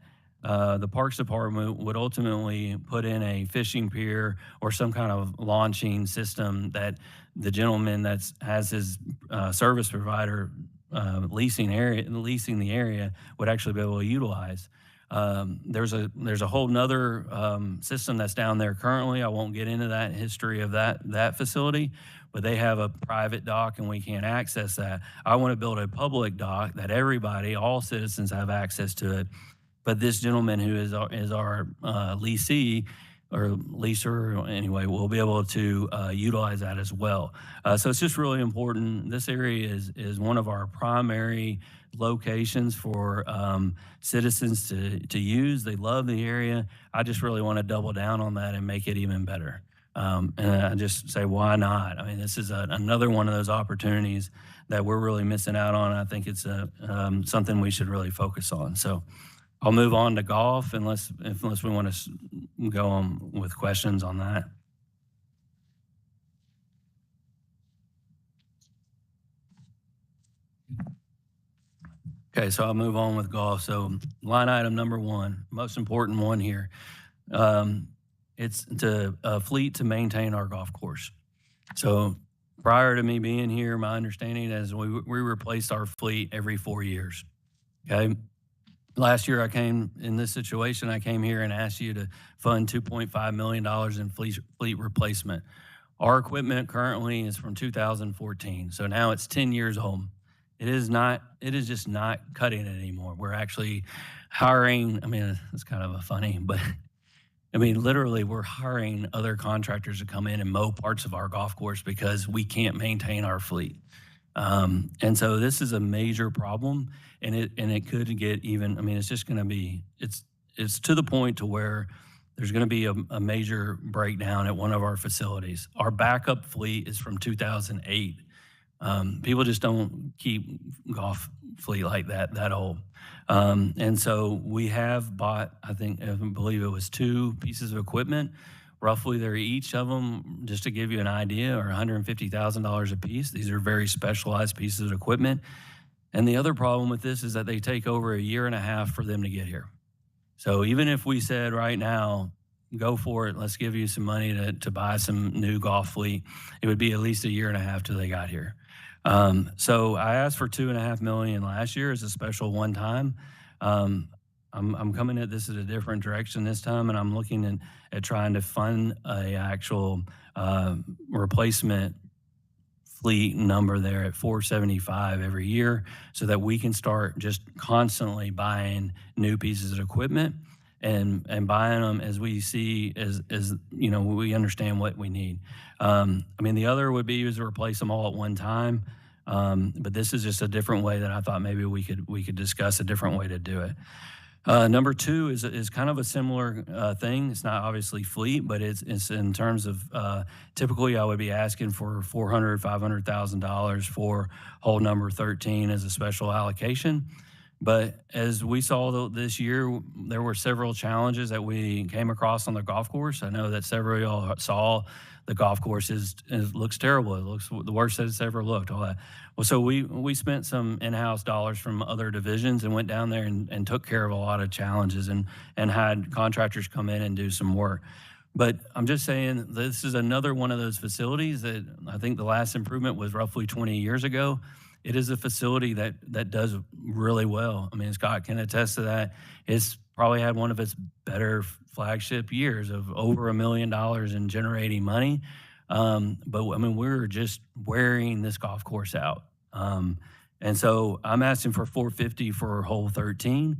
the Parks Department would ultimately put in a fishing pier or some kind of launching system that the gentleman that has his service provider leasing the area would actually be able to utilize. There's a whole nother system that's down there currently. I won't get into that history of that facility, but they have a private dock and we can't access that. I want to build a public dock that all citizens have access to it. But this gentleman who is our leasee or leaser, anyway, will be able to utilize that as well. So it's just really important. This area is one of our primary locations for citizens to use. They love the area. I just really want to double down on that and make it even better. And I just say, why not? I mean, this is another one of those opportunities that we're really missing out on. I think it's something we should really focus on. So I'll move on to golf unless we want to go on with questions on that. Okay, so I'll move on with golf. So line item number 1, most important one here. It's a fleet to maintain our golf course. So prior to me being here, my understanding is we replaced our fleet every 4 years. Okay. Last year I came in this situation, I came here and asked you to fund $2.5 million in fleet replacement. Our equipment currently is from 2014. So now it's 10 years old. It is just not cutting it anymore. We're actually hiring, I mean, it's kind of funny, but I mean, literally, we're hiring other contractors to come in and mow parts of our golf course because we can't maintain our fleet. And so this is a major problem, and it could get even, I mean, it's just going to be, it's to the point to where there's going to be a major breakdown at one of our facilities. Our backup fleet is from 2008. People just don't keep golf fleet like that old. And so we have bought, I believe it was 2 pieces of equipment. Roughly, they're each of them, just to give you an idea, are $150,000 a piece. These are very specialized pieces of equipment. And the other problem with this is that they take over a year and a half for them to get here. So even if we said right now, go for it, let's give you some money to buy some new golf fleet, it would be at least a year and a half till they got here. So I asked for $2.5 million last year as a special one time. I'm coming at this at a different direction this time, and I'm looking at trying to fund a actual replacement fleet number there at 475 every year so that we can start just constantly buying new pieces of equipment and buying them as we see, as you know, we understand what we need. I mean, the other would be is to replace them all at one time. But this is just a different way that I thought maybe we could discuss a different way to do it. Number 2 is kind of a similar thing. It's not obviously fleet, but it's in terms of typically I would be asking for $400,000, $500,000 for hole number 13 as a special allocation. But as we saw this year, there were several challenges that we came across on the golf course. I know that several of y'all saw the golf course looks terrible. It looks the worst that it's ever looked, all that. Well, so we spent some in-house dollars from other divisions and went down there and took care of a lot of challenges and had contractors come in and do some work. But I'm just saying this is another one of those facilities that I think the last improvement was roughly 20 years ago. It is a facility that does really well. I mean, Scott can attest to that. It's probably had one of its better flagship years of over $1 million in generating money. But I mean, we're just wearing this golf course out. And so I'm asking for 450 for hole 13.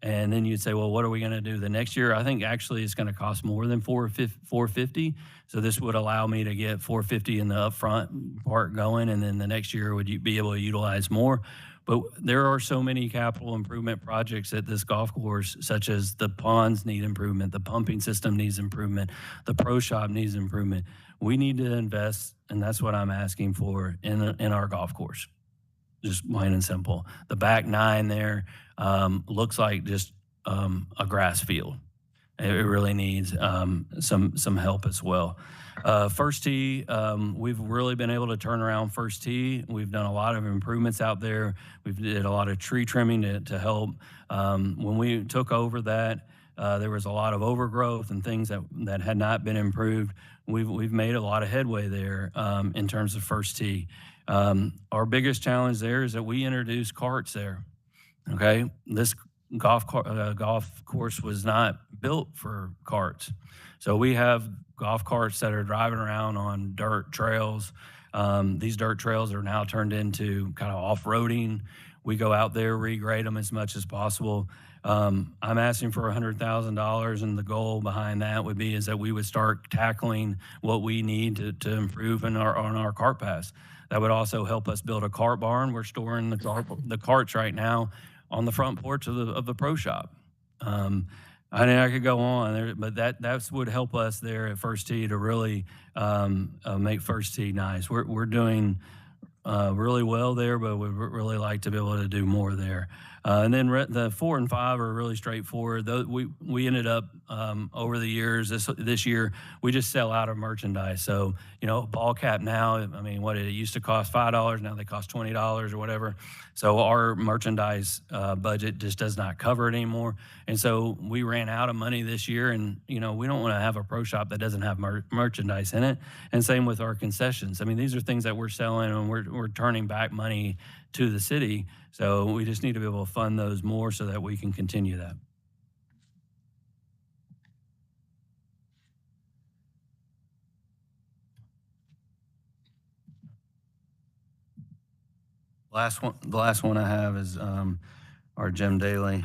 And then you'd say, well, what are we going to do the next year? I think actually it's going to cost more than 450. So this would allow me to get 450 in the upfront part going, and then the next year would you be able to utilize more. But there are so many capital improvement projects at this golf course, such as the ponds need improvement, the pumping system needs improvement, the pro shop needs improvement. We need to invest, and that's what I'm asking for in our golf course. Just plain and simple. The back 9 there looks like just a grass field. It really needs some help as well. First tee, we've really been able to turn around first tee. We've done a lot of improvements out there. We've did a lot of tree trimming to help. When we took over that, there was a lot of overgrowth and things that had not been improved. We've made a lot of headway there in terms of first tee. Our biggest challenge there is that we introduced carts there. Okay, this golf course was not built for carts, so we have golf carts that are driving around on dirt trails. These dirt trails are now turned into kind of off-roading. We go out there, regrade them as much as possible. I'm asking for $100,000, and the goal behind that would be is that we would start tackling what we need to improve on our cart paths. That would also help us build a cart barn. We're storing the carts right now on the front porch of the pro shop. I could go on there, but that would help us there at First Tee to really make First Tee nice. We're doing really well there, but we'd really like to be able to do more there. And then the 4 and 5 are really straightforward. We ended up over the years, this year, we just sell out of merchandise. So, you know, ball cap now, I mean, what it used to cost $5, now they cost $20 or whatever. So our merchandise budget just does not cover it anymore. And so we ran out of money this year, and, you know, we don't want to have a pro shop that doesn't have merchandise in it. And same with our concessions. I mean, these are things that we're selling, and we're turning back money to the city. So we just need to be able to fund those more so that we can continue that. The last one I have is our Jim Daly.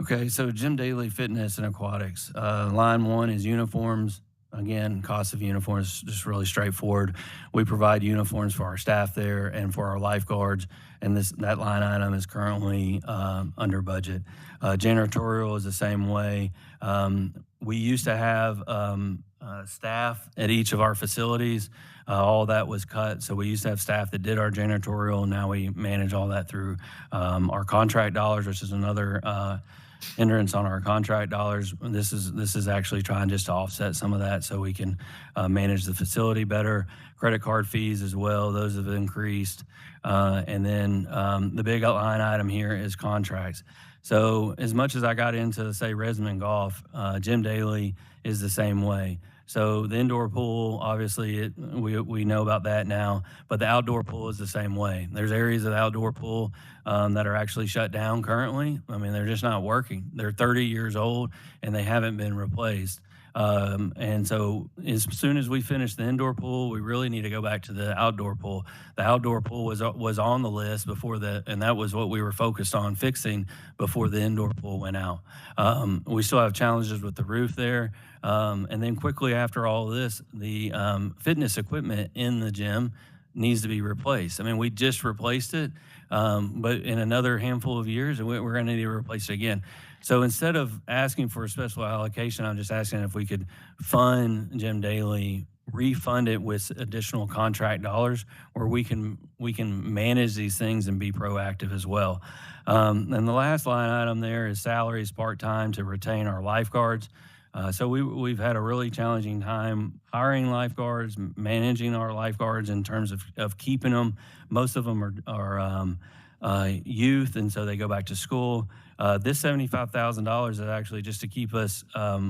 Okay, so Jim Daly Fitness and Aquatics. Line one is uniforms. Again, cost of uniforms, just really straightforward. We provide uniforms for our staff there and for our lifeguards, and that line item is currently under budget. Janitorial is the same way. We used to have staff at each of our facilities. All that was cut, so we used to have staff that did our janitorial. Now we manage all that through our contract dollars, which is another hindrance on our contract dollars. This is actually trying just to offset some of that so we can manage the facility better. Credit card fees as well, those have increased. And then the big line item here is contracts. So as much as I got into, say, Resman Golf, Jim Daly is the same way. So the indoor pool, obviously, we know about that now, but the outdoor pool is the same way. There's areas of the outdoor pool that are actually shut down currently. I mean, they're just not working. They're 30 years old and they haven't been replaced. And so as soon as we finish the indoor pool, we really need to go back to the outdoor pool. The outdoor pool was on the list before and that was what we were focused on fixing before the indoor pool went out. We still have challenges with the roof there. And then quickly after all of this, the fitness equipment in the gym needs to be replaced. I mean, we just replaced it, but in another handful of years, we're going to need to replace it again. So instead of asking for a special allocation, I'm just asking if we could fund Jim Daly, refund it with additional contract dollars, where we can manage these things and be proactive as well. And the last line item there is salaries part-time to retain our lifeguards. So we've had a really challenging time hiring lifeguards, managing our lifeguards in terms of keeping them. Most of them are youth, and so they go back to school. This $75,000 is actually just to keep us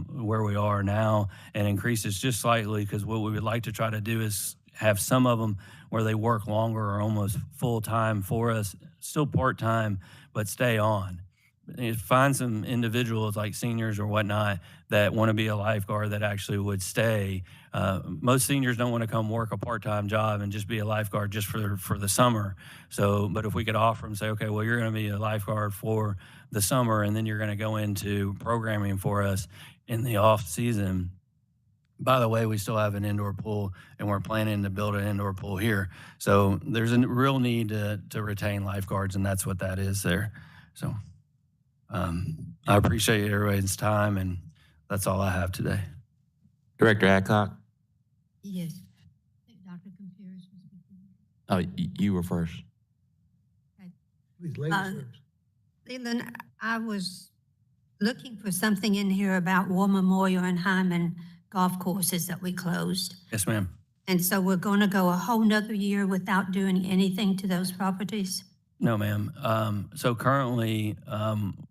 where we are now and increases just slightly, because what we would like to try to do is have some of them where they work longer or almost full-time for us, still part-time, but stay on. Find some individuals like seniors or whatnot that want to be a lifeguard that actually would stay. Most seniors don't want to come work a part-time job and just be a lifeguard just for the summer. So, but if we could offer them, say, okay, well, you're going to be a lifeguard for the summer, and then you're going to go into programming for us in the off season. By the way, we still have an indoor pool, and we're planning to build an indoor pool here. So there's a real need to retain lifeguards, and that's what that is there. So I appreciate everybody's time, and that's all I have today. Director Adcock? Yes. Dr. Computers was before. Oh, you were first. Please, ladies first. Leland, I was looking for something in here about War Memorial and Hyman golf courses that we closed. Yes, ma'am. And so we're going to go a whole nother year without doing anything to those properties? No, ma'am. So currently,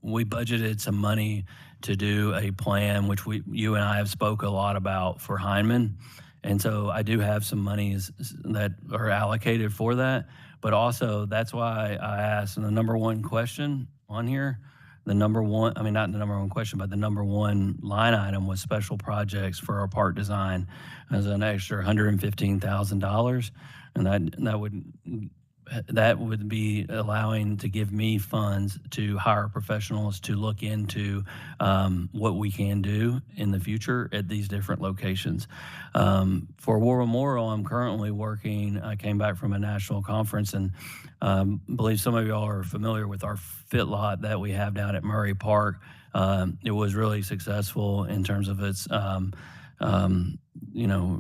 we budgeted some money to do a plan, which you and I have spoke a lot about for Hyman. And so I do have some monies that are allocated for that. But also, that's why I asked the number one question on here. The number one, I mean, not the number one question, but the number one line item was special projects for our park design as an extra $115,000. And that would be allowing to give me funds to hire professionals to look into what we can do in the future at these different locations. For War Memorial, I'm currently working. I came back from a national conference, and I believe some of y'all are familiar with our fit lot that we have down at Murray Park. It was really successful in terms of its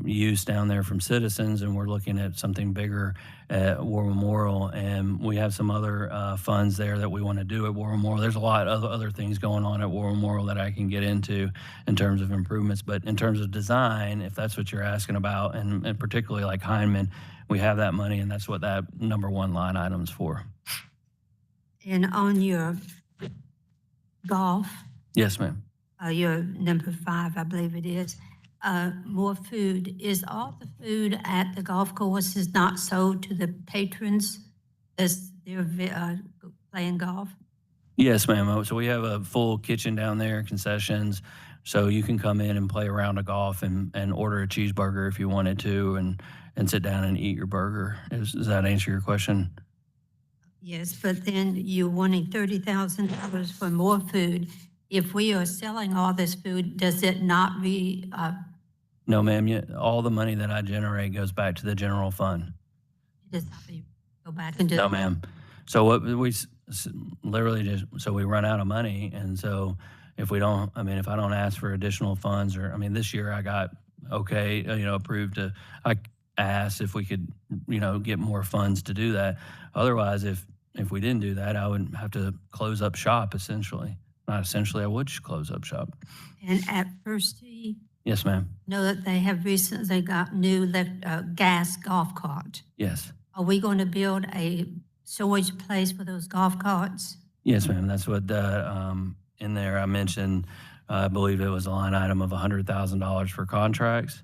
use down there from citizens, and we're looking at something bigger at War Memorial, and we have some other funds there that we want to do at War Memorial. There's a lot of other things going on at War Memorial that I can get into in terms of improvements, but in terms of design, if that's what you're asking about, and particularly like Hyman, we have that money, and that's what that number one line item is for. And on your golf, Yes, ma'am. your number 5, I believe it is, more food. Is all the food at the golf courses not sold to the patrons as they're playing golf? Yes, ma'am. So we have a full kitchen down there, concessions. So you can come in and play a round of golf and order a cheeseburger if you wanted to and sit down and eat your burger. Does that answer your question? Yes, but then you're wanting $30,000 for more food, if we are selling all this food, does it not No, ma'am, all the money that I generate goes back to the general fund. does not go back into? No, ma'am. So what we literally just, so we run out of money. And so if we don't, I mean, if I don't ask for additional funds or, I mean, this year I got, approved to, I asked if we could, get more funds to do that. Otherwise, if we didn't do that, I would have to close up shop essentially. Not essentially, I would just close up shop. And at First Tee, Yes, ma'am. know that they have recently got new gas golf cart. Yes. Are we going to build a storage place for those golf carts? Yes, ma'am. That's what in there I mentioned. I believe it was a line item of $100,000 for contracts.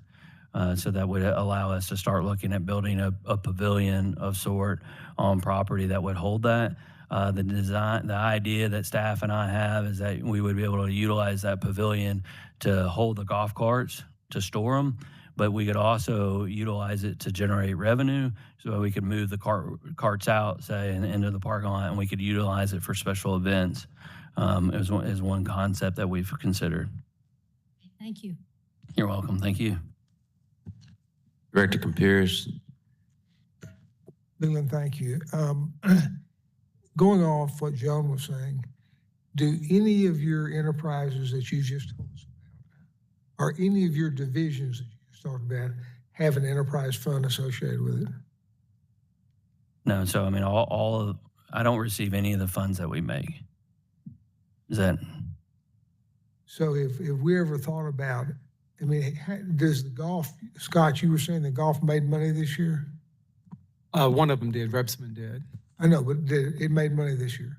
So that would allow us to start looking at building a pavilion of sort on property that would hold that. The idea that staff and I have is that we would be able to utilize that pavilion to hold the golf carts, to store them, but we could also utilize it to generate revenue so we could move the carts out, say, and into the parking lot, and we could utilize it for special events. Is one concept that we've considered. Thank you. You're welcome. Thank you. Director Compeers. Leland, thank you. Going off what Joan was saying, do any of your enterprises that you just told us about, or any of your divisions that you just talked about, have an enterprise fund associated with it? No, so I mean, I don't receive any of the funds that we make. Is that? So if we ever thought about, I mean, does the golf, Scott, you were saying the golf made money this year? One of them did, Rebsman did. I know, but it made money this year?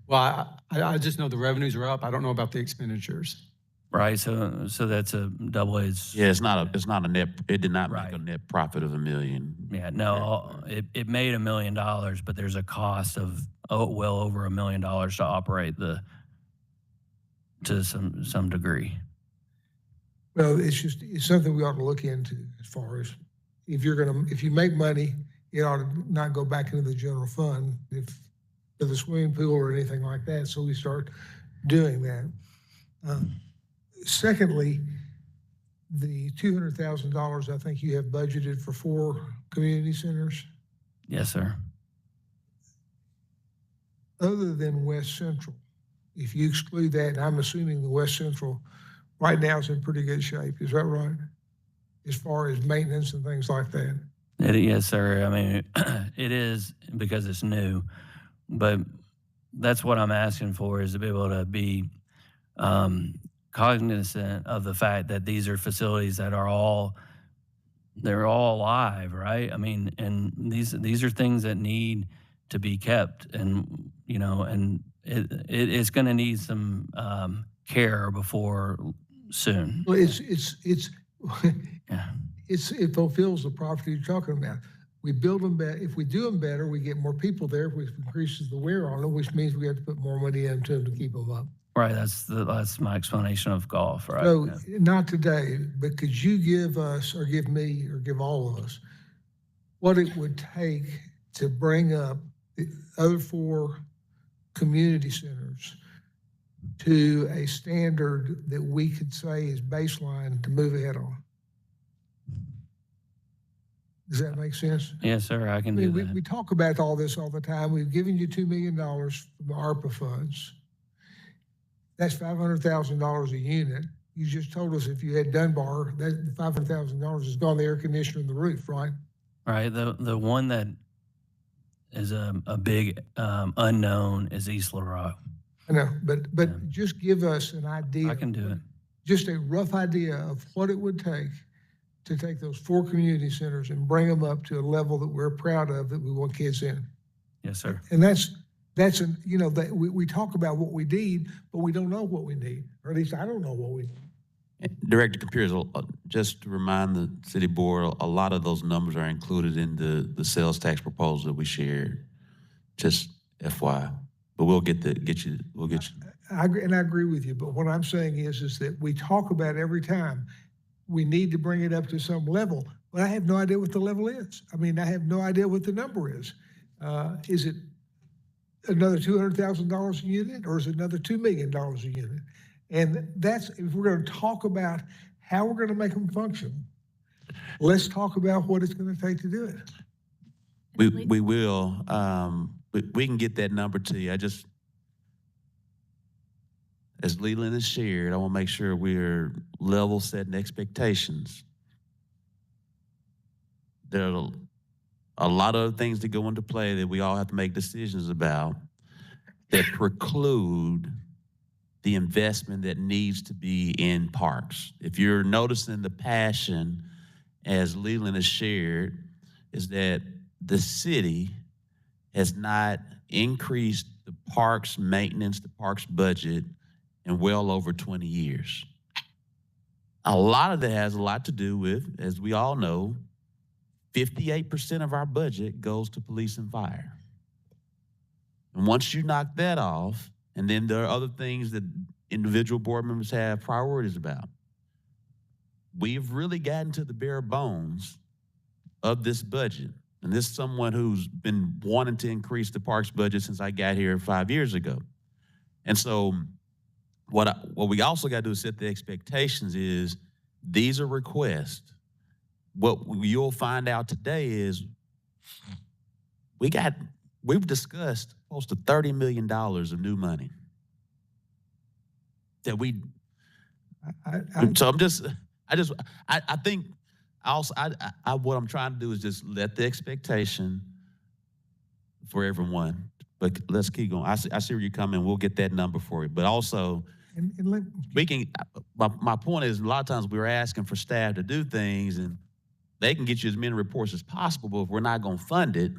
Well, I just know the revenues are up. I don't know about the expenditures. Right, so that's a double-edged. Yeah, it's not a net, it did not make a net profit of $1 million. Yeah, no, it made $1 million, but there's a cost of well over $1 million to operate to some degree. Well, it's something we ought to look into as far as if you make money, it ought to not go back into the general fund for the swimming pool or anything like that. So we start doing that. Secondly, the $200,000 I think you have budgeted for 4 community centers. Yes, sir. Other than West Central, if you exclude that, and I'm assuming the West Central right now is in pretty good shape. Is that right? As far as maintenance and things like that? Yes, sir. I mean, it is because it's new, but that's what I'm asking for, is to be able to be cognizant of the fact that these are facilities that are they're all alive, right? I mean, and these are things that need to be kept, and and it's going to need some care before soon. Well, it fulfills the property you're talking about. We build them better. If we do them better, we get more people there, which increases the wear on them, which means we have to put more money into them to keep them up. Right. That's my explanation of golf. Right. So not today, but could you give us, or give me, or give all of us, what it would take to bring up the other 4 community centers to a standard that we could say is baseline to move ahead on? Does that make sense? Yes, sir. I can do that. We talk about all this all the time. We've given you $2 million from the ARPA funds. That's $500,000 a unit. You just told us if you had Dunbar, that $500,000 has gone the air conditioner and the roof, right? Right. The one that is a big unknown is East Little Rock. I know, but just give us an idea. I can do it. Just a rough idea of what it would take to take those 4 community centers and bring them up to a level that we're proud of, that we want kids in. Yes, sir. And we talk about what we need, but we don't know what we need, or at least I don't know what we need. Director Compeers, just to remind the city board, a lot of those numbers are included in the sales tax proposal that we shared. Just FYI, but we'll get you. I agree with you, but what I'm saying is that we talk about every time we need to bring it up to some level, but I have no idea what the level is. I mean, I have no idea what the number is. Is it another $200,000 a unit, or is it another $2 million a unit? And that's, if we're gonna talk about how we're gonna make them function, let's talk about what it's gonna take to do it. We will. We can get that number to you. I just, as Leland has shared, I want to make sure we're level setting expectations. There are a lot of other things that go into play that we all have to make decisions about that preclude the investment that needs to be in parks. If you're noticing the passion, as Leland has shared, is that the city has not increased the parks maintenance, the parks budget in well over 20 years. A lot of that has a lot to do with, as we all know, 58% of our budget goes to police and fire. And once you knock that off, and then there are other things that individual board members have priorities about, we've really gotten to the bare bones of this budget. And this is someone who's been wanting to increase the parks budget since I got here 5 years ago. And so what we also got to do is set the expectations is these are requests. What you'll find out today is we've discussed close to $30 million of new money that we, so I think also, what I'm trying to do is just let the expectation for everyone, but let's keep going. I see where you're coming. We'll get that number for you. But also, we can, my point is a lot of times we're asking for staff to do things and they can get you as many reports as possible, but if we're not going to fund it,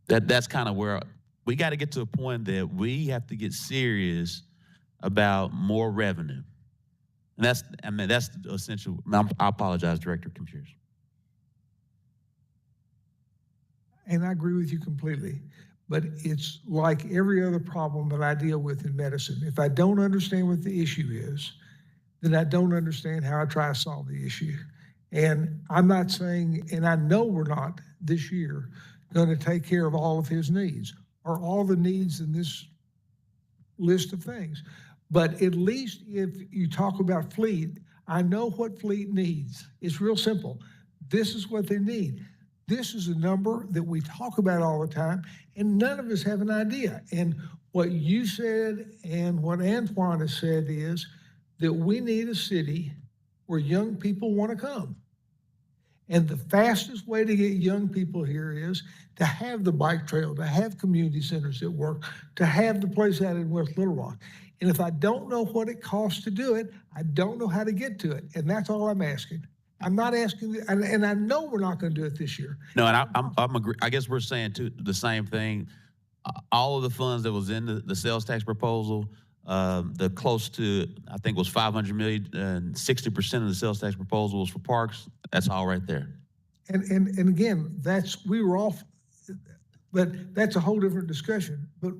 that's kind of where we got to get to a point that we have to get serious about more revenue. And that's essential. I apologize, Director of Computers. And I agree with you completely, but it's like every other problem that I deal with in medicine. If I don't understand what the issue is, then I don't understand how I try to solve the issue. And I'm not saying, and I know we're not this year going to take care of all of his needs or all the needs in this list of things. But at least if you talk about fleet, I know what fleet needs. It's real simple. This is what they need. This is a number that we talk about all the time, and none of us have an idea. And what you said and what Antoine has said is that we need a city where young people want to come. And the fastest way to get young people here is to have the bike trail, to have community centers that work, to have the place out in West Little Rock. And if I don't know what it costs to do it, I don't know how to get to it. And that's all I'm asking. I'm not asking, and I know we're not going to do it this year. No, and I'm agree. I guess we're saying the same thing. All of the funds that was in the sales tax proposal, the close to, I think was 500 million, and 60% of the sales tax proposal was for parks. That's all right there. And again, we were off, but that's a whole different discussion. But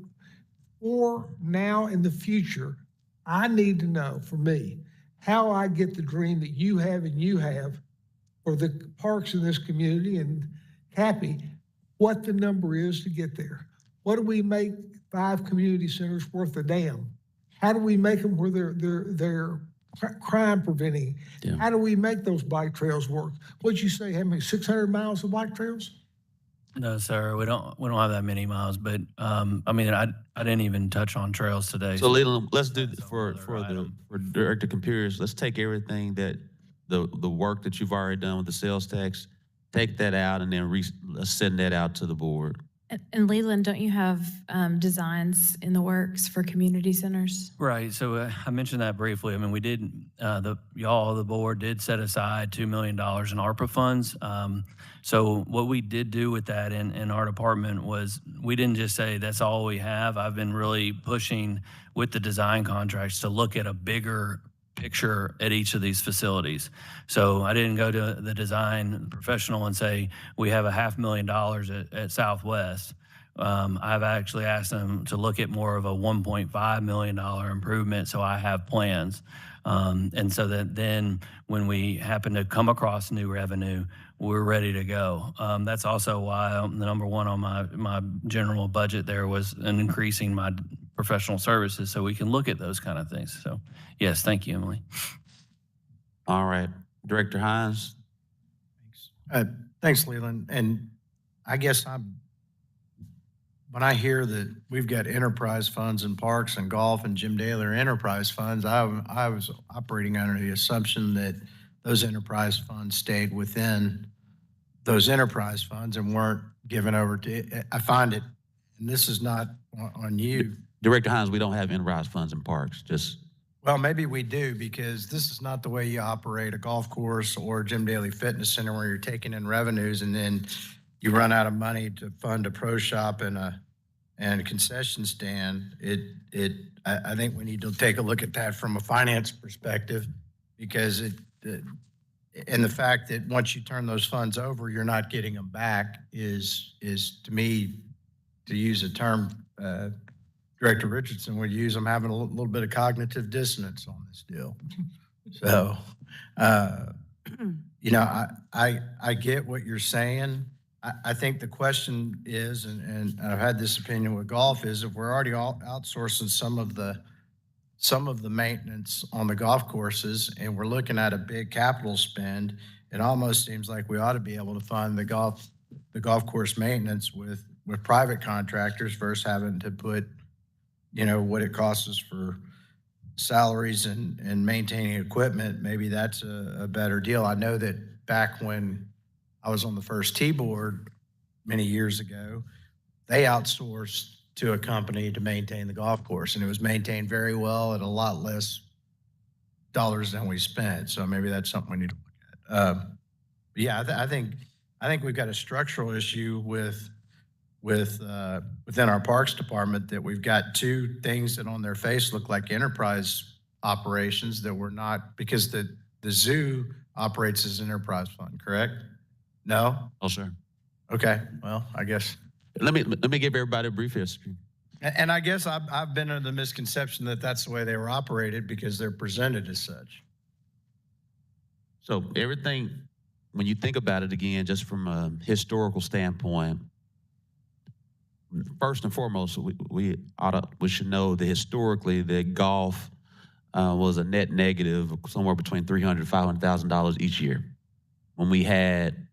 for now in the future, I need to know, for me, how I get the dream that you have and you have for the parks in this community and Cappy, what the number is to get there. What do we make 5 community centers worth a damn? How do we make them where they're crime preventing? Yeah. How do we make those bike trails work? What'd you say, how many, 600 miles of bike trails? No, sir, we don't have that many miles, but I mean, I didn't even touch on trails today. So Leland, let's do for Director Computers, let's take everything that the work that you've already done with the sales tax, take that out and then let's send that out to the board. And Leland, don't you have designs in the works for community centers? Right. So I mentioned that briefly. I mean, we did, the board did set aside $2 million in ARPA funds. So what we did do with that in our department was we didn't just say that's all we have. I've been really pushing with the design contracts to look at a bigger picture at each of these facilities. So I didn't go to the design professional and say, we have $500,000 at Southwest. I've actually asked them to look at more of a $1.5 million improvement, so I have plans. And so that then when we happen to come across new revenue, we're ready to go. That's also why the number one on my general budget there was an increasing my professional services so we can look at those kind of things. So yes, thank you, Emily. All right, Director Hines. Thanks, Leland. And I guess when I hear that we've got enterprise funds in parks and golf and Jim Daly are enterprise funds, I was operating under the assumption that those enterprise funds stayed within those enterprise funds and weren't given over to, I find it, and this is not on you. Director Hines, we don't have enterprise funds in parks, Well, maybe we do, because this is not the way you operate a golf course or Jim Daly Fitness Center, where you're taking in revenues and then you run out of money to fund a pro shop and a concession stand. I think we need to take a look at that from a finance perspective, because and the fact that once you turn those funds over, you're not getting them back is to me, to use a term Director Richardson would use, I'm having a little bit of cognitive dissonance on this deal. So, you know, I get what you're saying. I think the question is, and I've had this opinion with golf, is if we're already outsourcing some of the maintenance on the golf courses and we're looking at a big capital spend, it almost seems like we ought to be able to fund the golf course maintenance with private contractors versus having to put, you know, what it costs us for salaries and maintaining equipment. Maybe that's a better deal. I know that back when I was on the first tee board many years ago, they outsourced to a company to maintain the golf course, and it was maintained very well at a lot less dollars than we spent. So maybe that's something we need to look at. But yeah, I think we've got a structural issue within our parks department, that we've got two things that on their face look like enterprise operations that we're not, because the zoo operates as an enterprise fund, correct? No? Oh, sir. Okay, well, I guess. Let me give everybody a brief history. And I guess I've been under the misconception that that's the way they were operated because they're presented as such. So everything, when you think about it again, just from a historical standpoint, first and foremost, we should know that historically that golf was a net negative, somewhere between $300,000 to $500,000 each year, when we had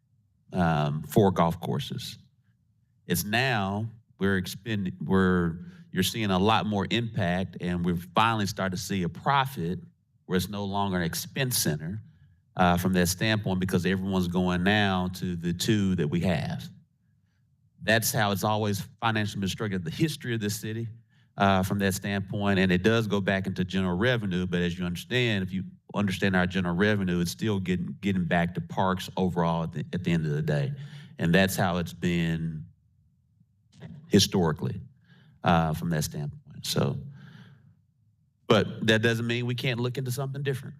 4 golf courses. It's now you're seeing a lot more impact, and we've finally started to see a profit where it's no longer an expense center from that standpoint, because everyone's going now to the 2 that we have. That's how it's always financially been structured, the history of this city from that standpoint. And it does go back into general revenue, but as you understand, if you understand our general revenue, it's still getting back to parks overall at the end of the day. And that's how it's been historically from that standpoint. So, but that doesn't mean we can't look into something different.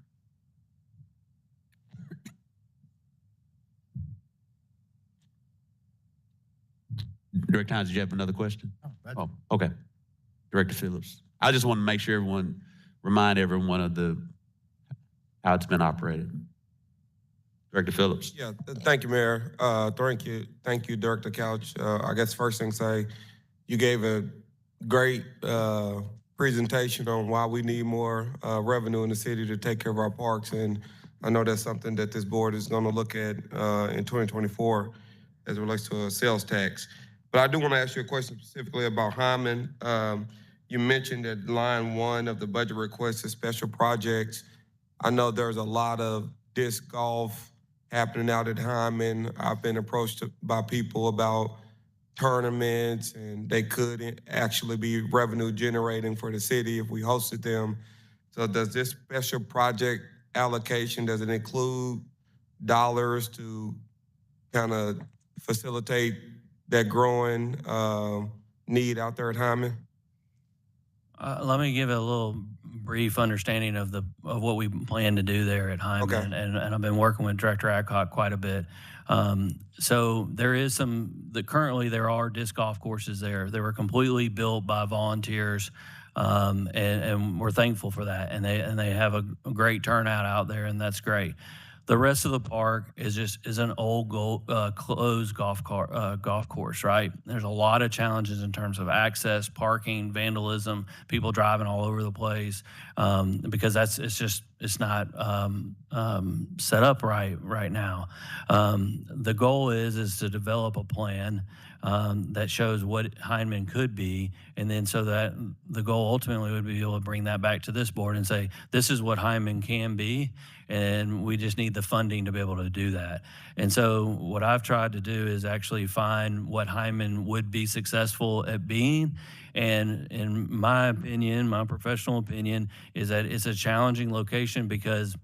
Director Hines, did you have another question? Oh, okay. Director Phillips. I just want to make sure remind everyone of how it's been operated. Director Phillips. Yeah, thank you, Mayor. Thank you, Director Couch. I guess first thing to say, you gave a great presentation on why we need more revenue in the city to take care of our parks, and I know that's something that this board is going to look at in 2024 as it relates to a sales tax. But I do want to ask you a question specifically about Hyman. You mentioned that line 1 of the budget request is special projects. I know there's a lot of disc golf happening out at Hyman. I've been approached by people about tournaments, and they could actually be revenue generating for the city if we hosted them. So does this special project allocation, does it include dollars to kind of facilitate that growing need out there at Hyman? Let me give a little brief understanding of what we plan to do there at Hyman. Okay. And I've been working with Director Adcock quite a bit. So there is currently there are disc golf courses there. They were completely built by volunteers, and we're thankful for that. And they have a great turnout out there, and that's great. The rest of the park is an old closed golf course, right? There's a lot of challenges in terms of access, parking, vandalism, people driving all over the place, because it's not set up right now. The goal is to develop a plan that shows what Heinemann could be, and then so that the goal ultimately would be able to bring that back to this board and say, this is what Heinemann can be, and we just need the funding to be able to do that. And so what I've tried to do is actually find what Heinemann would be successful at being. And in my opinion, my professional opinion, is that it's a challenging location because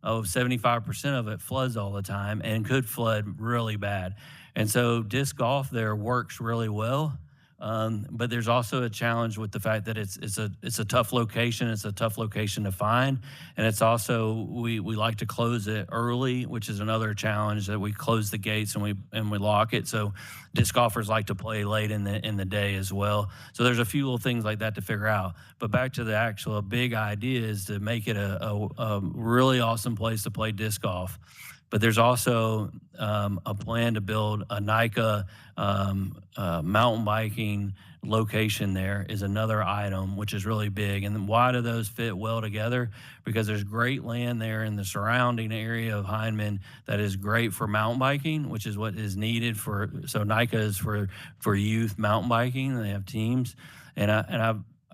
75% of it floods all the time and could flood really bad. And so disc golf there works really well. But there's also a challenge with the fact that it's a tough location. It's a tough location to find, and it's also we like to close it early, which is another challenge, that we close the gates and we lock it. So disc golfers like to play late in the day as well. So there's a few little things like that to figure out. But back to the actual big idea is to make it a really awesome place to play disc golf. But there's also a plan to build a NICA mountain biking location. There is another item, which is really big. And why do those fit well together? Because there's great land there in the surrounding area of Heinemann that is great for mountain biking, which is what is needed for, so NICA is for youth mountain biking. They have teams. And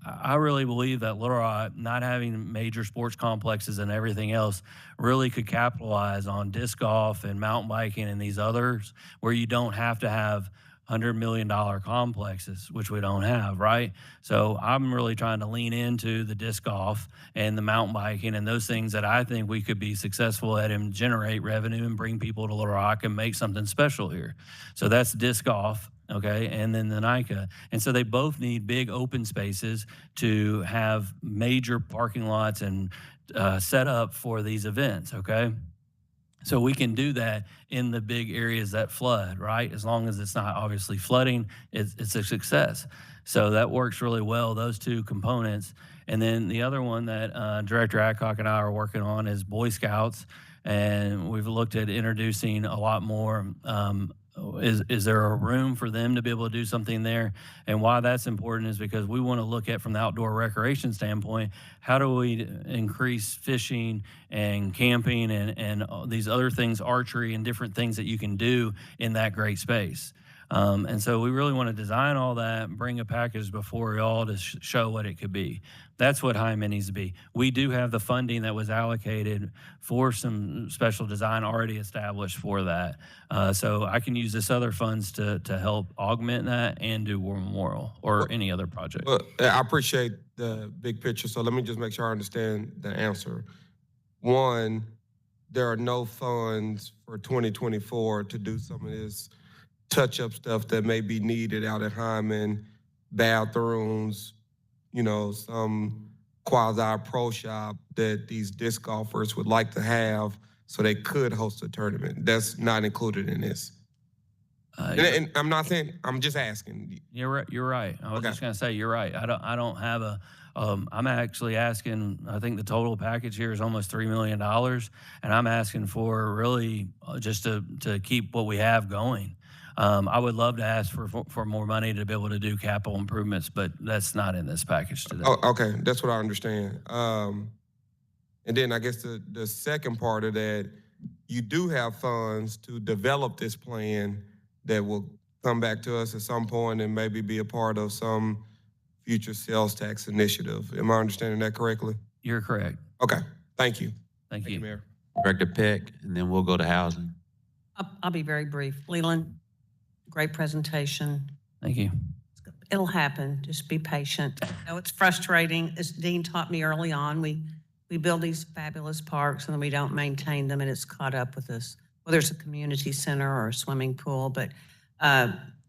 I really believe that Little Rock, not having major sports complexes and everything else, really could capitalize on disc golf and mountain biking and these others where you don't have to have $100 million complexes, which we don't have, right? So I'm really trying to lean into the disc golf and the mountain biking and those things that I think we could be successful at and generate revenue and bring people to Little Rock and make something special here. So that's disc golf. Okay, and then the NICA. And so they both need big open spaces to have major parking lots and set up for these events, okay? So we can do that in the big areas that flood, right? As long as it's not obviously flooding, it's a success. So that works really well, those two components. And then the other one that Director Adcock and I are working on is Boy Scouts. And we've looked at introducing a lot more is there a room for them to be able to do something there? And why that's important is because we want to look at, from the outdoor recreation standpoint, how do we increase fishing and camping and these other things, archery and different things that you can do in that great space. And so we really want to design all that and bring a package before y'all to show what it could be. That's what Heinemann needs to be. We do have the funding that was allocated for some special design already established for that. So I can use this other funds to help augment that and do War Memorial or any other project. Well, I appreciate the big picture. So let me just make sure I understand the answer. One, there are no funds for 2024 to do some of this touch-up stuff that may be needed out at Heinemann, bathrooms, some quasi-pro shop that these disc golfers would like to have so they could host a tournament. That's not included in this. And I'm not saying, I'm just asking. You're right. I was just going to say, you're right. I don't have a, I'm actually asking, I think the total package here is almost $3 million. And I'm asking for really just to keep what we have going. I would love to ask for more money to be able to do capital improvements, but that's not in this package today. Oh, okay, that's what I understand. And then I guess the second part of that, you do have funds to develop this plan that will come back to us at some point and maybe be a part of some future sales tax initiative. Am I understanding that correctly? You're correct. Okay, thank you. Thank you. Mayor. Director Peck, and then we'll go to housing. I'll be very brief. Leland, great presentation. Thank you. It'll happen. Just be patient. I know it's frustrating. As Dean taught me early on, we build these fabulous parks and then we don't maintain them and it's caught up with us, whether it's a community center or a swimming pool. But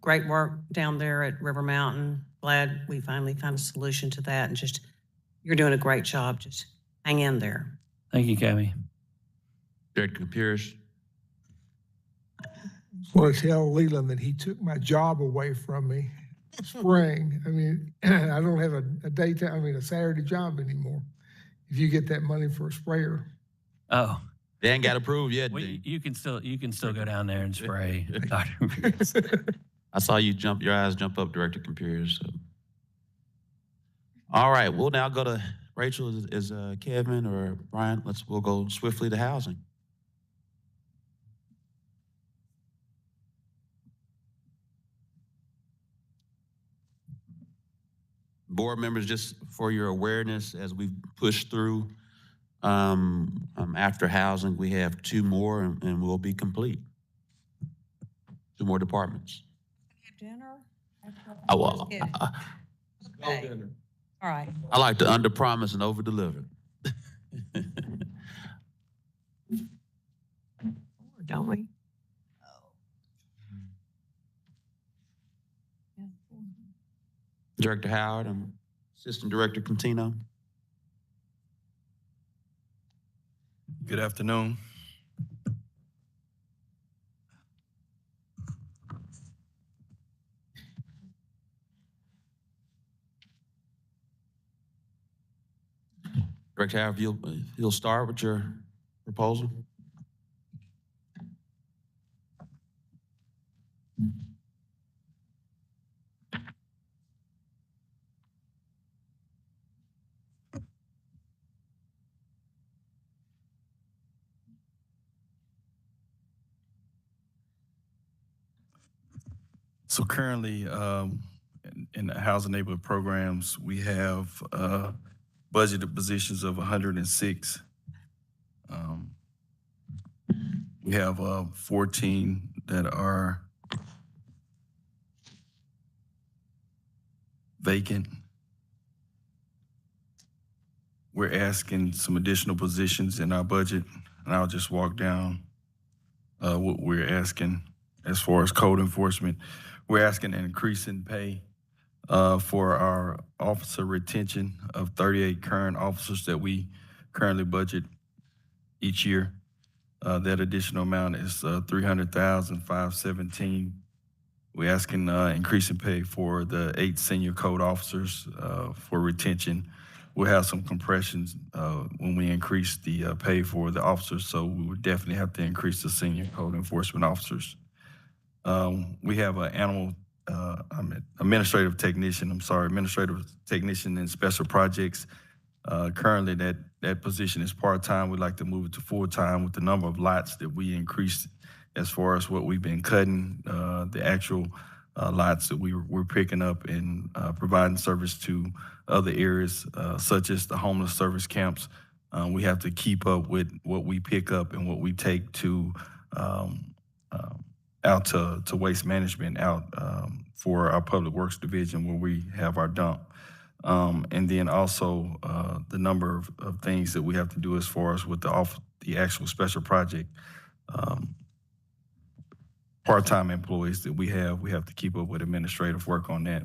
great work down there at River Mountain. Glad we finally found a solution to that. And just, you're doing a great job. Just hang in there. Thank you, Cammie. Director Pierce. I want to tell Leland that he took my job away from me spring. I mean, I don't have a Saturday job anymore. If you get that money for a sprayer. Oh, They ain't got approved yet, Well, Dean. you can still go down there and spray. I saw you your eyes jump up, Director Computers. So. All right, we'll now go to Rachel. Is Kevin or Brian? We'll go swiftly to housing. Board members, just for your awareness, as we push through after housing, we have 2 more and we'll be complete. 2 more departments. Dinner? Oh, well, Okay. All right. I like to underpromise and overdeliver. Don't we? Director Howard and Assistant Director Contino. Good afternoon. Director Howard, you'll start with your proposal. So currently, in the housing neighborhood programs, we have budgeted positions of 106. We have 14 that are vacant. We're asking some additional positions in our budget, and I'll just walk down what we're asking as far as code enforcement. We're asking an increase in pay for our officer retention of 38 current officers that we currently budget each year. That additional amount is $300,517. We're asking increase in pay for the 8 senior code officers for retention. We'll have some compressions when we increase the pay for the officers, so we would definitely have to increase the senior code enforcement officers. We have an administrative technician in special projects. Currently, that position is part-time. We'd like to move it to full-time with the number of lots that we increased as far as what we've been cutting, the actual lots that we're picking up and providing service to other areas, such as the homeless service camps. We have to keep up with what we pick up and what we take to out to waste management out for our public works division where we have our dump. And then also the number of things that we have to do as far as with the actual special project part-time employees that we have to keep up with administrative work on that.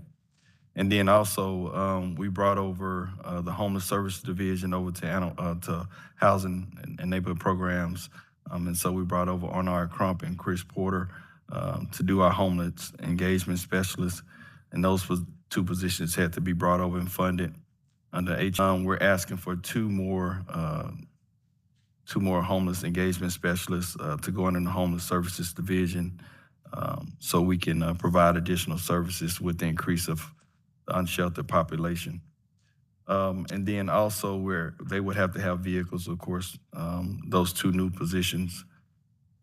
And then also we brought over the homeless service division over to housing and neighborhood programs. And so we brought over Arnard Crump and Chris Porter to do our homeless engagement specialists. And those 2 positions had to be brought over and funded under H. We're asking for 2 more homeless engagement specialists to go into the homeless services division so we can provide additional services with the increase of the unsheltered population. And then also they would have to have vehicles, of course, those 2 new positions.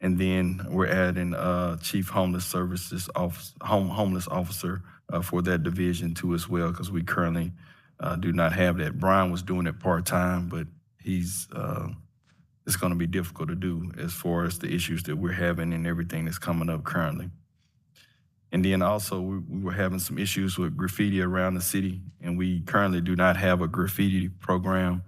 And then we're adding chief homeless services homeless officer for that division too as well, because we currently do not have that. Brian was doing it part-time, but it's going to be difficult to do as far as the issues that we're having and everything that's coming up currently. And then also we were having some issues with graffiti around the city, and we currently do not have a graffiti program.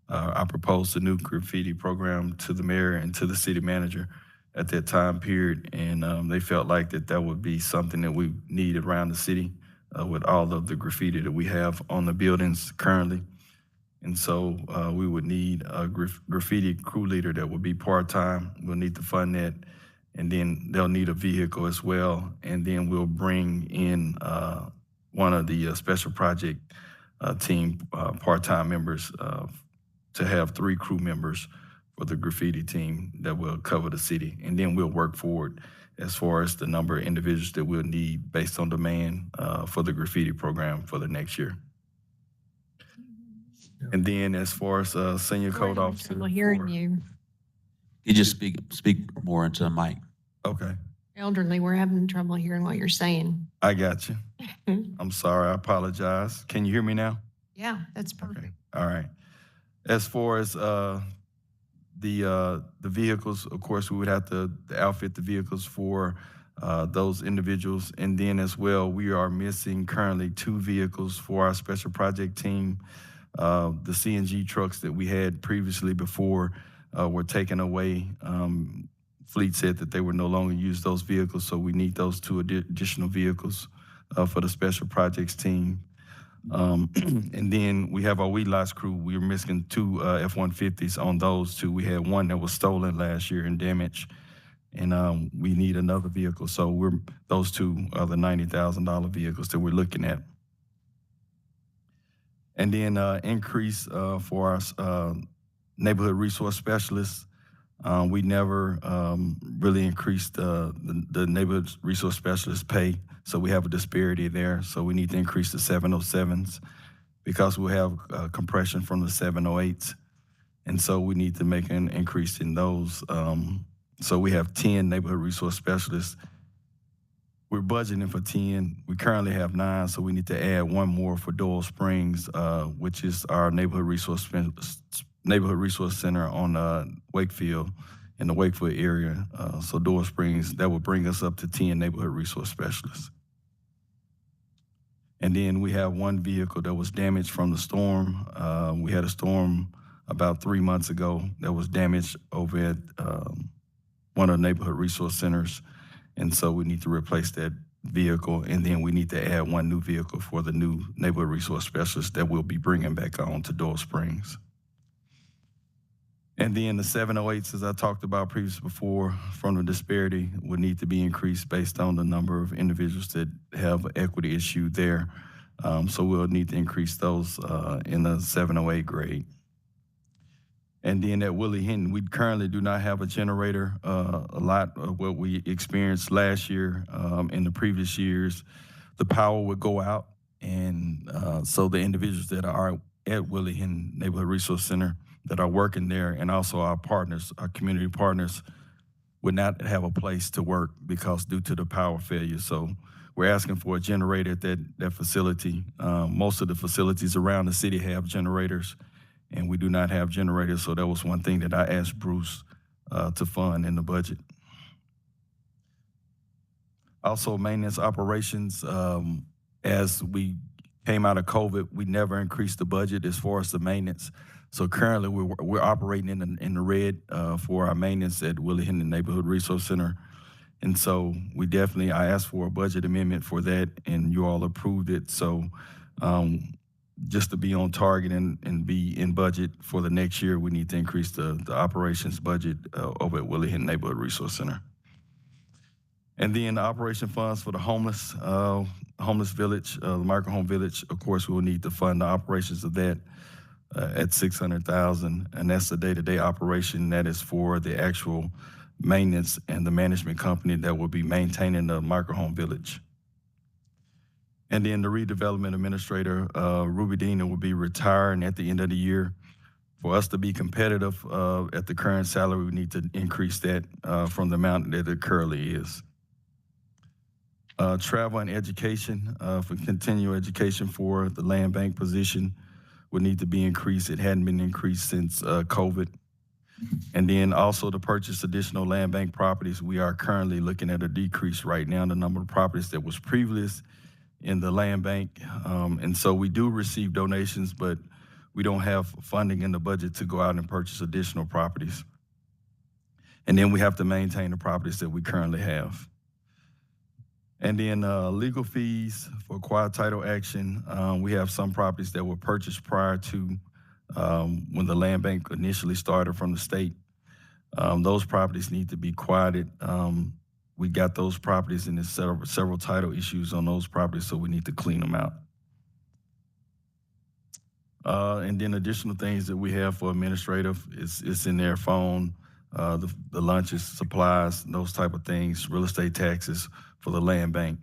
I proposed a new graffiti program to the mayor and to the city manager at that time period, and they felt like that would be something that we need around the city with all of the graffiti that we have on the buildings currently. And so we would need a graffiti crew leader that would be part-time. We'll need to fund that, and then they'll need a vehicle as well. And then we'll bring in one of the special project team part-time members to have 3 crew members for the graffiti team that will cover the city. And then we'll work forward as far as the number of individuals that we'll need based on demand for the graffiti program for the next year. And then as far as senior code officer. We're hearing you. You just speak more into the mic. Okay, Elderly, we're having trouble hearing what you're saying. I got you. I'm sorry, I apologize. Can you hear me now? Yeah, that's perfect. All right. As far as the vehicles, of course, we would have to outfit the vehicles for those individuals. And then as well, we are missing currently 2 vehicles for our special project team. The CNG trucks that we had previously before were taken away. Fleet said that they would no longer use those vehicles, so we need those 2 additional vehicles for the special projects team. And then we have our weed lots crew. We were missing 2 F-150s on those 2. We had one that was stolen last year and damaged, and we need another vehicle. So those 2 are the $90,000 vehicles that we're looking at. And then increase for our neighborhood resource specialists. We never really increased the neighborhood resource specialist pay, so we have a disparity there. So we need to increase the 707s because we have compression from the 708s, and so we need to make an increase in those. So we have 10 neighborhood resource specialists. We're budgeting for 10. We currently have 9, so we need to add 1 more for Doyle Springs, which is our neighborhood resource center on Wakefield, in the Wakefield area. So Doyle Springs, that will bring us up to 10 neighborhood resource specialists. And then we have 1 vehicle that was damaged from the storm. We had a storm about 3 months ago that was damaged over at one of the neighborhood resource centers. And so we need to replace that vehicle, and then we need to add 1 new vehicle for the new neighborhood resource specialist that we'll be bringing back on to Doyle Springs. And then the 708s, as I talked about previously before, from the disparity would need to be increased based on the number of individuals that have an equity issue there. So we'll need to increase those in the 708 grade. And then at Willie Hinton, we currently do not have a generator. A lot of what we experienced last year in the previous years, the power would go out. And so the individuals that are at Willie Hinton Neighborhood Resource Center that are working there, and also our partners, our community partners, would not have a place to work because due to the power failure. So we're asking for a generator at that facility. Most of the facilities around the city have generators, and we do not have generators, so that was one thing that I asked Bruce to fund in the budget. Also, maintenance operations. As we came out of COVID, we never increased the budget as far as the maintenance. So currently, we're operating in the red for our maintenance at Willie Hinton Neighborhood Resource Center. And so I asked for a budget amendment for that, and you all approved it. So just to be on target and be in budget for the next year, we need to increase the operations budget over at Willie Hinton Neighborhood Resource Center. And then the operation funds for the homeless village, the micro-home village, of course, we will need to fund the operations of that at $600,000, and that's the day-to-day operation. That is for the actual maintenance and the management company that will be maintaining the micro-home village. And then the redevelopment administrator, Ruby Dina, will be retiring at the end of the year. For us to be competitive at the current salary, we need to increase that from the amount that it currently is. Travel and education, for continuing education for the land bank position would need to be increased. It hadn't been increased since COVID. And then also to purchase additional land bank properties, we are currently looking at a decrease right now in the number of properties that was previous in the land bank. And so we do receive donations, but we don't have funding in the budget to go out and purchase additional properties. And then we have to maintain the properties that we currently have. And then legal fees for quiet title action. We have some properties that were purchased prior to when the land bank initially started from the state. Those properties need to be quieted. We got those properties and there's several title issues on those properties, so we need to clean them out. And then additional things that we have for administrative, it's in their phone, the lunches, supplies, those type of things, real estate taxes for the land bank.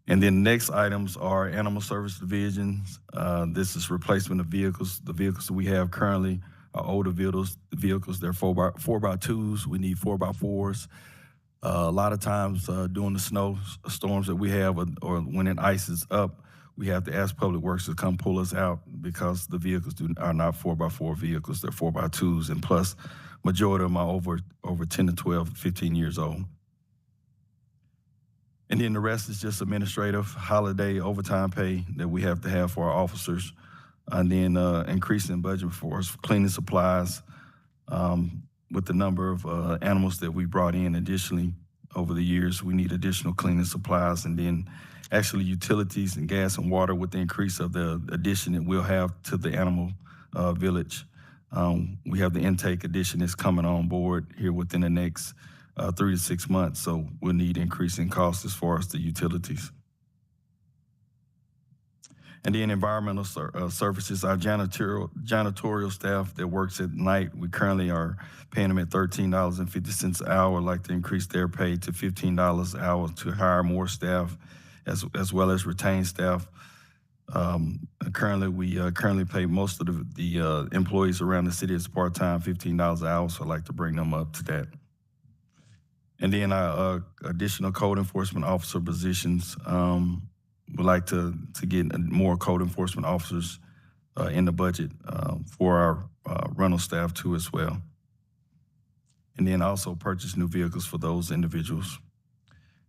And then next items are animal service divisions. This is replacement of vehicles. The vehicles that we have currently are older vehicles. They're 4x2s. We need 4x4s. A lot of times during the snow storms that we have or when it ices up, we have to ask Public Works to come pull us out because the vehicles are not 4x4 vehicles. They're 4x2s. And plus, majority of them are over 10 to 12, 15 years old. And then the rest is just administrative, holiday, overtime pay that we have to have for our officers. And then increasing budget for us, cleaning supplies, with the number of animals that we brought in additionally over the years. We need additional cleaning supplies, and then actually utilities and gas and water with the increase of the addition that we'll have to the animal village. We have the intake addition that's coming on board here within the next 3 to 6 months, so we'll need increasing costs as far as the utilities. And then environmental services, our janitorial staff that works at night, we currently are paying them at $13.50 an hour. I'd like to increase their pay to $15 an hour to hire more staff as well as retain staff. Currently, we currently pay most of the employees around the city as part-time, $15 an hour, so I'd like to bring them up to that. And then our additional code enforcement officer positions, we'd like to get more code enforcement officers in the budget for our rental staff too as well. And then also purchase new vehicles for those individuals.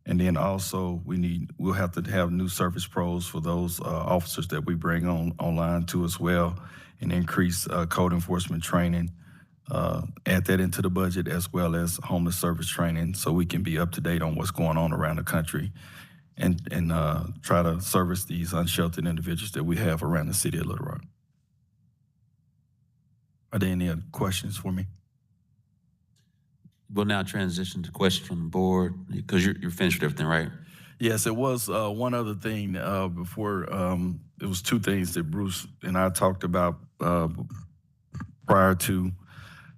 And then also we'll have to have new service pros for those officers that we bring online too as well, and increase code enforcement training. Add that into the budget as well as homeless service training so we can be up to date on what's going on around the country and try to service these unsheltered individuals that we have around the city of Little Rock. Are there any other questions for me? We'll now transition to questions from the board because you're finished with everything, right? Yes, it was one other thing before. It was two things that Bruce and I talked about prior to.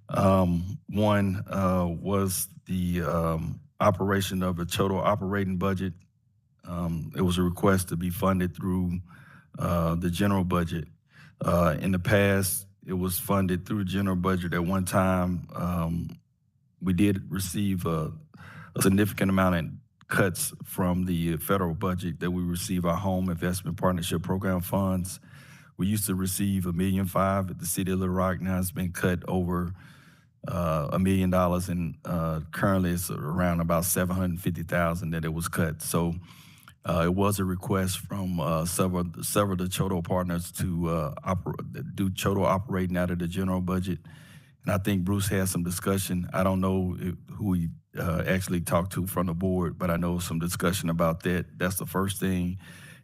One was the operation of a total operating budget. It was a request to be funded through the general budget. In the past, it was funded through the general budget at one time. We did receive a significant amount of cuts from the federal budget that we receive our Home Investment Partnership Program funds. We used to receive $1.5 million at the city of Little Rock. Now it's been cut over $1 million, and currently it's around about $750,000 that it was cut. So it was a request from several of the Chodo partners to do Chodo operating out of the general budget. And I think Bruce had some discussion. I don't know who he actually talked to from the board, but I know some discussion about that. That's the first thing.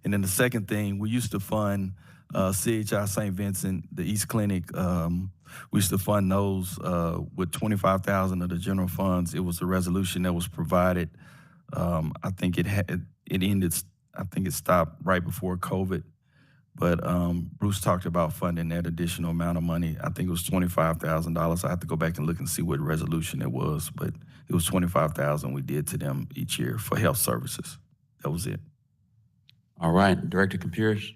And then the second thing, we used to fund CHI St. Vincent, the East Clinic. We used to fund those with $25,000 of the general funds. It was a resolution that was provided. I think it ended. I think it stopped right before COVID. But Bruce talked about funding that additional amount of money. I think it was $25,000. I have to go back and look and see what resolution it was, but it was $25,000 we did to them each year for health services. That was it. All right, Director Computers.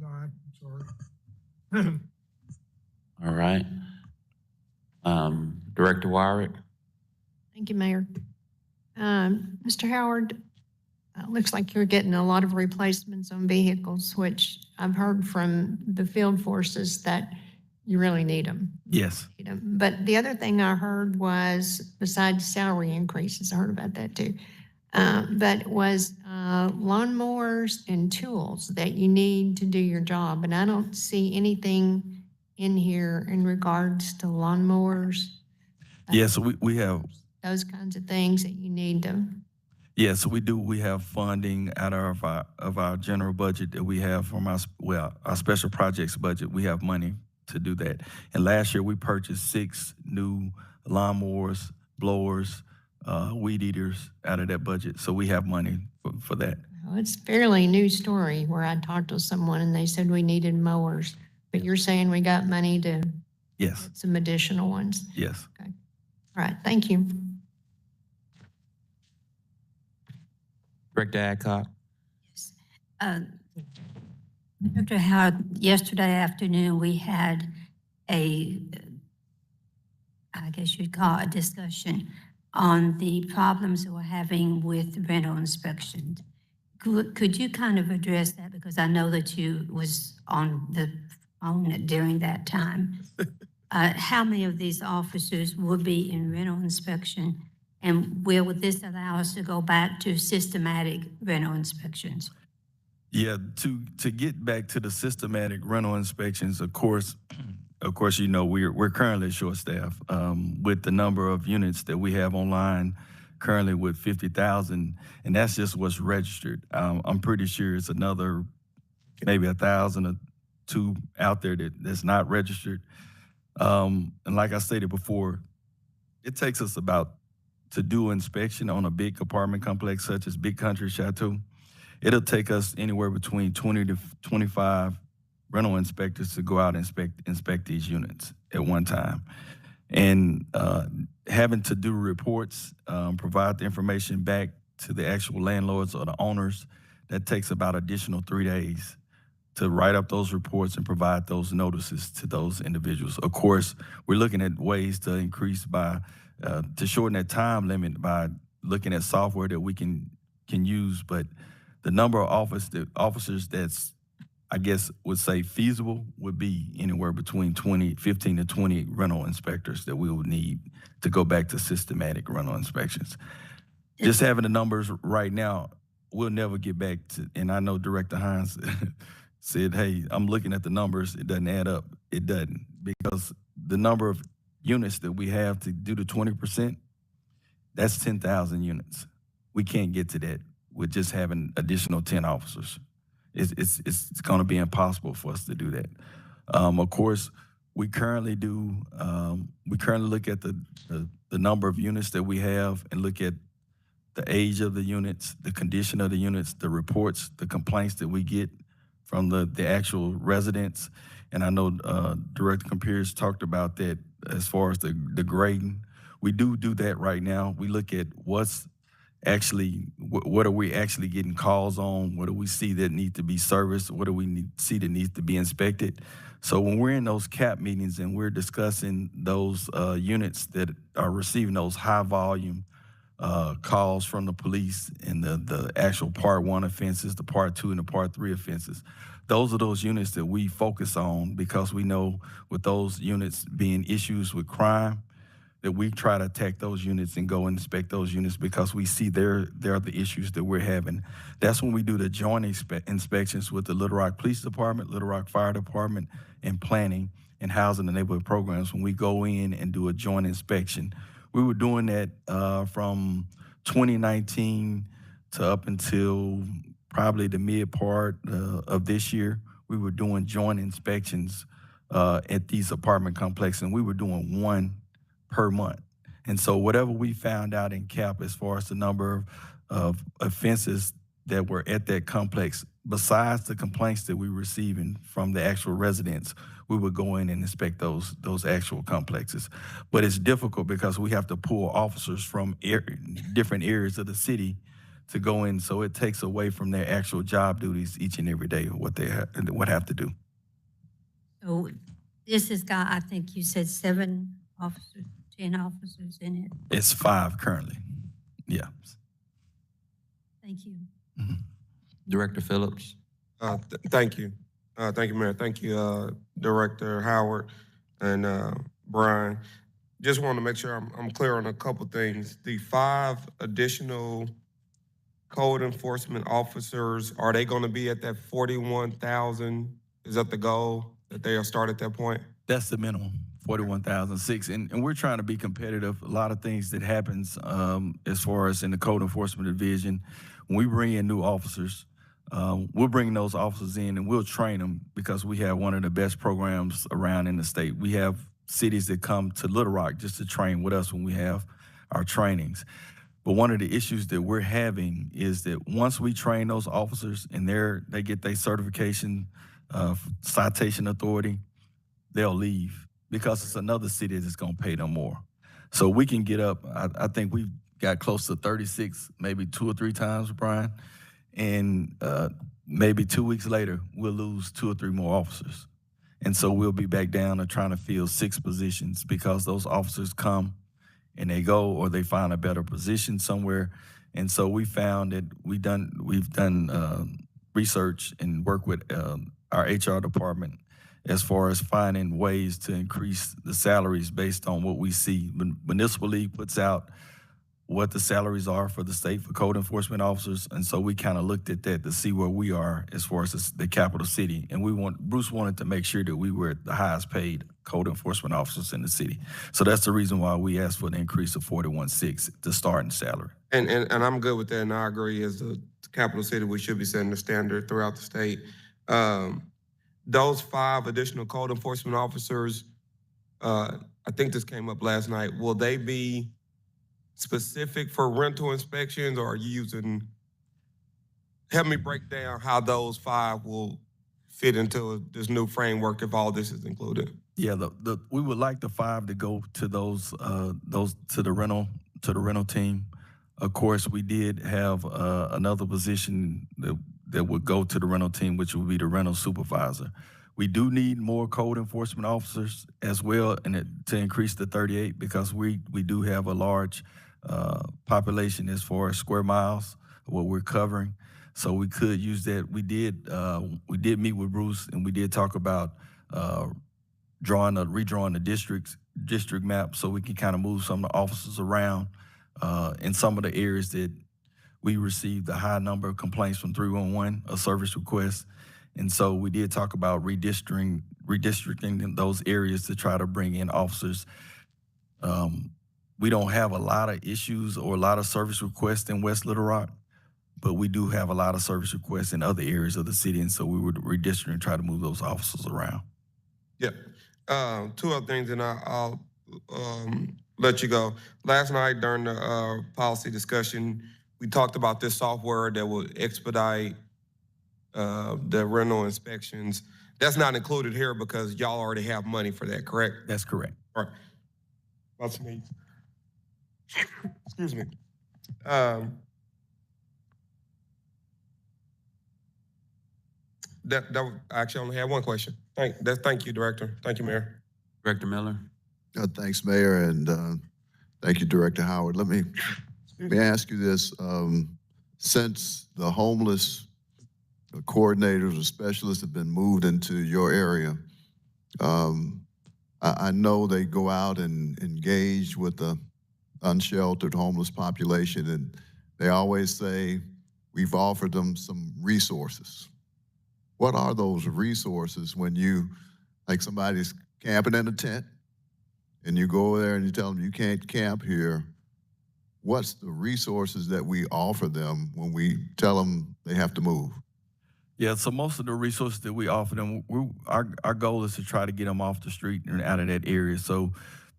No, I'm sorry. All right. Director Wyrick. Thank you, Mayor. Mr. Howard, looks like you're getting a lot of replacements on vehicles, which I've heard from the field forces that you really need them. Yes. But the other thing I heard was, besides salary increases, I heard about that too, but was lawnmowers and tools that you need to do your job. And I don't see anything in here in regards to lawnmowers. Yes, we have. Those kinds of things that you need to. Yes, we do. We have funding out of our general budget that we have from our special projects budget. We have money to do that. And last year we purchased 6 new lawnmowers, blowers, weed eaters out of that budget. So we have money for that. Oh, it's fairly new story where I talked to someone and they said we needed mowers, but you're saying we got money to Yes, get some additional ones. yes. All right, thank you. Director Adcock. Dr. Howard, yesterday afternoon, we had I guess you'd call it a discussion on the problems that we're having with rental inspections. Could you kind of address that? Because I know that you was on the phone during that time. How many of these officers would be in rental inspection? And would this allow us to go back to systematic rental inspections? Yeah, to get back to the systematic rental inspections, of course, you know, we're currently short-staffed with the number of units that we have online currently with 50,000, and that's just what's registered. I'm pretty sure it's another maybe 1,000 or 2 out there that's not registered. And like I stated before, it takes us to do inspection on a big apartment complex such as Big Country Chateau. It'll take us anywhere between 20 to 25 rental inspectors to go out and inspect these units at one time. And having to do reports, provide the information back to the actual landlords or the owners, that takes about additional 3 days to write up those reports and provide those notices to those individuals. Of course, we're looking at ways to increase to shorten that time limit by looking at software that we can use, but the number of officers that's, I guess, would say feasible would be anywhere between 15 to 20 rental inspectors that we would need to go back to systematic rental inspections. Just having the numbers right now, we'll never get back to, and I know Director Hines said, hey, I'm looking at the numbers, it doesn't add up. It doesn't, because the number of units that we have to do the 20%, that's 10,000 units. We can't get to that with just having additional 10 officers. It's going to be impossible for us to do that. Of course, we currently look at the number of units that we have and look at the age of the units, the condition of the units, the reports, the complaints that we get from the actual residents. And I know Director Compeers talked about that as far as the grading. We do that right now. We look at what are we actually getting calls on? What do we see that need to be serviced? What do we see that needs to be inspected? So when we're in those CAP meetings and we're discussing those units that are receiving those high volume calls from the police and the actual Part 1 offenses, the Part 2 and the Part 3 offenses, those are those units that we focus on, because we know with those units being issues with crime, that we try to attack those units and go and inspect those units, because we see they're the issues that we're having. That's when we do the joint inspections with the Little Rock Police Department, Little Rock Fire Department, and Planning and Housing and Neighborhood Programs, when we go in and do a joint inspection. We were doing that from 2019 to up until probably the mid part of this year. We were doing joint inspections at these apartment complexes, and we were doing one per month. And so whatever we found out in CAP as far as the number of offenses that were at that complex, besides the complaints that we were receiving from the actual residents, we would go in and inspect those actual complexes. But it's difficult because we have to pull officers from different areas of the city to go in, so it takes away from their actual job duties each and every day, what they have to do. So this has got, I think you said 7 officers, 10 officers in it. It's 5 currently. Yeah. Thank you. Mm-hmm. Director Phillips. Thank you. Thank you, Mayor. Thank you, Director Howard and Brian. Just want to make sure I'm clear on a couple things. The 5 additional code enforcement officers, are they going to be at that 41,000? Is that the goal, that they'll start at that point? That's the minimum, 41,006. And we're trying to be competitive. A lot of things that happens as far as in the code enforcement division, when we bring in new officers, we'll bring those officers in and we'll train them, because we have one of the best programs around in the state. We have cities that come to Little Rock just to train with us when we have our trainings. But one of the issues that we're having is that once we train those officers and they get their certification, citation authority, they'll leave because it's another city that's gonna pay them more. So we can get up, I think we've got close to 36, maybe 2 or 3 times, Brian. And maybe 2 weeks later, we'll lose 2 or 3 more officers. And so we'll be back down to trying to fill 6 positions because those officers come and they go or they find a better position somewhere. And so we found that we've done research and work with our HR department as far as finding ways to increase the salaries based on what we see. Municipal League puts out what the salaries are for the state for code enforcement officers. And so we kind of looked at that to see where we are as far as the capital city. And Bruce wanted to make sure that we were the highest paid code enforcement officers in the city. So that's the reason why we asked for the increase of 41.6 to starting salary. And I'm good with that, and I agree. As the capital city, we should be setting the standard throughout the state. Those 5 additional code enforcement officers, I think this came up last night, will they be specific for rental inspections, or are you using, help me break down how those 5 will fit into this new framework if all this is included? Yeah, we would like the 5 to go to those to the rental team. Of course, we did have another position that would go to the rental team, which would be the rental supervisor. We do need more code enforcement officers as well, and to increase to 38 because we do have a large population as far as square miles, what we're covering. So we could use that. We did meet with Bruce, and we did talk about redrawing the district map so we can kind of move some of the officers around in some of the areas that we received a high number of complaints from 311, a service request. And so we did talk about redistricting those areas to try to bring in officers. We don't have a lot of issues or a lot of service requests in West Little Rock, but we do have a lot of service requests in other areas of the city. And so we would redistrict and try to move those officers around. Yeah. 2 other things, and I'll let you go. Last night during the policy discussion, we talked about this software that will expedite the rental inspections. That's not included here because y'all already have money for that, correct? That's correct. All right. That's me. Excuse me. I actually only have one question. Thank you, Director. Thank you, Mayor. Director Miller. Thanks, Mayor, and thank you, Director Howard. Let me ask you this. Since the homeless coordinators or specialists have been moved into your area, I know they go out and engage with the unsheltered homeless population, and they always say, we've offered them some resources. What are those resources when like somebody's camping in a tent and you go there and you tell them you can't camp here? What's the resources that we offer them when we tell them they have to move? Yeah, so most of the resources that we offer them, our goal is to try to get them off the street and out of that area. So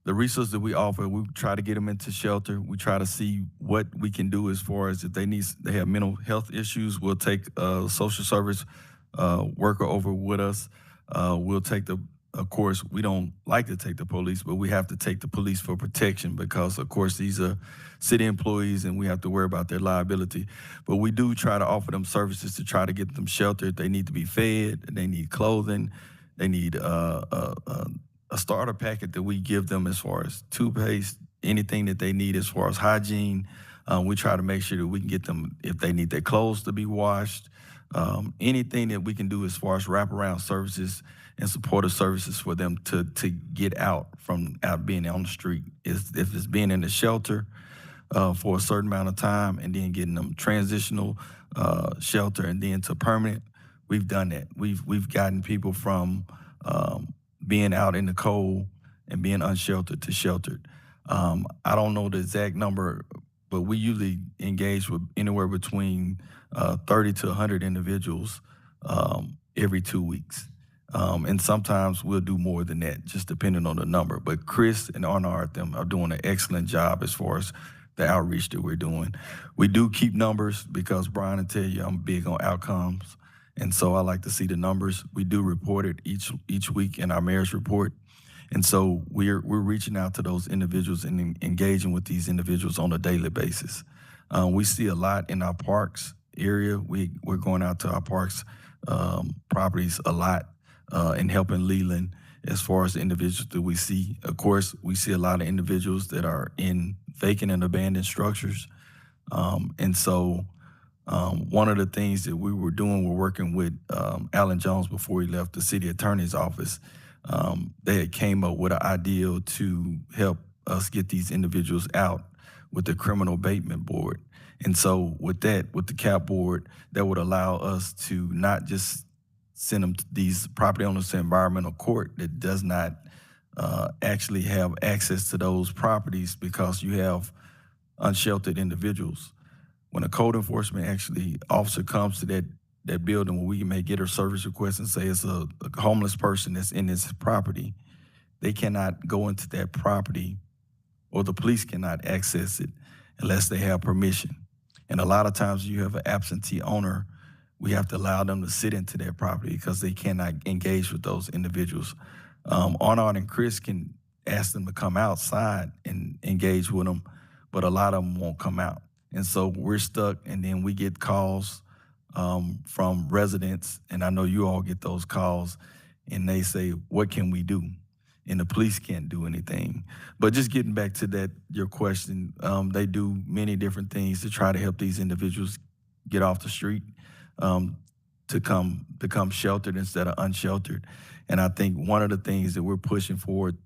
the resources that we offer, we try to get them into shelter. We try to see what we can do as far as if they have mental health issues, we'll take a social service worker over with us. We'll take of course, we don't like to take the police, but we have to take the police for protection because, of course, these are city employees and we have to worry about their liability. But we do try to offer them services to try to get them sheltered. They need to be fed. They need clothing. They need a starter packet that we give them as far as toothpaste, anything that they need as far as hygiene. We try to make sure that we can get them, if they need their clothes to be washed, anything that we can do as far as wraparound services and supportive services for them to get out from being on the street. If it's being in the shelter for a certain amount of time and then getting them transitional shelter and then to permanent, we've done that. We've gotten people from being out in the cold and being unsheltered to sheltered. I don't know the exact number, but we usually engage with anywhere between 30 to 100 individuals every 2 weeks. And sometimes we'll do more than that, just depending on the number. But Chris and Arnard, them are doing an excellent job as far as the outreach that we're doing. We do keep numbers because Brian, I tell you, I'm big on outcomes. And so I like to see the numbers. We do report it each week in our mayor's report. And so we're reaching out to those individuals and engaging with these individuals on a daily basis. We see a lot in our parks area. We're going out to our parks properties a lot and helping Leland as far as the individuals that we see. Of course, we see a lot of individuals that are in vacant and abandoned structures. And so one of the things that we were doing, we're working with Alan Jones before he left the city attorney's office. They had came up with an idea to help us get these individuals out with the criminal abatement board. And so with that, with the CAP board, that would allow us to not just send them to these property owners to environmental court that does not actually have access to those properties because you have unsheltered individuals. When a code enforcement officer comes to that building where we may get a service request and say it's a homeless person that's in this property, they cannot go into that property or the police cannot access it unless they have permission. And a lot of times you have an absentee owner, we have to allow them to sit into their property because they cannot engage with those individuals. Arnold and Chris can ask them to come outside and engage with them, but a lot of them won't come out. And so we're stuck, and then we get calls from residents, and I know you all get those calls, and they say, what can we do? And the police can't do anything. But just getting back to that, your question, they do many different things to try to help these individuals get off the street, to become sheltered instead of unsheltered. And I think one of the things that we're pushing forward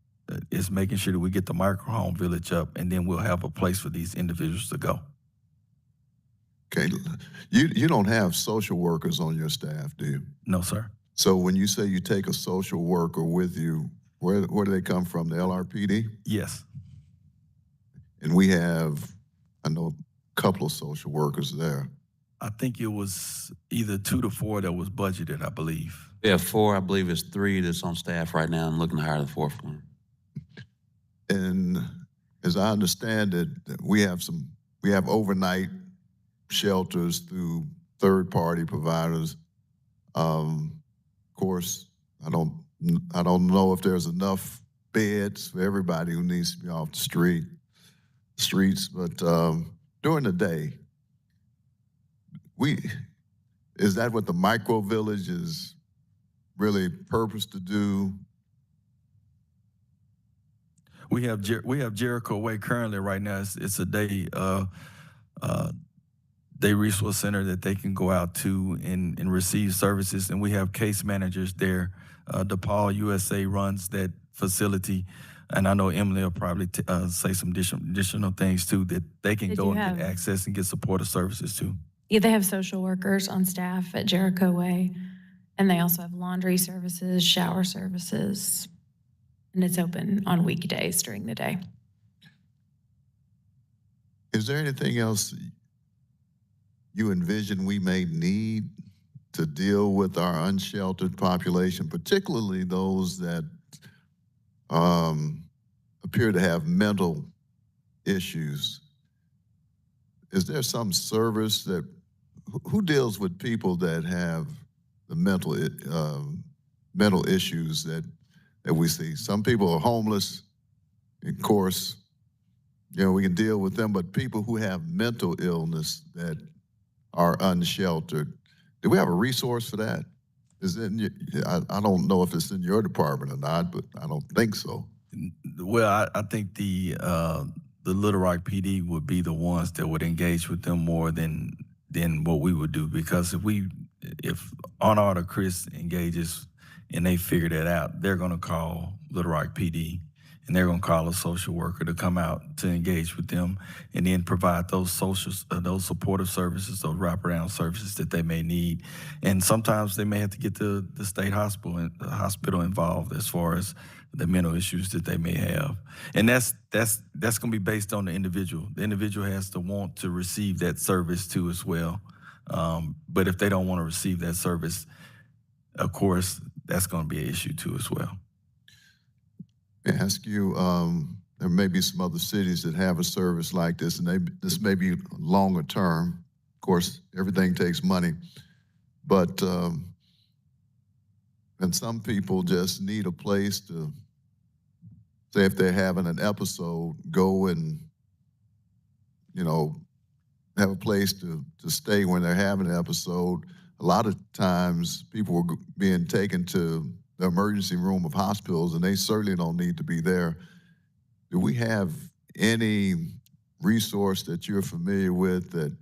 is making sure that we get the microhome village up, and then we'll have a place for these individuals to go. Okay, you don't have social workers on your staff, do you? No, sir. So when you say you take a social worker with you, where do they come from, the LRPD? Yes. And we have, I know, a couple of social workers there. I think it was either 2 to 4 that was budgeted, I believe. We have 4, I believe it's 3 that's on staff right now and looking to hire the 4th one. And as I understand it, we have overnight shelters through third-party providers. Of course, I don't know if there's enough beds for everybody who needs to be off the streets, but during the day, is that what the micro village is really purposed to do? We have Jericho Way currently right now. It's a day resource center that they can go out to and receive services, and we have case managers there. DePaul USA runs that facility, and I know Emily will probably say some additional things too that they can go and get access and get supportive services too. Yeah, they have social workers on staff at Jericho Way, and they also have laundry services, shower services, and it's open on weekdays during the day. Is there anything else you envision we may need to deal with our unsheltered population, particularly those that appear to have mental issues? Is there some service who deals with people that have the mental issues that we see? Some people are homeless, of course, we can deal with them, but people who have mental illness that are unsheltered, do we have a resource for that? I don't know if it's in your department or not, but I don't think so. Well, I think the Little Rock PD would be the ones that would engage with them more than what we would do, because if Arnold or Chris engages and they figure that out, they're going to call Little Rock PD, and they're going to call a social worker to come out to engage with them and then provide those supportive services, those wraparound services that they may need. And sometimes they may have to get the state hospital involved as far as the mental issues that they may have. And that's going to be based on the individual. The individual has to want to receive that service too as well. But if they don't want to receive that service, of course, that's going to be an issue too as well. Let me ask you, there may be some other cities that have a service like this, and this may be longer term. Of course, everything takes money, but and some people just need a place to, say if they're having an episode, go and, you know, have a place to stay when they're having an episode. A lot of times people were being taken to the emergency room of hospitals, and they certainly don't need to be there. Do we have any resource that you're familiar with that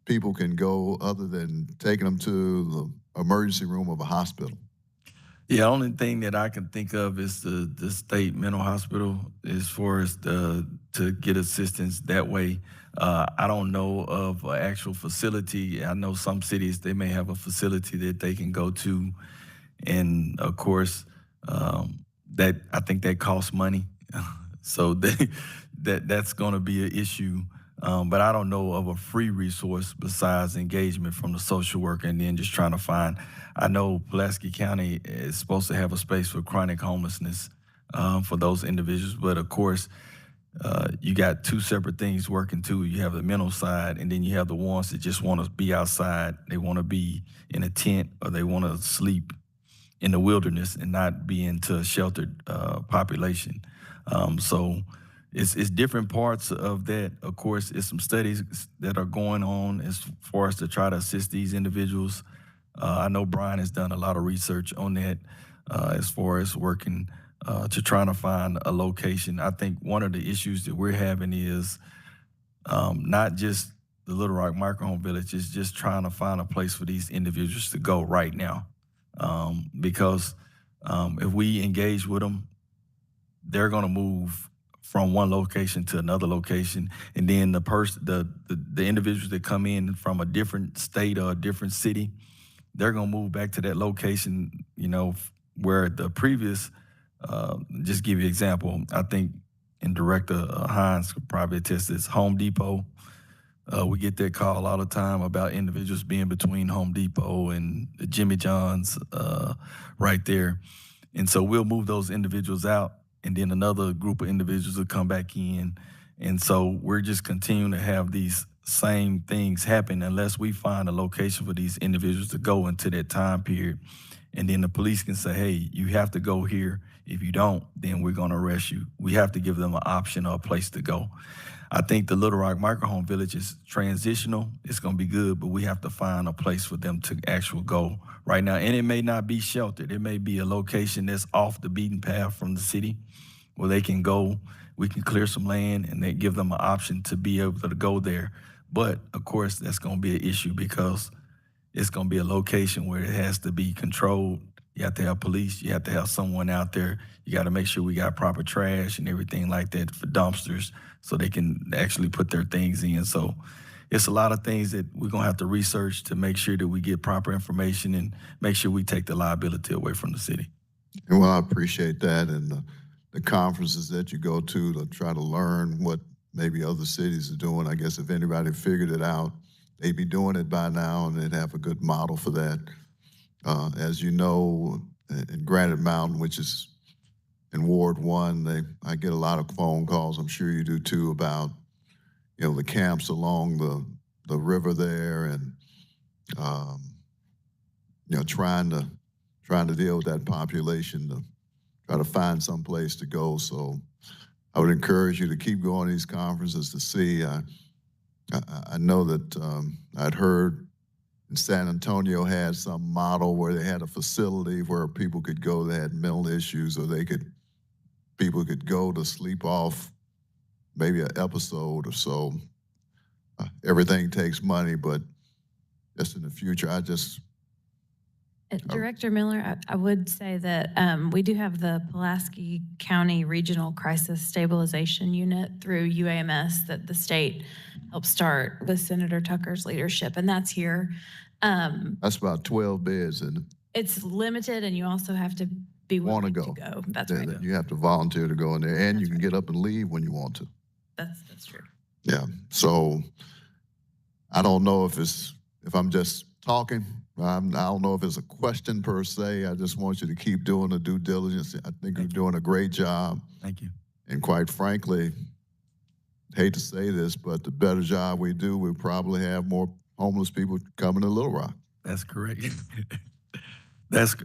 people can go other than taking them to the emergency room of a hospital? Yeah, only thing that I can think of is the state mental hospital as far as to get assistance that way. I don't know of an actual facility. I know some cities, they may have a facility that they can go to. And of course, that I think that costs money. So that's going to be an issue. But I don't know of a free resource besides engagement from the social worker and then just trying to find. I know Pulaski County is supposed to have a space for chronic homelessness for those individuals. But of course, you got two separate things working too. You have the mental side, and then you have the ones that just want to be outside. They want to be in a tent, or they want to sleep in the wilderness and not be into a sheltered population. So it's different parts of that. Of course, it's some studies that are going on as far as to try to assist these individuals. I know Brian has done a lot of research on that as far as working to trying to find a location. I think one of the issues that we're having is not just the Little Rock Microhome Village, it's just trying to find a place for these individuals to go right now. Because if we engage with them, they're going to move from one location to another location, and then the individuals that come in from a different state or a different city, they're going to move back to that location, you know, where the previous. Just give you an example. I think, and Director Hines could probably attest this. Home Depot. We get that call all the time about individuals being between Home Depot and the Jimmy John's right there. And so we'll move those individuals out, and then another group of individuals will come back in. And so we're just continuing to have these same things happen unless we find a location for these individuals to go into that time period. And then the police can say, hey, you have to go here. If you don't, then we're going to arrest you. We have to give them an option or a place to go. I think the Little Rock Microhome Village is transitional. It's going to be good, but we have to find a place for them to actually go right now. And it may not be sheltered. It may be a location that's off the beaten path from the city where they can go. We can clear some land, and they give them an option to be able to go there. But, of course, that's going to be an issue because it's going to be a location where it has to be controlled. You have to have police. You have to have someone out there. You got to make sure we got proper trash and everything like that for dumpsters so they can actually put their things in. So it's a lot of things that we're going to have to research to make sure that we get proper information and make sure we take the liability away from the city. And well, I appreciate that. And the conferences that you go to try to learn what maybe other cities are doing. I guess if anybody figured it out, they'd be doing it by now, and they'd have a good model for that. As you know, in Granite Mountain, which is in Ward 1, I get a lot of phone calls, I'm sure you do too, about, you know, the camps along the river there and, you know, trying to deal with that population to try to find some place to go. So I would encourage you to keep going to these conferences to see. I know that I'd heard in San Antonio had some model where they had a facility where people could go that had mental issues, or people could go to sleep off maybe an episode or so. Everything takes money, but just in the future, Director Miller, I would say that we do have the Pulaski County Regional Crisis Stabilization Unit through UAMS that the state helped start with Senator Tucker's leadership, and that's here. That's about 12 beds, and it's limited, and you also have to be willing to go. That's right. You have to volunteer to go in there, and you can get up and leave when you want to. That's true. Yeah. So I don't know if I'm just talking. I don't know if it's a question per se. I just want you to keep doing the due diligence. I think you're doing a great job. Thank you. And quite frankly, hate to say this, but the better job we do, we probably have more homeless people coming to Little Rock. That's correct.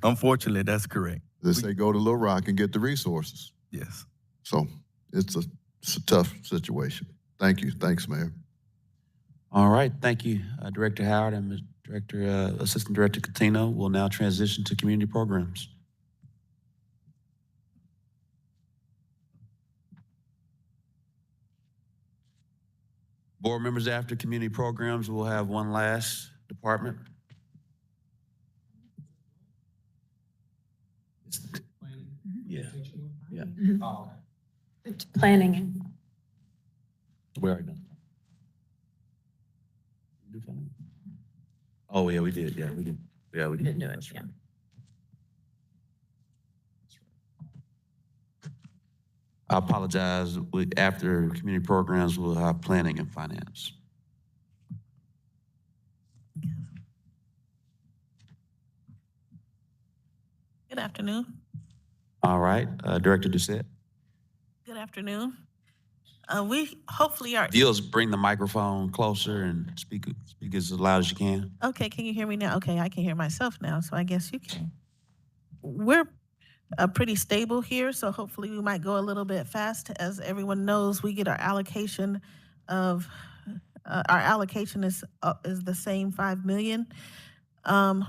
Unfortunately, that's correct. They say go to Little Rock and get the resources. Yes. So it's a tough situation. Thank you. Thanks, Mayor. All right, thank you, Director Howard and Assistant Director Catino. We'll now transition to community programs. Board members, after community programs, we'll have one last department. Yeah. Yeah. Planning. We already done. Oh, yeah, we did. Yeah, we did. Yeah, we did. Didn't do it, That's right. I apologize. After community programs, we'll have planning and finance. Good afternoon. All right, Director Doucette. Good afternoon. We hopefully are. If you'll bring the microphone closer and speak as loud as you can. Okay, can you hear me now? Okay, I can hear myself now, so I guess you can. We're pretty stable here, so hopefully we might go a little bit fast. As everyone knows, we get our allocation of, our allocation is the same 5 million.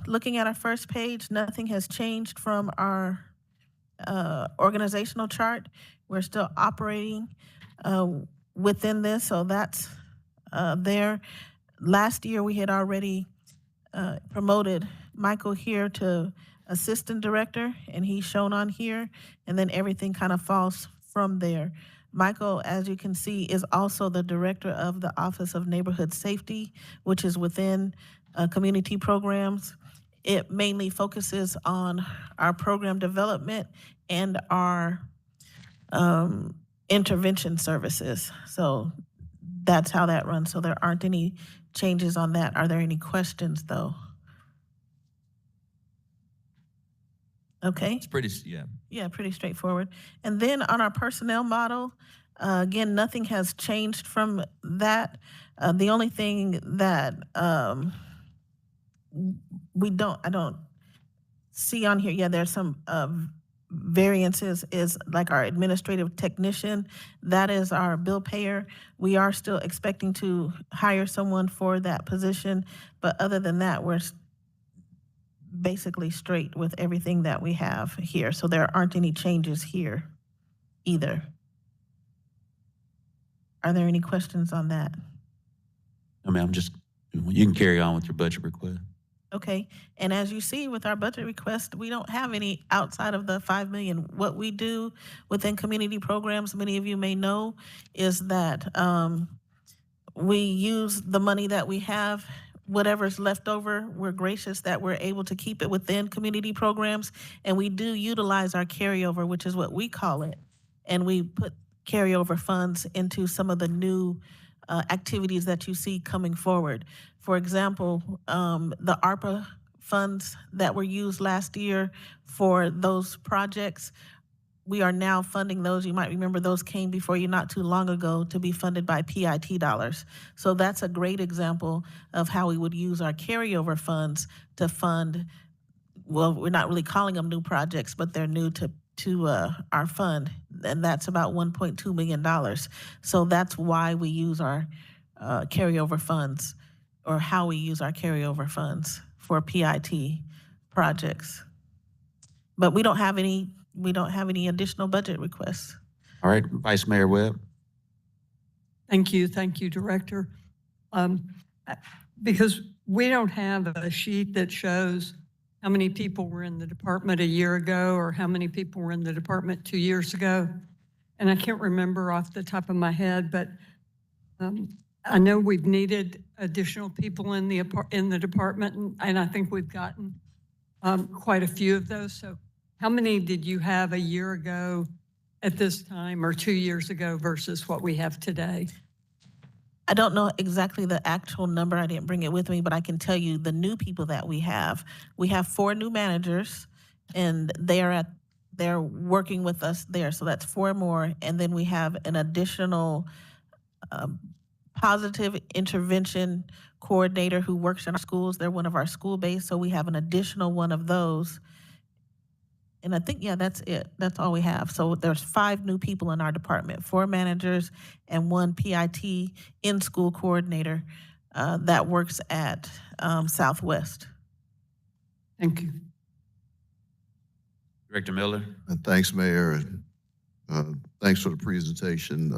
Looking at our first page, nothing has changed from our organizational chart. We're still operating within this, so that's there. Last year, we had already promoted Michael here to Assistant Director, and he's shown on here, and then everything kind of falls from there. Michael, as you can see, is also the Director of the Office of Neighborhood Safety, which is within community programs. It mainly focuses on our program development and our intervention services. So that's how that runs. So there aren't any changes on that. Are there any questions, though? Okay. It's pretty, yeah. Yeah, pretty straightforward. And then on our personnel model, again, nothing has changed from that. The only thing that I don't see on here, yeah, there's some variances, is like our administrative technician. That is our bill payer. We are still expecting to hire someone for that position, but other than that, we're basically straight with everything that we have here. So there aren't any changes here either. Are there any questions on that? I mean, you can carry on with your budget request. Okay, and as you see with our budget request, we don't have any outside of the 5 million. What we do within community programs, many of you may know, is that we use the money that we have. Whatever's left over, we're gracious that we're able to keep it within community programs, and we do utilize our carryover, which is what we call it, and we put carryover funds into some of the new activities that you see coming forward. For example, the ARPA funds that were used last year for those projects, we are now funding those. You might remember those came before you not too long ago to be funded by PIT dollars. So that's a great example of how we would use our carryover funds to fund, well, we're not really calling them new projects, but they're new to our fund, and that's about $1.2 million. So that's why we use our carryover funds, or how we use our carryover funds for PIT projects. But we don't have any additional budget requests. All right, Vice Mayor Webb. Thank you, Director. Because we don't have a sheet that shows how many people were in the department a year ago or how many people were in the department 2 years ago. And I can't remember off the top of my head, but I know we've needed additional people in the department, and I think we've gotten quite a few of those. So how many did you have a year ago at this time, or 2 years ago versus what we have today? I don't know exactly the actual number. I didn't bring it with me, but I can tell you the new people that we have. We have 4 new managers, and they are at they're working with us there. So that's 4 more. And then we have an additional positive intervention coordinator who works in our schools. They're one of our school-based, so we have an additional one of those. And I think, yeah, that's it. That's all we have. So there's 5 new people in our department, 4 managers and 1 PIT in-school coordinator that works at Southwest. Thank you. Director Miller? And thanks, Mayor, and thanks for the presentation,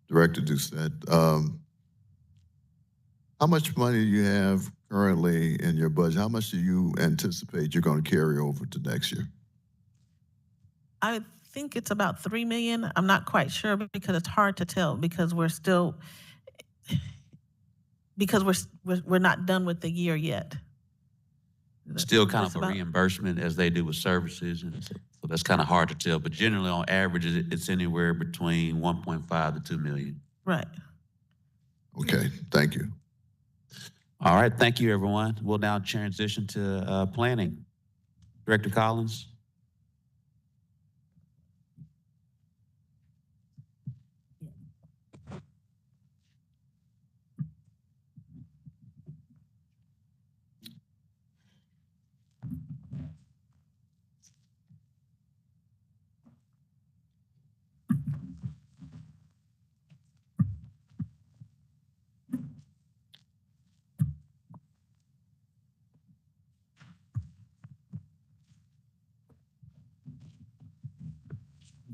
Director Doucette. How much money do you have currently in your budget? How much do you anticipate you're going to carry over to next year? I think it's about 3 million. I'm not quite sure because it's hard to tell because we're still, because we're not done with the year yet. Still kind It's of a about- reimbursement as they do with services, and so that's kind of hard to tell. But generally, on average, it's anywhere between 1.5 to 2 million. Right. Okay, thank you. All right, thank you, everyone. We'll now transition to planning. Director Collins?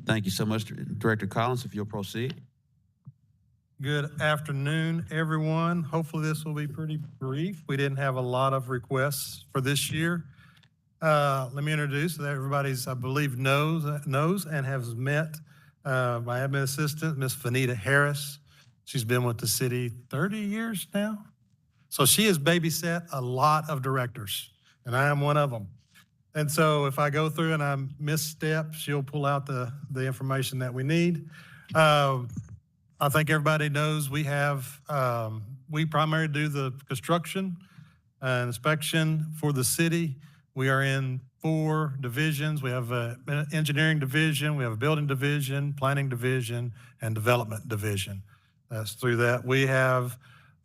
Thank you so much, Director Collins, if you'll proceed. Good afternoon, everyone. Hopefully this will be pretty brief. We didn't have a lot of requests for this year. Let me introduce that everybody's, I believe, knows and has met my admin assistant, Ms. Vanita Harris. She's been with the city 30 years now. So she has babysat a lot of directors, and I am one of them. And so if I go through and I misstep, she'll pull out the information that we need. I think everybody knows we have, we primarily do the construction and inspection for the city. We are in 4 divisions. We have an engineering division, we have a building division, planning division, and development division. That's through that. We have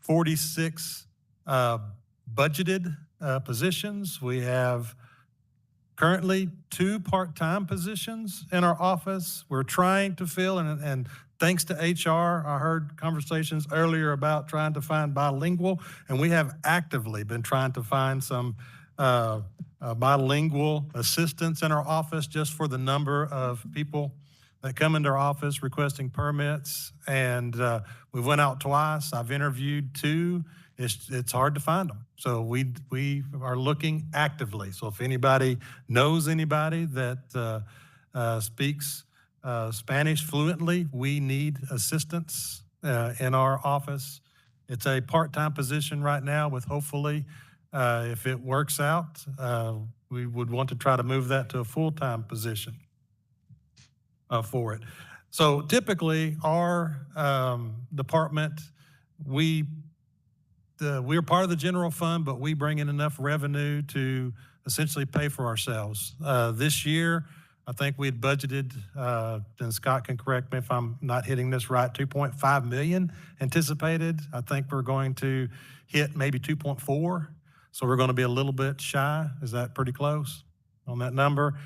46 budgeted positions. We have currently 2 part-time positions in our office. We're trying to fill, and thanks to HR, I heard conversations earlier about trying to find bilingual, and we have actively been trying to find some bilingual assistants in our office just for the number of people that come into our office requesting permits. And we went out twice. I've interviewed 2. It's hard to find them. So we are looking actively. So if anybody knows anybody that speaks Spanish fluently, we need assistance in our office. It's a part-time position right now with hopefully, if it works out, we would want to try to move that to a full-time position for it. So typically our department, we're part of the general fund, but we bring in enough revenue to essentially pay for ourselves. This year, I think we had budgeted, and Scott can correct me if I'm not hitting this right, 2.5 million anticipated. I think we're going to hit maybe 2.4. So we're going to be a little bit shy. Is that pretty close on that number?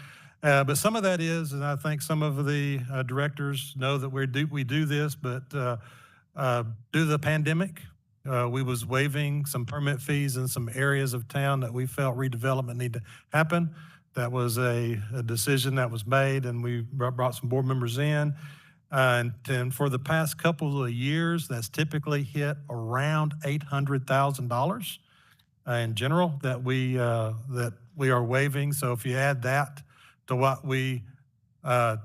But some of that is, and I think some of the directors know that we do this, but due to the pandemic, we was waiving some permit fees in some areas of town that we felt redevelopment needed to happen. That was a decision that was made, and we brought some board members in. And for the past couple of years, that's typically hit around $800,000 in general that we are waiving. So if you add that to what we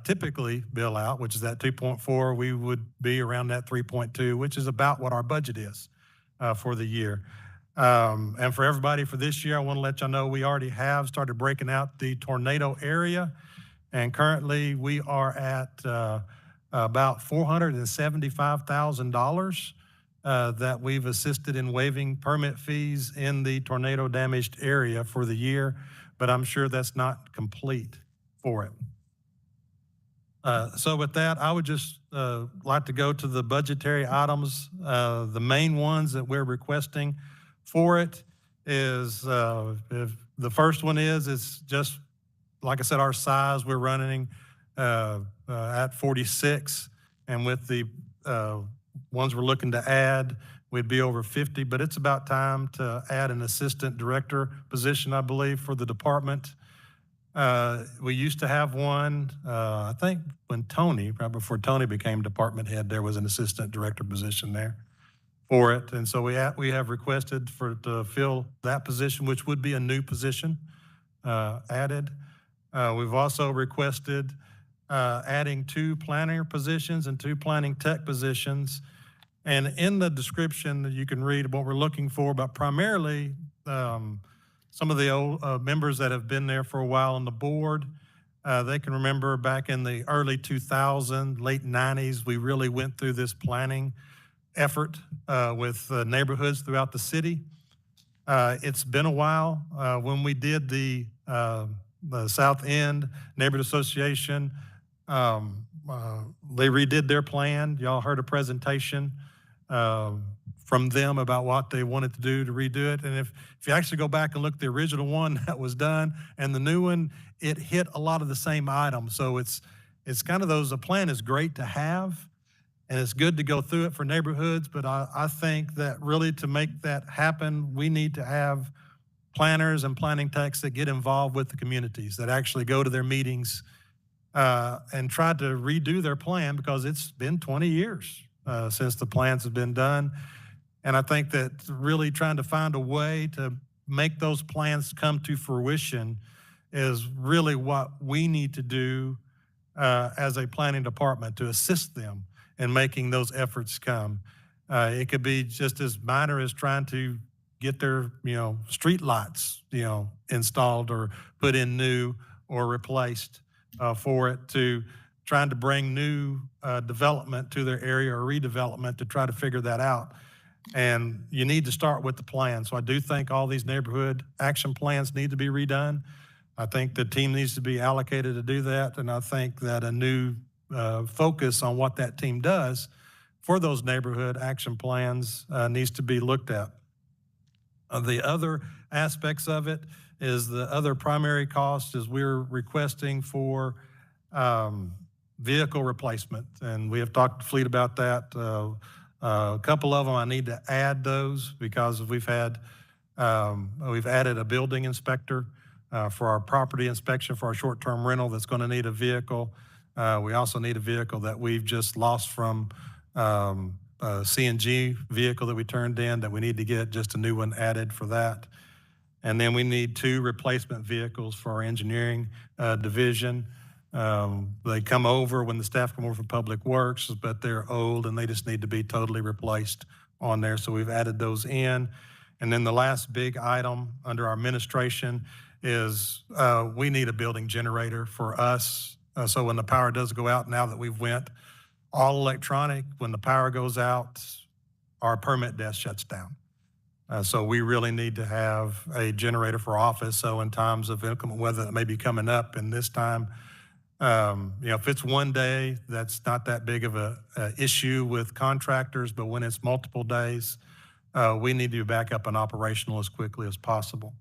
typically bill out, which is that 2.4, we would be around that 3.2, which is about what our budget is for the year. And for everybody for this year, I want to let y'all know we already have started breaking out the tornado area. And currently we are at about $475,000 that we've assisted in waiving permit fees in the tornado damaged area for the year. But I'm sure that's not complete for it. So with that, I would just like to go to the budgetary items. The main ones that we're requesting for it is, if the first one is just, like I said, our size, we're running at 46. And with the ones we're looking to add, we'd be over 50. But it's about time to add an assistant director position, I believe, for the department. We used to have one, I think when Tony, right before Tony became department head, there was an assistant director position there for it. And so we have requested to fill that position, which would be a new position added. We've also requested adding 2 planner positions and 2 planning tech positions. And in the description, you can read what we're looking for, but primarily some of the old members that have been there for a while on the board, they can remember back in the early 2000s, late 90s, we really went through this planning effort with neighborhoods throughout the city. It's been a while. When we did the South End Neighborhood Association, they redid their plan. Y'all heard a presentation from them about what they wanted to do to redo it. And if you actually go back and look at the original one that was done and the new one, it hit a lot of the same items. So it's kind of a plan is great to have, and it's good to go through it for neighborhoods, but I think that really to make that happen, we need to have planners and planning techs that get involved with the communities, that actually go to their meetings and try to redo their plan, because it's been 20 years since the plans have been done. And I think that really trying to find a way to make those plans come to fruition is really what we need to do as a planning department to assist them in making those efforts come. It could be just as minor as trying to get their, street lights, installed or put in new or replaced for it, to trying to bring new development to their area or redevelopment to try to figure that out. And you need to start with the plan. So I do think all these neighborhood action plans need to be redone. I think the team needs to be allocated to do that. And I think that a new focus on what that team does for those neighborhood action plans needs to be looked at. The other aspects of it is the other primary cost is we're requesting for vehicle replacement. And we have talked to Fleet about that. A couple of them, I need to add those because we've added a building inspector for our property inspection for our short-term rental that's going to need a vehicle. We also need a vehicle that we've just lost from a CNG vehicle that we turned in, that we need to get just a new one added for that. And then we need 2 replacement vehicles for our engineering division. They come over when the staff come over from Public Works, but they're old and they just need to be totally replaced on there. So we've added those in. And then the last big item under our administration is we need a building generator for us. So when the power does go out, now that we've went all electronic, when the power goes out, our permit desk shuts down. So we really need to have a generator for office. So in times of inclement weather that may be coming up, and this time, if it's one day, that's not that big of a issue with contractors, but when it's multiple days, we need to be back up and operational as quickly as possible.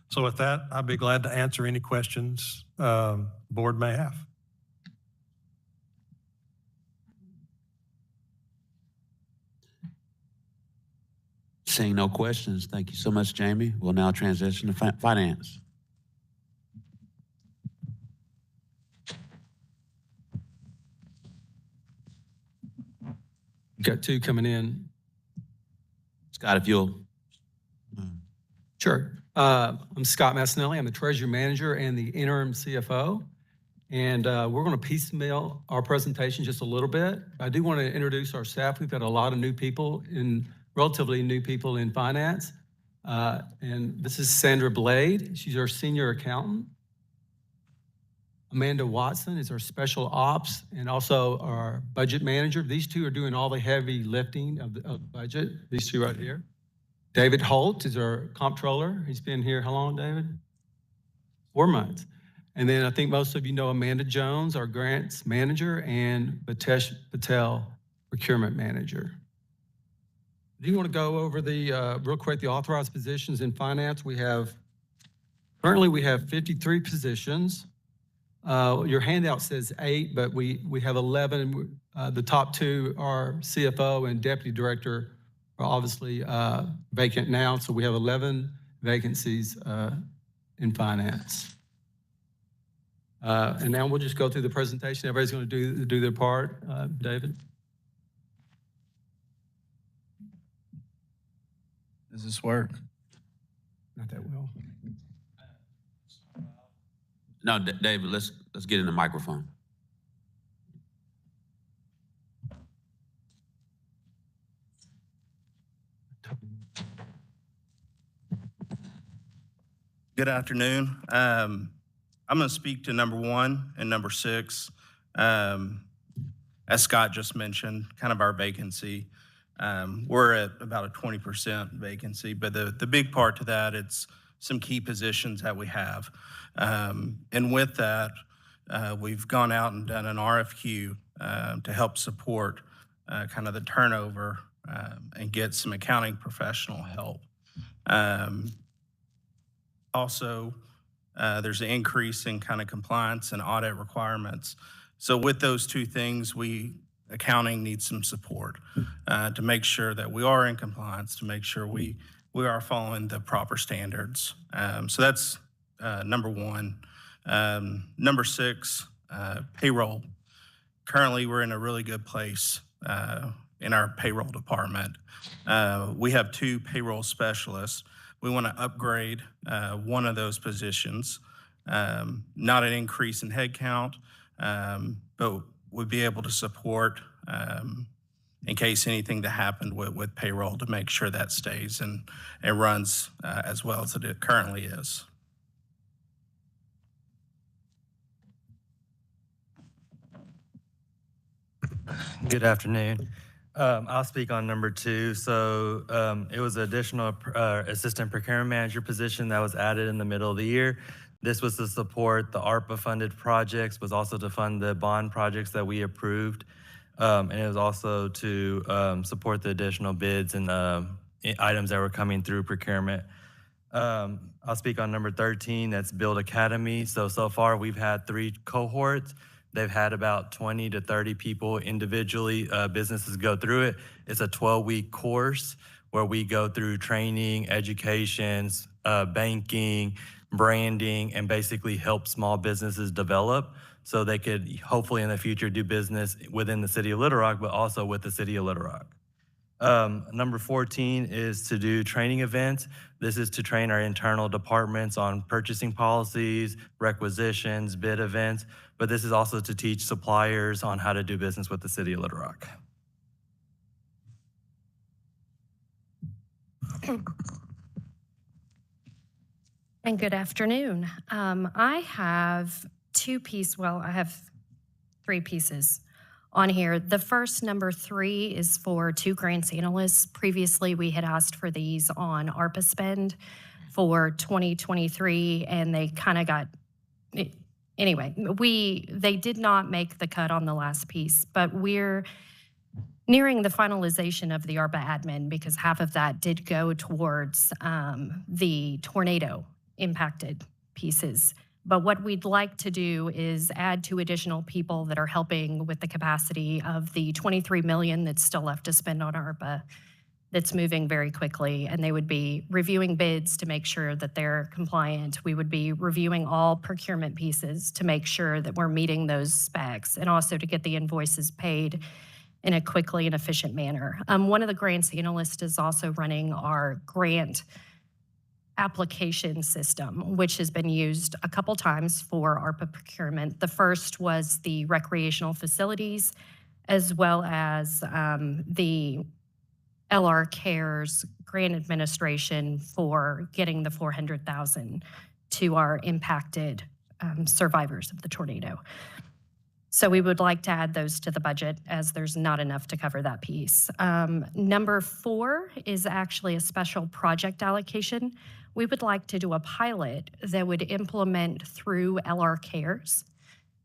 So with that, I'd be glad to answer any questions the board may have. Seeing no questions, thank you so much, Jamie. We'll now transition to finance. Got 2 coming in. Scott, if you'll. Sure. I'm Scott Massinelli. I'm the treasury manager and the interim CFO. And we're going to piecemeal our presentation just a little bit. I do want to introduce our staff. We've got a lot of new people, relatively new people in finance. And this is Sandra Blade. She's our senior accountant. Amanda Watson is our special ops and also our budget manager. These 2 are doing all the heavy lifting of the budget, these 2 right here. David Holt is our comptroller. He's been here how long, David? 4 months. And then I think most of you know Amanda Jones, our grants manager, and Bitesh Patel, procurement manager. Do you want to go over the, real quick, the authorized positions in finance? Currently we have 53 positions. Your handout says 8, but we have 11. The top 2 are CFO and deputy director are obviously vacant now, so we have 11 vacancies in finance. And now we'll just go through the presentation. Everybody's going to do their part. David? Does this work? Not that well. No, David, let's get in the microphone. Good afternoon. I'm going to speak to number 1 and number 6. As Scott just mentioned, kind of our vacancy. We're at about a 20% vacancy, but the big part to that, it's some key positions that we have. And with that, we've gone out and done an RFQ to help support kind of the turnover and get some accounting professional help. Also, there's an increase in kind of compliance and audit requirements. So with those 2 things, accounting needs some support to make sure that we are in compliance, to make sure we are following the proper standards. So that's number 1. Number 6, payroll. Currently, we're in a really good place in our payroll department. We have 2 payroll specialists. We want to upgrade one of those positions. Not an increase in headcount, but we'd be able to support in case anything that happened with payroll to make sure that stays and runs as well as it currently is. Good afternoon. I'll speak on number 2. So it was an additional assistant procurement manager position that was added in the middle of the year. This was to support the ARPA-funded projects, was also to fund the bond projects that we approved, and it was also to support the additional bids and items that were coming through procurement. I'll speak on number 13, that's Build Academy. So far we've had 3 cohorts. They've had about 20 to 30 people individually, businesses go through it. It's a 12-week course where we go through training, educations, banking, branding, and basically help small businesses develop so they could hopefully in the future do business within the city of Little Rock, but also with the city of Little Rock. Number 14 is to do training events. This is to train our internal departments on purchasing policies, requisitions, bid events, but this is also to teach suppliers on how to do business with the city of Little Rock. And good afternoon. I have 3 pieces on here. The first, number 3, is for 2 grants analysts. Previously, we had asked for these on ARPA spend for 2023, and they kind of got, anyway, they did not make the cut on the last piece, but we're nearing the finalization of the ARPA admin because half of that did go towards the tornado impacted pieces. But what we'd like to do is add 2 additional people that are helping with the capacity of the $23 million that's still left to spend on ARPA that's moving very quickly. And they would be reviewing bids to make sure that they're compliant. We would be reviewing all procurement pieces to make sure that we're meeting those specs and also to get the invoices paid in a quickly and efficient manner. One of the grants analysts is also running our grant application system, which has been used a couple times for ARPA procurement. The first was the recreational facilities, as well as the LR Cares grant administration for getting the $400,000 to our impacted survivors of the tornado. So we would like to add those to the budget as there's not enough to cover that piece. Number 4 is actually a special project allocation. we would like to do a pilot that would implement through LR Cares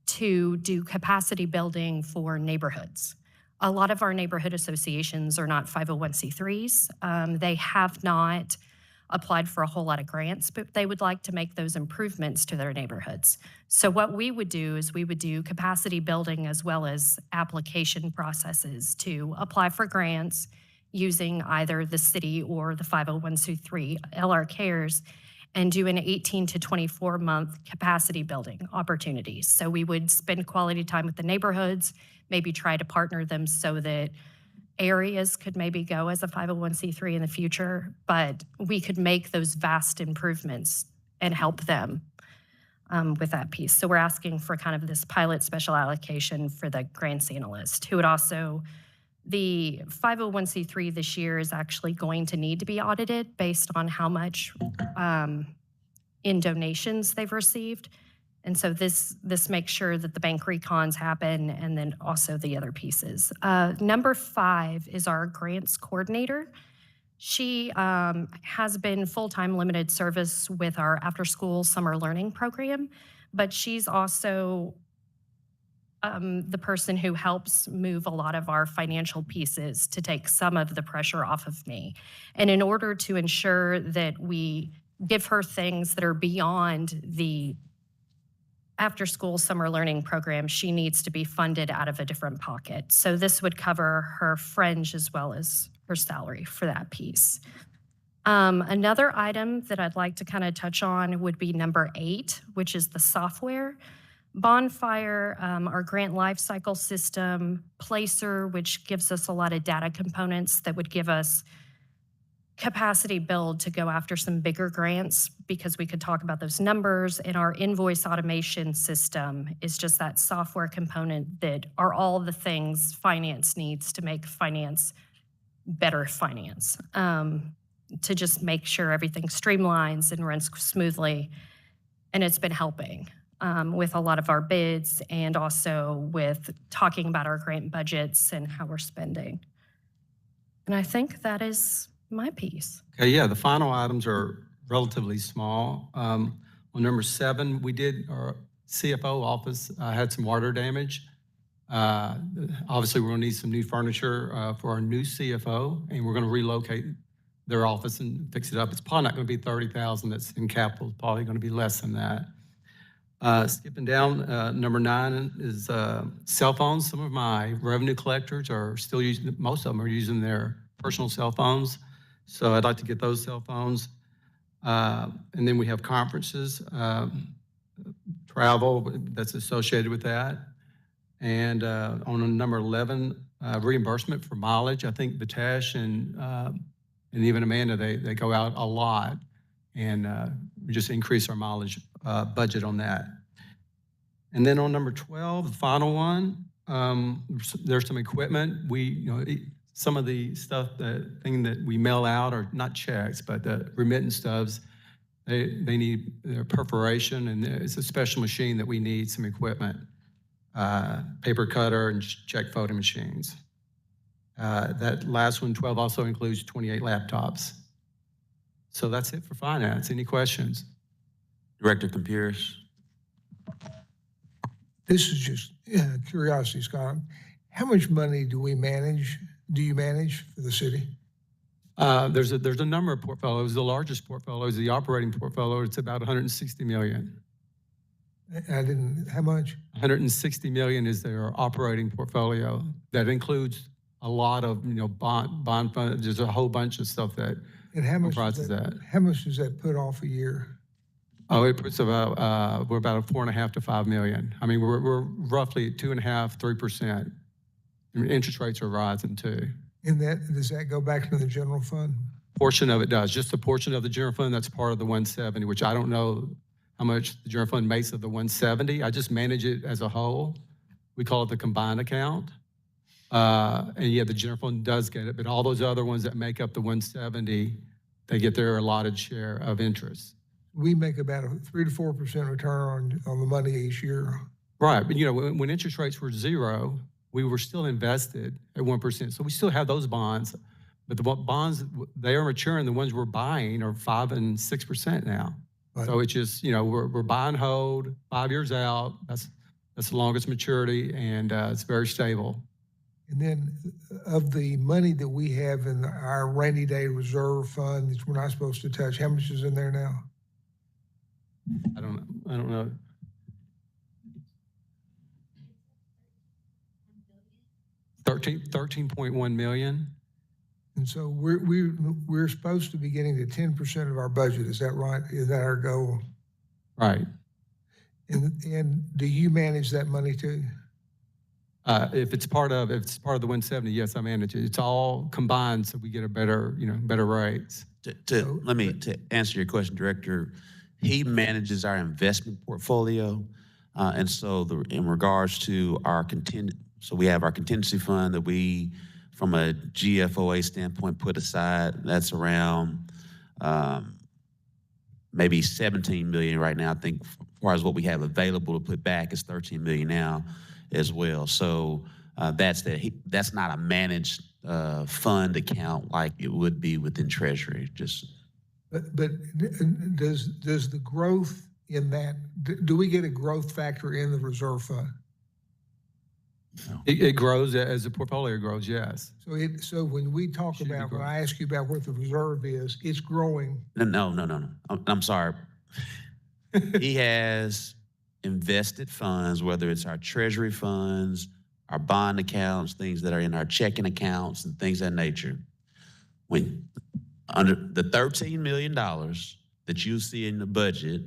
to do capacity building for neighborhoods. A lot of our neighborhood associations are not 501c3s. They have not applied for a whole lot of grants, but they would like to make those improvements to their neighborhoods. So what we would do is we would do capacity building as well as application processes to apply for grants using either the city or the 501c3 LR Cares, and do an 18 to 24 month capacity building opportunities. So we would spend quality time with the neighborhoods, maybe try to partner them so that areas could maybe go as a 501c3 in the future, but we could make those vast improvements and help them with that piece. So we're asking for kind of this pilot special allocation for the grants analyst, who would also, the 501c3 this year is actually going to need to be audited based on how much in donations they've received. And so this makes sure that the bank recons happen, and then also the other pieces. Number 5 is our grants coordinator. She has been full-time limited service with our after-school summer learning program, but she's also the person who helps move a lot of our financial pieces to take some of the pressure off of me. And in order to ensure that we give her things that are beyond the after-school summer learning program, she needs to be funded out of a different pocket. So this would cover her fringe as well as her salary for that piece. Another item that I'd like to kind of touch on would be number 8, which is the software. Bonfire, our grant lifecycle system, Placer, which gives us a lot of data components that would give us capacity build to go after some bigger grants, because we could talk about those numbers. And our invoice automation system is just that software component that are all the things finance needs to make finance better finance, to just make sure everything streamlines and runs smoothly. And it's been helping with a lot of our bids, and also with talking about our grant budgets and how we're spending. And I think that is my piece. Okay, yeah, the final items are relatively small. On number 7, our CFO office had some water damage. Obviously, we're gonna need some new furniture for our new CFO, and we're gonna relocate their office and fix it up. It's probably not gonna be $30,000 that's in capital, it's probably gonna be less than that. Skipping down, number 9 is cell phones. Some of my revenue collectors are still using, most of them are using their personal cell phones. So I'd like to get those cell phones. And then we have conferences, travel that's associated with that. And on number 11, reimbursement for mileage. I think Vitesh and even Amanda, they go out a lot, and we just increase our mileage budget on that. And then on number 12, the final one, there's some equipment. Some of the stuff, the thing that we mail out are not checks, but the remittance stubs, they need their perforation, and it's a special machine that we need, some equipment, paper cutter and check photo machines. That last one, 12, also includes 28 laptops. So that's it for finance. Any questions? Director Campiris. This is just curiosity, Scott. How much money do you manage for the city? There's a number of portfolios. The largest portfolio is the operating portfolio. It's about 160 million. How much? 160 million is their operating portfolio. That includes a lot of, bond fund. There's a whole bunch of stuff that comprises that. How much does that put off a year? Oh, it puts about, we're about 4.5 to 5 million. I mean, we're roughly at 2.5%, 3%. Interest rates are rising too. And does that go back to the general fund? Portion of it does. Just a portion of the general fund that's part of the 170, which I don't know how much the general fund makes of the 170. I just manage it as a whole. We call it the combined account. And yeah, the general fund does get it, but all those other ones that make up the 170, they get their allotted share of interest. We make about a 3 to 4% return on the money each year. Right, but when interest rates were 0, we were still invested at 1%. So we still have those bonds, But the bonds, they are maturing. The ones we're buying are 5% and 6% now. Right. So it's just, we're buy and hold 5 years out. That's the longest maturity, and it's very stable. And then of the money that we have in our rainy day reserve fund that we're not supposed to touch, how much is in there now? I don't know. $13.1 million. And so we're supposed to be getting to 10% of our budget. Is that right? Is that our goal? Right. And do you manage that money too? If it's part of the 170, yes, I manage it. It's all combined, so we get a better rates. To answer your question, Director, he manages our investment portfolio, and so in regards to our so we have our contingency fund that we, from a GFOA standpoint, put aside. That's around maybe 17 million right now. I think as far as what we have available to put back is 13 million now as well. So that's not a managed fund account like it would be within Treasury. But does the growth in that, do we get a growth factor in the reserve fund? No. It grows as the portfolio grows, yes. So when we talk about, when I ask you about what the reserve is, it's growing. No. I'm sorry. He has invested funds, whether it's our Treasury funds, our bond accounts, things that are in our checking accounts and things of that nature. When under the $13 million that you see in the budget,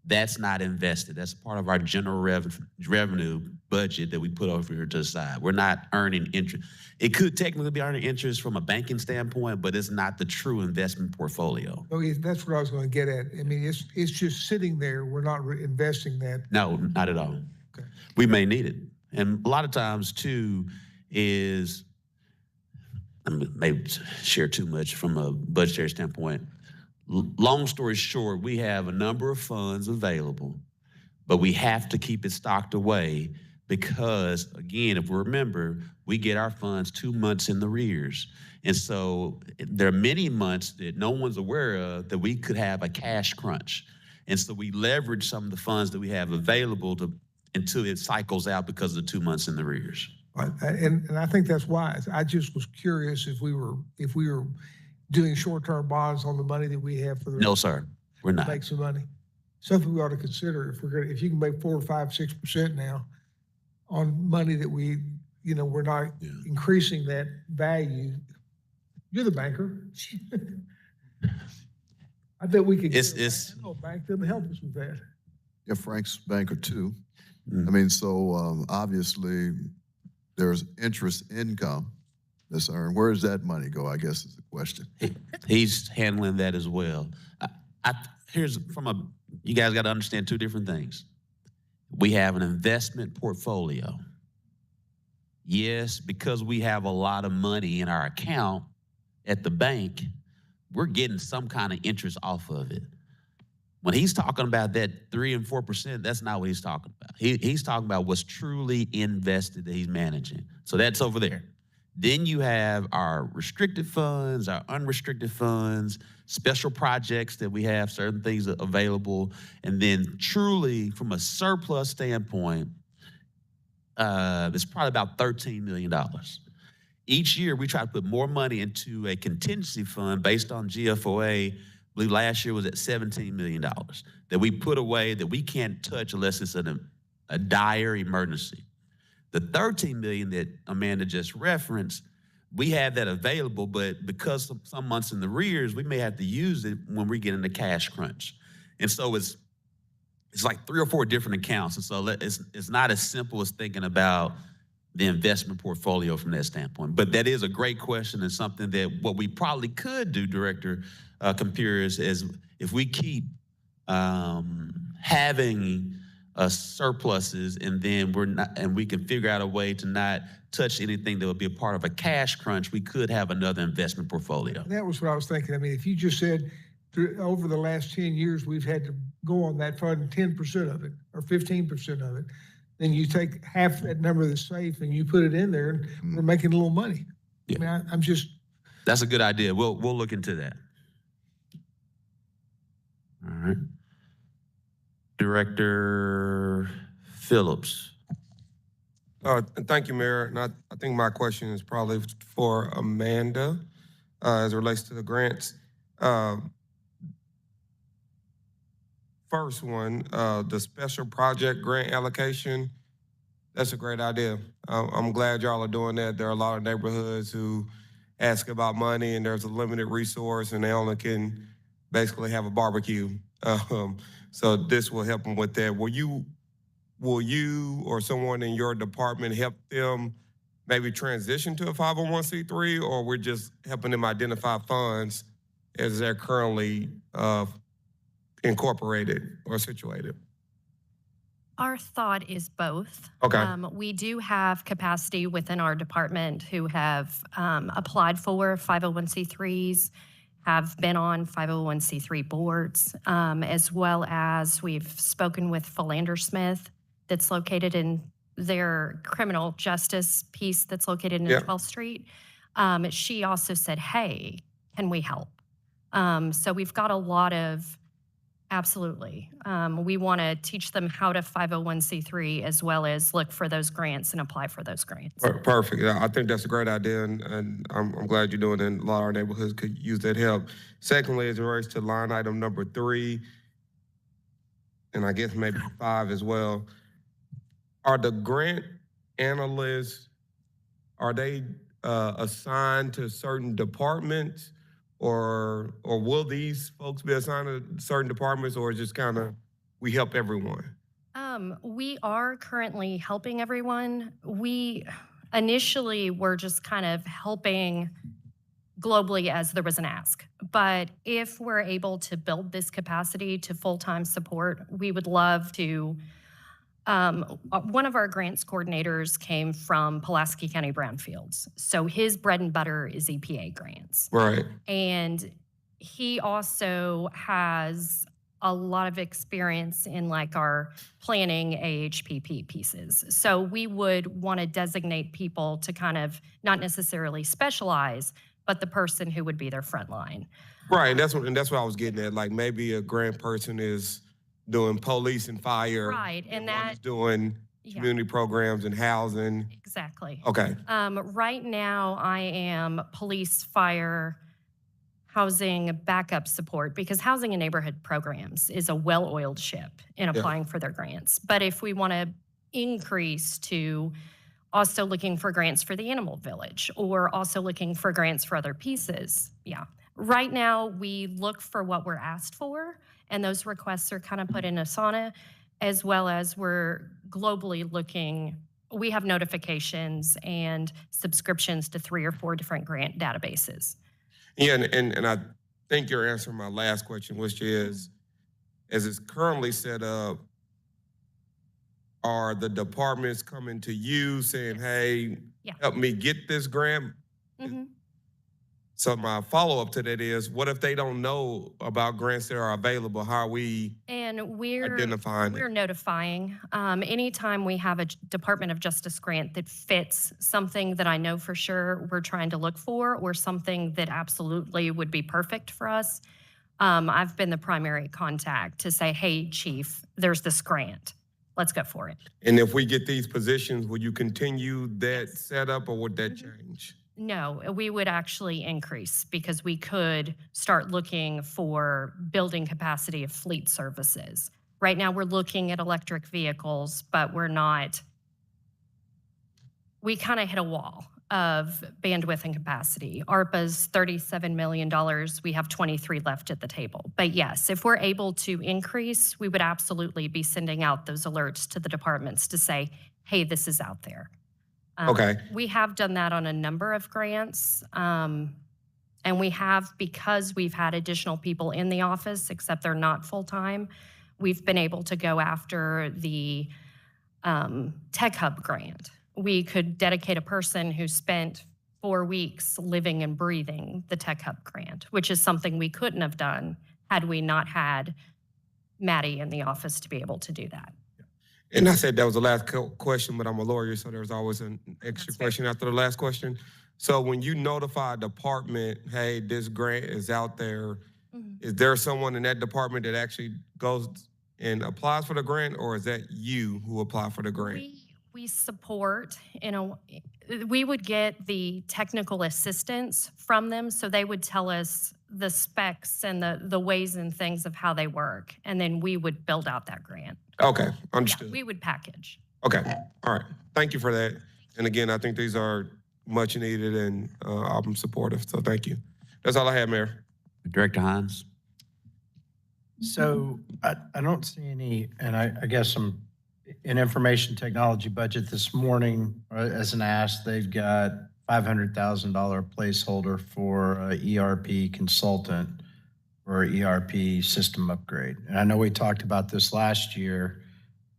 that's not invested. That's part of our general revenue budget that we put over here to the side. We're not earning interest. It could technically be earning interest from a banking standpoint, but it's not the true investment portfolio. Okay, that's what I was going to get at. I mean, it's just sitting there. We're not investing that. No, not at all. Okay. We may need it. And a lot of times, too, is, I may share too much from a budgetary standpoint. Long story short, we have a number of funds available, but we have to keep it stocked away because, again, if we remember, we get our funds 2 months in the arrears. And so there are many months that no one's aware of that we could have a cash crunch. And so we leverage some of the funds that we have available until it cycles out because of the 2 months in the arrears. Right. And I think that's wise. I just was curious if we were doing short-term bonds on the money that we have for the. No, sir, we're not. Make some money. Something we ought to consider if you can make 4 or 5, 6% now on money that we're not increasing that value. You're the banker. I bet we could get a bank that would help us with that. Yeah, Frank's banker too. I mean, so obviously there's interest income that's earned. Where does that money go, I guess is the question. He's handling that as well. You guys got to understand two different things. We have an investment portfolio. Yes, because we have a lot of money in our account at the bank, we're getting some kind of interest off of it. When he's talking about that 3 and 4%, that's not what he's talking about. He's talking about what's truly invested that he's managing. So that's over there. Then you have our restricted funds, our unrestricted funds, special projects that we have, certain things available. And then truly, from a surplus standpoint, it's probably about $13 million. Each year, we try to put more money into a contingency fund based on GFOA. I believe last year was at $17 million that we put away that we can't touch unless it's a dire emergency. The $13 million that Amanda just referenced, we have that available, but because some months in the arrears, we may have to use it when we get in the cash crunch. And so it's like 3 or 4 different accounts. And so it's not as simple as thinking about the investment portfolio from that standpoint. But that is a great question and something that what we probably could do, Director Compures, is if we keep having surpluses and then we can figure out a way to not touch anything that would be a part of a cash crunch, we could have another investment portfolio. That was what I was thinking. I mean, if you just said over the last 10 years, we've had to go on that fund 10% of it or 15% of it, then you take half that number that's safe and you put it in there and we're making a little money. Yeah. I mean, I'm just, That's a good idea. We'll look into that. All right. Director Phillips. Thank you, Mayor. And I think my question is probably for Amanda as it relates to the grants. First one, the special project grant allocation. That's a great idea. I'm glad y'all are doing that. There are a lot of neighborhoods who ask about money and there's a limited resource and they only can basically have a barbecue. So this will help them with that. Will you or someone in your department help them maybe transition to a 501c3, or we're just helping them identify funds as they're currently incorporated or situated? Our thought is both. Okay. We do have capacity within our department who have applied for 501c3s, have been on 501c3 boards, as well as we've spoken with Philander Smith that's located in their criminal justice piece that's located in 12th Street. She also said, hey, can we help? So we've got a lot of, absolutely. We want to teach them how to 501c3 as well as look for those grants and apply for those grants. Perfect. I think that's a great idea, and I'm glad you're doing it. And a lot of our neighborhoods could use that help. Secondly, as it relates to line item number 3, and I guess maybe 5 as well, are the grant analysts, are they assigned to certain departments, or will these folks be assigned to certain departments, or just kind of we help everyone? We are currently helping everyone. We initially were just kind of helping globally as there was an ask. But if we're able to build this capacity to full-time support, we would love to. One of our grants coordinators came from Pulaski County Brownfields. So his bread and butter is EPA grants. Right. And he also has a lot of experience in like our planning AHPP pieces. So we would want to designate people to kind of not necessarily specialize, but the person who would be their front line. Right, and that's what I was getting at. Like maybe a grant person is doing police and fire. Right, and one that is doing community programs and housing. exactly. Okay. Right now, I am police, fire, housing, backup support, because housing and neighborhood programs is a well-oiled ship in applying for their grants. But if we want to increase to also looking for grants for the animal village, or also looking for grants for other pieces, Right now, we look for what we're asked for, and those requests are kind of put in Asana, as well as we're globally looking. We have notifications and subscriptions to 3 or 4 different grant databases. Yeah, and I think you're answering my last question, which is, as it's currently set up, are the departments coming to you saying, hey, help me get this grant? So my follow-up to that is, what if they don't know about grants that are available? How are we identifying We're notifying. Anytime we have a Department of Justice grant that fits something that I know for sure we're trying to look for, or something that absolutely would be perfect for us, I've been the primary contact to say, hey, Chief, there's this grant. Let's go for it. And if we get these positions, will you continue that setup, or would that change? No, we would actually increase, because we could start looking for building capacity of fleet services. Right now, we're looking at electric vehicles, but we kind of hit a wall of bandwidth and capacity. ARPA's $37 million. We have 23 left at the table. But yes, if we're able to increase, we would absolutely be sending out those alerts to the departments to say, hey, this is out there. Okay. We have done that on a number of grants. And we have, because we've had additional people in the office, except they're not full-time, we've been able to go after the Tech Hub grant. We could dedicate a person who spent 4 weeks living and breathing the Tech Hub grant, which is something we couldn't have done had we not had Maddie in the office to be able to do that. And I said that was the last question, but I'm a lawyer, so there's always an extra question after the last question. So when you notify a department, hey, this grant is out there, is there someone in that department that actually goes and applies for the grant, or is that you who apply for the grant? We support, we would get the technical assistance from them, so they would tell us the specs and the ways and things of how they work, and then we would build out that grant. Okay, understood. Yeah, we would package. Okay, all right. Thank you for that. And again, I think these are much needed, and I'm supportive, so thank you. That's all I have, Mayor. Director Hines? So I don't see any, and I guess I'm in information technology budget this morning, as an ask, they've got $500,000 placeholder for a ERP consultant for ERP system upgrade. And I know we talked about this last year,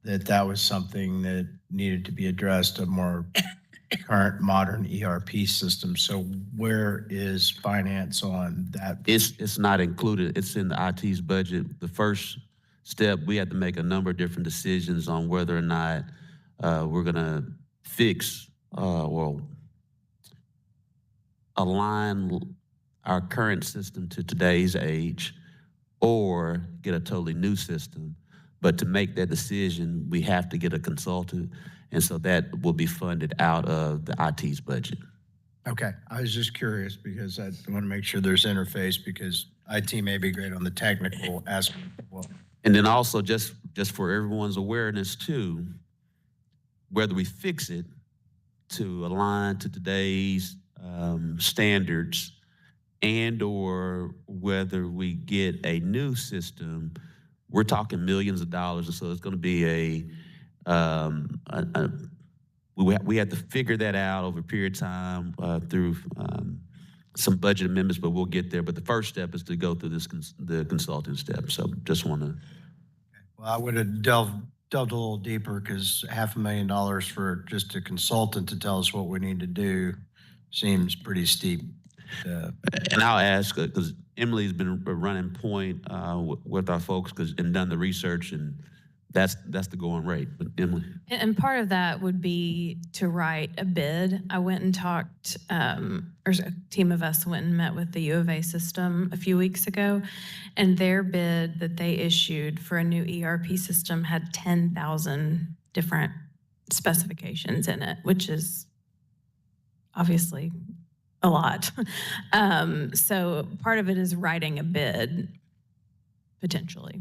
that was something that needed to be addressed, a more current modern ERP system. So where is finance on that? It's not included. It's in the IT's budget. The first step, we had to make a number of different decisions on whether or not we're going to fix or align our current system to today's age or get a totally new system. But to make that decision, we have to get a consultant. And so that will be funded out of the IT's budget. Okay, I was just curious because I want to make sure there's interface because IT may be great on the technical aspect. Well, and then also just for everyone's awareness too, whether we fix it to align to today's standards and or whether we get a new system, we're talking millions of dollars. And so it's going to be we have to figure that out over a period of time through some budget amendments, but we'll get there. But the first step is to go through the consulting step. So just want to. Well, I would have delved a little deeper because $500,000 for just a consultant to tell us what we need to do seems pretty steep. And I'll ask, because Emily's been running point with our folks and done the research, and that's the going rate. But Emily. And part of that would be to write a bid. I went and talked, or a team of us went and met with the U of A system a few weeks ago, and their bid that they issued for a new ERP system had 10,000 different specifications in it, which is obviously a lot. So part of it is writing a bid, potentially.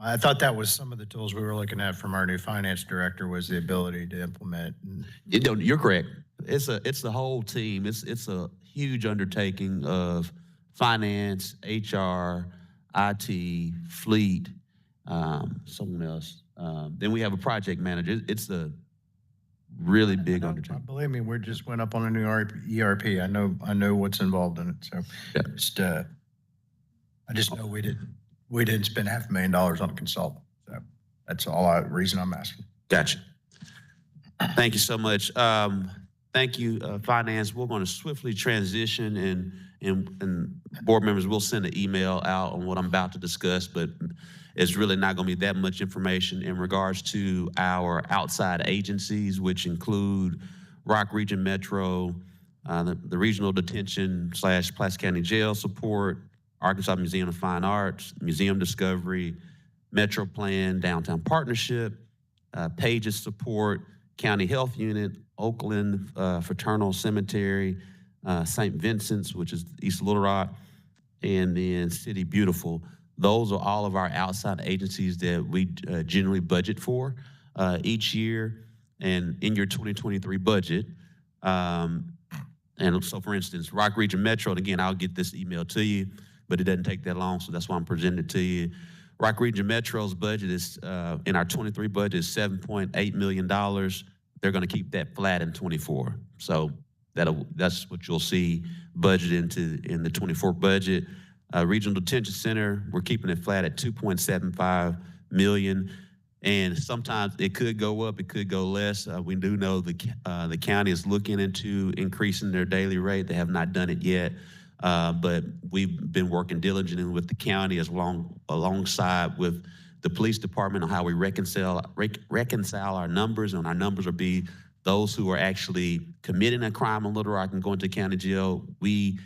I thought that was some of the tools we were looking at from our new finance director was the ability to implement. You're correct. It's the whole team. It's a huge undertaking of finance, HR, IT, fleet, someone else. Then we have a project manager. It's a really big undertaking. Believe me, we just went up on a new ERP. I know what's involved in it. So yeah. I just know we didn't spend $500,000 on a consultant. So that's all reason I'm asking. Gotcha. Thank you so much. Thank you, Finance. We're going to swiftly transition, and board members will send an email out on what I'm about to discuss, but it's really not going to be that much information in regards to our outside agencies, which include Rock Region Metro, the Regional Detention / Pulaski County Jail Support, Arkansas Museum of Fine Arts, Museum Discovery, Metro Plan, Downtown Partnership, Pages Support, County Health Unit, Oakland Fraternal Cemetery, St. Vincent's, which is East Little Rock, and then City Beautiful. Those are all of our outside agencies that we generally budget for each year and in your 2023 budget. And so, for instance, Rock Region Metro, and again, I'll get this email to you, but it doesn't take that long, so that's why I'm presenting it to you. Rock Region Metro's budget is, in our 23 budget, is $7.8 million. They're going to keep that flat in 24. So that's what you'll see budgeted in the 24 budget. Regional Detention Center, we're keeping it flat at $2.75 million. And sometimes it could go up, it could go less. We do know the county is looking into increasing their daily rate. They have not done it yet. But we've been working diligently with the county alongside with the police department on how we reconcile our numbers, and our numbers will be those who are actually committing a crime in Little Rock and going to county jail, we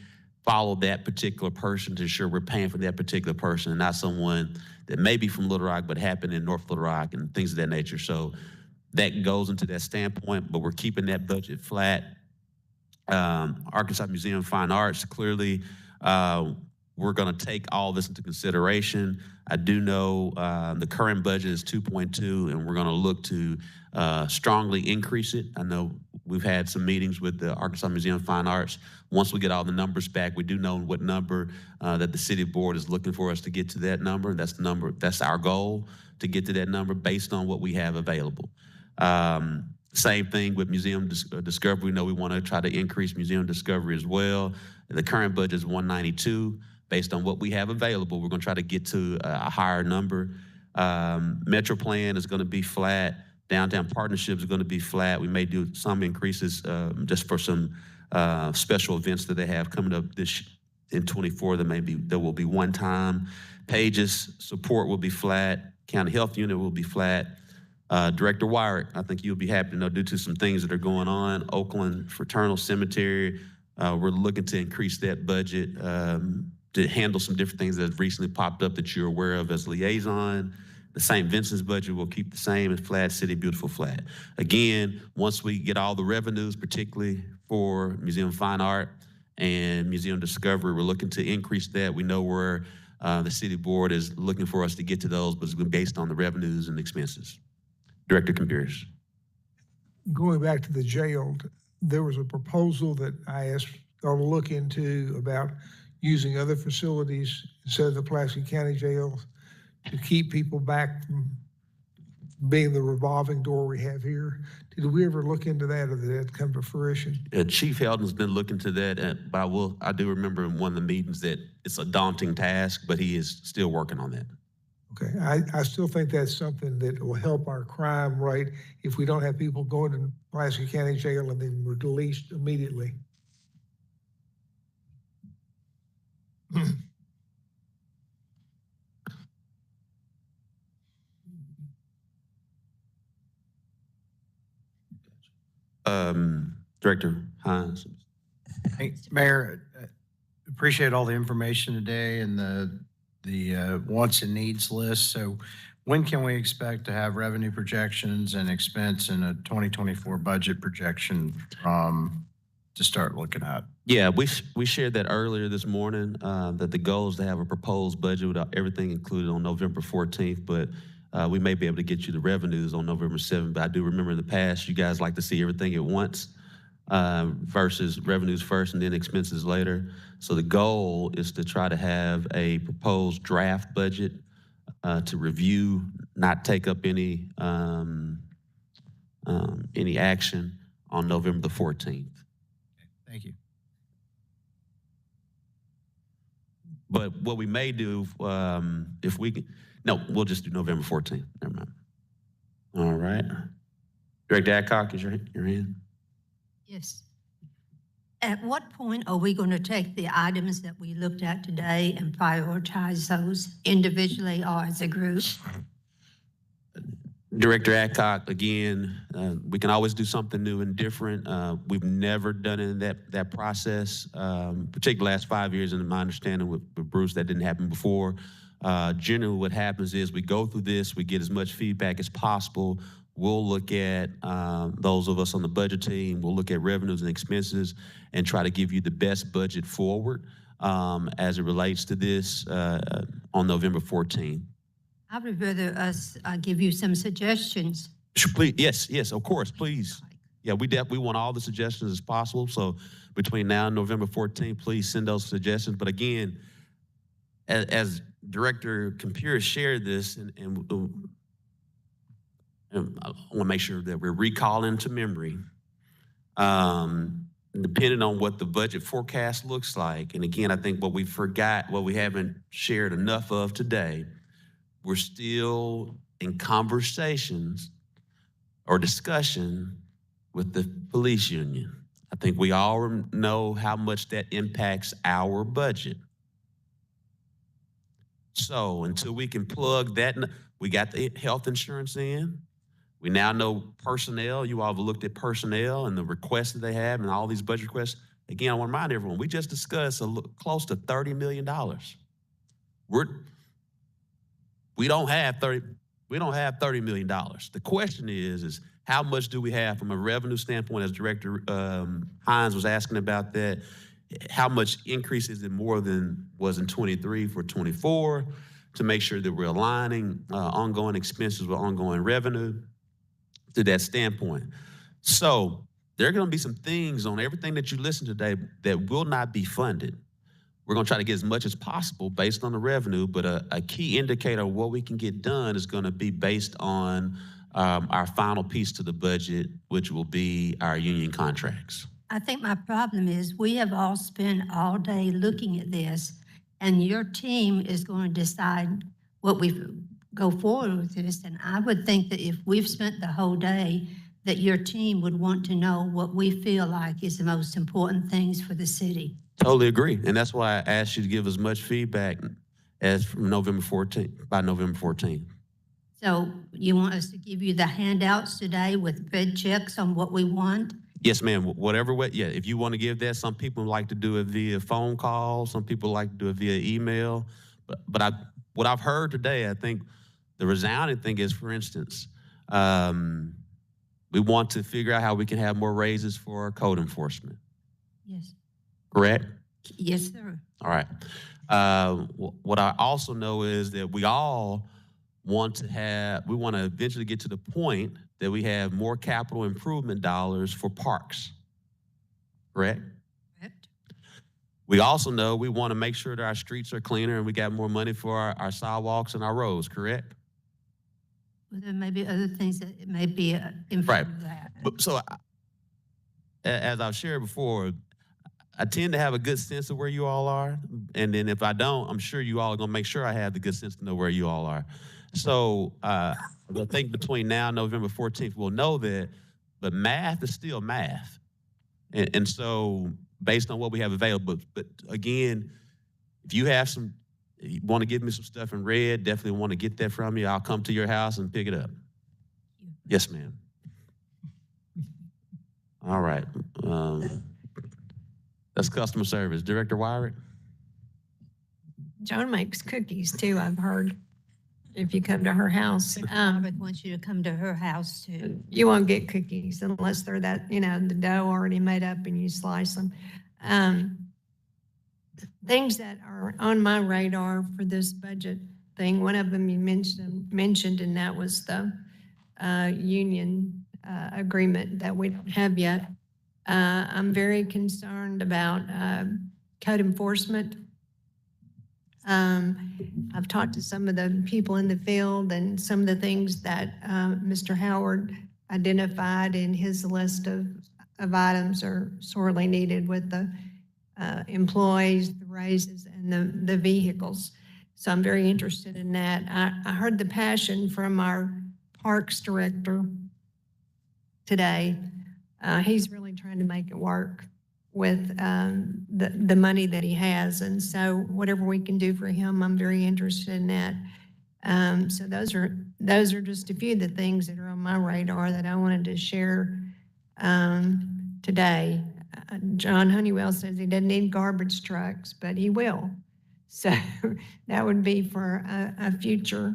follow that particular person to ensure we're paying for that particular person and not someone that may be from Little Rock but happened in North Little Rock and things of that nature. So that goes into that standpoint, but we're keeping that budget flat. Arkansas Museum of Fine Arts, clearly, we're going to take all this into consideration. I do know the current budget is 2.2, and we're going to look to strongly increase it. I know we've had some meetings with the Arkansas Museum of Fine Arts. Once we get all the numbers back, we do know what number that the city board is looking for us to get to that number. That's the number. That's our goal, to get to that number based on what we have available. Same thing with Museum Discovery. We know we want to try to increase Museum Discovery as well. The current budget is 192. Based on what we have available, we're going to try to get to a higher number. Metro Plan is going to be flat. Downtown Partnerships is going to be flat. We may do some increases just for some special events that they have coming up in 24. There will be one time. Pages support will be flat. County Health Unit will be flat. Director Wyrick, I think you'll be happy to know, due to some things that are going on, Oakland Fraternal Cemetery, we're looking to increase that budget to handle some different things that have recently popped up that you're aware of as liaison. The St. Vincent's budget will keep the same as flat. City Beautiful flat. Again, once we get all the revenues, particularly for Museum of Fine Art and Museum Discovery, we're looking to increase that. We know where the city board is looking for us to get to those, but it's been based on the revenues and expenses. Director Campiris. Going back to the jail, there was a proposal that I asked y'all to look into about using other facilities instead of the Pulaski County Jail to keep people back from being the revolving door we have here. Did we ever look into that, or did that come to fruition? Chief Heldon's been looking to that, but I do remember in one of the meetings that it's a daunting task, but he is still working on that. Okay, I still think that's something that will help our crime rate if we don't have people going to Pulaski County Jail and then we're released immediately. Director Hines. Thanks, Mayor. Appreciate all the information today and the wants and needs list. So when can we expect to have revenue projections and expense and a 2024 budget projection to start looking at? Yeah, we shared that earlier this morning, that the goal is to have a proposed budget with everything included on November 14th, but we may be able to get you the revenues on November 7th. But I do remember in the past, you guys like to see everything at once versus revenues first and then expenses later. So the goal is to try to have a proposed draft budget to review, not take up any action on November the 14th. Thank you. But what we may do, if we can, no, we'll just do November 14th. Never mind. All right. Director Adcock, is your hand? Yes. At what point are we going to take the items that we looked at today and prioritize those individually or as a group? Director Adcock, again, we can always do something new and different. We've never done it in that process, particularly the last 5 years, and my understanding with Bruce, that didn't happen before. Generally, what happens is we go through this, we get as much feedback as possible. We'll look at those of us on the budget team, we'll look at revenues and expenses and try to give you the best budget forward as it relates to this on November 14th. I would rather us give you some suggestions. Please, yes, of course, please. Yeah, we want all the suggestions as possible. So between now and November 14th, please send those suggestions. But again, as Director Campiris shared this, and I want to make sure that we're recalling to memory, depending on what the budget forecast looks like. And again, I think what we haven't shared enough of today, we're still in conversations or discussion with the police union. I think we all know how much that impacts our budget. So until we can plug that, we got the health insurance in, We now know personnel. You all have looked at personnel and the requests that they have and all these budget requests. Again, I want to remind everyone, we just discussed close to $30 million. We don't have $30 million. The question is how much do we have from a revenue standpoint, as Director Hines was asking about that? How much increase is it more than was in 23 for 24 to make sure that we're aligning ongoing expenses with ongoing revenue to that standpoint? So there are going to be some things on everything that you listen today that will not be funded. We're going to try to get as much as possible based on the revenue, but a key indicator of what we can get done is going to be based on our final piece to the budget, which will be our union contracts. I think my problem is we have all spent all day looking at this, and your team is going to decide what we go forward with this. And I would think that if we've spent the whole day, that your team would want to know what we feel like is the most important things for the city. Totally agree. And that's why I asked you to give as much feedback as from November 14th, by November 14th. So you want us to give you the handouts today with red checks on what we want? Yes, ma'am. Whatever way, yeah. If you want to give that, some people like to do it via phone call. Some people like to do it via email. But what I've heard today, I think the resounding thing is, for instance, we want to figure out how we can have more raises for code enforcement. Yes. Correct? Yes, sir. All right. What I also know is that we all want to eventually get to the point that we have more capital improvement dollars for parks. Correct? Correct. We also know we want to make sure that our streets are cleaner and we got more money for our sidewalks and our roads, correct? Well, there may be other things that may be in front of that. But so, as I've shared before, I tend to have a good sense of where you all are. And then if I don't, I'm sure you all are going to make sure I have the good sense to know where you all are. So I think between now and November 14th, we'll know that, but math is still math. And so based on what we have available, but again, if you want to give me some stuff in red, definitely want to get that from you. I'll come to your house and pick it up. Yes, ma'am. All right. That's customer service. Director Wyrick? Joan makes cookies too, I've heard, if you come to her house. Robert wants you to come to her house too. You won't get cookies unless they're that, the dough already made up and you slice them. Things that are on my radar for this budget thing, one of them you mentioned, and that was the union agreement that we don't have yet. I'm very concerned about code enforcement. I've talked to some of the people in the field, and some of the things that Mr. Howard identified in his list of items are sorely needed with the employees, the raises, and the vehicles. So I'm very interested in that. I heard the passion from our parks director today. He's really trying to make it work with the money that he has. And so whatever we can do for him, I'm very interested in that. So those are just a few of the things that are on my radar that I wanted to share today. John Honeywell says he doesn't need garbage trucks, but he will. So that would be for a future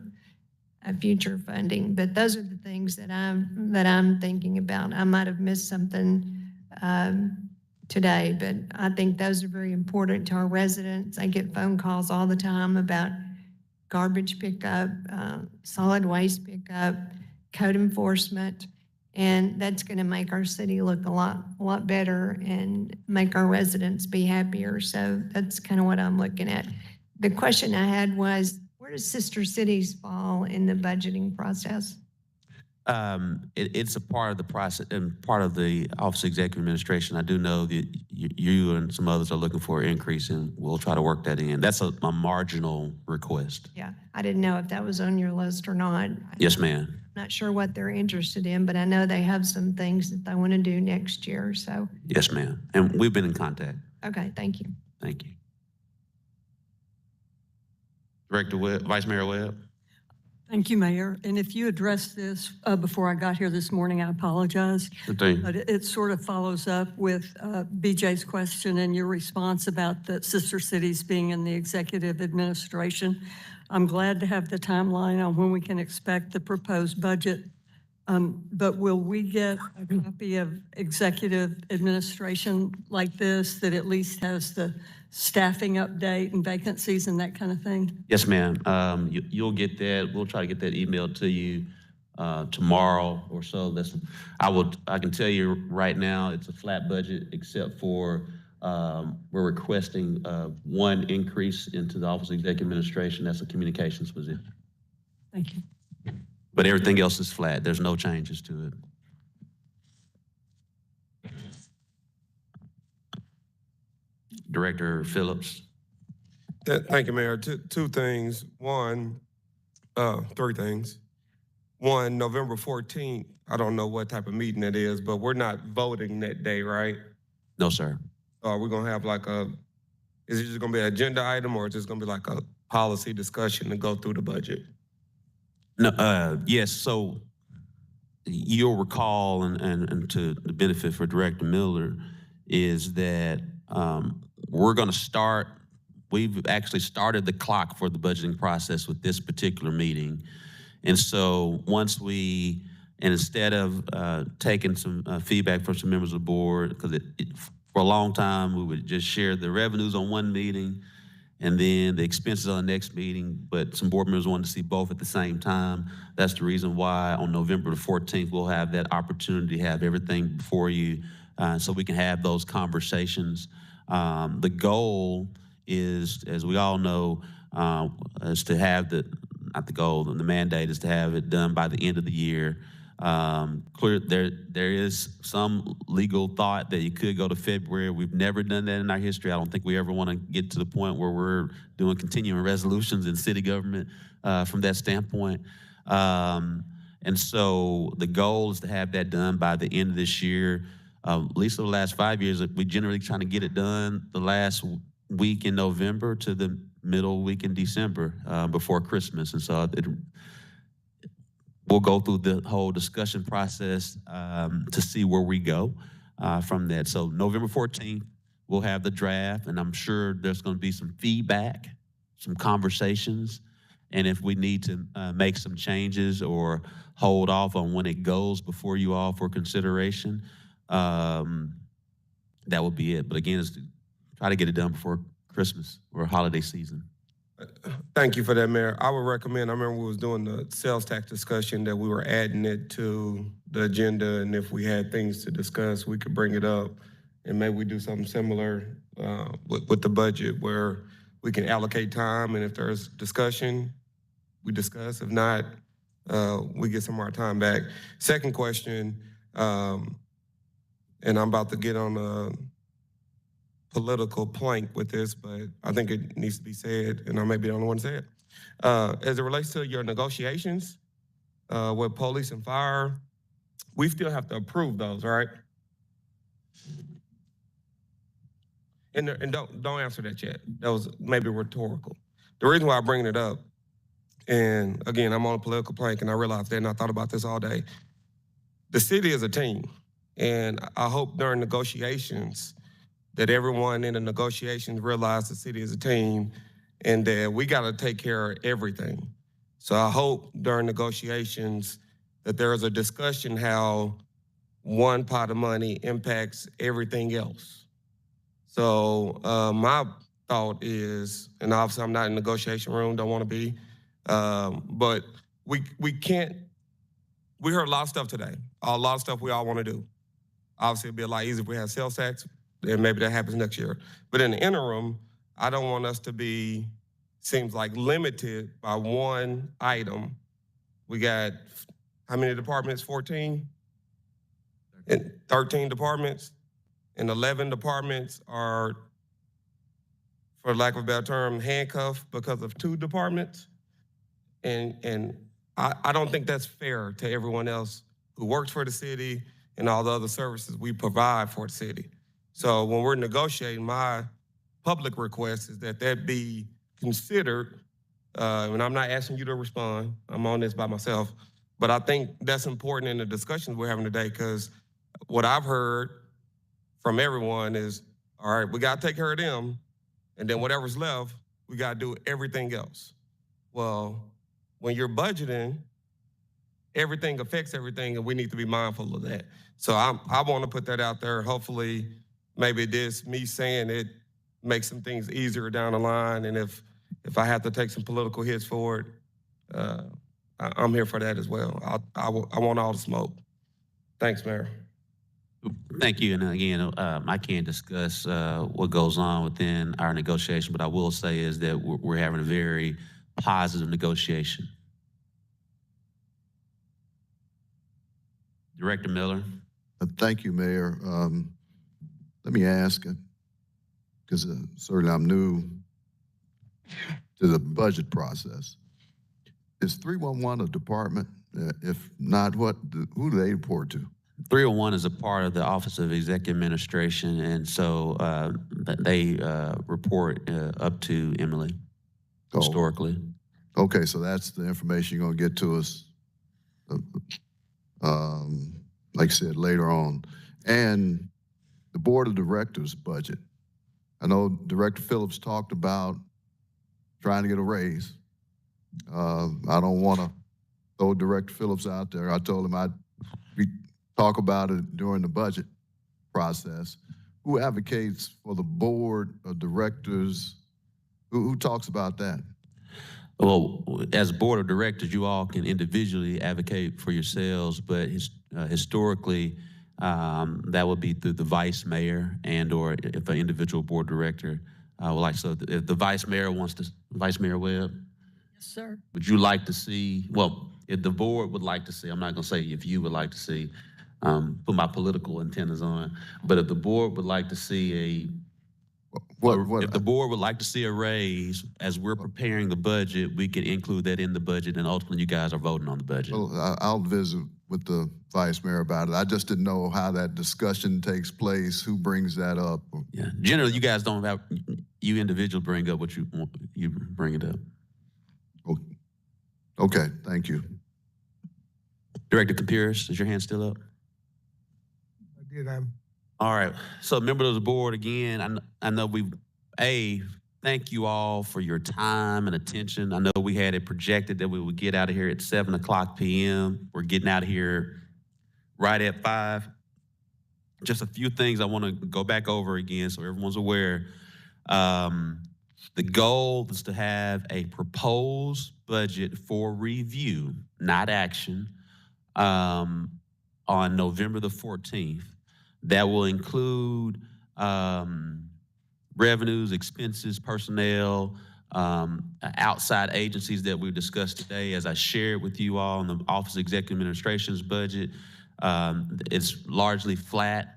funding. But those are the things that I'm thinking about. I might have missed something today, but I think those are very important to our residents. I get phone calls all the time about garbage pickup, solid waste pickup, code enforcement, and that's going to make our city look a lot better and make our residents be happier. So that's kind of what I'm looking at. The question I had was, where does Sister Cities fall in the budgeting process? It's a part of the process and part of the Office of Executive Administration. I do know that you and some others are looking for an increase, and we'll try to work that in. That's a marginal request. Yeah, I didn't know if that was on your list or not. Yes, ma'am. Not sure what they're interested in, but I know they have some things that they want to do next year, so. Yes, ma'am. And we've been in contact. Okay, thank you. Thank you. Director Webb, Vice Mayor Webb. Thank you, Mayor. And if you addressed this before I got here this morning, I apologize. Sure thing. But it sort of follows up with BJ's question and your response about the sister cities being in the executive administration. I'm glad to have the timeline on when we can expect the proposed budget. But will we get a copy of executive administration like this that at least has the staffing update and vacancies and that kind of thing? Yes, ma'am. You'll get that. We'll try to get that emailed to you tomorrow or so. I can tell you right now, it's a flat budget except for we're requesting one increase into the Office of Executive Administration. That's a communications position. Thank you. But everything else is flat. There's no changes to it. Director Phillips. Thank you, Mayor. Two things. Three things. One, November 14th, I don't know what type of meeting it is, but we're not voting that day, right? No, sir. Are we gonna have is it just gonna be an agenda item or is it just gonna be like a policy discussion to go through the budget? No, yes, so you'll recall, and to the benefit for Director Miller, is that we're gonna start, we've actually started the clock for the budgeting process with this particular meeting. And so instead of taking some feedback from some members of the board, because for a long time, we would just share the revenues on one meeting and then the expenses on the next meeting, but some board members wanted to see both at the same time. That's the reason why on November the 14th, we'll have that opportunity to have everything before you so we can have those conversations. The goal is, as we all know, is to have the mandate is to have it done by the end of the year. There is some legal thought that you could go to February. We've never done that in our history. I don't think we ever want to get to the point where we're doing continuing resolutions in city government from that standpoint. And so the goal is to have that done by the end of this year. At least for the last 5 years, we generally trying to get it done the last week in November to the middle week in December before Christmas. And so we'll go through the whole discussion process to see where we go from that. So November 14th, we'll have the draft, and I'm sure there's going to be some feedback, some conversations, and if we need to make some changes or hold off on when it goes before you all for consideration, that will be it. But again, it's to try to get it done before Christmas or holiday season. Thank you for that, Mayor. I would recommend, I remember we was doing the sales tax discussion that we were adding it to the agenda, and if we had things to discuss, we could bring it up, and maybe we do something similar with the budget where we can allocate time, and if there's discussion, we discuss. If not, we get some of our time back. Second question, and I'm about to get on a political plank with this, but I think it needs to be said, and I may be the only one to say it. As it relates to your negotiations with police and fire, we still have to approve those, right? And don't answer that yet. That was maybe rhetorical. The reason why I'm bringing it up, and again, I'm on a political plank, and I realized that, and I thought about this all day. The city is a team, and I hope during negotiations that everyone in the negotiations realize the city is a team and that we got to take care of everything. So I hope during negotiations that there is a discussion how one pot of money impacts everything else. So my thought is, and obviously I'm not in the negotiation room, don't want to be, but we can't, we heard a lot of stuff today, a lot of stuff we all want to do. Obviously it'd be a lot easier if we had sales tax, and maybe that happens next year. But in the interim, I don't want us to be, seems like limited by one item. We got, how many departments, 14? And 13 departments, and 11 departments are, for lack of a better term, handcuffed because of 2 departments. And I don't think that's fair to everyone else who works for the city and all the other services we provide for the city. So when we're negotiating, my public request is that that be considered and I'm not asking you to respond. I'm on this by myself. But I think that's important in the discussions we're having today, because what I've heard from everyone is, all right, we got to take care of them, and then whatever's left, we got to do everything else. Well, when you're budgeting, everything affects everything, and we need to be mindful of that. So I want to put that out there. Hopefully, maybe me saying it makes some things easier down the line, and if I have to take some political hits for it, I'm here for that as well. I want all the smoke. Thanks, Mayor. Thank you. And again, I can't discuss what goes on within our negotiation, but I will say is that we're having a very positive negotiation. Director Miller. Thank you, Mayor. Let me ask, because certainly I'm new to the budget process. Is 311 a department? If not, who do they report to? 301 is a part of the Office of Executive Administration, and so they report up to Emily historically. Okay, so that's the information you're going to get to us, like I said, later on. And the Board of Directors budget. I know Director Phillips talked about trying to get a raise. I don't want to throw Director Phillips out there. I told him I'd talk about it during the budget process. Who advocates for the Board of Directors? Who talks about that? Well, as Board of Directors, you all can individually advocate for yourselves, but historically, that would be through the Vice Mayor and or if an individual Board Director would like. So if the Vice Mayor wants to, Vice Mayor Webb? Yes, sir. Would you like to see, well, if the board would like to see, I'm not going to say if you would like to see, put my political antennas on, but if the board would like to see if the board would like to see a raise, as we're preparing the budget, we could include that in the budget, and ultimately you guys are voting on the budget. Well, I'll visit with the Vice Mayor about it. I just didn't know how that discussion takes place, who brings that up. Yeah, generally you guys don't have, you individually bring up what you want, you bring it up. Okay, thank you. Director Capiris, is your hand still up? I did. All right. So members of the board, again, I know thank you all for your time and attention. I know we had it projected that we would get out of here at 7:00 p.m. We're getting out of here right at 5. Just a few things I want to go back over again so everyone's aware. The goal is to have a proposed budget for review, not action, on November the 14th. That will include revenues, expenses, personnel, outside agencies that we've discussed today. As I shared with you all in the Office of Executive Administration's budget, it's largely flat.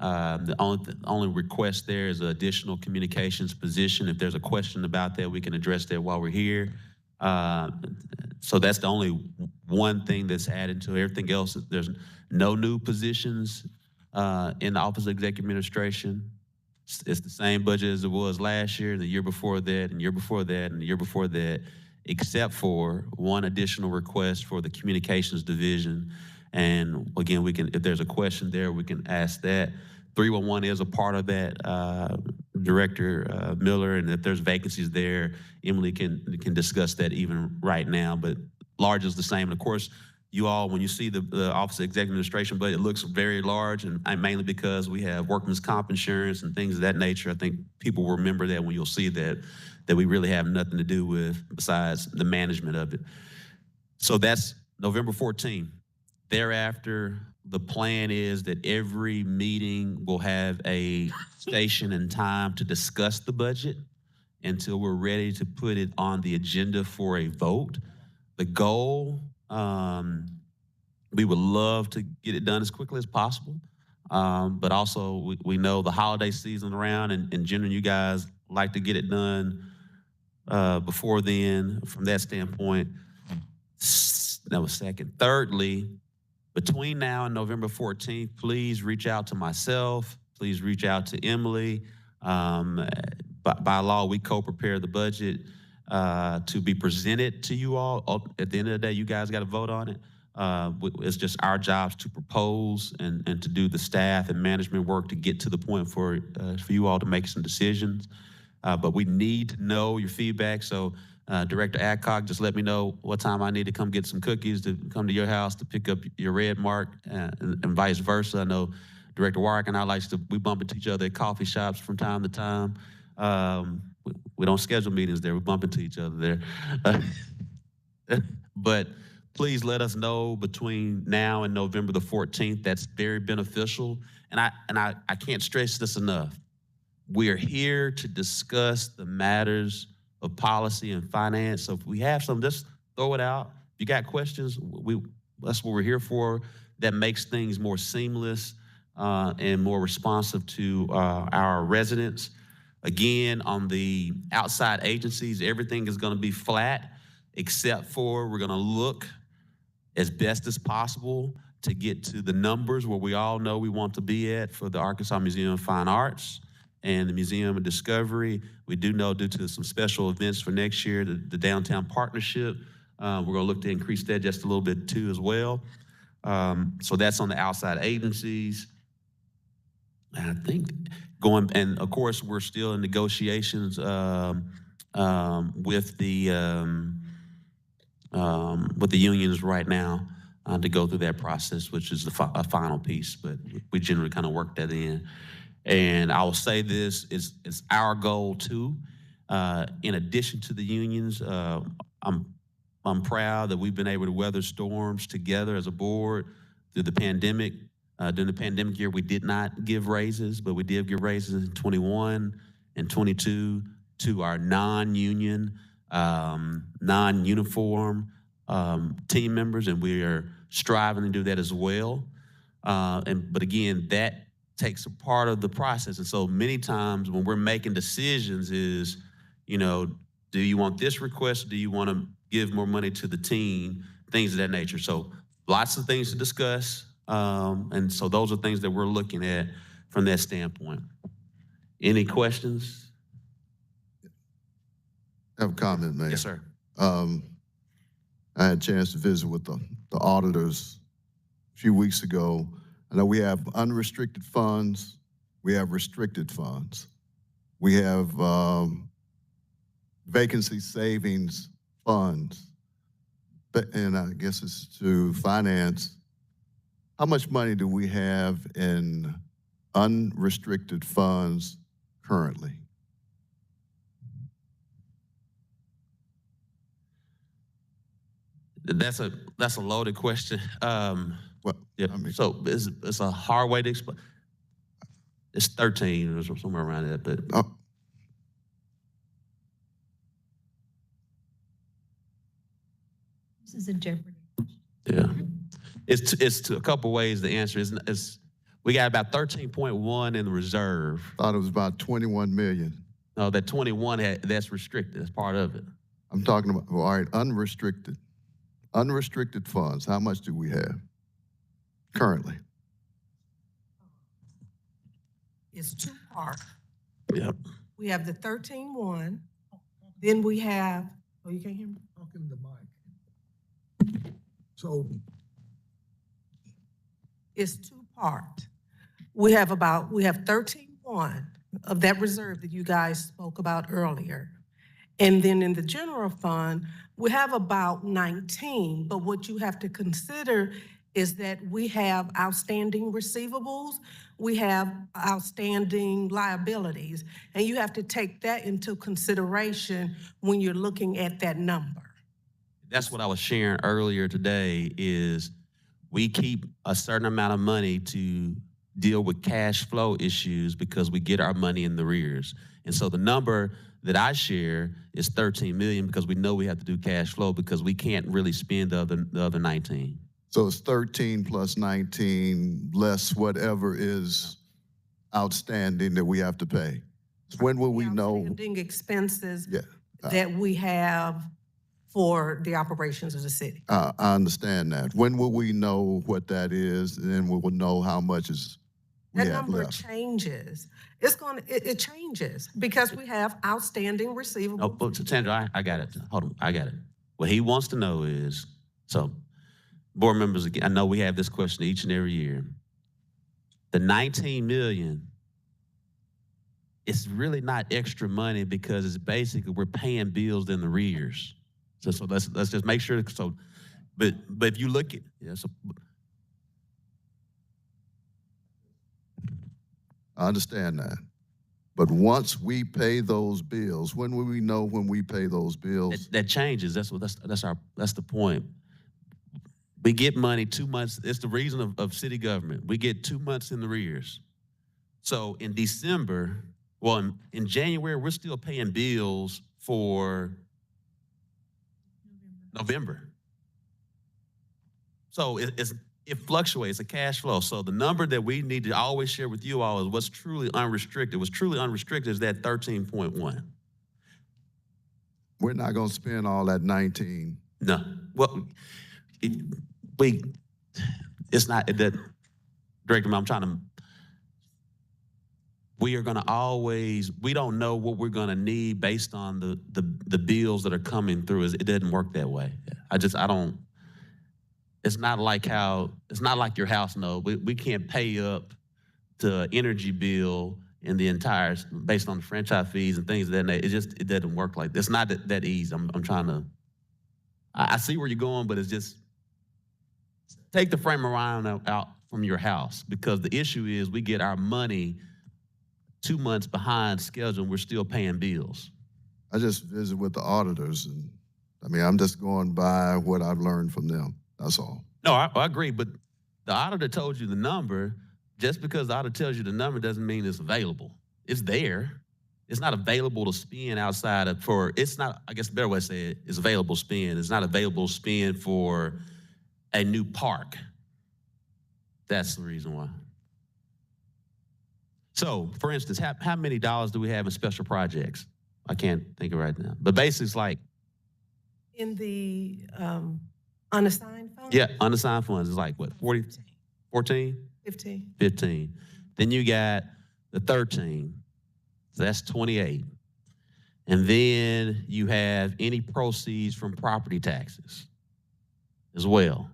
The only request there is an additional communications position. If there's a question about that, we can address that while we're here. So that's the only one thing that's added to it. Everything else, there's no new positions in the Office of Executive Administration. It's the same budget as it was last year, the year before that, and the year before that, and the year before that, except for one additional request for the communications division. And again, if there's a question there, we can ask that. 311 is a part of that, Director Miller, and if there's vacancies there, Emily can discuss that even right now, but large is the same. And of course, you all, when you see the Office of Executive Administration budget, it looks very large, and mainly because we have workman's comp insurance and things of that nature. I think people will remember that when you'll see that we really have nothing to do with besides the management of it. So that's November 14th. Thereafter, the plan is that every meeting will have a station and time to discuss the budget until we're ready to put it on the agenda for a vote. The goal, we would love to get it done as quickly as possible, but also we know the holiday season around, and generally you guys like to get it done before then. From that standpoint, that was second. Thirdly, between now and November 14th, please reach out to myself. Please reach out to Emily. By law, we co-prepare the budget. to be presented to you all. At the end of the day, you guys got to vote on it. It's just our jobs to propose and to do the staff and management work to get to the point for you all to make some decisions. But we need to know your feedback. So Director Adcock, just let me know what time I need to come get some cookies to come to your house to pick up your red mark and vice versa. I know Director Warwick and I we bump into each other at coffee shops from time to time. We don't schedule meetings there. We bump into each other there. But please let us know between now and November the 14th. That's very beneficial. And I can't stress this enough. We are here to discuss the matters of policy and finance. So if we have some, just throw it out. If you got questions, that's what we're here for. That makes things more seamless and more responsive to our residents. Again, on the outside agencies, everything is going to be flat, except for we're going to look as best as possible to get to the numbers where we all know we want to be at for the Arkansas Museum of Fine Arts and the Museum of Discovery. We do know due to some special events for next year, the Downtown Partnership, we're going to look to increase that just a little bit too as well. So that's on the outside agencies. I think and of course, we're still in negotiations with the unions right now to go through that process, which is a final piece, but we generally kind of work that in. And I will say this, it's our goal too. In addition to the unions, I'm proud that we've been able to weather storms together as a board through the pandemic. During the pandemic year, we did not give raises, but we did give raises in 21 and 22 to our non-union, non-uniform team members, and we are striving to do that as well. But again, that takes a part of the process. And so many times when we're making decisions is, do you want this request? Or do you want to give more money to the team? Things of that nature. So lots of things to discuss. And so those are things that we're looking at from that standpoint. Any questions? I have a comment, Mayor. Yes, sir. I had a chance to visit with the auditors a few weeks ago. I know we have unrestricted funds. We have restricted funds. We have vacancy savings funds. And I guess it's to finance. How much money do we have in unrestricted funds currently? That's a loaded question. Yeah, so it's a hard way to explain. It's 13 or somewhere around that, but. This is a Jeopardy. Yeah. It's a couple ways to answer. We got about 13.1 in the reserve. Thought it was about 21 million. No, that 21 that's restricted. That's part of it. I'm talking about, all right, unrestricted. Unrestricted funds, how much do we have currently? It's two parts. Yep. We have the 13-1, then we have, oh, you can't hear me? Talking to the mic. So it's two part. We have 13-1 of that reserve that you guys spoke about earlier. And then in the general fund, we have about 19, but what you have to consider is that we have outstanding receivables, we have outstanding liabilities, and you have to take that into consideration when you're looking at that number. That's what I was sharing earlier today is we keep a certain amount of money to deal with cash flow issues because we get our money in the rears. And so the number that I share is 13 million because we know we have to do cash flow because we can't really spend the other 19. So it's 13 plus 19 less whatever is outstanding that we have to pay. So when will we know? Outstanding expenses that we have for the operations of the city. I understand that. When will we know what that is? And then we will know how much is we That have number left. changes. It changes because we have outstanding Oh, receivables. but Sandra, I got it. Hold on, I got it. What he wants to know is, so, board members, again, I know we have this question each and every year. The 19 million, it's really not extra money because it's basically we're paying bills in the arrears. So let's just make sure, so, but if you look at, yeah, so, I understand that. But once we pay those bills, when will we know when we pay those bills? that changes. That's the point. We get money 2 months. It's the reason of city government. We get 2 months in the arrears. So in December, well, in January, we're still paying bills for November. So it fluctuates, a cash flow. So the number that we need to always share with you all is what's truly unrestricted. What's truly unrestricted is that 13.1. We're not gonna spend all that 19. No. Well, it's not that, Director, I'm trying to, we are gonna always, we don't know what we're gonna need based on the bills that are coming through. It doesn't work that way. I don't, it's not like your house, no. We can't pay up to energy bill in the entire, based on the franchise fees and things of that nature. It doesn't work like this. It's not that easy. I'm trying to, I see where you're going, but it's just, take the frame of mind out from your house, because the issue is we get our money 2 months behind schedule and we're still paying bills. I just visit with the auditors, and I mean, I'm just going by what I've learned from them. That's all. No, I agree, but the auditor told you the number. Just because the auditor tells you the number doesn't mean it's available. It's there. It's not available to spend outside of, it's not, I guess the better way to say it is available spend. It's not available spend for a new park. That's the reason why. So, for instance, how many dollars do we have in special projects? I can't think of right now. But basically, it's like, In the unassigned fund? yeah, unassigned funds is like what, 40, 14? 15. 15. Then you got the 13. So that's 28. And then you have any proceeds from property taxes as well.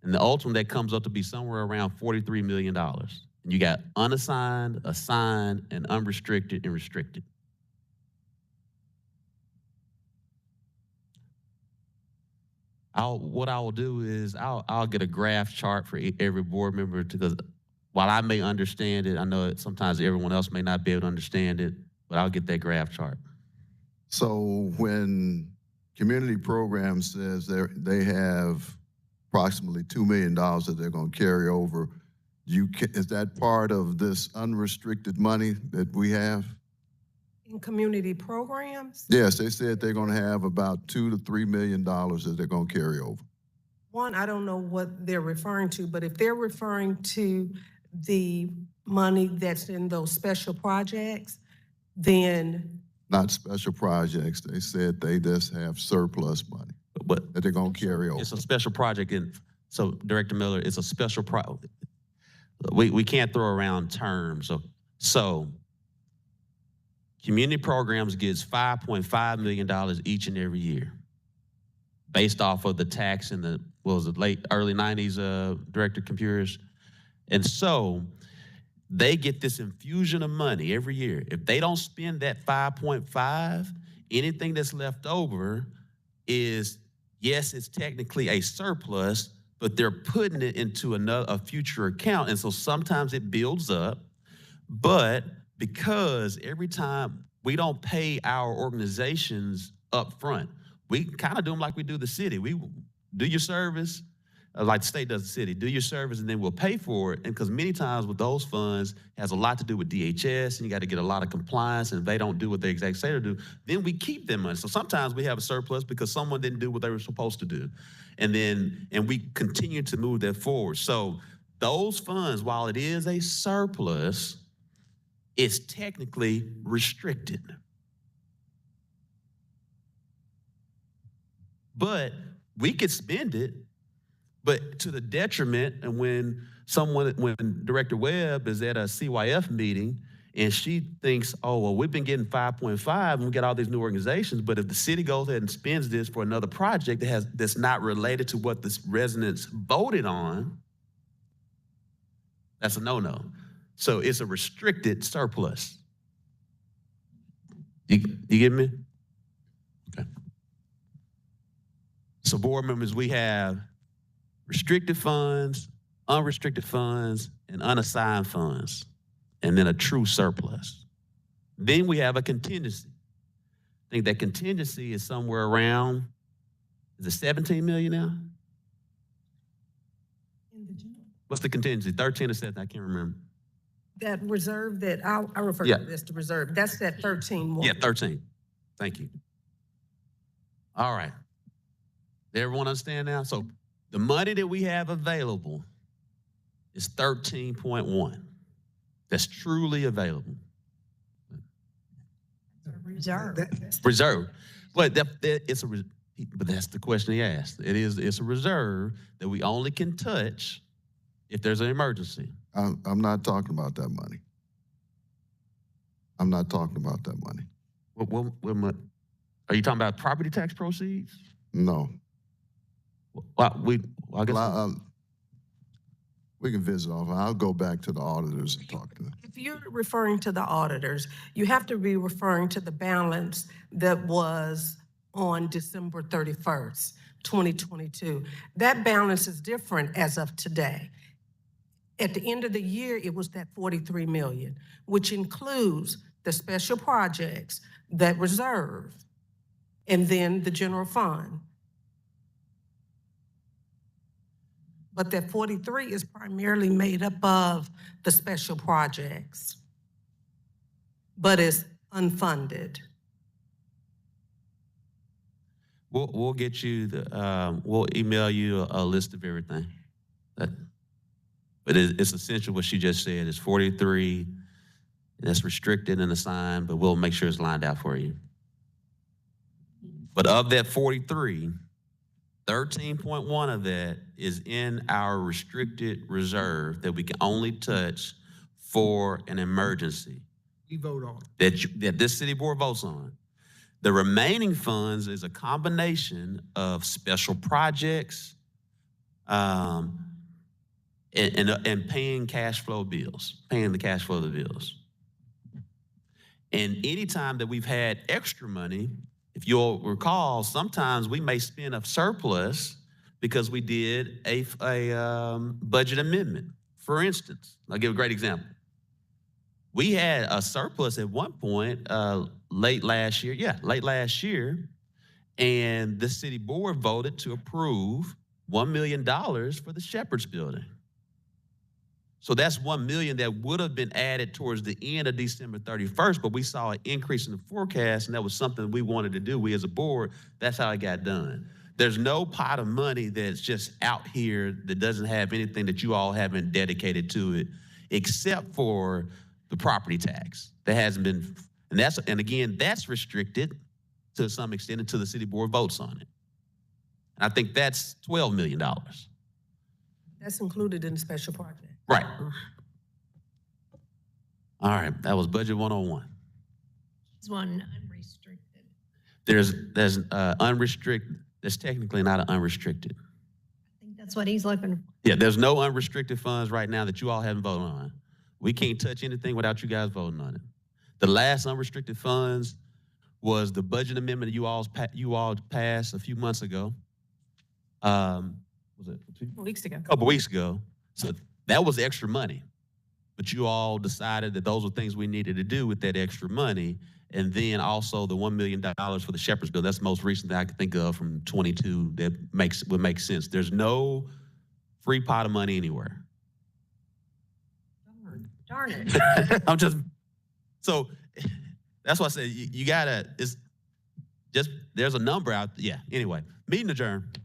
And the ultimate that comes up to be somewhere around $43 million. And you got unassigned, assigned, and unrestricted and restricted. What I will do is I'll get a graph chart for every board member, because while I may understand it, I know that sometimes everyone else may not be able to understand it, but I'll get that graph chart. So when community program says they have approximately $2 million that they're going to carry over, is that part of this unrestricted money that we have? In community programs? Yes, they said they're going to have about $2 to $3 million that they're going to carry over. One, I don't know what they're referring to, but if they're referring to the money that's in those special projects, then Not special projects. They said they just have surplus money But that they're going to carry over. it's a special project, and so Director Miller, it's a special we can't throw around terms. So community programs gets $5.5 million each and every year, based off of the tax in the, what was it, early 90s, Director Computers. And so they get this infusion of money every year. If they don't spend that 5.5, anything that's left over is, yes, it's technically a surplus, but they're putting it into a future account. And so sometimes it builds up, but because every time we don't pay our organizations up front, we kind of do them like we do the city. We do your service, like the state does the city, do your service, and then we'll pay for it. And because many times with those funds, it has a lot to do with DHS, and you got to get a lot of compliance, and if they don't do what they exactly say to do, then we keep them money. So sometimes we have a surplus because someone didn't do what they were supposed to do. And we continue to move that forward. So those funds, while it is a surplus, it's technically restricted. But we could spend it, but to the detriment, and when someone, when Director Webb is at a CYF meeting and she thinks, oh, well, we've been getting 5.5 and we get all these new organizations, but if the city goes ahead and spends this for another project that's not related to what the residents voted on, that's a no-no. So it's a restricted surplus. You get me? Okay. So board members, we have restricted funds, unrestricted funds, and unassigned funds, and then a true surplus. Then we have a contingency. I think that contingency is somewhere around, is it 17 million now? What's the contingency? 13 or 17? I can't remember. That reserve that, I refer Yeah. to this to reserve, that's that 13 Yeah, 13. Thank you. All right. Does everyone understand now? So the money that we have available is 13.1. That's truly available. Reserve. Reserve. But but that's the question he asked. It's a reserve that we only can touch if there's an emergency. I'm not talking about that money. I'm not talking about that money. What are you talking about property tax proceeds? No. Well, I guess. Well, we can visit off. I'll go back to the auditors and talk to them. If you're referring to the auditors, you have to be referring to the balance that was on December 31st, 2022. That balance is different as of today. At the end of the year, it was that 43 million, which includes the special projects, that reserve, and then the general fund. But that 43 is primarily made up of the special projects, but it's unfunded. We'll get you we'll email you a list of everything. But it's essential what she just said. It's 43. That's restricted and assigned, but we'll make sure it's lined out for you. But of that 43, 13.1 of that is in our restricted reserve that we can only touch for an emergency. We vote on. That this city board votes on. The remaining funds is a combination of special projects and paying cash flow bills, paying the cash flow of the bills. And anytime that we've had extra money, if you'll recall, sometimes we may spend a surplus because we did a budget amendment. For instance, I'll give a great example. We had a surplus at one point late last year, and the city board voted to approve $1 million for the Shepherd's Building. So that's $1 million that would have been added towards the end of December 31st, but we saw an increase in the forecast, and that was something we wanted to do. We as a board, that's how it got done. There's no pot of money that's just out here that doesn't have anything that you all haven't dedicated to it, except for the property tax. That hasn't been, and again, that's restricted to some extent until the city board votes on it. And I think that's $12 million. That's included in the special project. Right. All right, that was Budget 101. This one unrestricted. There's unrestricted, there's technically not an unrestricted. I think that's what he's looking for. Yeah, there's no unrestricted funds right now that you all haven't voted on. We can't touch anything without you guys voting on it. The last unrestricted funds was the budget amendment you all passed a few months ago. Was it 2 Weeks ago. A couple weeks ago. So that was extra money. But you all decided that those were things we needed to do with that extra money. And then also the $1 million for the Shepherd's Building. That's the most recent thing I can think of from 22 that would make sense. There's no free pot of money anywhere. Darn it. So that's why I said you gotta, there's a number out. Yeah, anyway, meeting adjourned.